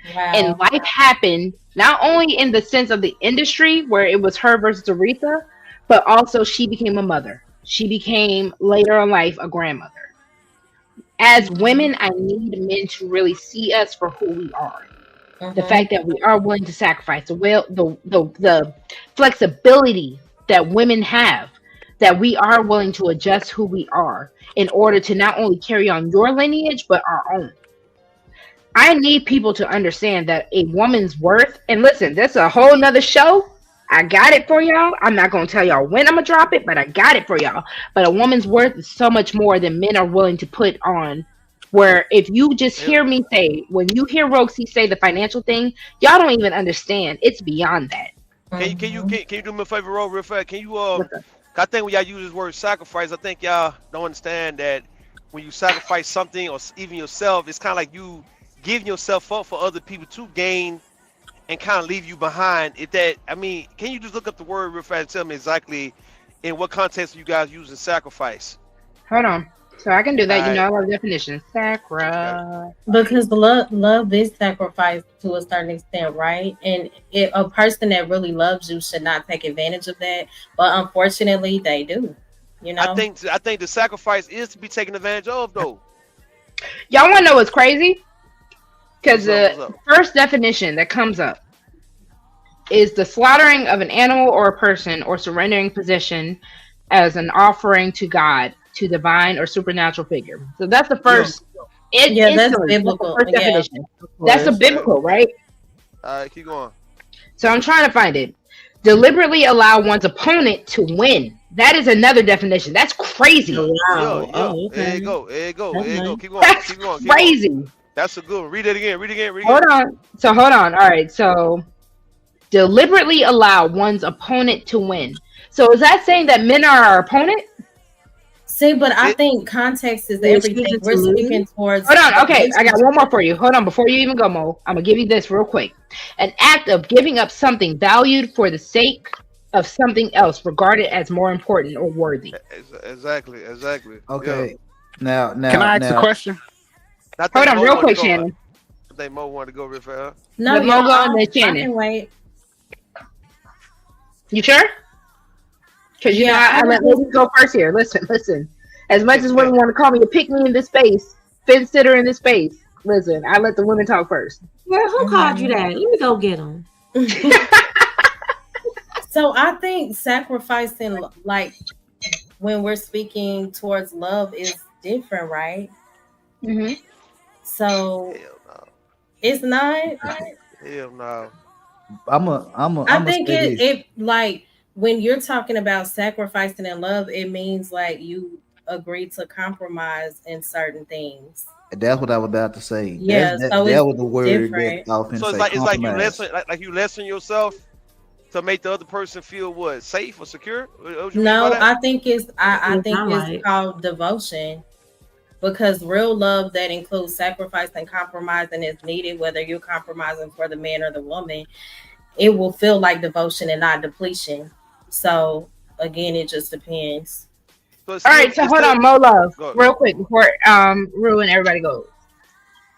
And Wow. life happened not only in the sense of the industry where it was her versus Aretha, but also she became a mother. She became later in life a grandmother. As women, I need men to really see us for who we are. The Mm-hmm. fact that we are willing to sacrifice, the flexibility that women have, that we are willing to adjust who we are in order to not only carry on your lineage but our own. I need people to understand that a woman's worth, and listen, this is a whole nother show. I got it for y'all. I'm not gonna tell y'all when I'm gonna drop it, but I got it for y'all. But a woman's worth is so much more than men are willing to put on. Where if you just It, hear me say, when you hear Roxy say the financial thing, y'all don't even understand. It's beyond that. Mm-hmm. can you do me a favor, real fast? Can you What's up? I think when y'all use this word sacrifice, I think y'all don't understand that when you sacrifice something or even yourself, it's kind of like you giving yourself up for other people to gain and kind of leave you behind. If that, I mean, can you just look up the word real fast and tell me exactly in what context you guys using sacrifice? Hold on. So I can do All that. You know, right, I love definitions. what you got? Sacra. Because love is sacrifice to a certain extent, right? And a person that really loves you should not take advantage of that. But unfortunately, they do. You know. I think the sacrifice is to be taken advantage of though. Y'all want to know what's crazy? Because What's up? What's the up? first definition that comes up is the slaughtering of an animal or a person or surrendering possession as an offering to God, to divine or supernatural figure. So that's the Yeah. first. It Yeah, that's instantly. That's the biblical. first Yeah, definition. of That's the course. Okay. biblical, right? All right, keep going. So I'm trying to find it. Deliberately allow one's opponent to win. That is another definition. That's crazy. Yeah, Wow. yeah. Oh, There you okay. go. There you go. That's There you go. nice. Keep going. That's Keep going. Keep going. crazy. That's a good one. Read it again. Read it again. Read it Hold again. on. So hold on. All right. So deliberately allow one's opponent to win. So is that saying that men are our opponent? See, but I It think context is They're everything. choosing to We're speaking lose. towards Hold on. Okay, I got relationship. one more for you. Hold on. Before you even go, Mo, I'm gonna give you this real quick. An act of giving up something valued for the sake of something else regarded as more important or worthy. exactly. Exactly. Yeah. Okay. Now, Can now, I ask a now. question? I Hold think on, Mo real wanted to quick, go. Shannon. I think Mo wanted to go real fast. No, Let y'all. Mo go and then I Shannon. can wait. You sure? Because you know Yeah, I I was let just ladies go first here. Listen, listen. As much as women want to call me a pick me in this space, fence sitter in this space, listen, I let the women talk first. Girl, who called you Mhm. that? Let me go get them. So I think sacrificing, like when we're speaking towards love, is different, right? Hmm. So Hell no. it's not. Hell no. I I'm a think say this. it like when you're talking about sacrificing in love, it means like you agree to compromise in certain things. That's what I was about to say. Yeah, so That it's was the word that different. I was finna So say. it's like you Compromise. lessen like you lessen yourself to make the other person feel what safe or secure. What you mean by No, that? I It think sound it's like. called devotion because real love that includes sacrifice and compromising is needed, whether you're compromising for the man or the woman. It will feel like devotion and not depletion. So again, it just depends. So All right, so it's hold still on, Mo Love, go real go. quick before Rue and everybody goes.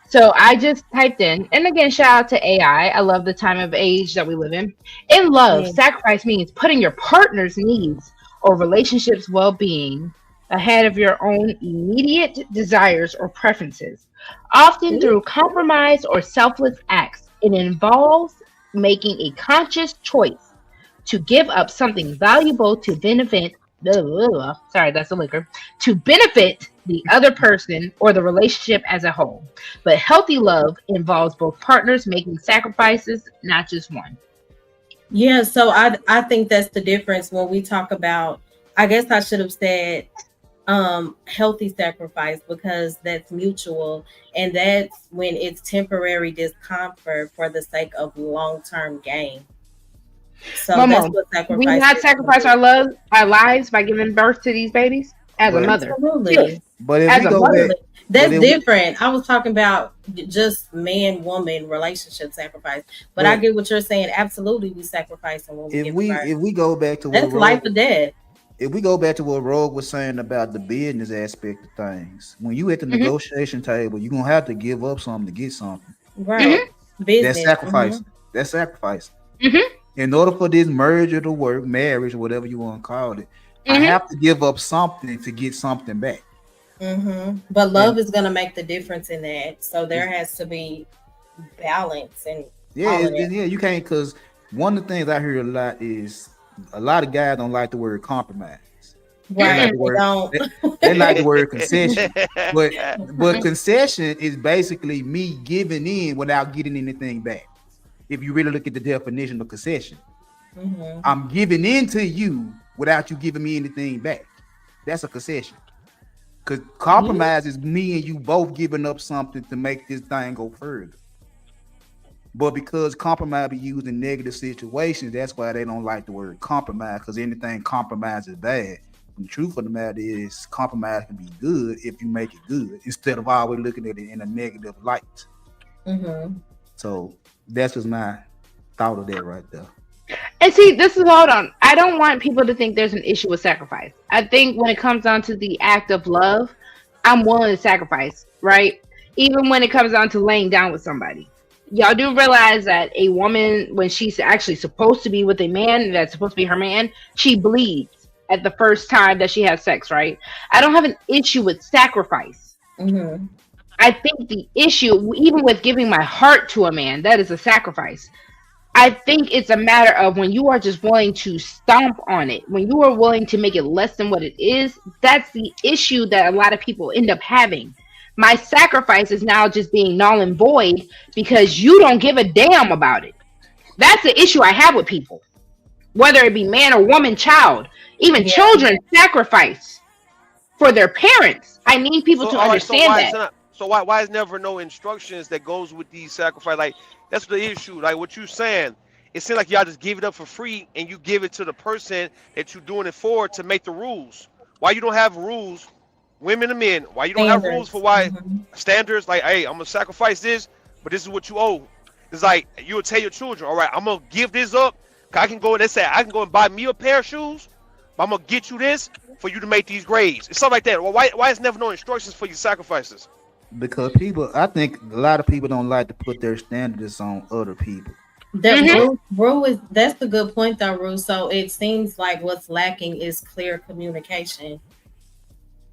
So I just typed in, and again, shout out to AI. I love the time of age that we live in. In love, Yeah. sacrifice means putting your partner's needs or relationship's well being ahead of your own immediate desires or preferences, often through compromise or selfless acts. It involves making a conscious choice to give up something valuable to benefit. Sorry, that's the liquor. To benefit the other person or the relationship as a whole. But healthy love involves both partners making sacrifices, not just one. Yeah, so I think that's the difference when we talk about, I guess I should have said healthy sacrifice because that's mutual and that's when it's temporary discomfort for the sake of long-term gain. So that's Momo, what we sacrifice not is to sacrifice me. our love, our lives by giving birth to these babies as a But mother. Yes, Absolutely. but if as we a go back, mother. Absolutely. but That's if we, different. I was talking about just man woman relationship sacrifice. But I but get what you're saying. Absolutely we sacrificing when we give birth. if we go back to what That's life Rogue or death. if we go back to what Rogue was saying about the business aspect of things, when you at the Hmm. negotiation table, you're gonna have to give up something to get something. Hmm. Right. That's Business. sacrifice. That's sacrifice. Mm-hmm. In order for this merger to work, marriage, whatever you want to call it, I Mm-hmm. have to give up something to get something back. But love And is gonna make the difference in that. So there it's, has to be balance and yeah, all of that. yeah, you can't, because one of the things I hear a lot is a lot of guys don't like the word compromise. They Right. like Mm-mm. the They word don't. they like the word concession. But Mm-mm. concession is basically me giving in without getting anything back. If you really look at the definition of concession, I'm giving in to you without you giving me anything back. That's a concession. Because compromise is me and you both giving up something to make this thing go further. But because compromise be used in negative situations, that's why they don't like the word compromise, because anything compromise is bad. And the truth of the matter is compromise can be good if you make it good, instead of always looking at it in a negative light. So that's just my thought of that right there. And see, this is hold on. I don't want people to think there's an issue with sacrifice. I think when it comes down to the act of love, I'm willing to sacrifice, right? Even when it comes down to laying down with somebody. Y'all do realize that a woman, when she's actually supposed to be with a man that's supposed to be her man, she bleeds at the first time that she has sex, right? I don't have an issue with sacrifice. I think the issue, even with giving my heart to a man, that is a sacrifice. I think it's a matter of when you are just willing to stomp on it, when you are willing to make it less than what it is, that's the issue that a lot of people end up having. My sacrifice is now just being null and void because you don't give a damn about it. That's the issue I have with people, whether it be man or woman, child, even children sacrifice for their parents. I need people to understand that. So why is never no instructions that goes with these sacrifice? Like that's the issue. Like what you saying, it seems like y'all just give it up for free and you give it to the person that you're doing it for to make the rules. Why you don't have rules, women and men? Why you don't have rules for why standards? Like, hey, I'm gonna sacrifice this, but this is what you owe. It's like you would tell your children, all right, I'm gonna give this up. I can go. Let's say I can go and buy me a pair of shoes, but I'm gonna get you this for you to make these grades. It's something like that. Well, why is never no instructions for your sacrifices? Because people, I think a lot of people don't like to put their standards on other people. That Rue is that's the good point though, Rue. So it seems like what's lacking is clear communication.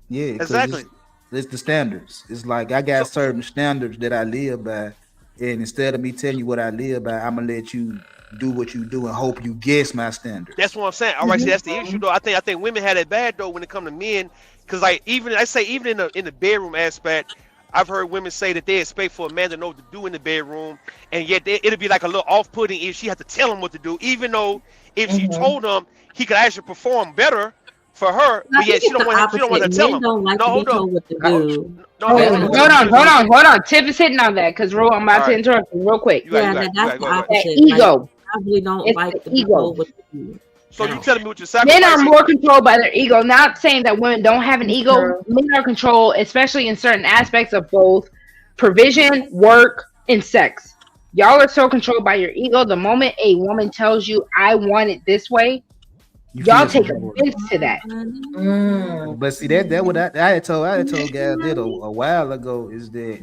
Yeah, Exactly. it's the standards. It's like I got certain standards that I live by, and instead of me telling you what I live by, I'm gonna let you do what you do and hope you guess my standards. That's what I'm saying. All right, see, that's the issue though. I think women had it bad though when it come to men, because like even in the bedroom aspect, I've heard women say that they expect for a man to know what to do in the bedroom, and yet it'll be like a little off-putting if she has to tell him what to do, even though if she told him he could actually perform better for her, but yet she don't want to tell Men him. don't like No, to be hold up. told what to do. No, Hold on. Tiff is hitting on that because I'm about to interrupt you real quick. Yeah, that's the opposite. That ego. I really don't It's like the to be ego. told what to do. So you telling me what you're Men sacrificing? are more controlled by their ego. Not saying that women don't have an ego. Men are controlled, especially in certain aspects of both provision, work, and sex. Y'all are so controlled by your ego. The moment a woman tells you, "I want it this way," y'all take offense to that. But see that what I had told guys did a while ago is that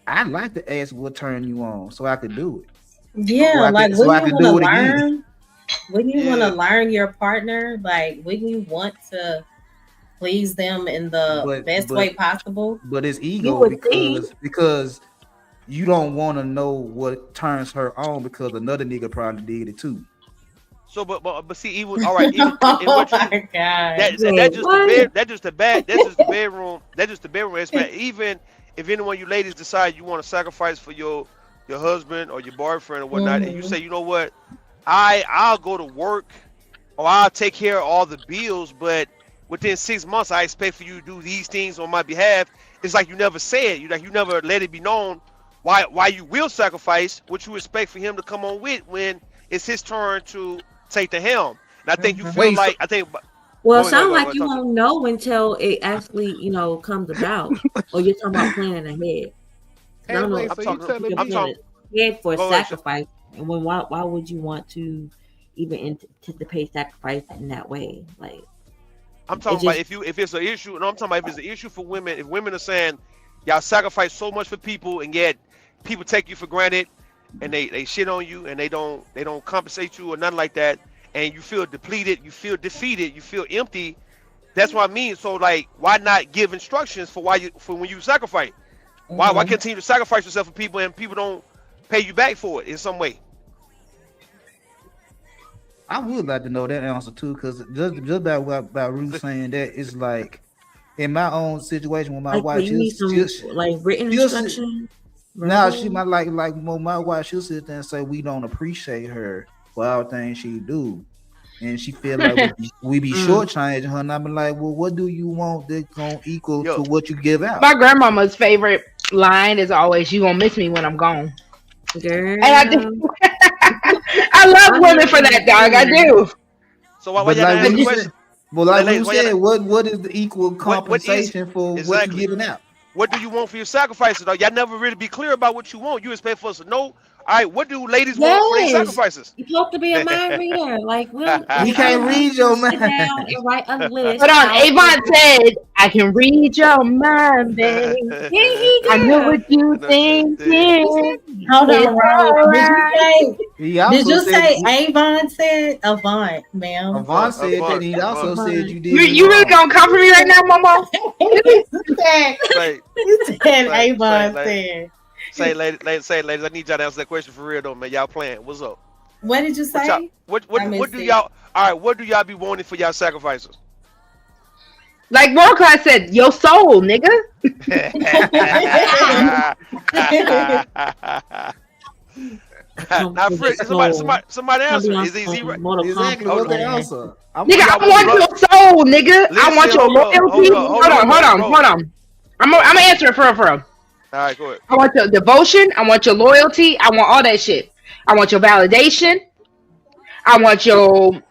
I like to ask what turn you on so I could do it. Yeah, wouldn't you want to learn? Wouldn't you want to learn your partner? Like, wouldn't you want to please them in the best way possible? But it's ego because you don't want to know what turns her on because another nigga probably did it too. So, but see, even all right, even in what you, that's just the bedroom aspect. Even if any one of you ladies decide you want to sacrifice for your husband or your boyfriend or whatnot, and you say, you know what, I'll go to work or I'll take care of all the bills, but within 6 months I expect for you to do these things on my behalf. It's like you never said, you never let it be known why you will sacrifice what you expect for him to come on with when it's his turn to take the helm. And I think you feel well, it sounds like you won't know until it actually, comes about, or you're talking about planning ahead. I don't know. I'm talking ahead for sacrifice, and why would you want to even anticipate sacrifice in that way? Like, I'm talking about if it's an issue. No, I'm talking about if it's an issue for women. If women are saying y'all sacrifice so much for people, and yet people take you for granted, and they shit on you and they don't compensate you or nothing like that, and you feel depleted, you feel defeated, you feel empty. That's what I mean. So like, why not give instructions for when you sacrifice? Why Mhm. continue to sacrifice yourself for people and people don't pay you back for it in some way? I would like to know that answer too, because just about Ruth saying that, it's like in my own situation with my Like, do wife, you need some like written she'll sit, instruction? now she Verbal? might like my wife, she'll sit there and say we don't appreciate her for all things she do. And she feel like we be Mm. shortchanging her, and I be like, well, what do you want that's gonna equal Yo, to what you give out? My grandmama's favorite line is always, "You gonna miss me when I'm gone," and I do. Girl, I love I women hear for you that, dog. I there. do. so why But y'all not like what answer the you question? said, but like what you Ladies, why y'all said, not, what is the equal what is compensation for what you exactly? giving out? What do you want for your sacrifices? Though y'all never really be clear about what you want. You expect for us to know. All right, what do ladies want for their Yes, sacrifices? you're supposed to be a mind reader. Like, We it's can't our read duty to your sit mind. down and write a list. Hold on, How to Avon said, "I can read your mind, babe. yeah, he I know girl. what you No, He thinking. said Hold It's on, Ro. alright." He Did also you said say Avon said Avant, ma'am? Avant said that. Avant, He also Avant. said Avon. you You did it you really wrong. gonna come for me right now, Momo? He said, Say, he said say, Avon ladies, said. ladies. I need y'all to answer that question for real though, man. Y'all playing? What's up? What did you What y'all? say? What I what do missed it. y'all? All right, what do y'all be wanting for y'all sacrifices? Like World Class said, "Your soul, nigga." Now, Come for your Fred, somebody, soul. somebody, somebody Come be answer. on Is he some right? Mortal Exactly. Kombat Oh, What's no. the shit. answer? Nigga, What I y'all want me want to? your soul, nigga. I want Listen, your loyalty. Hold on. Ro. I'm gonna answer it for real, for real. All right, go ahead. I want your devotion. I want your loyalty. I want all that shit. I want your validation. I want your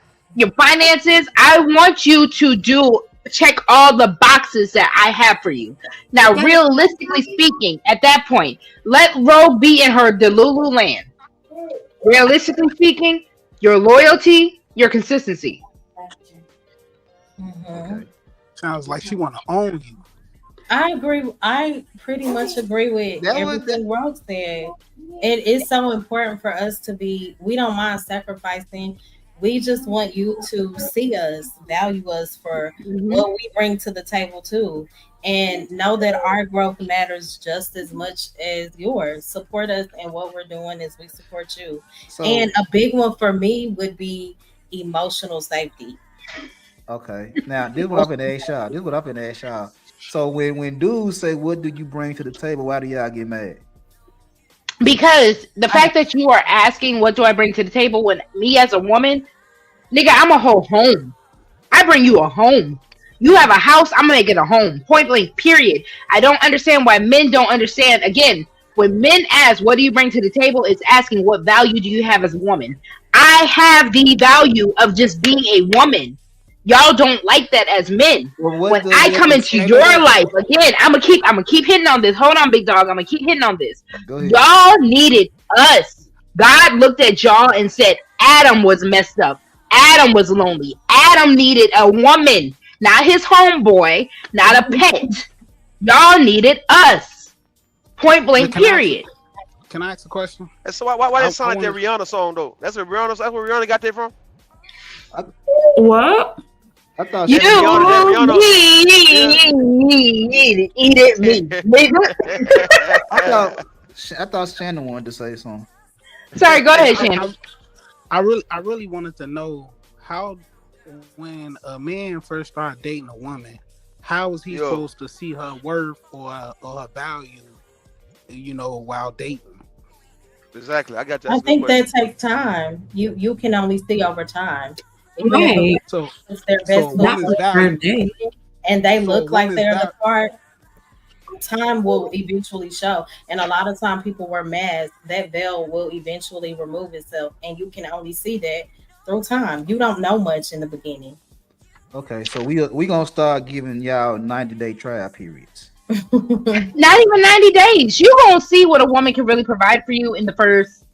finances. I want you to do check all the boxes that I have for you. Now, Yeah, realistically speaking, at that point, let Ro be in her Delulu land. Realistically speaking, your loyalty, your consistency. Mhm. Okay. Sounds like she want to own you. I agree. I pretty much agree with That was that. everything Rose said. It is so important for us to be, we don't mind sacrificing. We just want you to see us, value us for Mhm. what we bring to the table too. And know that our growth matters just as much as yours. Support us in what we're doing as we support you. And So a big one for me would be emotional safety. okay. Now this is what I'm gonna ask y'all. This is what I'm gonna ask y'all. So when dudes say, "What do you bring to the table?" Why do y'all get mad? Because the fact that you are asking, what do I bring to the table, when me as a woman, nigga, I'm a whole home. I bring you a home. You have a house, I'm gonna make it a home. Point blank, period. I don't understand why men don't understand. Again, when men ask, what do you bring to the table? It's asking, what value do you have as a woman? I have the value of just being a woman. Y'all don't like that as men. Well, what When does I that come into pertain to your that? life, again, I'm gonna keep hitting on this. Hold on, big dog. I'm gonna keep hitting on this. Go ahead. Y'all needed us. God looked at y'all and said, Adam was messed up. Adam was lonely. Adam needed a woman, not his homeboy, not a pet. Y'all needed us. Point But blank, period. can I ask a question? And so why that I sound like want that to. Rihanna song though? That's where Rihanna got that from. I, What? I thought You That she was Rihanna, that Rihanna, yeah. need eat it, me, nigga. I thought Shannon wanted to say something. Sorry, go ahead, I, Shannon. I I really wanted to know how, when a man first started dating a woman, how is he Yo, supposed to see her worth or her value, while dating? exactly. I got you. I That's a good think that question. takes time. You can only see over time. Even if a Right. person So puts their so best a foot Not woman's for forward the first value. day. and they So a look like woman's they're the value. part, time will eventually show. And a lot of time people wear masks, that veil will eventually remove itself. And you can only see that through time. You don't know much in the beginning. Okay, so we gonna start giving y'all 90-day trial periods. Not even 90 days. You gonna see what a woman can really provide for you in the first.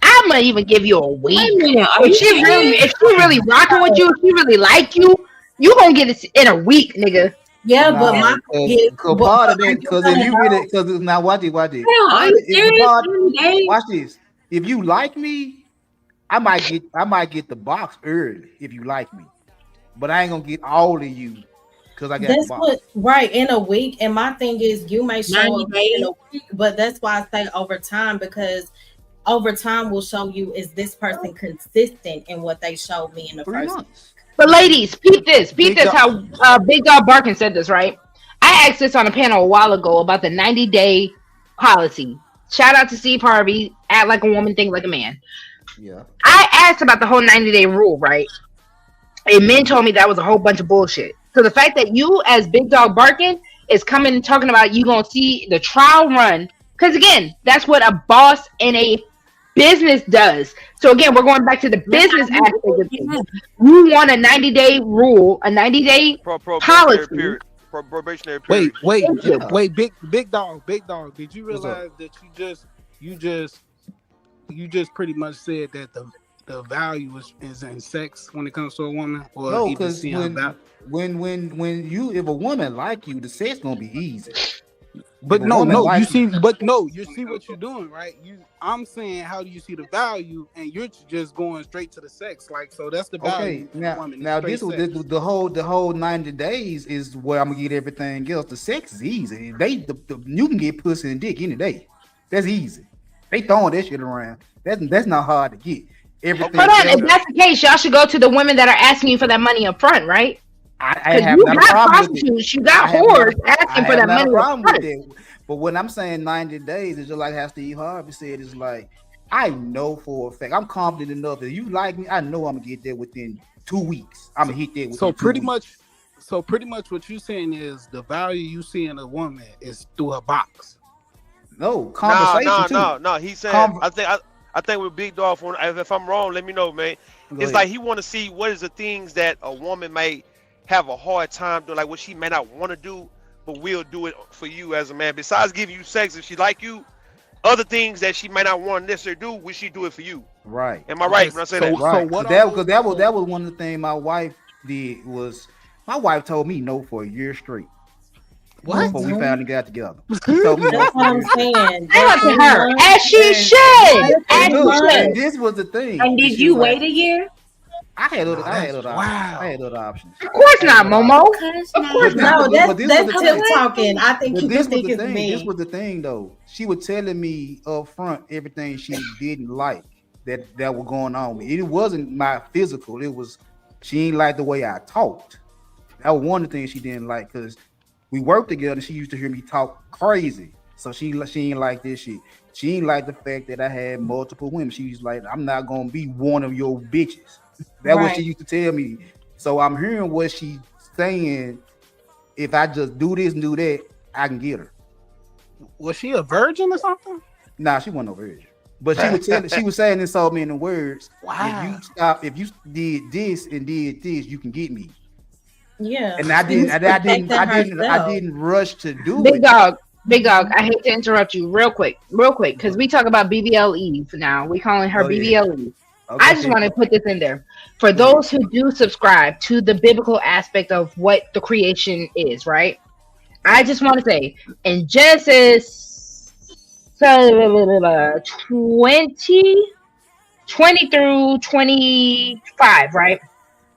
I'm gonna even give you a Wait a week. minute. Are If you she really, serious? if she really rocking with you, if she really like you, you gonna get it in a week, nigga. Yeah, but my No, thing is, part but of are that, you because if gonna you really, know? because now watch it, Hell, are part of you if the serious? part, 90 days? watch this. If you like me, I might get the box early if you like me, but I ain't gonna get all of you because I got the That's box. what right in a week. And my thing is, you may show 90 up in days. a week, but that's why I say over time because over time will show you is this person consistent in what they showed me in the Three first. months. But ladies, peep this. Peep Big this. dog. How Big Dog Barkin said this, right? I asked this on a panel a while ago about the 90-day policy. Shout out to Steve Harvey. Act like a woman, think like a man. Yeah. I asked about the whole 90-day rule, right? And men told me that was a whole bunch of bullshit. So the fact that you, as Big Dog Barkin, is coming and talking about you gonna see the trial run, because again, that's what a boss in a business does. So again, we're going back to the That's business how you aspect do of it. things. Yeah. You want a 90-day rule, a 90-day Probationary policy. period. Probationary period. Wait, Thank you. Yeah. wait, big dog. Did you What's up? realize that you just pretty much said that the value is in sex when it comes to a woman, or No, even because seeing that? when you if a woman like you, the sex gonna be easy. But If a no, woman no, you like you, see, but no, you see what you're doing, right? I'm saying, how do you see the value, and you're just going straight to the sex, like, so that's the okay. value. of a Now, woman, is now straight this was sex. the whole 90 days is where I'm gonna get everything else. The sex is easy. You can get pussy and dick any day. That's easy. They throwing that shit around. That's not hard to get. Okay, Hold Everything on. If else, okay. that's the case, y'all should go to the women that are asking you for that money up front, right? I Because have you not a got problem with it. prostitutes, you got I have not whores a, I asking for have that not a money up problem with front. that. But when I'm saying 90 days, it's just like how Steve Harvey said, it's like I know for a fact, I'm confident enough that you like me, I know I'm gonna get there within 2 weeks. I'm So, gonna hit that so within two pretty weeks. much, so pretty much, what you're saying is the value you see in a woman is through her box. No No, conversation no, too. no, no. He's saying. Con- I think with Big Dog. If I'm wrong, let me know, man. Go It's ahead. like he want to see what is the things that a woman may have a hard time doing, like what she may not want to do, but will do it for you as a man. Besides giving you sex, if she like you, other things that she may not want to necessarily do, will she do it for you? Right, Am I Okay, right when I say that? so right. what Because are those? that was one of the things my wife did was my wife told me no for a year straight What? before we Mhm. finally got together. She told me no That's for a what I'm year straight. saying. Shout That out to 3 her, months, as she And should, that as and 3 she look, should. and months. this was the thing. And And did she was you like, wait a year? No, I had that's other options. I wow. had other options. Of course I had not, other Momo. options. Cause Of course now, not. No, But this was the that's Tip thing. talking. I think But you this was think the it's thing. This me. was the thing though. She was telling me up front everything she didn't like that were going on with me. It wasn't my physical. It was she ain't like the way I talked. That was one of the things she didn't like because we worked together. She used to hear me talk crazy. So she ain't like this shit. She ain't like the fact that I had multiple women. She was like, I'm not gonna be one of your bitches. That what she Right. used to tell me. So I'm hearing what she's saying. If I just do this and do that, I can get her. Was she a virgin or something? Nah, she wasn't no virgin. But she was saying in so many words, Wow. if you did this and did this, you can get me. Yeah. And I She was didn't, and I didn't, protecting I herself. didn't rush to do Big it. dog, big dog. Mhm. I hate to interrupt you, real quick, because we talk about BBL Eve now. We calling her Go ahead. BBL Eve. I just Okay, want to put this in there for go ahead. those who do subscribe to the biblical aspect of what the creation is. Right? I just want to say in Genesis 20, 20 through 25, right?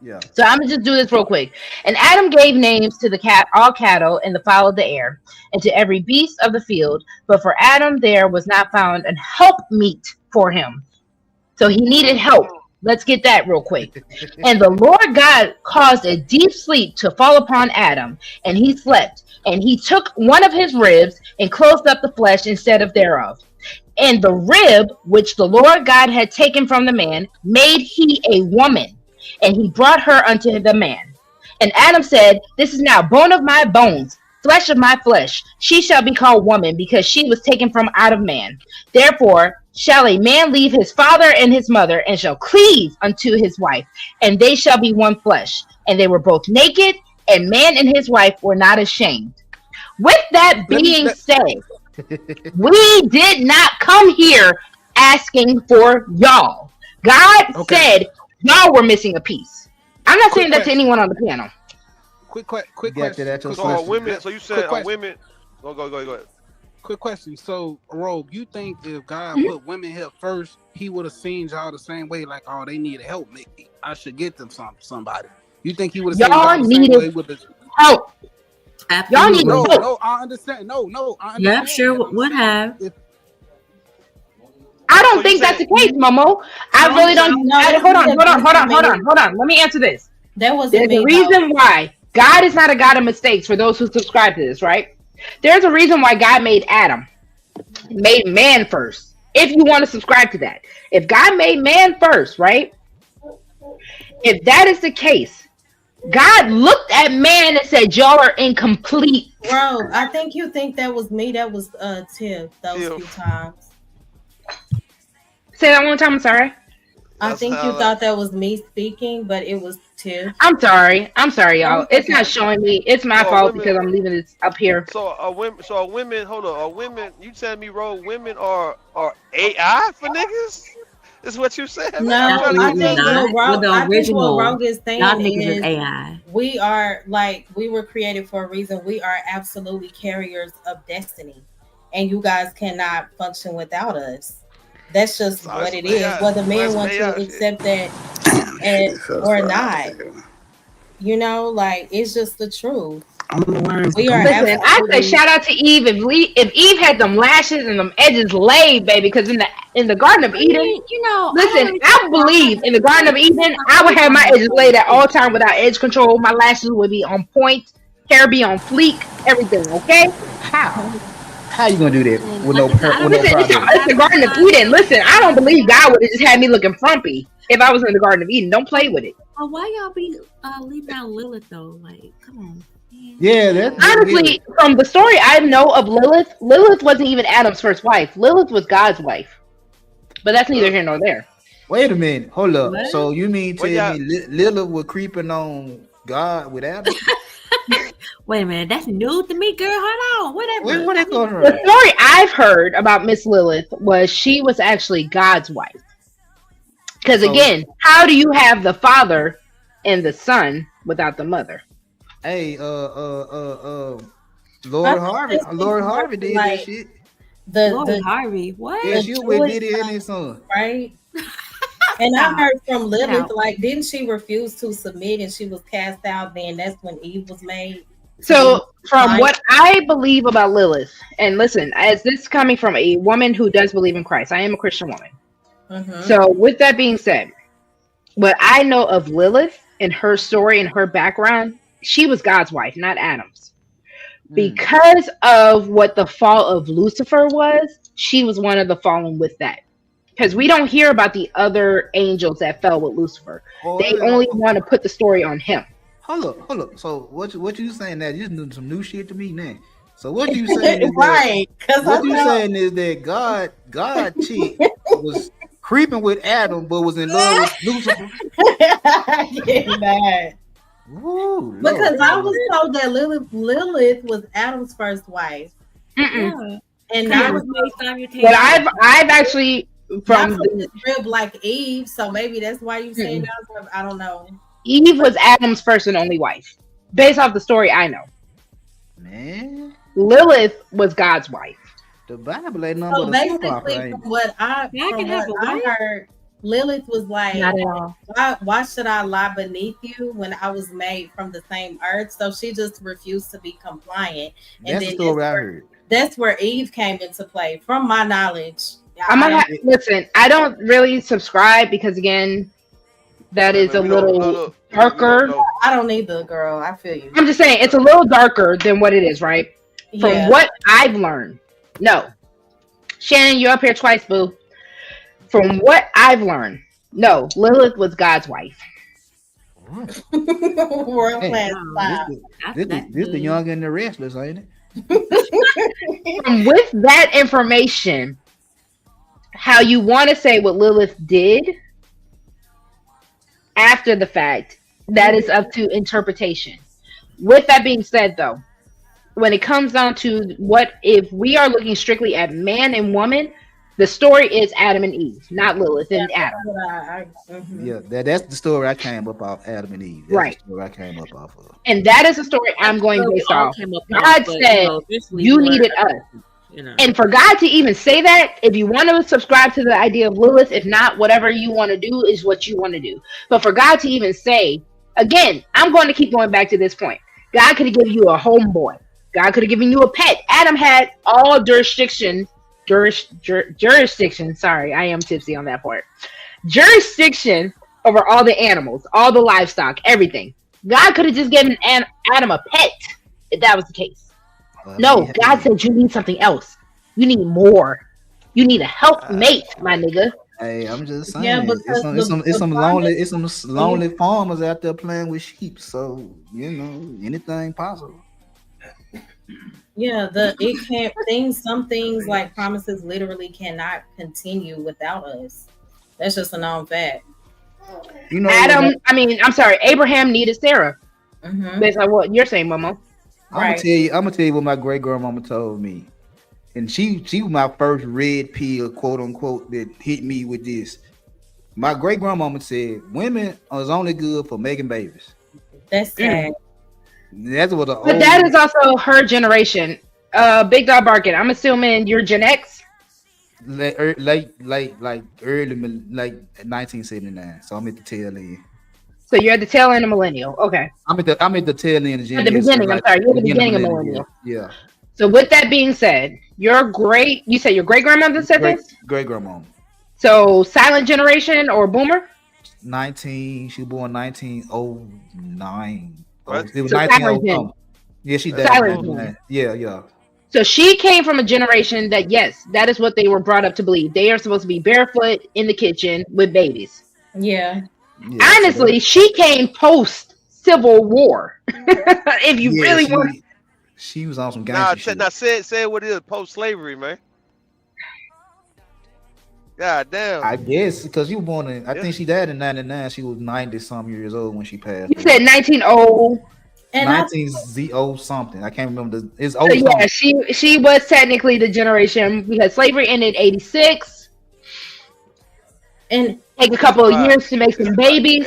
Yeah. So I'm gonna just do this real quick. And Adam gave names to the cat, all cattle, and the fowl of the air, and to every beast of the field. But for Adam there was not found an help meet for him. So he needed help. Let's get that real quick. And the Lord God caused a deep sleep to fall upon Adam, and he slept. And he took one of his ribs and closed up the flesh instead of thereof. And the rib which the Lord God had taken from the man made he a woman, and he brought her unto the man. And Adam said, this is now bone of my bones, flesh of my flesh. She shall be called woman, because she was taken from out of man. Therefore shall a man leave his father and his mother, and shall cleave unto his wife, and they shall be one flesh. And they were both naked, and man and his wife were not ashamed. With that Let me being let, said, we did not come here asking for y'all. God okay. said y'all were missing a piece. I'm not Quick saying that to question. anyone on the panel. Quick You got that question. at your Quick So are question. question. women? So you Quick said are question. women? Go ahead. quick question. So, Rogue, you think if God put women here first, he would have seen y'all the same way? Like, oh, they need help. Maybe I should get them somebody. You think he would have seen y'all Y'all the same way needed with the? help. Y'all need Absolutely. No, help. no, I understand. No, I Yep, understand sure that. I'm would saying have. if I So don't you think that's saying the case, Momo. I No, really don't. no, this Hold is on, a, hold on, this hold is on, hold on, me. hold on. Let me answer this. That wasn't There's a me reason though. why God is not a God of mistakes for those who subscribe to this, right? There's a reason why God made Adam, made man first. If you want to subscribe to that, if God made man first, right? If that is the case, God looked at man and said, "Y'all are incomplete." Bro, I think you think that was me. That was Tiff those few Tiff? times. Say that one time. I'm sorry. I That's think you how like. thought that was me speaking, but it was Tiff. I'm sorry. I'm sorry, No, y'all. it's It's not okay. showing me. It's my So are fault women. because I'm leaving this up here. So are women. Hold on. Are women? You telling me, bro? Women are AI for niggas? Is what you saying, man? I'm No, trying to I get Absolutely this think shit. not. We're the I think what original. Rogue is Y'all saying niggas is is AI. we are like we were created for a reason. We are absolutely carriers of destiny, and you guys cannot function without us. That's just So it's what some it is. AI. Whether So that's men some want to AI shit. accept that shit feels or so out not, here. like it's just the truth. I'm the one. We are Listen, I say absolutely shout out to Eve. If Eve had them lashes and them edges laid, baby, because in the Garden of I Eden, mean, you know, I don't listen, really talk I about that believe in the because Garden of Eden, I I would feel have my like edges laid at all time without edge control. My lashes would be on point, hair be on fleek, everything. Okay. How? How you gonna do that and with like I said, I with don't no Listen, really it's, talk product? it's about the it Garden of because Eden. Listen, I don't believe God would have just had me looking frumpy if I was in the Garden of Eden. Don't play with it. why y'all be leaving out Lilith though? Like, come on, man. Yeah, yeah. Honestly, from the story I know of Lilith, Lilith wasn't even Adam's first wife. Lilith was God's wife. But that's neither Ugh. here nor there. Wait a minute, hold up. What? So you mean What tell y'all? me Lila was creeping on God with Adam? Wait a minute, that's new to me, girl. Hold on, whatever. Where I that going mean, The from? story I've heard about Miss Lilith was she was actually God's wife. Because So again, how do you have the father and the son without the mother? hey, I Lord think Harvey, this is Lord more Harvey to did that like shit. Lord the Harvey, what? Yeah, the she was with Jewish Diddy and side, his son. right? And I Stop. heard from Get Lilith, out. like, didn't she refuse to submit and she was cast out? Then that's when Eve was made to be So, from compliant. what I believe about Lilith, and listen, as this coming from a woman who does believe in Christ, I am a Christian woman. Mm-hmm. So, with that being said, what I know of Lilith and her story and her background, she was God's wife, not Adam's. Mm. Because of what the fall of Lucifer was, she was one of the fallen with that. Because we don't hear about the other angels that fell with Lucifer. Oh, They only want to put the story on him. hold up. So what you saying that you knew some new shit to me now? So what you saying is that Right, because I what you thought saying is that God chick was creeping with Adam but was in love with Lucifer. getting mad Ooh, because Lord I have was mercy. told that Lilith was Adam's first wife Mm-mm. Yeah, and because it not Mm-mm. was made But simultaneously. I've actually not from from his rib like Eve. So maybe that's why you saying mm-mm. that. I don't know. Eve was Adam's first and only wife, based off the story I know. Man, Lilith was God's wife. the Bible ain't nothing but So a soap opera, basically, ain't it? Yeah, I can have a I wife. heard, Lilith was like, Not at all. why should I lie beneath you when I was made from the same earth? So she just refused to be compliant, and That's the then story I heard. that's where Eve came into play. From my knowledge, I'm I gonna don't. listen. I don't really subscribe because again, that Wait a is minute. a We don't look. little Look. We don't darker. know. I don't need the girl. I feel you. I'm just saying it's a little darker than what it is, right? From Yeah. what I've learned. No, Shannon, you're up here twice, boo. From what I've learned, no, Lilith was God's wife. What? World Hey, class No, this style. the that's this the good. young and the restless, ain't it? From with that information, how you want to say what Lilith did after the fact, that is up to interpretation. With that being said, though, when it comes down to what if we are looking strictly at man and woman, the story is Adam and Eve, not Lilith Yeah, and that's Adam. what mhm. Yeah, that's the story I came up off Adam and Eve. That's the Right. story I came up off of. And that is the story That's I'm going where we based all off. came up off, God but said eventually you we learned needed other us. things. And for God to even say that, if you want to subscribe to the idea of Lilith, if not, whatever you want to do is what you want to do. But for God to even say, again, I'm going to keep going back to this point. God could have given you a homeboy. God could have given you a pet. Adam had all jurisdiction. Sorry, I am tipsy on that part. Jurisdiction over all the animals, all the livestock, everything. God could have just given Adam a pet if that was the case. No, God said you need something else. You need more. You need a helpmate, my nigga. Hey, I'm just saying. Yeah, because It's some lonely farmers out there playing with sheep. So anything possible. Yeah, some things like promises literally cannot continue without us. That's just a known fact. Abraham needed Sarah. Mm-hmm. Based on what you're saying, Momo. I'm gonna tell you what my great grandmama told me. And she was my first red pill, quote unquote, that hit me with this. My great grandmama said women is only good for making babies. That's sad. That's what But that is also her generation. Big Dog Barking. I'm assuming you're Gen X. Late early 1979. So I'm at the tail end. So you're at the tail end of millennial. Okay. I'm at the tail end of Gen At the beginning. I'm sorry. You're at the beginning of millennial. Yeah. So with that being said, you said your great grandmother said this? Great grandmama. So silent generation or boomer? She was born 1909. What? It was So 1909. Yeah, she died. Yeah. So she came from a generation that, yes, that is what they were brought up to believe. They are supposed to be barefoot in the kitchen with babies. Yeah. Honestly, she came post Civil War. If you really want. She was on some gangster shit. Now say what it is post-slavery, man. God damn. I guess because you were born in, I think she died in 99. She was 90-some years old when she passed. You said 19 something. I can't remember it's old. So yeah, she was technically the generation because slavery ended 86. And take a couple of years to make some babies.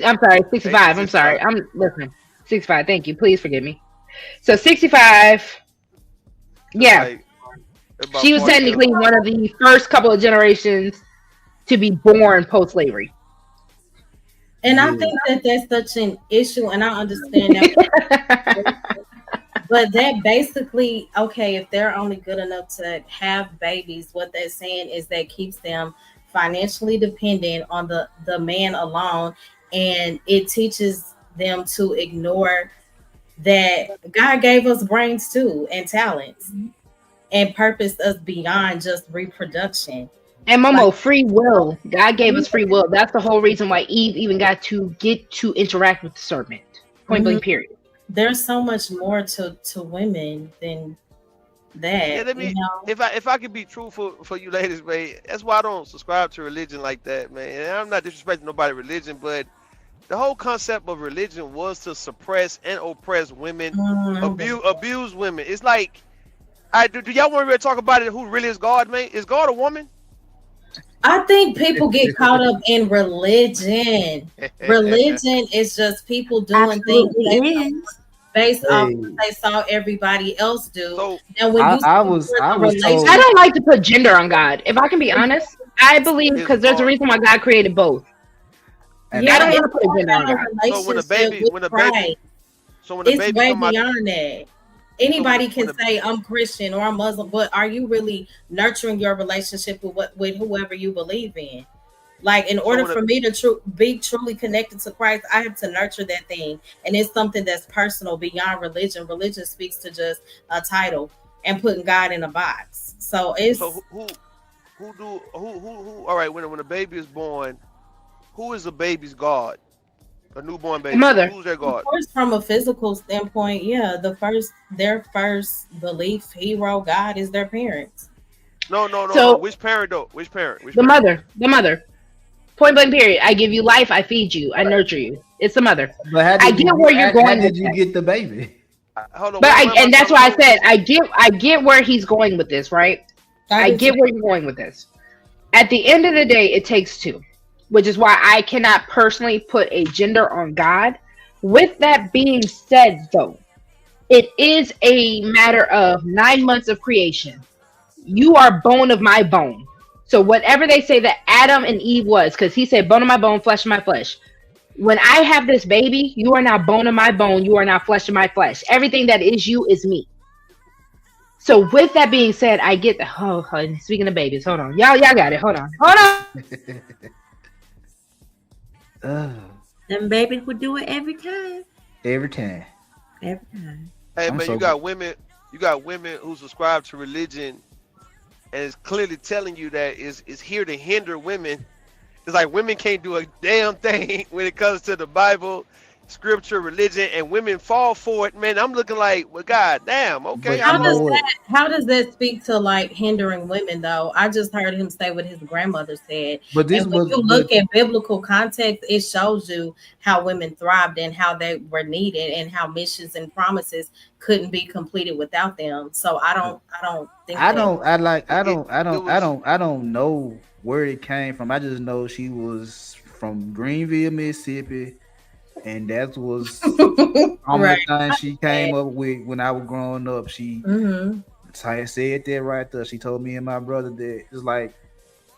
I'm sorry, 65. I'm sorry. I'm listening. 65. Thank you. Please forgive me. So 65. Yeah. She was technically one of the first couple of generations to be born post-slavery. And I think that's such an issue, and I understand that. But that basically, okay, if they're only good enough to have babies, what they're saying is that keeps them financially dependent on the man alone, and it teaches them to ignore that God gave us brains too and talents and purposed us beyond just reproduction. And Momo, free will. God gave us free will. That's the whole reason why Eve even got to get to interact with the serpent. Point blank, period. There's so much more to women than that. Yeah, if I could be truthful for you ladies, man, that's why I don't subscribe to religion like that, man. And I'm not disrespecting nobody's religion, but the whole concept of religion was to suppress and oppress women, abuse women. It's like, do y'all want to really talk about it? Who really is God, man? Is God a woman? I think people get caught up in religion. Religion is just people doing things based off what they saw everybody else do. So, and when I was told, I don't like to put gender on God. If I can be honest, I believe because there's a reason why God created both. And I don't want to put a gender on God. So when a baby it's way beyond that. Anybody can say I'm Christian or I'm Muslim, but are you really nurturing your relationship with whoever you believe in? Like, in order for me to be truly connected to Christ, I have to nurture that thing, and it's something that's personal beyond religion. Religion speaks to just a title and putting God in a box. So it's who? All right, when a baby is born, who is a baby's God? A newborn baby. Mother. Who's their God? First, from a physical standpoint, yeah, their first belief hero God is their parents. No. So, which parent though? Which parent? The mother. Point blank. Period. I give you life. I feed you. I nurture you. It's the mother. But I get where you're going. How did you get the baby? Hold on. And that's why I said I get where he's going with this, right? I get where you're going with this. At the end of the day, it takes two. Which is why I cannot personally put a gender on God. With that being said, though, it is a matter of 9 months of creation. you are bone of my bone. So whatever they say that Adam and Eve was, because he said bone of my bone, flesh of my flesh. When I have this baby, you are not bone of my bone. You are not flesh of my flesh. Everything that is you is me. So with that being said, I get the speaking of babies, hold on. Y'all got it. Hold on. Them babies would do it every time. Every time. Every time. Hey I'm man, so you got women who subscribe to religion and it's clearly telling you that is here to hinder women. It's like women can't do a damn thing when it comes to the Bible, scripture, religion, and women fall for it. Man, I'm looking like, well, god damn, okay. But How you know does what? that speak to like hindering women though? I just heard him say what his grandmother said. But this And when was you look at biblical context, it shows you how women thrived and how they were needed and how missions and promises couldn't be completed without them. So I don't think I that don't I like I It, don't I it don't I was don't I don't know where it came from. I just know she was from Greenville, Mississippi, and that was right. the thing she came up with when I was growing up. She Mm-hmm. said that right there. She told me and my brother that it's like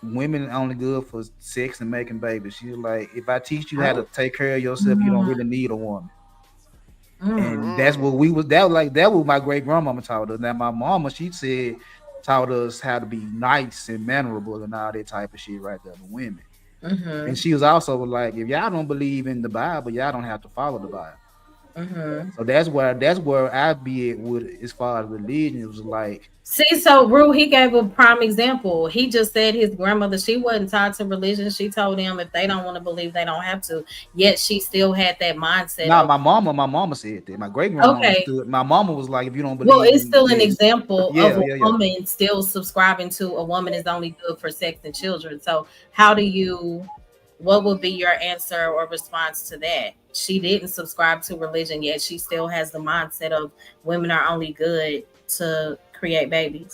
women only good for sex and making babies. She was like, if I teach you how to take care of yourself, you don't really need a woman. And that's what we was that was my great grandmama taught us. Now my mama, she said taught us how to be nice and mannerable and all that type of shit right there to women. Mm-hmm. And she was also like, if y'all don't believe in the Bible, y'all don't have to follow the Bible. Mm-hmm. So that's where I be at with as far as religion. It was like, See, so Rue, he gave a prime example. He just said his grandmother, she wasn't tied to religion. She told him if they don't want to believe, they don't have to. Yet she still had that mindset nah, of my mama said that. My great grandmama okay. stood. My mama was like, if you don't Well, believe it's in still an this, example of yeah, a yeah, yeah. woman still subscribing to a woman is only good for sex and children. So how do you what would be your answer or response to that? She didn't subscribe to religion, yet she still has the mindset of women are only good to create babies.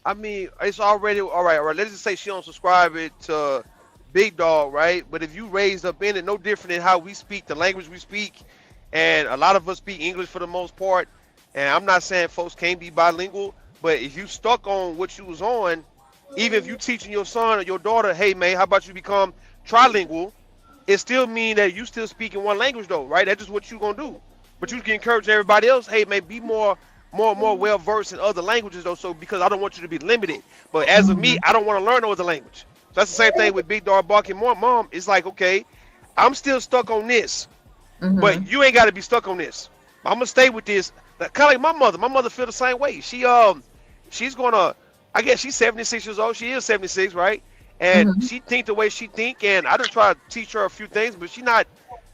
I mean, it's already all right. All right. Let's just say she don't subscribe it to Big Dog, right? But if you raised up in it, no different than how we speak, the language we speak, and a lot of us speak English for the most part. And I'm not saying folks can't be bilingual, but if you stuck on what you was on, even if you teaching your son or your daughter, hey man, how about you become trilingual? It still mean that you still speaking one language though, right? That's just what you gonna do. But you can encourage everybody else, hey man, be more well versed in other languages though, so because I don't want you to be limited. But as of me, I don't want to learn no other language. So that's the same thing with Big Dog Barking Mom. It's like, okay, I'm still stuck on this, but you ain't gotta be stuck on this. I'm gonna stay with this. Kind of like my mother. My mother feel the same way. She's gonna. I guess she's 76 years old. She is 76, right? And she think the way she think. And I just try to teach her a few things, but she not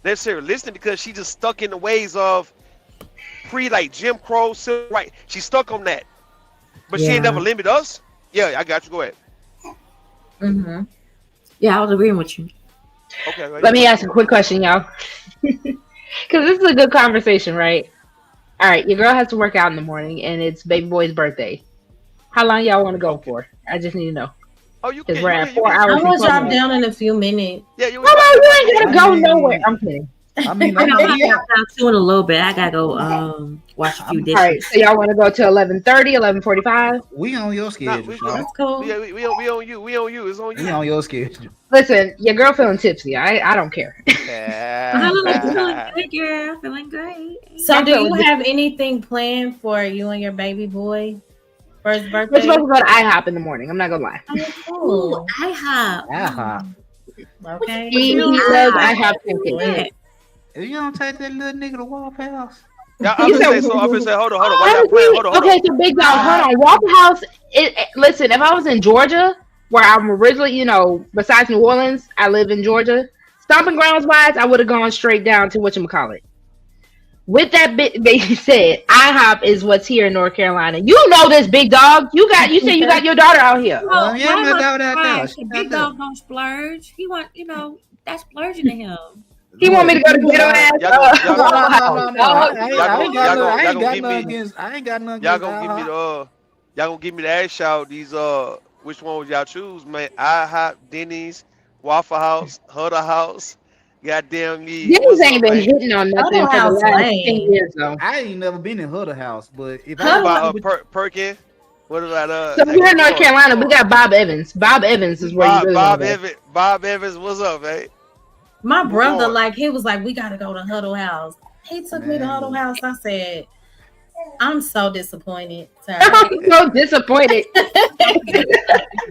necessarily listening because she just stuck in the ways of like Jim Crow, civil right. She's stuck on that, but she ain't never limit us. Yeah, I got you. Go ahead. Yeah, I was agreeing with you. Okay. Let me ask a quick question, y'all. Because this is a good conversation, right? All right, your girl has to work out in the morning, and it's baby boy's birthday. How long y'all want to go for? I just need to know. Oh, you Because can. we're You at can. You 4 can. hours. I'm gonna before drop that. down in a few minutes. Yeah, you. Come on, you ain't gotta I go mean, nowhere. I'm kidding. I mean, I know I yeah. got down to in a little bit. I gotta go wash a few All right, dishes. so y'all want to go to 11:30, 11:45? We on your Nah, schedule, Shaw. That's cool. we on you. We on you. It's on We you. on your schedule. Listen, your girl feeling tipsy. I don't care. Feeling good, girl. Feeling great. So do you Definitely. have anything planned for you and your baby boy for his We're birthday? supposed to go to IHOP in the morning. I'm not gonna lie. Oh, Ooh, cool. IHOP. Okay. He I- loves IHOP chicken. Yeah. If you don't take that little nigga to Waffle House, Yeah, I'm You gonna said- say so. I'm gonna say hold on. Why y'all playing? Honestly, Hold on. okay, so big dog, hold on. Waffle House. Listen, if I was in Georgia, where I'm originally, besides New Orleans, I live in Georgia. Stomping grounds wise, I would have gone straight down to whatchamacallit. With that bit being said, IHOP is what's here in North Carolina. You know this, big dog. You said you got your daughter out here. Well, yeah, my my daughter out there. husband's She the out big there. dog don't splurge. He want, that's splurging to him. He want me to go to ghetto ass. Y'all No, gonna- no, no, no. I ain't got y'all nothing gonna give me- against. I ain't got nothing Y'all against gonna give me IHOP. y'all gonna give me the ass shout. These which one would y'all choose, man? IHOP, Denny's, Waffle House, Huddle House. Goddamn me. Denny's What's ain't up, been man? hitting on nothing Huddle for the House last lame. 10 years, though. I ain't never been in Huddle House, but if I What Huddle go about to Perkin? What about So if you're in North Florida? Carolina, we got Bob Evans. Bob Evans is where you really want to go. Bob Evans, what's up, man? My brother, Florida. he was like, we gotta go to Huddle House. He took me to Huddle Man, House. I said, I'm so disappointed, sir. I'm so disappointed.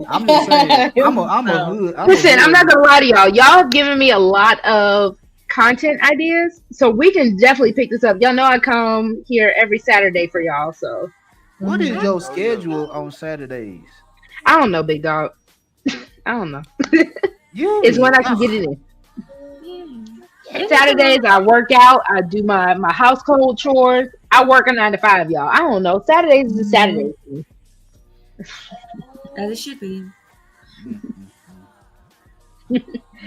I'm just saying, I'm a good. Listen, I'm not gonna lie to y'all. Y'all have given me a lot of content ideas, so we can definitely pick this up. Y'all know I come here every Saturday for y'all, so What is Mhm. your Oh yeah. schedule on Saturdays? I don't know, big dog. I don't know. You It's be when I can get it in. Yeah. Saturdays, I work out. I do my household chores. I work a 9 to 5, y'all. I don't know. Saturdays is Saturdays. As it should be.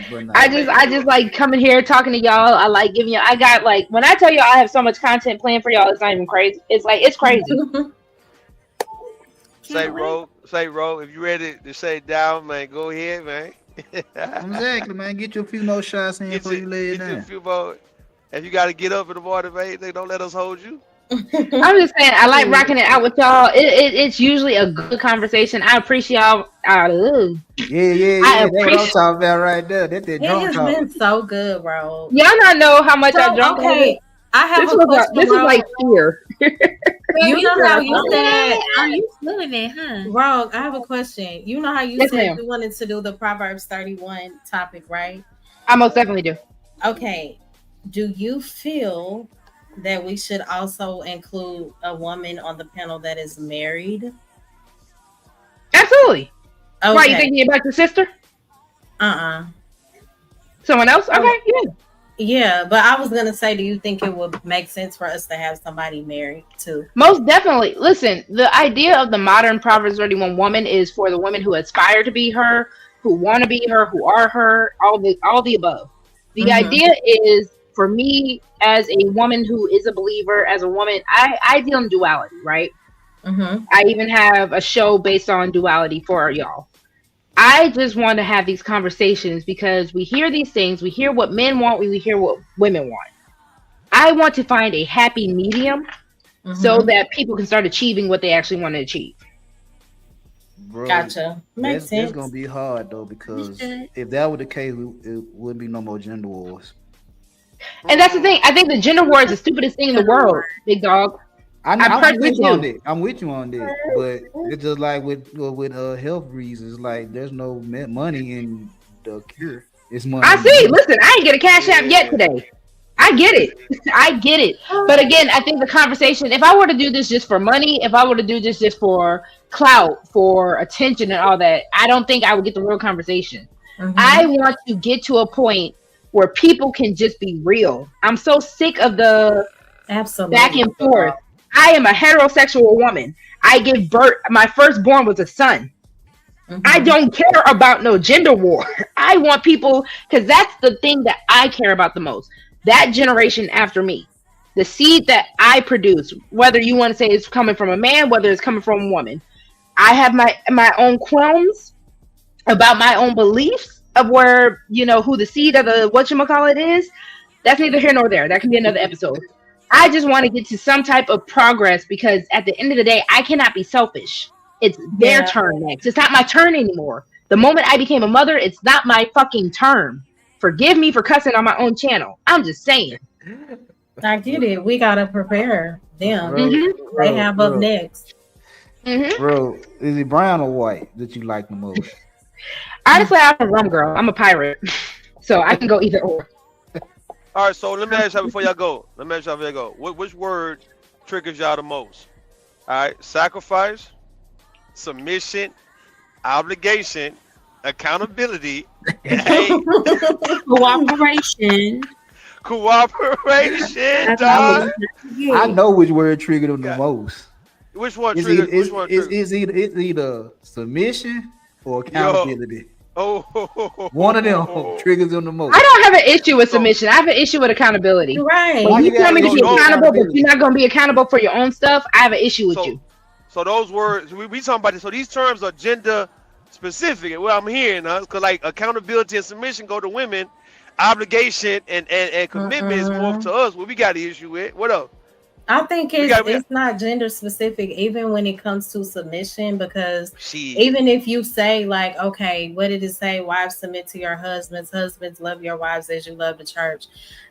But nah, I just like coming here talking to y'all. I like giving you. I got like when I tell y'all I have so much content planned for y'all, it's not even crazy. It's like it's crazy. Say Can't wait. Rogue, if you ready to say down, man, go ahead, man. exactly, man. Get you a few more shots in get before you, you lay it get you a down. few more. If you got to get up in the morning, man, they don't let us hold you. I'm just saying I like rocking it out with y'all. It's usually a good conversation. I appreciate y'all. Yeah, I That's what I'm appreciate talking about right there. That's that It drunk has talk. been so good, bro. y'all not know how much I So drunk on okay, it. I have This a was question, this is Rogue. like fear. Girl, You you know how better you hold said, that. Are you feeling it, huh? Rogue, I have a question. You know how you Yes, said ma'am. you wanted to do the Proverbs 31 topic, right? I most definitely do. Okay. Do you feel that we should also include a woman on the panel that is married? Absolutely. Why you Okay. thinking about your sister? Uh-uh. Someone else? Oh, Okay, yeah. yeah, but I was gonna say, do you think it would make sense for us to have somebody married too? Most definitely. Listen, the idea of the modern Proverbs 31 woman is for the women who aspire to be her, who want to be her, who are her, all the above. The Mm-hmm. idea is for me as a woman who is a believer, as a woman, I deal in duality, right? Mm-hmm. I even have a show based on duality for y'all. I just want to have these conversations because we hear these things, we hear what men want, we hear what women want. I want to find a happy medium so Mm-hmm. that people can start achieving what they actually want to achieve. Bro, Gotcha. Makes that's gonna sense. be hard though It's because good. if that were the case, it wouldn't be no more gender wars. And that's the thing. I think the gender war is the stupidest thing in the Kind of world, big dog. I I'm personally with you on do. that. I'm with you on that. But it's just like with health reasons, like there's no money in the cure. It's money I in the see. medicine. Listen, I ain't get a cash app yet Yeah. today. I get it. I get it. But again, I think the conversation, if I were to do this just for money, if I were to do this just for clout, for attention and all that, I don't think I would get the real conversation. I Mm-hmm. want to get to a point where people can just be real. I'm so sick of the back Absolutely. and forth. I am a heterosexual woman. I give birth. My firstborn was a son. I Mm-hmm. don't care about no gender war. I want people because that's the thing that I care about the most. That generation after me, the seed that I produce, whether you want to say it's coming from a man, whether it's coming from a woman. I have my own qualms about my own beliefs of where who the seed of the whatchamacallit is. That's neither here nor there. That can be another episode. I just want to get to some type of progress because at the end of the day, I cannot be selfish. It's their Yeah. turn next. It's not my turn anymore. The moment I became a mother, it's not my fucking turn. Forgive me for cussing on my own channel. I'm just saying. I get it. We gotta prepare them. Bro, hmm They bro, have up bro, next. hmm is it brown or white that you like the most? Honestly, I'm a rum girl. I'm a pirate, so I can go either or. All right, so let me ask y'all before y'all go. Which word triggers y'all the most? All right, sacrifice, submission, obligation, accountability, hey, Cooperation. cooperation, That's what I was dog. I yeah. know which word triggered them the God, most. which one It's triggers? either Which one triggers? it's either submission or Yo, accountability. One of them oh, triggers them the I most. don't have an issue with so submission. I have an issue with accountability. When Why Right. you you got tell an me to so be issue with those accountable, but accountability? you're not going to be accountable for your own stuff, I have an issue with so you. so those words we talking about this. So these terms are gender specific. And what I'm hearing, because like accountability and submission go to women, obligation and commitment is more Mm-mm. to us. What we got the issue with? What up? I think we got it's not gender specific, even when it comes to submission, because she. even if you say like, okay, what did it say? Wives submit to your husbands, husbands love your wives as you love the church.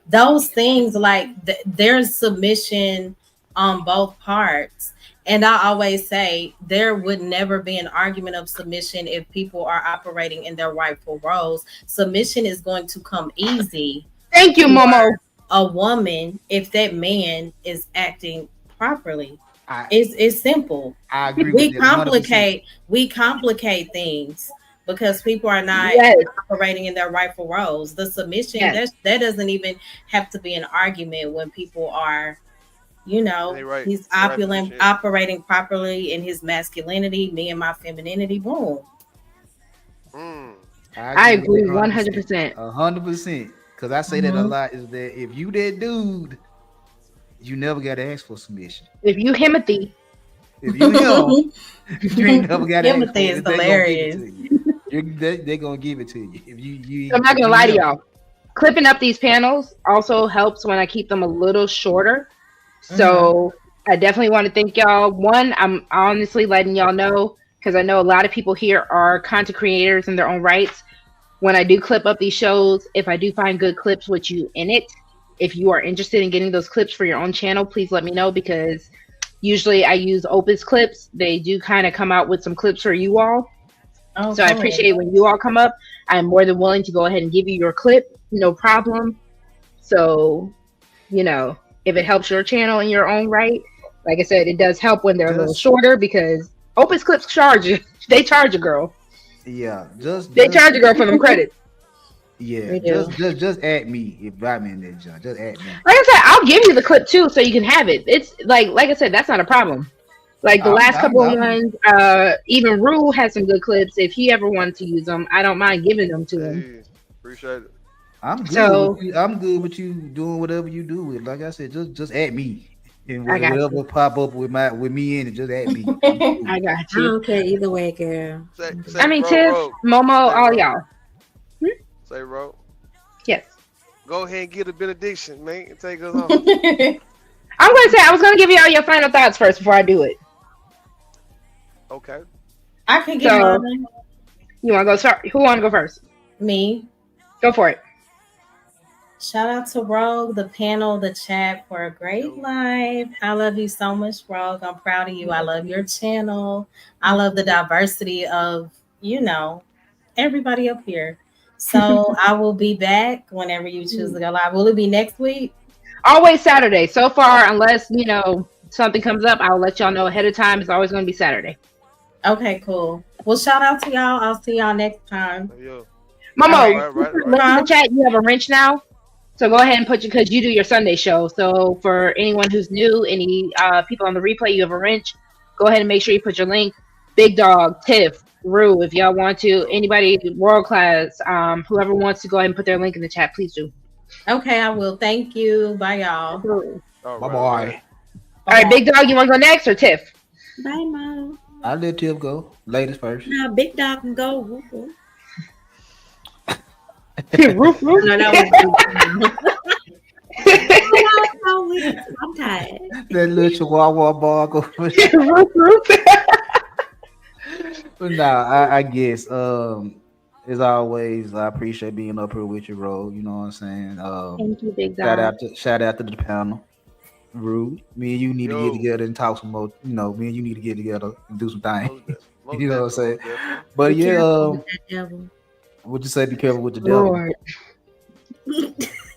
Those things, like there's submission on both parts. And I always say there would never be an argument of submission if people are operating in their rightful roles. Submission is going to come easy Thank you, Momo. a woman if that man is acting properly. I It's simple. I agree with We that 100%. complicate things because people are not Yes, operating in their rightful roles. The submission, yes. that doesn't even have to be an argument when people are, you know, They right. he's They right opulent, position. operating properly in his masculinity, me and my femininity, boom. Mm. I I agree with agree that 100%. 100%. 100%. Because I say that a Mhm. lot is that if you that dude, you never got to ask for submission. If you Timothy, If you him, you ain't never got to ask Timothy for is it. They gonna give it hilarious. to you. They gonna give it to you. I'm not If gonna you lie to him. y'all. Clipping up these panels also helps when I keep them a little shorter. So I definitely want to thank y'all. One, I'm honestly letting y'all know because I know a lot of people here are content creators in their own rights. When I do clip up these shows, if I do find good clips with you in it, if you are interested in getting those clips for your own channel, please let me know because usually I use Opus clips. They do kind of come out with some clips for you all. Oh, So I cool. appreciate when you all come up. I'm more than willing to go ahead and give you your clip, no problem. So, if it helps your channel in your own right, like I said, it does help when they're a little Just shorter because Opus clips charge you. They charge a girl. yeah, They charge a girl for them credits. yeah, We do. just add me if I'm in that joint. Just add me. Like I said, I'll give you the clip too, so you can have it. It's like I said, that's not a problem. Like the last couple of I'm ones, even Rue has some good clips. If he ever wanted to use them, I don't mind giving them to him. Hey, appreciate it. I'm good with So you. I'm good with you doing whatever you do with. Like I said, just add me and I got whatever you. pop up with me in it. Just add me. I'm cool. I got I you. don't care either way, girl. Say, Okay. I say, mean, bro, Tiff, bro. Momo, Say, all bro. y'all. Hmm? Say, bro. Yes. Go ahead and get a benediction, man, and take us home. I'm gonna say I was gonna give you all your final thoughts first before I do it. Okay. I can get So mine. you wanna go start? Who wanna go first? Me. Go for it. Shout out to Rogue, the panel, the chat for a great Yo. live. I love you so much, Rogue. I'm proud of you. I love your channel. I love the diversity of, everybody up here. So I will be back whenever you choose to go live. Will it be next week? Always Saturday. So far, unless something comes up, I'll let y'all know ahead of time. It's always gonna be Saturday. Okay, cool. Well, shout out to y'all. I'll see y'all next time. Yo. Momo, All Right, right, look right. in the chat. You have a wrench now, so go ahead and put because you do your Sunday show. So for anyone who's new, any people on the replay, you have a wrench. Go ahead and make sure you put your link. Big Dog, Tiff, Rue, if y'all want to, anybody world class, whoever wants to go ahead and put their link in the chat, please do. Okay, I will. Thank you. Bye, y'all. All Bye right, all right. bye. All right, Big Dog, you want to go next or Tiff? Bye, Mom. I'll let Tiff go. Ladies first. Now, big dog can go. Whoop, whoop. Roof, roof. No, that was I'm tired. That little chihuahua bar go. Roof, roof. But nah, I guess as always, I appreciate being up here with you, Ro. You know what I'm saying? Thank you, Big Shout Dog. out to the panel. Rude. Me and you need to get Yo. together and talk some more. Me and you need to get together and do some things. Most You know what I'm saying? definitely, most definitely. But Be yeah, careful with that devil. what you say? Be careful with the devil. Lord.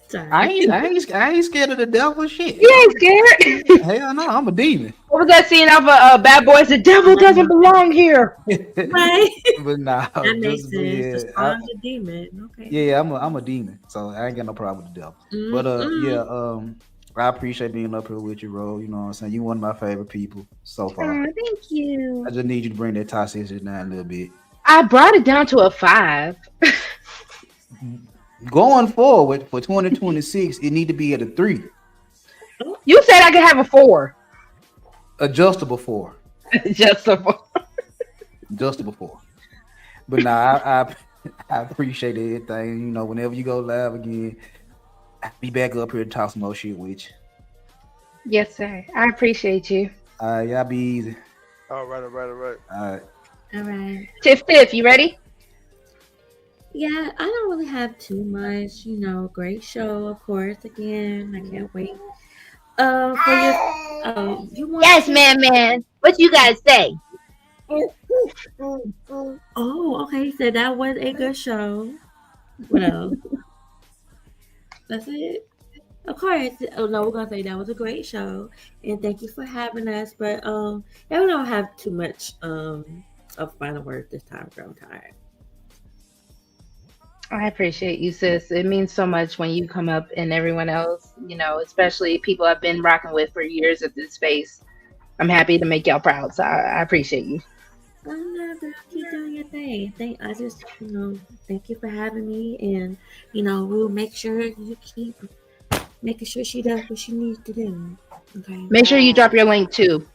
Sorry. I ain't scared of the devil. Shit. You ain't scared? Hell no, I'm a demon. What was that scene of Bad Boys? The devil doesn't belong here. Right. But nah, That makes just sense. yeah, The spawn's a demon. Okay. yeah, I'm a demon, so I ain't got no problem with the devil. But I appreciate being up here with you, Ro. You know what I'm saying? You one of my favorite people so far. Oh, thank you. I just need you to bring that toxicity down a little bit. I brought it down to a 5. Going forward for 2026, it need to be at a 3. You said I could have a 4. Adjustable 4. Just a 4. Adjustable 4. But nah, I appreciate everything. Whenever you go live again, I'll be back up here to talk some more shit with you. Yes, sir. I appreciate you. Y'all be easy. All right, all right, all right. All right. All right. Tiff, you ready? Yeah, I don't really have too much. Great show, of course. Again, I can't wait. For your you want Yes, to? man. What you guys say? Oh, okay. So that was a good show. What else? That's it. Of course. Oh no, we're gonna say that was a great show, and thank you for having us. But yeah, we don't have too much of final words this time. Girl, I'm tired. I appreciate you, sis. It means so much when you come up and everyone else, especially people I've been rocking with for years at this space. I'm happy to make y'all proud. So I appreciate you. I'm not gonna keep doing your thing. I just, thank you for having me, and we'll make sure you keep making sure she does what she needs to do. Okay. Make sure you drop your link too.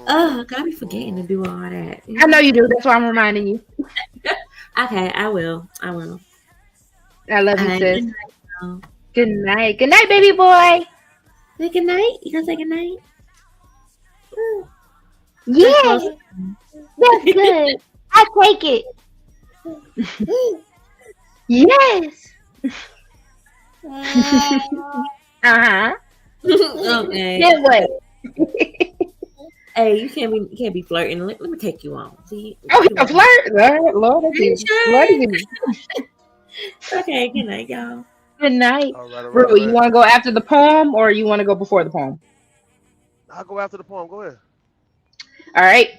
Oh, I gotta be forgetting to do all that. I know you do. That's why I'm reminding you. Okay, I will. I will. I love All you, right, sis. good night, y'all. Good night. Good night, baby boy. Say good night. You gonna say good night? Yeah, Close. that's good. I take it. Yes. Uh-huh. Okay. Good way. Hey, you can't be flirting. Let me take you on. See? Oh, a flirt. Lord, Are you that's sure? it. Okay, good night, y'all. Good night. All right, all right, all Rue, you right. want to go after the poem or you want to go before the poem? I'll go after the poem. Go ahead. All right.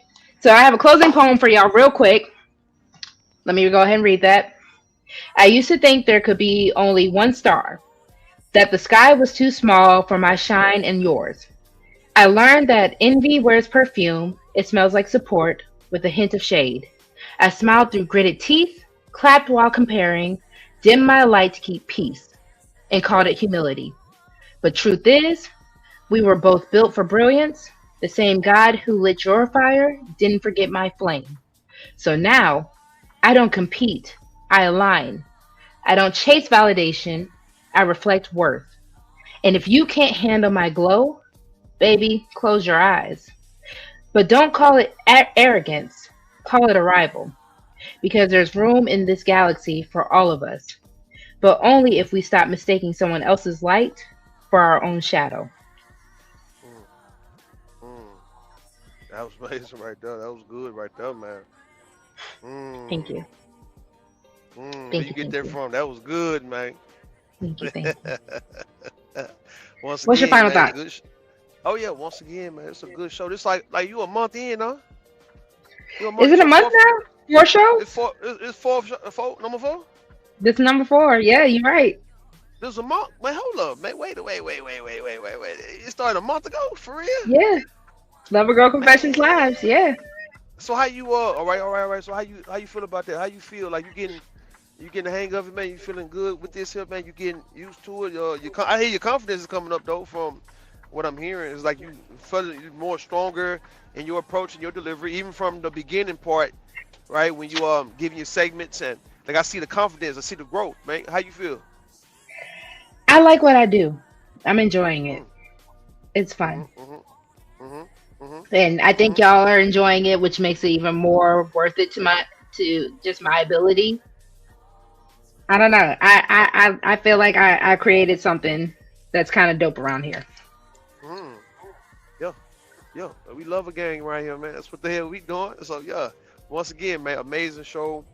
So I have a closing poem for y'all real quick. Let me go ahead and read that. I used to think there could be only one star, that the sky was too small for my shine and yours. I learned that envy wears perfume. It smells like support with a hint of shade. I smiled through gritted teeth, clapped while comparing, dimmed my light to keep peace, and called it humility. But truth is, we were both built for brilliance. The same God who lit your fire didn't forget my flame. So now, I don't compete, I align. I don't chase validation, I reflect worth. And if you can't handle my glow, baby, close your eyes. But don't call it arrogance, call it arrival. Because there's room in this galaxy for all of us. But only if we stop mistaking someone else's light for our own shadow. Mm, mm. That was amazing right there. That was good right there, man. Thank Mm, you. Where Thank you you. get Thank that you. from? That was good, man. Thank you. Thank you. Once What's your again, final man, thought? good. Oh yeah, once again, man, it's a good show. This like you a month in, huh? You a month? Is This it a your month fourth? now? Four shows? It's four. It's fourth. Four, number four. This is number 4. Yeah, you're right. This is a month. Man, hold up, man. Wait. It started a month ago, for real, Yeah. Lover Girl Confessions Lives. man. Yeah. So how you all right. So how you feel about that? How you feel like you getting the hang of it, man? You feeling good with this here, man? You getting used to it? I hear your confidence is coming up though. From what I'm hearing, it's like you feel more stronger in your approach and your delivery, even from the beginning part, right? When you giving your segments and like I see the confidence, I see the growth, man. How you feel? I like what I do. I'm enjoying it. Mm, It's fun. mhm, mhm, mhm, mhm, And I think mhm. y'all are enjoying it, which makes it even more worth it to just my ability. I don't know. I feel like I created something that's kind of dope around here. Mm. Yeah, yeah. We love a gang right here, man. That's what the hell we doing. So yeah, once again, man, amazing show.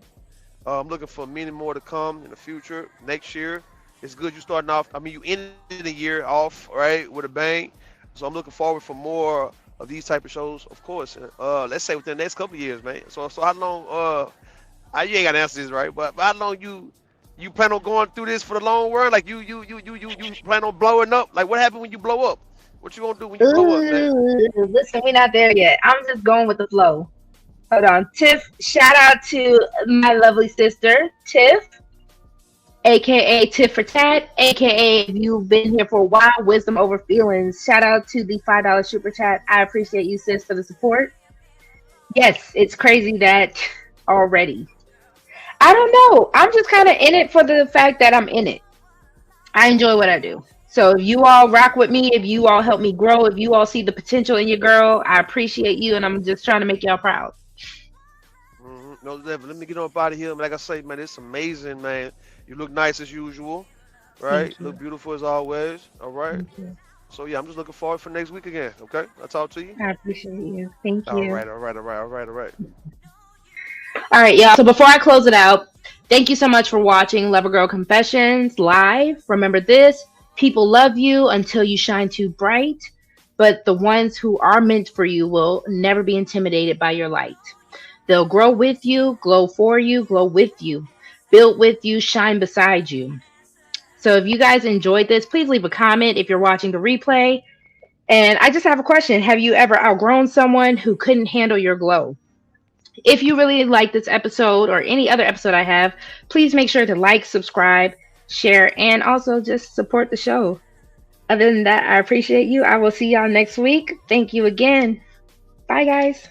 I'm looking for many more to come in the future. Next year, it's good you starting off. I mean, you ended the year off right with a bang. So I'm looking forward for more of these type of shows, of course. Let's say within the next couple of years, man. So how long? You ain't got to answer this right, but how long you plan on going through this for the long run? Like you plan on blowing up? Like what happened when you blow up? What you gonna do when you blow up, man? Ooh, listen, we're not there yet. I'm just going with the flow. Hold on. Tiff, shout out to my lovely sister, Tiff, aka Tiff for Tat, aka if you've been here for a while, wisdom over feelings. Shout out to the $5 super chat. I appreciate you, sis, for the support. Yes, it's crazy that already. I don't know. I'm just kind of in it for the fact that I'm in it. I enjoy what I do. So if you all rock with me, if you all help me grow, if you all see the potential in your girl, I appreciate you, and I'm just trying to make y'all proud. No, let me get on up out of here. Like I say, man, it's amazing, man. You look nice as usual, right? Thank Look you. beautiful as always. All right. Thank you. So yeah, I'm just looking forward for next week again. Okay, I'll talk to you. I appreciate you. Thank All you. right, all right, all right, all right, all right. All right, y'all. So before I close it out, thank you so much for watching Lover Girl Confessions live. Remember this: people love you until you shine too bright, but the ones who are meant for you will never be intimidated by your light. They'll grow with you, glow for you, glow with you, build with you, shine beside you. So if you guys enjoyed this, please leave a comment if you're watching the replay. And I just have a question. Have you ever outgrown someone who couldn't handle your glow? If you really like this episode or any other episode I have, please make sure to like, subscribe, share, and also just support the show. Other than that, I appreciate you. I will see y'all next week. Thank you again. Bye, guys.